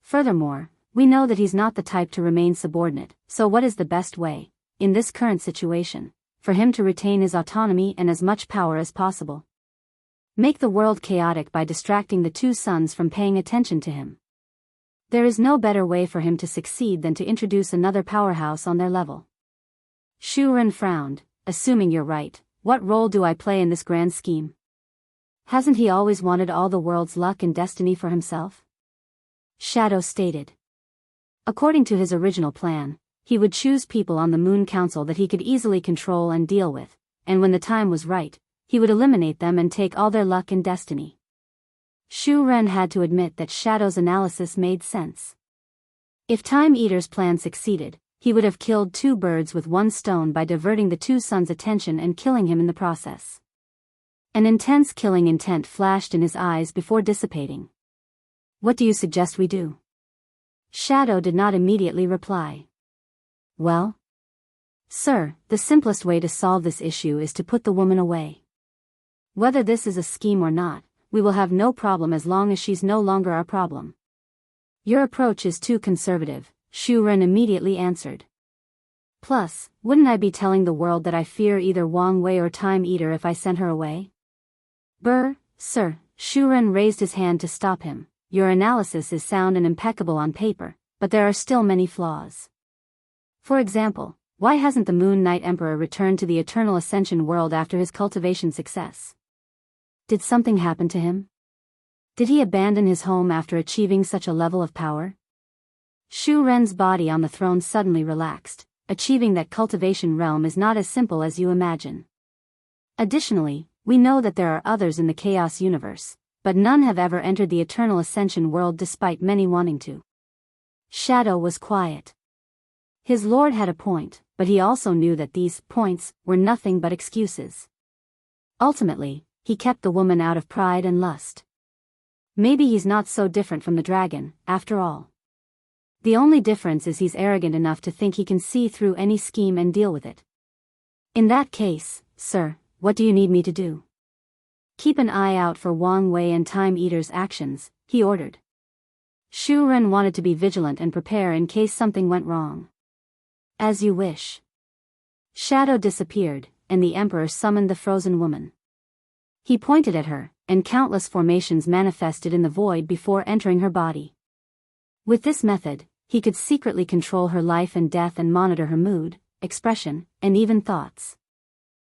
Furthermore, we know that he's not the type to remain subordinate, so what is the best way, in this current situation, for him to retain his autonomy and as much power as possible? Make the world chaotic by distracting the two suns from paying attention to him. There is no better way for him to succeed than to introduce another powerhouse on their level. Shu Ren frowned. Assuming you're right, what role do I play in this grand scheme? Hasn't he always wanted all the world's luck and destiny for himself? Shadow stated. According to his original plan, he would choose people on the Moon Council that he could easily control and deal with, and when the time was right, he would eliminate them and take all their luck and destiny. Shu Ren had to admit that Shadow's analysis made sense. If Time Eater's plan succeeded, he would have killed 2 birds with 1 stone by diverting the two suns' attention and killing him in the process. An intense killing intent flashed in his eyes before dissipating. What do you suggest we do? Shadow did not immediately reply. Well? Sir, the simplest way to solve this issue is to put the woman away. Whether this is a scheme or not, we will have no problem as long as she's no longer our problem. Your approach is too conservative, Shu Ren immediately answered. Plus, wouldn't I be telling the world that I fear either Wang Wei or Time Eater if I sent her away? Sir, Shu Ren raised his hand to stop him. Your analysis is sound and impeccable on paper, but there are still many flaws. For example, why hasn't the Moon Knight Emperor returned to the Eternal Ascension world after his cultivation success? Did something happen to him? Did he abandon his home after achieving such a level of power? Shu Ren's body on the throne suddenly relaxed. Achieving that cultivation realm is not as simple as you imagine. Additionally, we know that there are others in the Chaos universe, but none have ever entered the Eternal Ascension world despite many wanting to. Shadow was quiet. His lord had a point, but he also knew that these points were nothing but excuses. Ultimately, he kept the woman out of pride and lust. Maybe he's not so different from the dragon, after all. The only difference is he's arrogant enough to think he can see through any scheme and deal with it. In that case, sir, what do you need me to do? Keep an eye out for Wang Wei and Time Eater's actions, he ordered. Shu Ren wanted to be vigilant and prepare in case something went wrong. As you wish. Shadow disappeared, and the emperor summoned the frozen woman. He pointed at her, and countless formations manifested in the void before entering her body. With this method, he could secretly control her life and death and monitor her mood, expression, and even thoughts.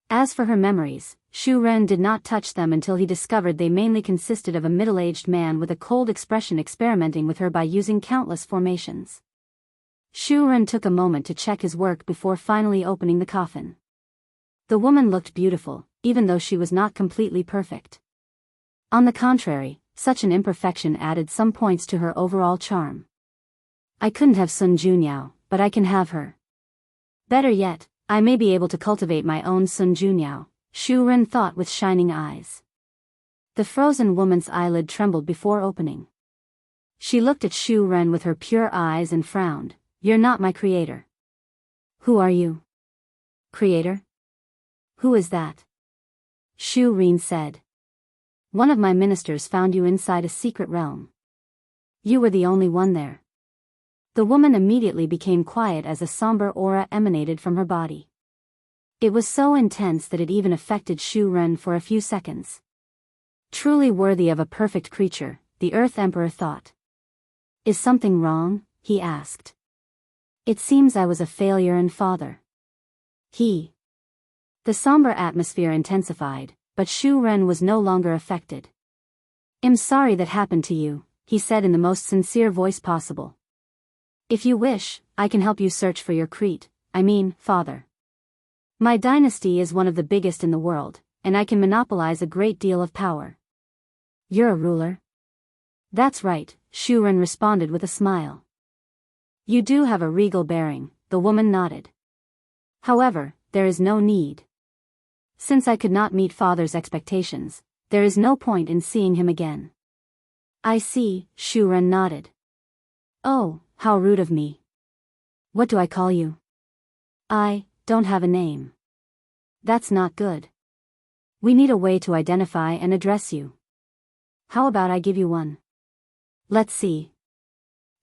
As for her memories, Shu Ren did not touch them until he discovered they mainly consisted of a middle-aged man with a cold expression experimenting with her by using countless formations. Shu Ren took a moment to check his work before finally opening the coffin. The woman looked beautiful, even though she was not completely perfect. On the contrary, such an imperfection added some points to her overall charm. I couldn't have Sun Junyao, but I can have her. Better yet, I may be able to cultivate my own Sun Junyao, Shu Ren thought with shining eyes. The frozen woman's eyelid trembled before opening. She looked at Shu Ren with her pure eyes and frowned. You're not my creator. Who are you? Creator? Who is that? Shu Ren said. One of my ministers found you inside a secret realm. You were the only one there. The woman immediately became quiet as a somber aura emanated from her body. It was so intense that it even affected Shu Ren for a few seconds. Truly worthy of a perfect creature, the Earth Emperor thought. Is something wrong? He asked. It seems I was a failure and father. The somber atmosphere intensified, but Shu Ren was no longer affected. I'm sorry that happened to you, he said in the most sincere voice possible. If you wish, I can help you search for your father. My dynasty is one of the biggest in the world, and I can monopolize a great deal of power. You're a ruler? That's right, Shu Ren responded with a smile. You do have a regal bearing, the woman nodded. However, there is no need. Since I could not meet father's expectations, there is no point in seeing him again. I see, Shu Ren nodded. Oh, how rude of me. What do I call you? I don't have a name. That's not good. We need a way to identify and address you. How about I give you one? Let's see.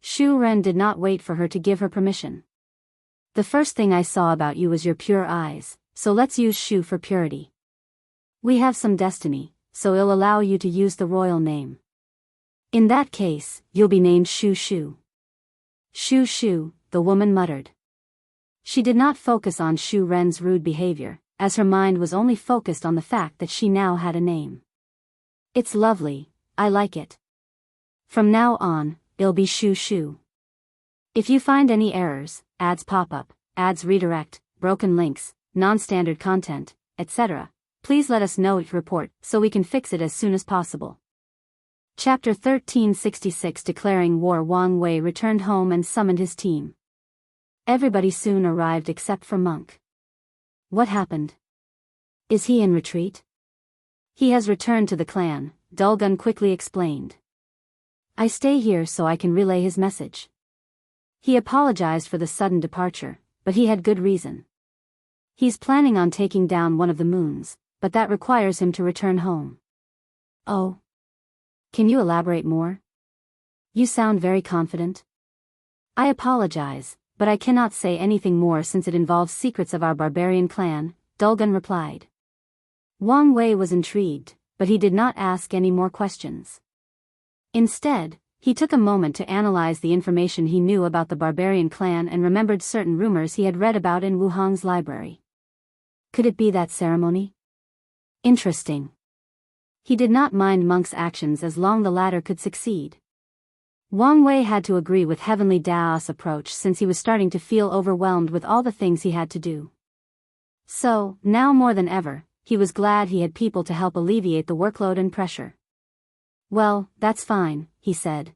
Shu Ren did not wait for her to give her permission. The first thing I saw about you was your pure eyes, so let's use Shu for purity. We have some destiny, so it'll allow you to use the royal name. In that case, you'll be named Shu Shu. Shu Shu, the woman muttered. She did not focus on Shu Ren's rude behavior, as her mind was only focused on the fact that she now had a name. It's lovely, I like it. From now on, it'll be Shu Shu. If you find any errors, ads pop up, ads redirect, broken links, non-standard content, etc., please let us know each report so we can fix it as soon as possible. Chapter 1366 Declaring War. Wang Wei returned home and summoned his team. Everybody soon arrived except for Monk. What happened? Is he in retreat? He has returned to the clan, Dulgun quickly explained. I stay here so I can relay his message. He apologized for the sudden departure, but he had good reason. He's planning on taking down one of the moons, but that requires him to return home. Oh. Can you elaborate more? You sound very confident. I apologize, but I cannot say anything more since it involves secrets of our barbarian clan, Dulgun replied. Wang Wei was intrigued, but he did not ask any more questions. Instead, he took a moment to analyze the information he knew about the barbarian clan and remembered certain rumors he had read about in Wuhan's library. Could it be that ceremony? Interesting. He did not mind Monk's actions as long the latter could succeed. Wang Wei had to agree with Heavenly Dao's approach since he was starting to feel overwhelmed with all the things he had to do. So, now more than ever, he was glad he had people to help alleviate the workload and pressure. Well, that's fine, he said.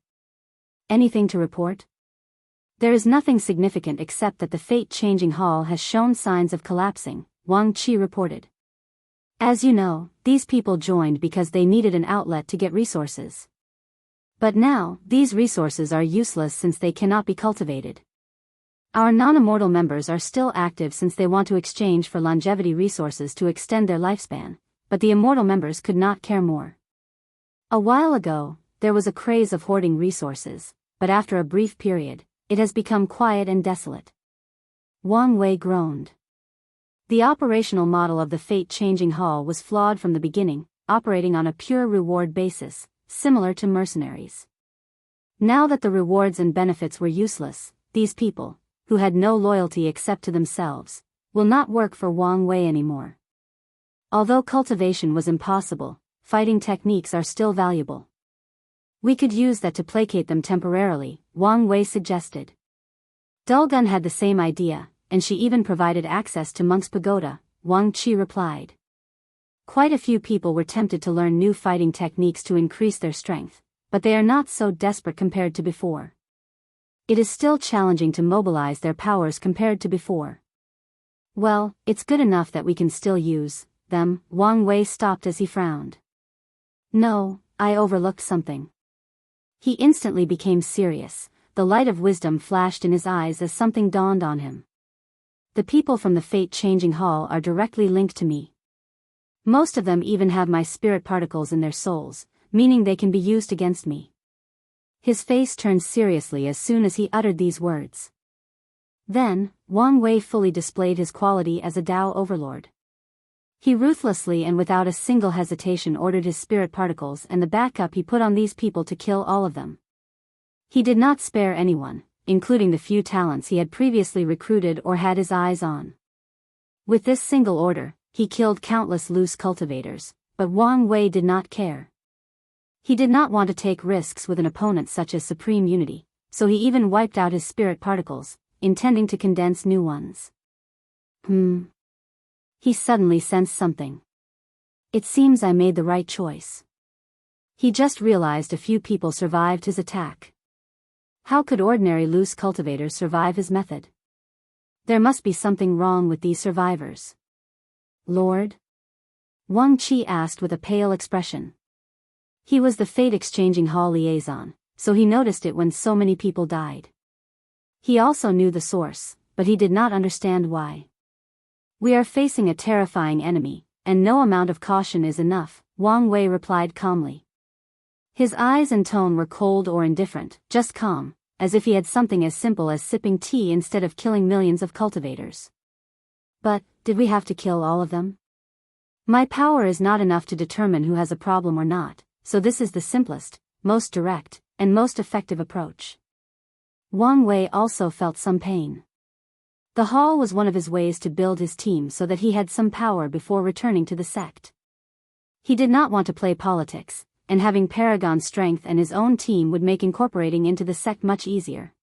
Anything to report? There is nothing significant except that the fate-changing hall has shown signs of collapsing, Wang Qi reported. As you know, these people joined because they needed an outlet to get resources. But now, these resources are useless since they cannot be cultivated. Our non-immortal members are still active since they want to exchange for longevity resources to extend their lifespan, but the immortal members could not care more. A while ago, there was a craze of hoarding resources, but after a brief period, it has become quiet and desolate. Wang Wei groaned. The operational model of the fate-changing hall was flawed from the beginning, operating on a pure reward basis, similar to mercenaries. Now that the rewards and benefits were useless, these people, who had no loyalty except to themselves, will not work for Wang Wei anymore. Although cultivation was impossible, fighting techniques are still valuable. We could use that to placate them temporarily, Wang Wei suggested. Dulgun had the same idea, and she even provided access to Monk's Pagoda, Wang Qi replied. Quite a few people were tempted to learn new fighting techniques to increase their strength, but they are not so desperate compared to before. It is still challenging to mobilize their powers compared to before. Well, it's good enough that we can still use them. Wang Wei stopped as he frowned. No, I overlooked something. He instantly became serious. The light of wisdom flashed in his eyes as something dawned on him. The people from the fate-changing hall are directly linked to me. Most of them even have my spirit particles in their souls, meaning they can be used against me. His face turned seriously as soon as he uttered these words. Then, Wang Wei fully displayed his quality as a Tao overlord. He ruthlessly and without a single hesitation ordered his spirit particles and the backup he put on these people to kill all of them. He did not spare anyone, including the few talents he had previously recruited or had his eyes on. With this single order, he killed countless loose cultivators, but Wang Wei did not care. He did not want to take risks with an opponent such as Supreme Unity, so he even wiped out his spirit particles, intending to condense new ones. He suddenly sensed something. It seems I made the right choice. He just realized a few people survived his attack. How could ordinary loose cultivators survive his method? There must be something wrong with these survivors. Lord? Wang Qi asked with a pale expression. He was the fate-exchanging hall liaison, so he noticed it when so many people died. He also knew the source, but he did not understand why. We are facing a terrifying enemy, and no amount of caution is enough, Wang Wei replied calmly. His eyes and tone were cold or indifferent, just calm, as if he had something as simple as sipping tea instead of killing millions of cultivators. But, did we have to kill all of them? My power is not enough to determine who has a problem or not, so this is the simplest, most direct, and most effective approach. Wang Wei also felt some pain. The hall was one of his ways to build his team so that he had some power before returning to the sect. He did not want to play politics, and having Paragon's strength and his own team would make incorporating into the sect much easier.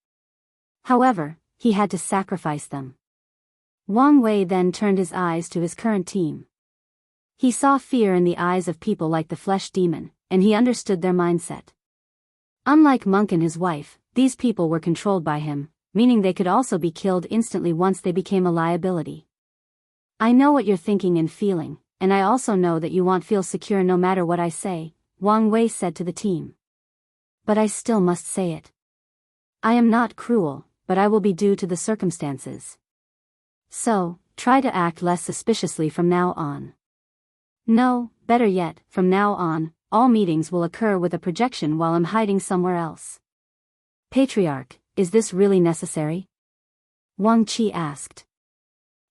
However, he had to sacrifice them. Wang Wei then turned his eyes to his current team. He saw fear in the eyes of people like the Flesh Demon, and he understood their mindset. Unlike Monk and his wife, these people were controlled by him, meaning they could also be killed instantly once they became a liability. I know what you're thinking and feeling, and I also know that you won't feel secure no matter what I say, Wang Wei said to the team. But I still must say it. I am not cruel, but I will be due to the circumstances. So, try to act less suspiciously from now on. No, better yet, from now on, all meetings will occur with a projection while I'm hiding somewhere else. Patriarch, is this really necessary? Wang Qi asked.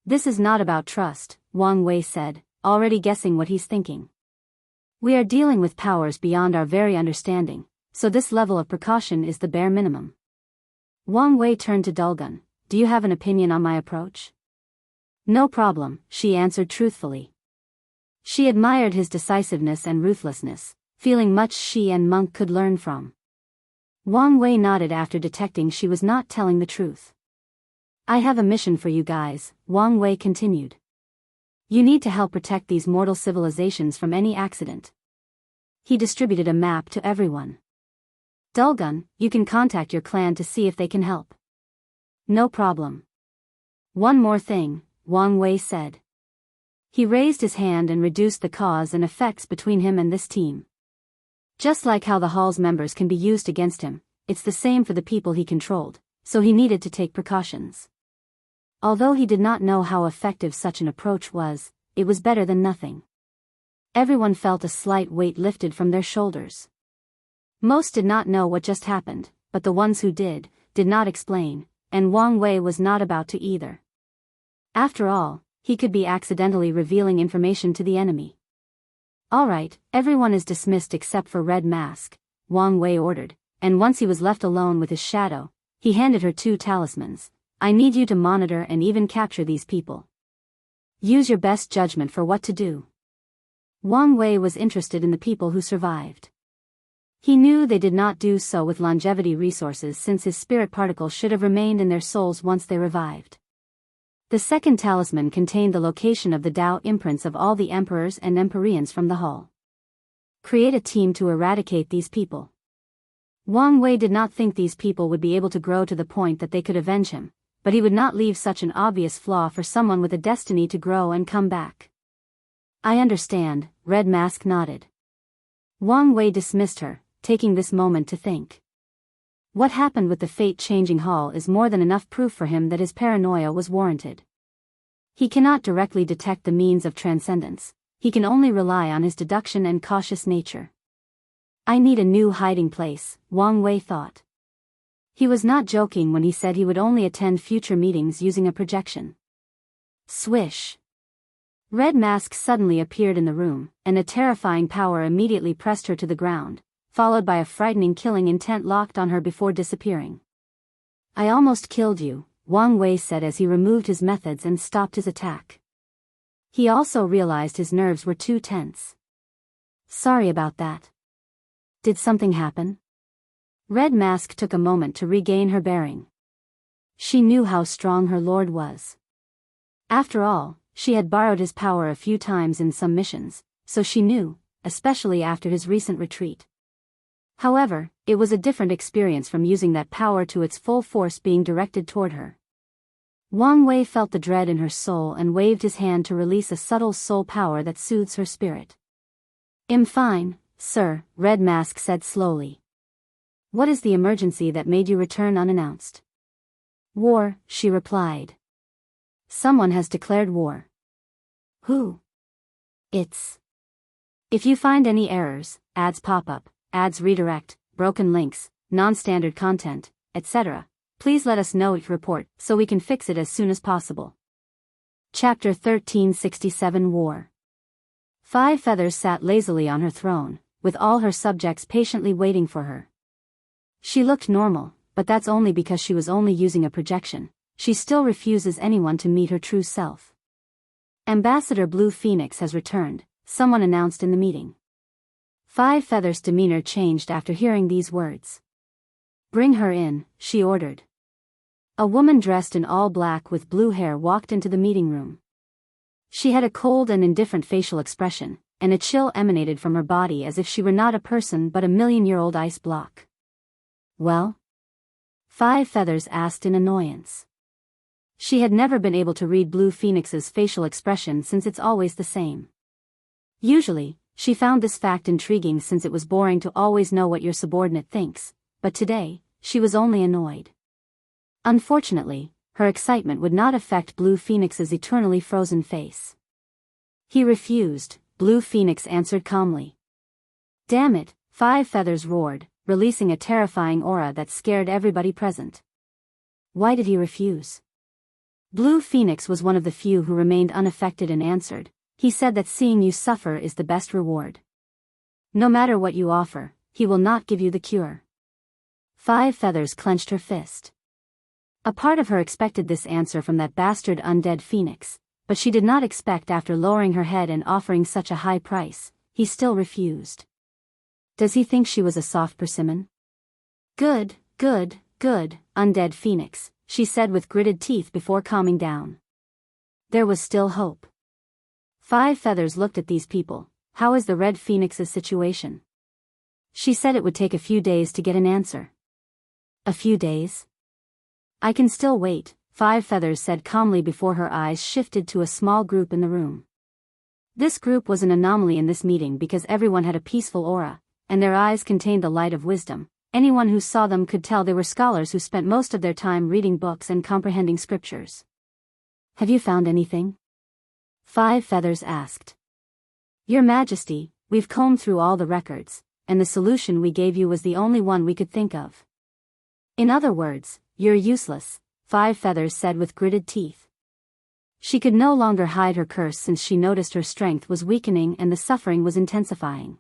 This is not about trust, Wang Wei said, already guessing what he's thinking. We are dealing with powers beyond our very understanding, so this level of precaution is the bare minimum. Wang Wei turned to Dulgun. Do you have an opinion on my approach? No problem, she answered truthfully. She admired his decisiveness and ruthlessness, feeling much she and Monk could learn from. Wang Wei nodded after detecting she was not telling the truth. I have a mission for you guys, Wang Wei continued. You need to help protect these mortal civilizations from any accident. He distributed a map to everyone. Dulgun, you can contact your clan to see if they can help. No problem. One more thing, Wang Wei said. He raised his hand and reduced the cause and effects between him and this team. Just like how the hall's members can be used against him, it's the same for the people he controlled, so he needed to take precautions. Although he did not know how effective such an approach was, it was better than nothing. Everyone felt a slight weight lifted from their shoulders. Most did not know what just happened, but the ones who did not explain, and Wang Wei was not about to either. After all, he could be accidentally revealing information to the enemy. "All right, everyone is dismissed except for Red Mask," Wang Wei ordered, and once he was left alone with his shadow, he handed her 2 talismans. "I need you to monitor and even capture these people. Use your best judgment for what to do." Wang Wei was interested in the people who survived. He knew they did not do so with longevity resources since his spirit particle should have remained in their souls once they revived. The second talisman contained the location of the Tao imprints of all the emperors and empyreans from the hull. Create a team to eradicate these people. Wang Wei did not think these people would be able to grow to the point that they could avenge him, but he would not leave such an obvious flaw for someone with a destiny to grow and come back. "I understand," Red Mask nodded. Wang Wei dismissed her, taking this moment to think. What happened with the fate-changing hall is more than enough proof for him that his paranoia was warranted. He cannot directly detect the means of transcendence, he can only rely on his deduction and cautious nature. "I need a new hiding place," Wang Wei thought. He was not joking when he said he would only attend future meetings using a projection. Swish! Red Mask suddenly appeared in the room, and a terrifying power immediately pressed her to the ground, followed by a frightening killing intent locked on her before disappearing. "I almost killed you," Wang Wei said as he removed his methods and stopped his attack. He also realized his nerves were too tense. "Sorry about that. Did something happen?" Red Mask took a moment to regain her bearing. She knew how strong her lord was. After all, she had borrowed his power a few times in some missions, so she knew, especially after his recent retreat. However, it was a different experience from using that power to its full force being directed toward her. Wang Wei felt the dread in her soul and waved his hand to release a subtle soul power that soothes her spirit. "I'm fine, sir," Red Mask said slowly. "What is the emergency that made you return unannounced?" "War," she replied. "Someone has declared war." "Who?" "It's." If you find any errors, ads pop up, ads redirect, broken links, non-standard content, etc., please let us know each report so we can fix it as soon as possible. Chapter 1367 War. 5 Feathers sat lazily on her throne, with all her subjects patiently waiting for her. She looked normal, but that's only because she was only using a projection. She still refuses anyone to meet her true self. "Ambassador Blue Phoenix has returned," someone announced in the meeting. 5 Feathers' demeanor changed after hearing these words. "Bring her in," she ordered. A woman dressed in all black with blue hair walked into the meeting room. She had a cold and indifferent facial expression, and a chill emanated from her body as if she were not a person but a million-year-old ice block. "Well?" 5 Feathers asked in annoyance. She had never been able to read Blue Phoenix's facial expression since it's always the same. Usually, she found this fact intriguing since it was boring to always know what your subordinate thinks, but today, she was only annoyed. Unfortunately, her excitement would not affect Blue Phoenix's eternally frozen face. "He refused," Blue Phoenix answered calmly. "Damn it," 5 Feathers roared, releasing a terrifying aura that scared everybody present. "Why did he refuse?" Blue Phoenix was one of the few who remained unaffected and answered, "He said that seeing you suffer is the best reward. No matter what you offer, he will not give you the cure." 5 Feathers clenched her fist. A part of her expected this answer from that bastard undead phoenix, but she did not expect after lowering her head and offering such a high price, he still refused. Does he think she was a soft persimmon? Good, good, good, undead phoenix, she said with gritted teeth before calming down. There was still hope. 5 Feathers looked at these people. How is the Red Phoenix's situation? She said it would take a few days to get an answer. A few days? I can still wait, 5 Feathers said calmly before her eyes shifted to a small group in the room. This group was an anomaly in this meeting because everyone had a peaceful aura, and their eyes contained the light of wisdom. Anyone who saw them could tell they were scholars who spent most of their time reading books and comprehending scriptures. Have you found anything? 5 Feathers asked. Your Majesty, we've combed through all the records, and the solution we gave you was the only one we could think of. In other words, you're useless, 5 Feathers said with gritted teeth. She could no longer hide her curse since she noticed her strength was weakening and the suffering was intensifying.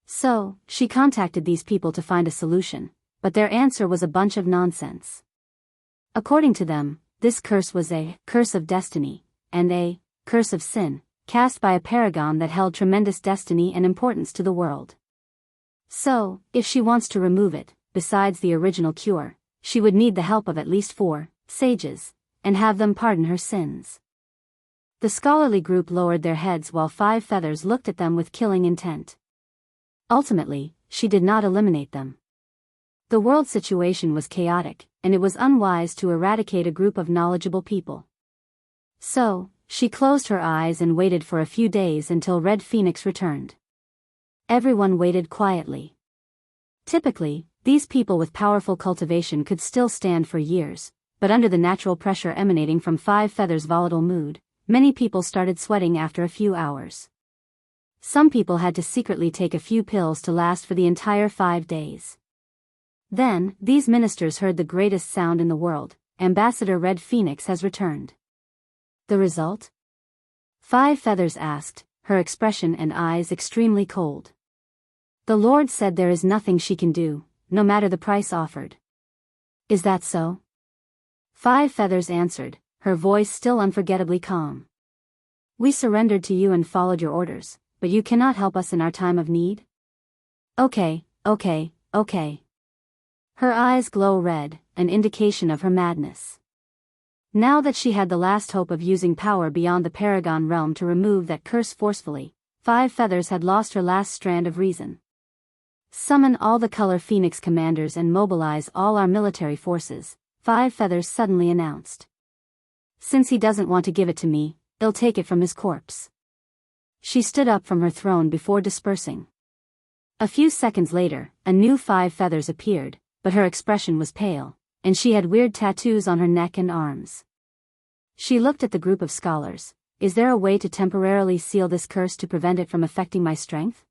So, she contacted these people to find a solution, but their answer was a bunch of nonsense. According to them, this curse was a curse of destiny, and a curse of sin, cast by a paragon that held tremendous destiny and importance to the world. So, if she wants to remove it, besides the original cure, she would need the help of at least 4 sages, and have them pardon her sins. The scholarly group lowered their heads while 5 feathers looked at them with killing intent. Ultimately, she did not eliminate them. The world situation was chaotic, and it was unwise to eradicate a group of knowledgeable people. So, she closed her eyes and waited for a few days until Red Phoenix returned. Everyone waited quietly. Typically, these people with powerful cultivation could still stand for years, but under the natural pressure emanating from 5 feathers' volatile mood, many people started sweating after a few hours. Some people had to secretly take a few pills to last for the entire 5 days. Then, these ministers heard the greatest sound in the world: Ambassador Red Phoenix has returned. The result? 5 feathers asked, her expression and eyes extremely cold. The Lord said there is nothing she can do, no matter the price offered. Is that so? 5 feathers answered, her voice still unforgettably calm. We surrendered to you and followed your orders, but you cannot help us in our time of need? Okay. Her eyes glow red, an indication of her madness. Now that she had the last hope of using power beyond the Paragon realm to remove that curse forcefully, 5 feathers had lost her last strand of reason. Summon all the Color Phoenix commanders and mobilize all our military forces, 5 feathers suddenly announced. Since he doesn't want to give it to me, they'll take it from his corpse. She stood up from her throne before dispersing. A few seconds later, a new 5 feathers appeared, but her expression was pale, and she had weird tattoos on her neck and arms. She looked at the group of scholars. Is there a way to temporarily seal this curse to prevent it from affecting my strength?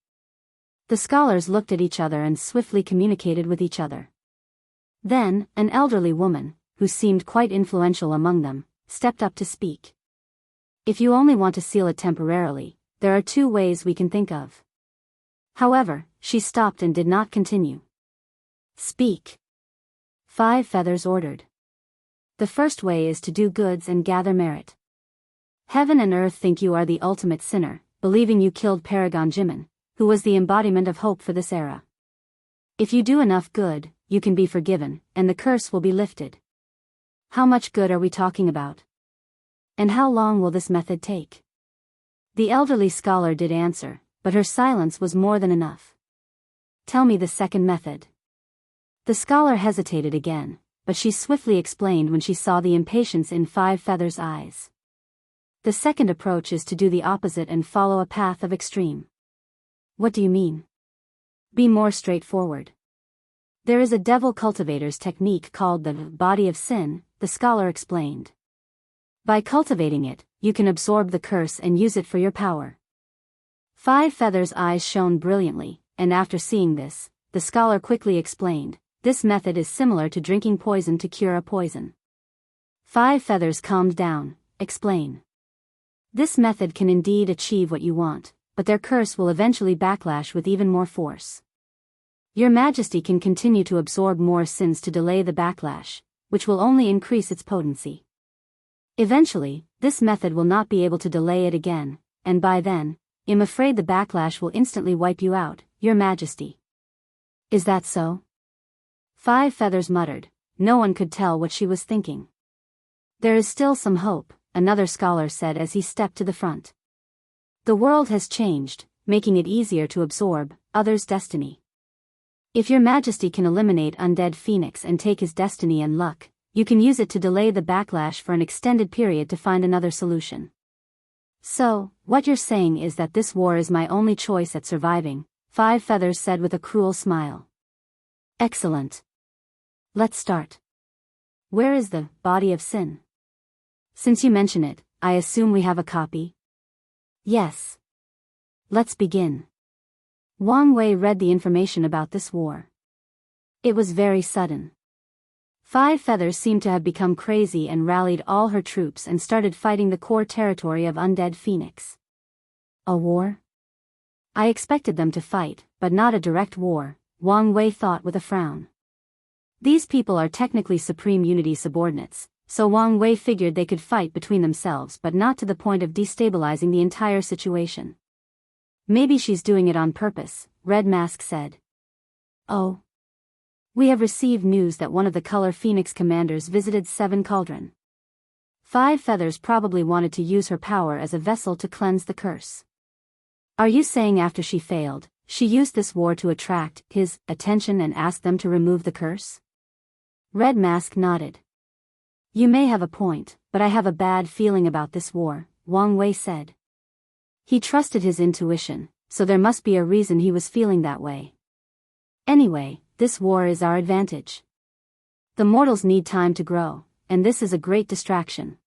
The scholars looked at each other and swiftly communicated with each other. Then, an elderly woman, who seemed quite influential among them, stepped up to speak. If you only want to seal it temporarily, there are 2 ways we can think of. However, she stopped and did not continue. Speak. 5 feathers ordered. The first way is to do goods and gather merit. Heaven and earth think you are the ultimate sinner, believing you killed Paragon Jimin, who was the embodiment of hope for this era. If you do enough good, you can be forgiven, and the curse will be lifted. How much good are we talking about? And how long will this method take? The elderly scholar did answer, but her silence was more than enough. Tell me the second method. The scholar hesitated again, but she swiftly explained when she saw the impatience in 5 feathers' eyes. The second approach is to do the opposite and follow a path of extreme. What do you mean? Be more straightforward. There is a devil cultivator's technique called the body of sin, the scholar explained. By cultivating it, you can absorb the curse and use it for your power. 5 feathers' eyes shone brilliantly, and after seeing this, the scholar quickly explained, this method is similar to drinking poison to cure a poison. 5 feathers calmed down, explain. This method can indeed achieve what you want, but their curse will eventually backlash with even more force. Your Majesty can continue to absorb more sins to delay the backlash, which will only increase its potency. Eventually, this method will not be able to delay it again, and by then, I'm afraid the backlash will instantly wipe you out, Your Majesty. Is that so? 5 feathers muttered. No one could tell what she was thinking. There is still some hope, another scholar said as he stepped to the front. The world has changed, making it easier to absorb others' destiny. If Your Majesty can eliminate Undead Phoenix and take his destiny and luck, you can use it to delay the backlash for an extended period to find another solution. So, what you're saying is that this war is my only choice at surviving, 5 feathers said with a cruel smile. Excellent. Let's start. Where is the body of sin? Since you mention it, I assume we have a copy? Yes. Let's begin. Wang Wei read the information about this war. It was very sudden. Five Feathers seemed to have become crazy and rallied all her troops and started fighting the core territory of Undead Phoenix. A war? I expected them to fight, but not a direct war, Wang Wei thought with a frown. These people are technically Supreme Unity subordinates, so Wang Wei figured they could fight between themselves but not to the point of destabilizing the entire situation. Maybe she's doing it on purpose, Red Mask said. Oh. We have received news that one of the Color Phoenix commanders visited Seven Cauldron. Five Feathers probably wanted to use her power as a vessel to cleanse the curse. Are you saying after she failed, she used this war to attract his attention and ask them to remove the curse? Red Mask nodded. You may have a point, but I have a bad feeling about this war, Wang Wei said. He trusted his intuition, so there must be a reason he was feeling that way. Anyway, this war is our advantage. The mortals need time to grow, and this is a great distraction.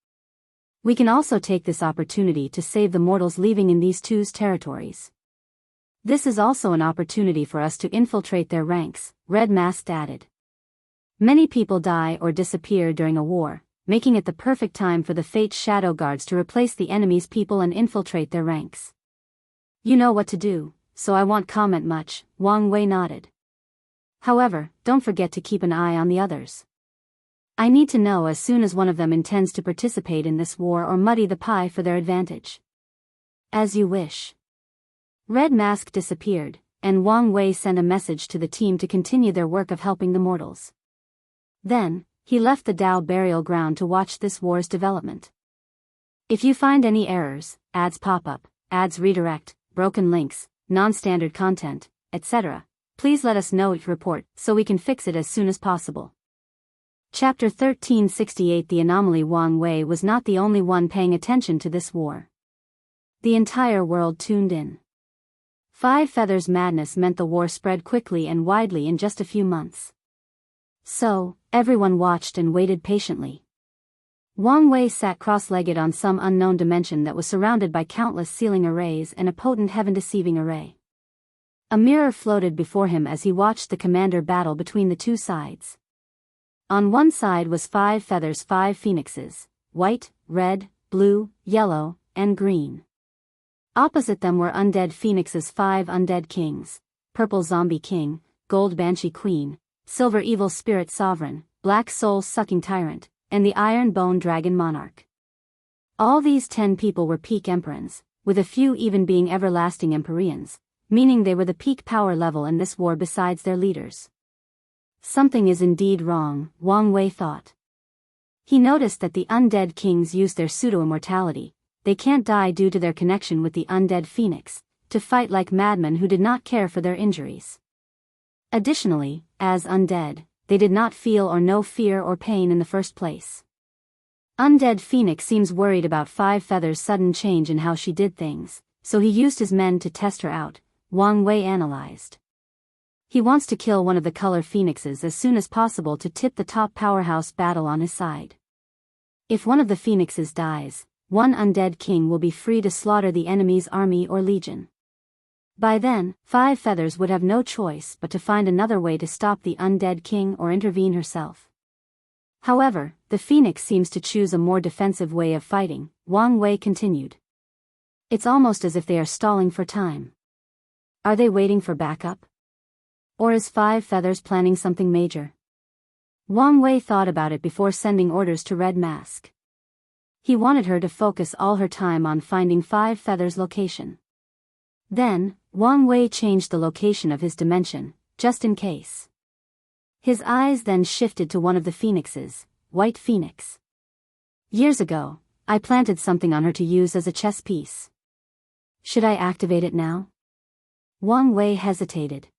We can also take this opportunity to save the mortals leaving in these two's territories. This is also an opportunity for us to infiltrate their ranks, Red Mask added. Many people die or disappear during a war, making it the perfect time for the Fate's Shadow Guards to replace the enemy's people and infiltrate their ranks. You know what to do, so I won't comment much, Wang Wei nodded. However, don't forget to keep an eye on the others. I need to know as soon as one of them intends to participate in this war or muddy the pie for their advantage. As you wish. Red Mask disappeared, and Wang Wei sent a message to the team to continue their work of helping the mortals. Then, he left the Dao burial ground to watch this war's development. If you find any errors, ads pop up, ads redirect, broken links, non-standard content, etc., please let us know each report so we can fix it as soon as possible. Chapter 1368 The Anomaly. Wang Wei was not the only one paying attention to this war. The entire world tuned in. Five Feathers' madness meant the war spread quickly and widely in just a few months. So, everyone watched and waited patiently. Wang Wei sat cross-legged on some unknown dimension that was surrounded by countless sealing arrays and a potent heaven-deceiving array. A mirror floated before him as he watched the commander battle between the two sides. On one side was Five Feathers' 5 phoenixes, white, red, blue, yellow, and green. Opposite them were Undead Phoenix's 5 undead kings, Purple Zombie King, Gold Banshee Queen, Silver Evil Spirit Sovereign, Black Soul Sucking Tyrant, and the Iron Bone Dragon Monarch. All these 10 people were peak Emperors, with a few even being everlasting Empyreans, meaning they were the peak power level in this war besides their leaders. Something is indeed wrong, Wang Wei thought. He noticed that the undead kings used their pseudo-immortality, they can't die due to their connection with the undead phoenix, to fight like madmen who did not care for their injuries. Additionally, as undead, they did not feel or know fear or pain in the first place. Undead Phoenix seems worried about Five Feathers' sudden change in how she did things, so he used his men to test her out, Wang Wei analyzed. He wants to kill one of the color phoenixes as soon as possible to tip the top powerhouse battle on his side. If one of the phoenixes dies, one undead king will be free to slaughter the enemy's army or legion. By then, Five Feathers would have no choice but to find another way to stop the undead king or intervene herself. However, the phoenix seems to choose a more defensive way of fighting, Wang Wei continued. It's almost as if they are stalling for time. Are they waiting for backup? Or is Five Feathers planning something major? Wang Wei thought about it before sending orders to Red Mask. He wanted her to focus all her time on finding Five Feathers' location. Then, Wang Wei changed the location of his dimension, just in case. His eyes then shifted to one of the phoenixes, White Phoenix. Years ago, I planted something on her to use as a chess piece. Should I activate it now? Wang Wei hesitated.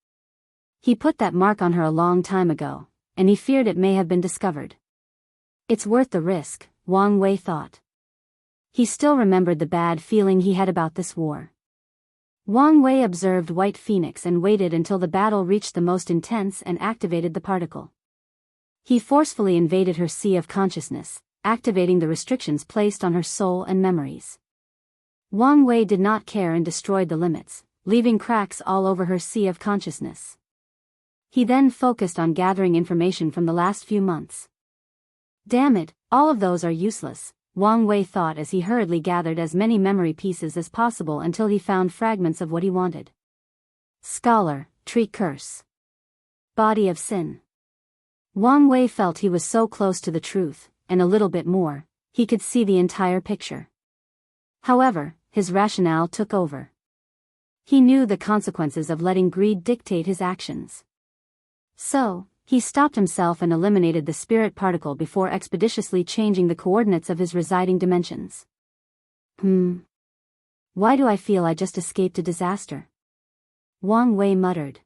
He put that mark on her a long time ago, and he feared it may have been discovered. It's worth the risk, Wang Wei thought. He still remembered the bad feeling he had about this war. Wang Wei observed White Phoenix and waited until the battle reached the most intense and activated the particle. He forcefully invaded her sea of consciousness, activating the restrictions placed on her soul and memories. Wang Wei did not care and destroyed the limits, leaving cracks all over her sea of consciousness. He then focused on gathering information from the last few months, Damn it, all of those are useless, Wang Wei thought as he hurriedly gathered as many memory pieces as possible until he found fragments of what he wanted. Scholar, tree curse. Body of sin. Wang Wei felt he was so close to the truth, and a little bit more, he could see the entire picture. However, his rationale took over. He knew the consequences of letting greed dictate his actions. So, he stopped himself and eliminated the spirit particle before expeditiously changing the coordinates of his residing dimensions. Why do I feel I just escaped a disaster? Wang Wei muttered.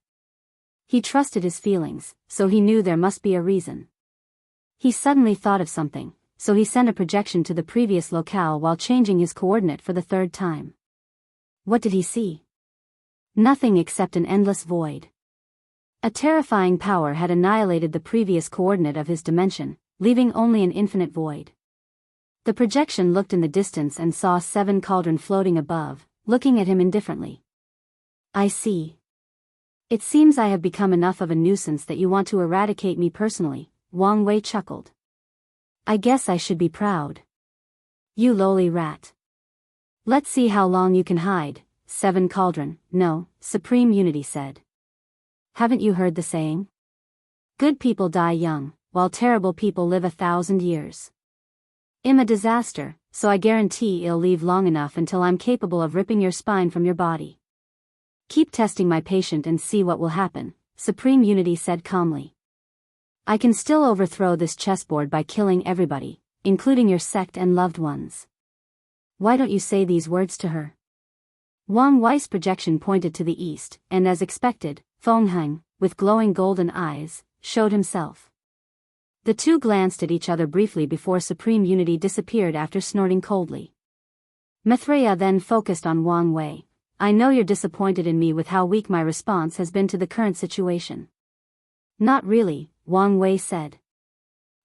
He trusted his feelings, so he knew there must be a reason. He suddenly thought of something, so he sent a projection to the previous locale while changing his coordinate for the third time. What did he see? Nothing except an endless void. A terrifying power had annihilated the previous coordinate of his dimension, leaving only an infinite void. The projection looked in the distance and saw 7 cauldron floating above, looking at him indifferently. I see. It seems I have become enough of a nuisance that you want to eradicate me personally, Wang Wei chuckled. I guess I should be proud. You lowly rat. Let's see how long you can hide, 7 cauldron. No, Supreme Unity said. Haven't you heard the saying? Good people die young, while terrible people live 1,000 years. I'm a disaster, so I guarantee it'll live long enough until I'm capable of ripping your spine from your body. Keep testing my patient and see what will happen, Supreme Unity said calmly. I can still overthrow this chessboard by killing everybody, including your sect and loved ones. Why don't you say these words to her? Wang Wei's projection pointed to the east, and as expected, Feng Heng, with glowing golden eyes, showed himself. The two glanced at each other briefly before Supreme Unity disappeared after snorting coldly. Maitreya then focused on Wang Wei. I know you're disappointed in me with how weak my response has been to the current situation. Not really, Wang Wei said.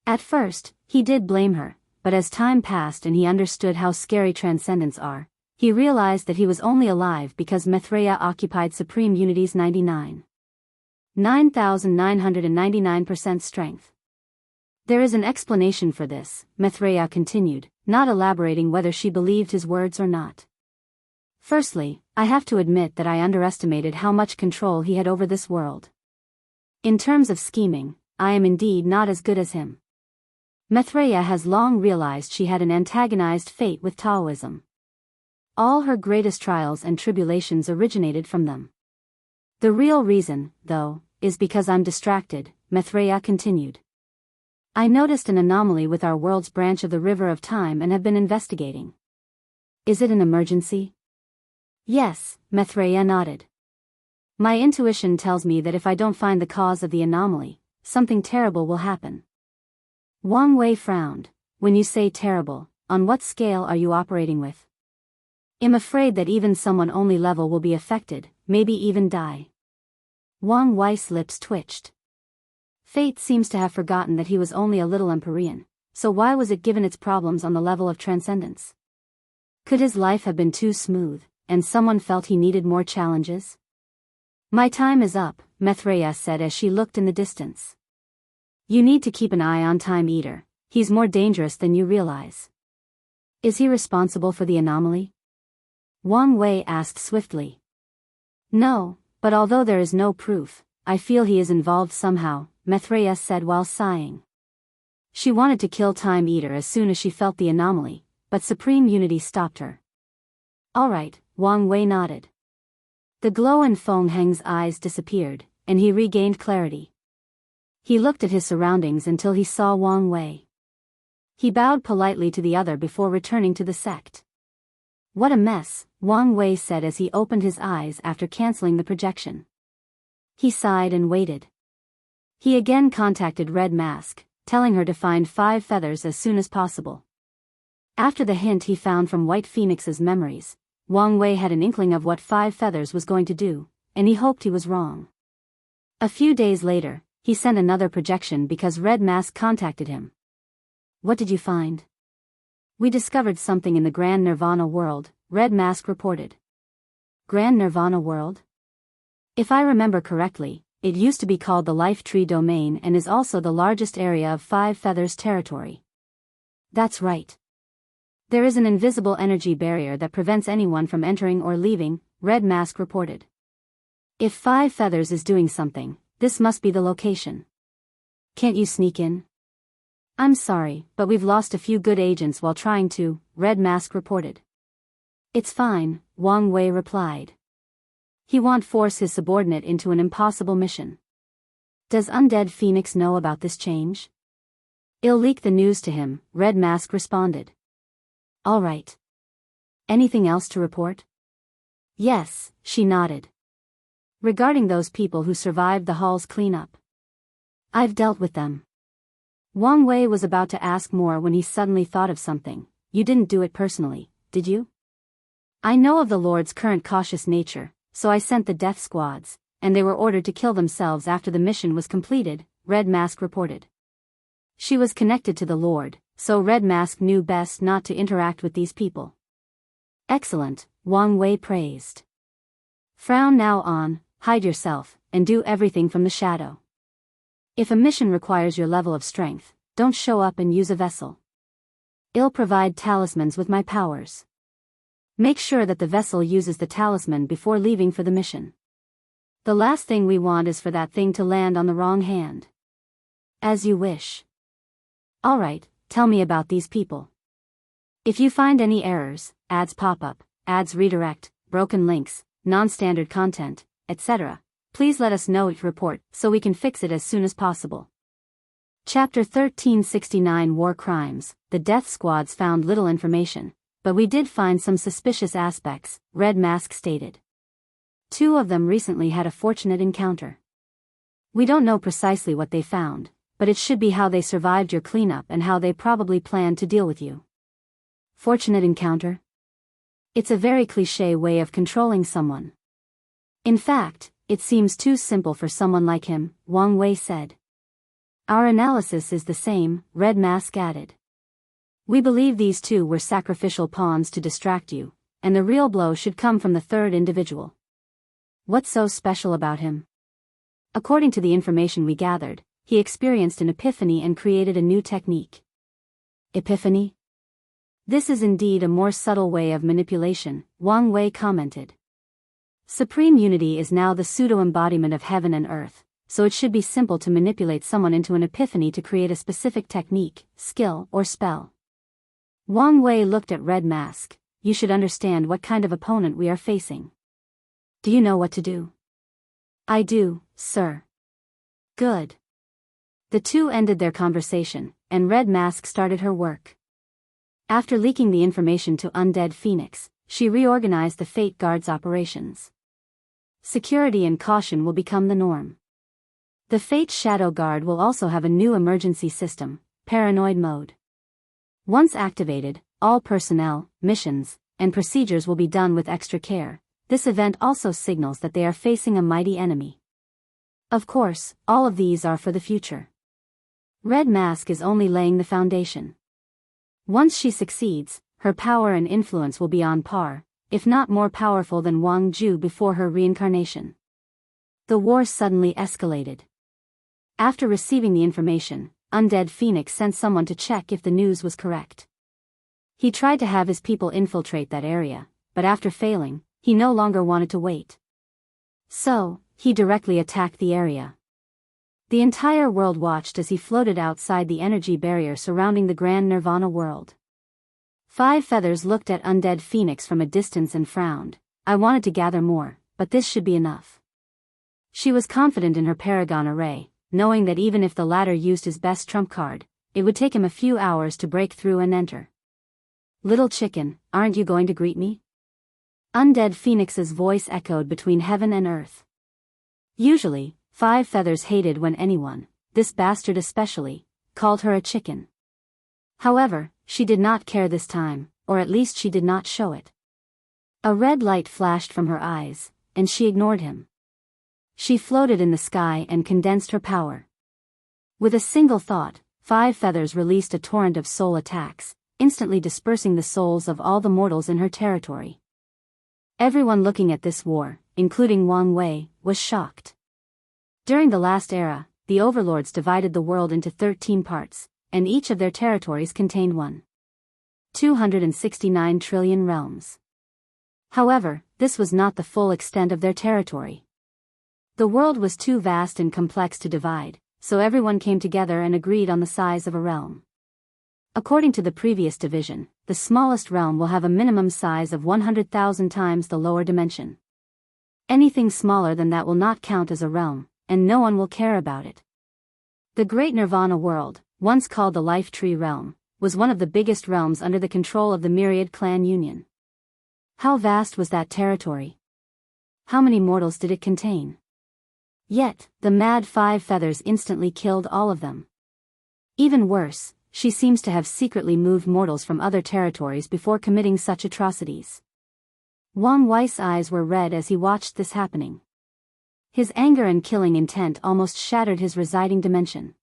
At first, he did blame her, but as time passed and he understood how scary transcendents are, he realized that he was only alive because Maitreya occupied Supreme Unity's 9,999% strength. There is an explanation for this, Maitreya continued, not elaborating whether she believed his words or not. Firstly, I have to admit that I underestimated how much control he had over this world. In terms of scheming, I am indeed not as good as him. Maitreya has long realized she had an antagonized fate with Taoism. All her greatest trials and tribulations originated from them. The real reason, though, is because I'm distracted, Maitreya continued. I noticed an anomaly with our world's branch of the River of Time and have been investigating. Is it an emergency? Yes, Maitreya nodded. My intuition tells me that if I don't find the cause of the anomaly, something terrible will happen. Wang Wei frowned. When you say terrible, on what scale are you operating with? I'm afraid that even someone only level will be affected, maybe even die. Wang Wei's lips twitched. Fate seems to have forgotten that he was only a little Empyrean, so why was it given its problems on the level of transcendence? Could his life have been too smooth, and someone felt he needed more challenges? My time is up, Maitreya said as she looked in the distance. You need to keep an eye on Time Eater, he's more dangerous than you realize. Is he responsible for the anomaly? Wang Wei asked swiftly. No, but although there is no proof, I feel he is involved somehow, Maitreya said while sighing. She wanted to kill Time Eater as soon as she felt the anomaly, but Supreme Unity stopped her. Alright, Wang Wei nodded. The glow in Feng Heng's eyes disappeared, and he regained clarity. He looked at his surroundings until he saw Wang Wei. He bowed politely to the other before returning to the sect. What a mess, Wang Wei said as he opened his eyes after canceling the projection. He sighed and waited. He again contacted Red Mask, telling her to find 5 feathers as soon as possible. After the hint he found from White Phoenix's memories, Wang Wei had an inkling of what 5 feathers was going to do, and he hoped he was wrong. A few days later, he sent another projection because Red Mask contacted him. What did you find? We discovered something in the Grand Nirvana world, Red Mask reported. Grand Nirvana world? If I remember correctly, it used to be called the Life Tree Domain and is also the largest area of 5 feathers territory. That's right. There is an invisible energy barrier that prevents anyone from entering or leaving, Red Mask reported. If 5 Feathers is doing something, this must be the location. Can't you sneak in? I'm sorry, but we've lost a few good agents while trying to, Red Mask reported. It's fine, Wang Wei replied. He won't force his subordinate into an impossible mission. Does Undead Phoenix know about this change? I'll leak the news to him, Red Mask responded. All right. Anything else to report? Yes, she nodded. Regarding those people who survived the hall's cleanup. I've dealt with them. Wang Wei was about to ask more when he suddenly thought of something. You didn't do it personally, did you? I know of the Lord's current cautious nature, so I sent the death squads, and they were ordered to kill themselves after the mission was completed, Red Mask reported. She was connected to the Lord, so Red Mask knew best not to interact with these people. Excellent, Wang Wei praised. Frown now on, hide yourself, and do everything from the shadow. If a mission requires your level of strength, don't show up and use a vessel. I'll provide talismans with my powers. Make sure that the vessel uses the talisman before leaving for the mission. The last thing we want is for that thing to land on the wrong hand. As you wish. Alright, tell me about these people. If you find any errors, ads pop up, ads redirect, broken links, non-standard content, etc., please let us know each report so we can fix it as soon as possible. Chapter 1369 War Crimes. The death squads found little information, but we did find some suspicious aspects, Red Mask stated. 2 of them recently had a fortunate encounter. We don't know precisely what they found, but it should be how they survived your cleanup and how they probably planned to deal with you. Fortunate encounter? It's a very cliché way of controlling someone. In fact, it seems too simple for someone like him, Wang Wei said. Our analysis is the same, Red Mask added. We believe these 2 were sacrificial pawns to distract you, and the real blow should come from the 3rd individual. What's so special about him? According to the information we gathered, he experienced an epiphany and created a new technique. Epiphany? This is indeed a more subtle way of manipulation, Wang Wei commented. Supreme Unity is now the pseudo-embodiment of heaven and earth, so it should be simple to manipulate someone into an epiphany to create a specific technique, skill, or spell. Wang Wei looked at Red Mask. You should understand what kind of opponent we are facing. Do you know what to do? I do, sir. Good. The 2 ended their conversation, and Red Mask started her work. After leaking the information to Undead Phoenix, she reorganized the Fate Guard's operations. Security and caution will become the norm. The Fate Shadow Guard will also have a new emergency system, Paranoid Mode. Once activated, all personnel, missions, and procedures will be done with extra care. This event also signals that they are facing a mighty enemy. Of course, all of these are for the future. Red Mask is only laying the foundation. Once she succeeds, her power and influence will be on par, if not more powerful than Wang Ju before her reincarnation. The war suddenly escalated. After receiving the information, Undead Phoenix sent someone to check if the news was correct. He tried to have his people infiltrate that area, but after failing, he no longer wanted to wait. So, he directly attacked the area. The entire world watched as he floated outside the energy barrier surrounding the Grand Nirvana world. 5 Feathers looked at Undead Phoenix from a distance and frowned. I wanted to gather more, but this should be enough. She was confident in her Paragon array, knowing that even if the latter used his best trump card, it would take him a few hours to break through and enter. Little chicken, aren't you going to greet me? Undead Phoenix's voice echoed between heaven and earth. Usually, 5 Feathers hated when anyone, this bastard especially, called her a chicken. However, she did not care this time, or at least she did not show it. A red light flashed from her eyes, and she ignored him. She floated in the sky and condensed her power. With a single thought, 5 Feathers released a torrent of soul attacks, instantly dispersing the souls of all the mortals in her territory. Everyone looking at this war, including Wang Wei, was shocked. During the last era, the overlords divided the world into 13 parts, and each of their territories contained 269 trillion realms. However, this was not the full extent of their territory. The world was too vast and complex to divide, so everyone came together and agreed on the size of a realm. According to the previous division, the smallest realm will have a minimum size of 100,000 times the lower dimension. Anything smaller than that will not count as a realm, and no one will care about it. The Great Nirvana world, once called the Life Tree Realm, was one of the biggest realms under the control of the Myriad Clan Union. How vast was that territory? How many mortals did it contain? Yet, the mad Five Feathers instantly killed all of them. Even worse, she seems to have secretly moved mortals from other territories before committing such atrocities. Wang Wei's eyes were red as he watched this happening. His anger and killing intent almost shattered his residing dimension.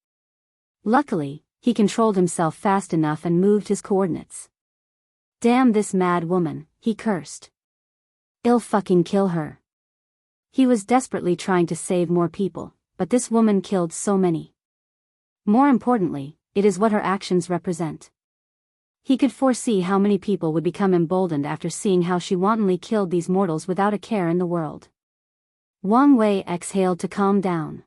Luckily, he controlled himself fast enough and moved his coordinates. Damn this mad woman, he cursed. I'll fucking kill her. He was desperately trying to save more people, but this woman killed so many. More importantly, it is what her actions represent. He could foresee how many people would become emboldened after seeing how she wantonly killed these mortals without a care in the world. Wang Wei exhaled to calm down.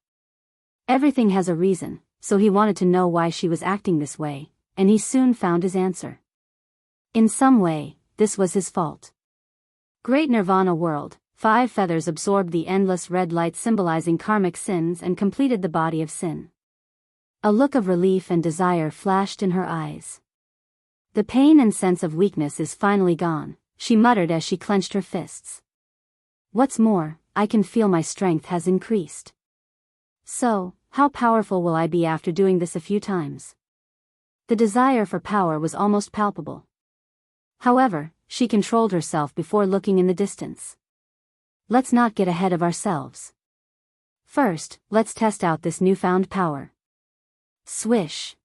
Everything has a reason, so he wanted to know why she was acting this way, and he soon found his answer. In some way, this was his fault. Great Nirvana world, Five Feathers absorbed the endless red light symbolizing karmic sins and completed the body of sin. A look of relief and desire flashed in her eyes. The pain and sense of weakness is finally gone, she muttered as she clenched her fists. What's more, I can feel my strength has increased. So, how powerful will I be after doing this a few times? The desire for power was almost palpable. However, she controlled herself before looking in the distance. Let's not get ahead of ourselves. First, let's test out this newfound power. Swish.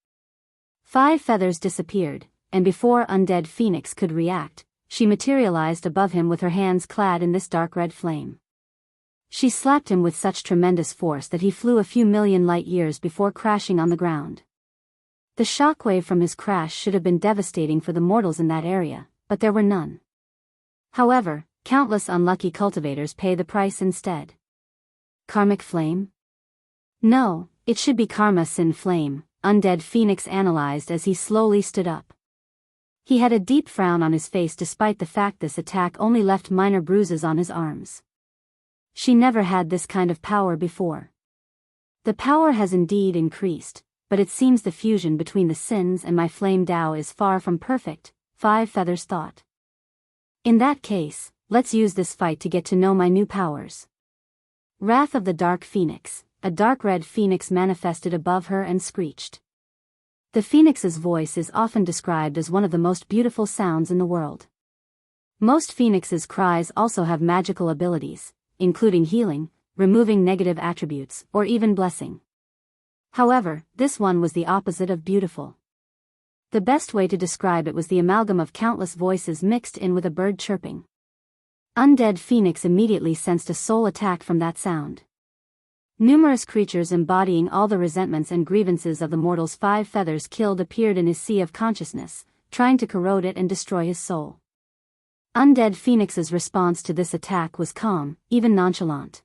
Five Feathers disappeared, and before Undead Phoenix could react, she materialized above him with her hands clad in this dark red flame. She slapped him with such tremendous force that he flew a few million light years before crashing on the ground. The shockwave from his crash should have been devastating for the mortals in that area, but there were none. However, countless unlucky cultivators pay the price instead. Karmic flame? No, it should be Karma Sin Flame, Undead Phoenix analyzed as he slowly stood up. He had a deep frown on his face despite the fact this attack only left minor bruises on his arms. She never had this kind of power before. The power has indeed increased, but it seems the fusion between the sins and my flame Dao is far from perfect, Five Feathers thought. In that case, let's use this fight to get to know my new powers. Wrath of the Dark Phoenix, a dark red phoenix manifested above her and screeched. The phoenix's voice is often described as one of the most beautiful sounds in the world. Most phoenixes' cries also have magical abilities, including healing, removing negative attributes, or even blessing. However, this one was the opposite of beautiful. The best way to describe it was the amalgam of countless voices mixed in with a bird chirping. Undead Phoenix immediately sensed a soul attack from that sound. Numerous creatures embodying all the resentments and grievances of the mortals Five Feathers killed appeared in his sea of consciousness, trying to corrode it and destroy his soul. Undead Phoenix's response to this attack was calm, even nonchalant.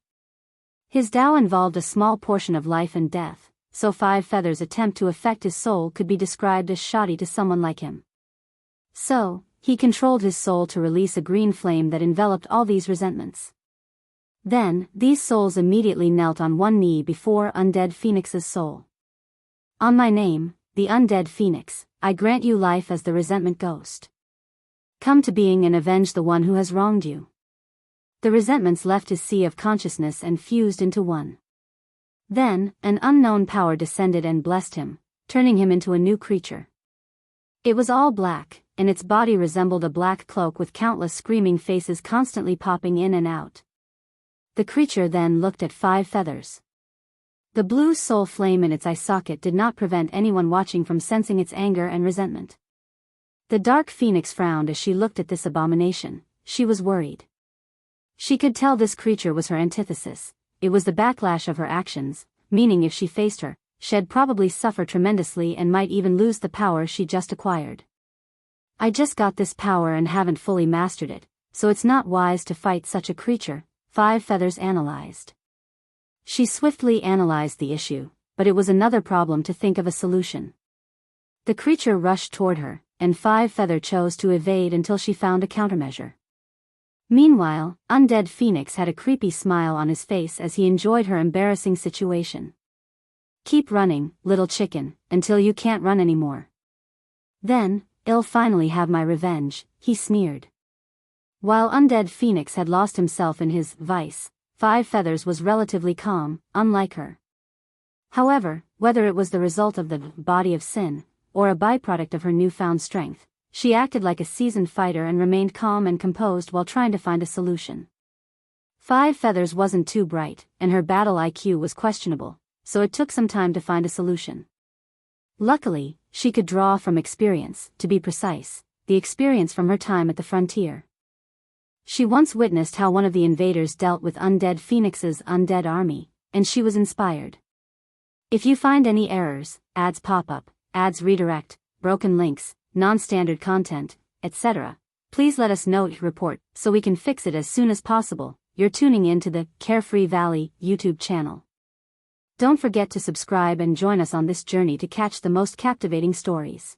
His Tao involved a small portion of life and death, so Five Feathers' attempt to affect his soul could be described as shoddy to someone like him. So, he controlled his soul to release a green flame that enveloped all these resentments. Then, these souls immediately knelt on one knee before Undead Phoenix's soul. On my name, the Undead Phoenix, I grant you life as the resentment ghost. Come to being and avenge the one who has wronged you. The resentments left his sea of consciousness and fused into one. Then, an unknown power descended and blessed him, turning him into a new creature. It was all black, and its body resembled a black cloak with countless screaming faces constantly popping in and out. The creature then looked at Five Feathers. The blue soul flame in its eye socket did not prevent anyone watching from sensing its anger and resentment. The dark phoenix frowned as she looked at this abomination. She was worried. She could tell this creature was her antithesis. It was the backlash of her actions, meaning if she faced her, she'd probably suffer tremendously and might even lose the power she just acquired. I just got this power and haven't fully mastered it, so it's not wise to fight such a creature, Five Feathers analyzed. She swiftly analyzed the issue, but it was another problem to think of a solution. The creature rushed toward her, and Five Feather chose to evade until she found a countermeasure. Meanwhile, Undead Phoenix had a creepy smile on his face as he enjoyed her embarrassing situation. Keep running, little chicken, until you can't run anymore. Then, I'll finally have my revenge, he sneered. While Undead Phoenix had lost himself in his vice, Five Feathers was relatively calm, unlike her. However, whether it was the result of the body of sin, or a byproduct of her newfound strength, she acted like a seasoned fighter and remained calm and composed while trying to find a solution. Five Feathers wasn't too bright, and her battle IQ was questionable, so it took some time to find a solution. Luckily, she could draw from experience, to be precise, the experience from her time at the frontier. She once witnessed how one of the invaders dealt with Undead Phoenix's undead army, and she was inspired. If you find any errors, ads pop up, ads redirect, broken links, non-standard content, etc., please let us know your report so we can fix it as soon as possible. You're tuning in to the Carefree Valley YouTube channel. Don't forget to subscribe and join us on this journey to catch the most captivating stories.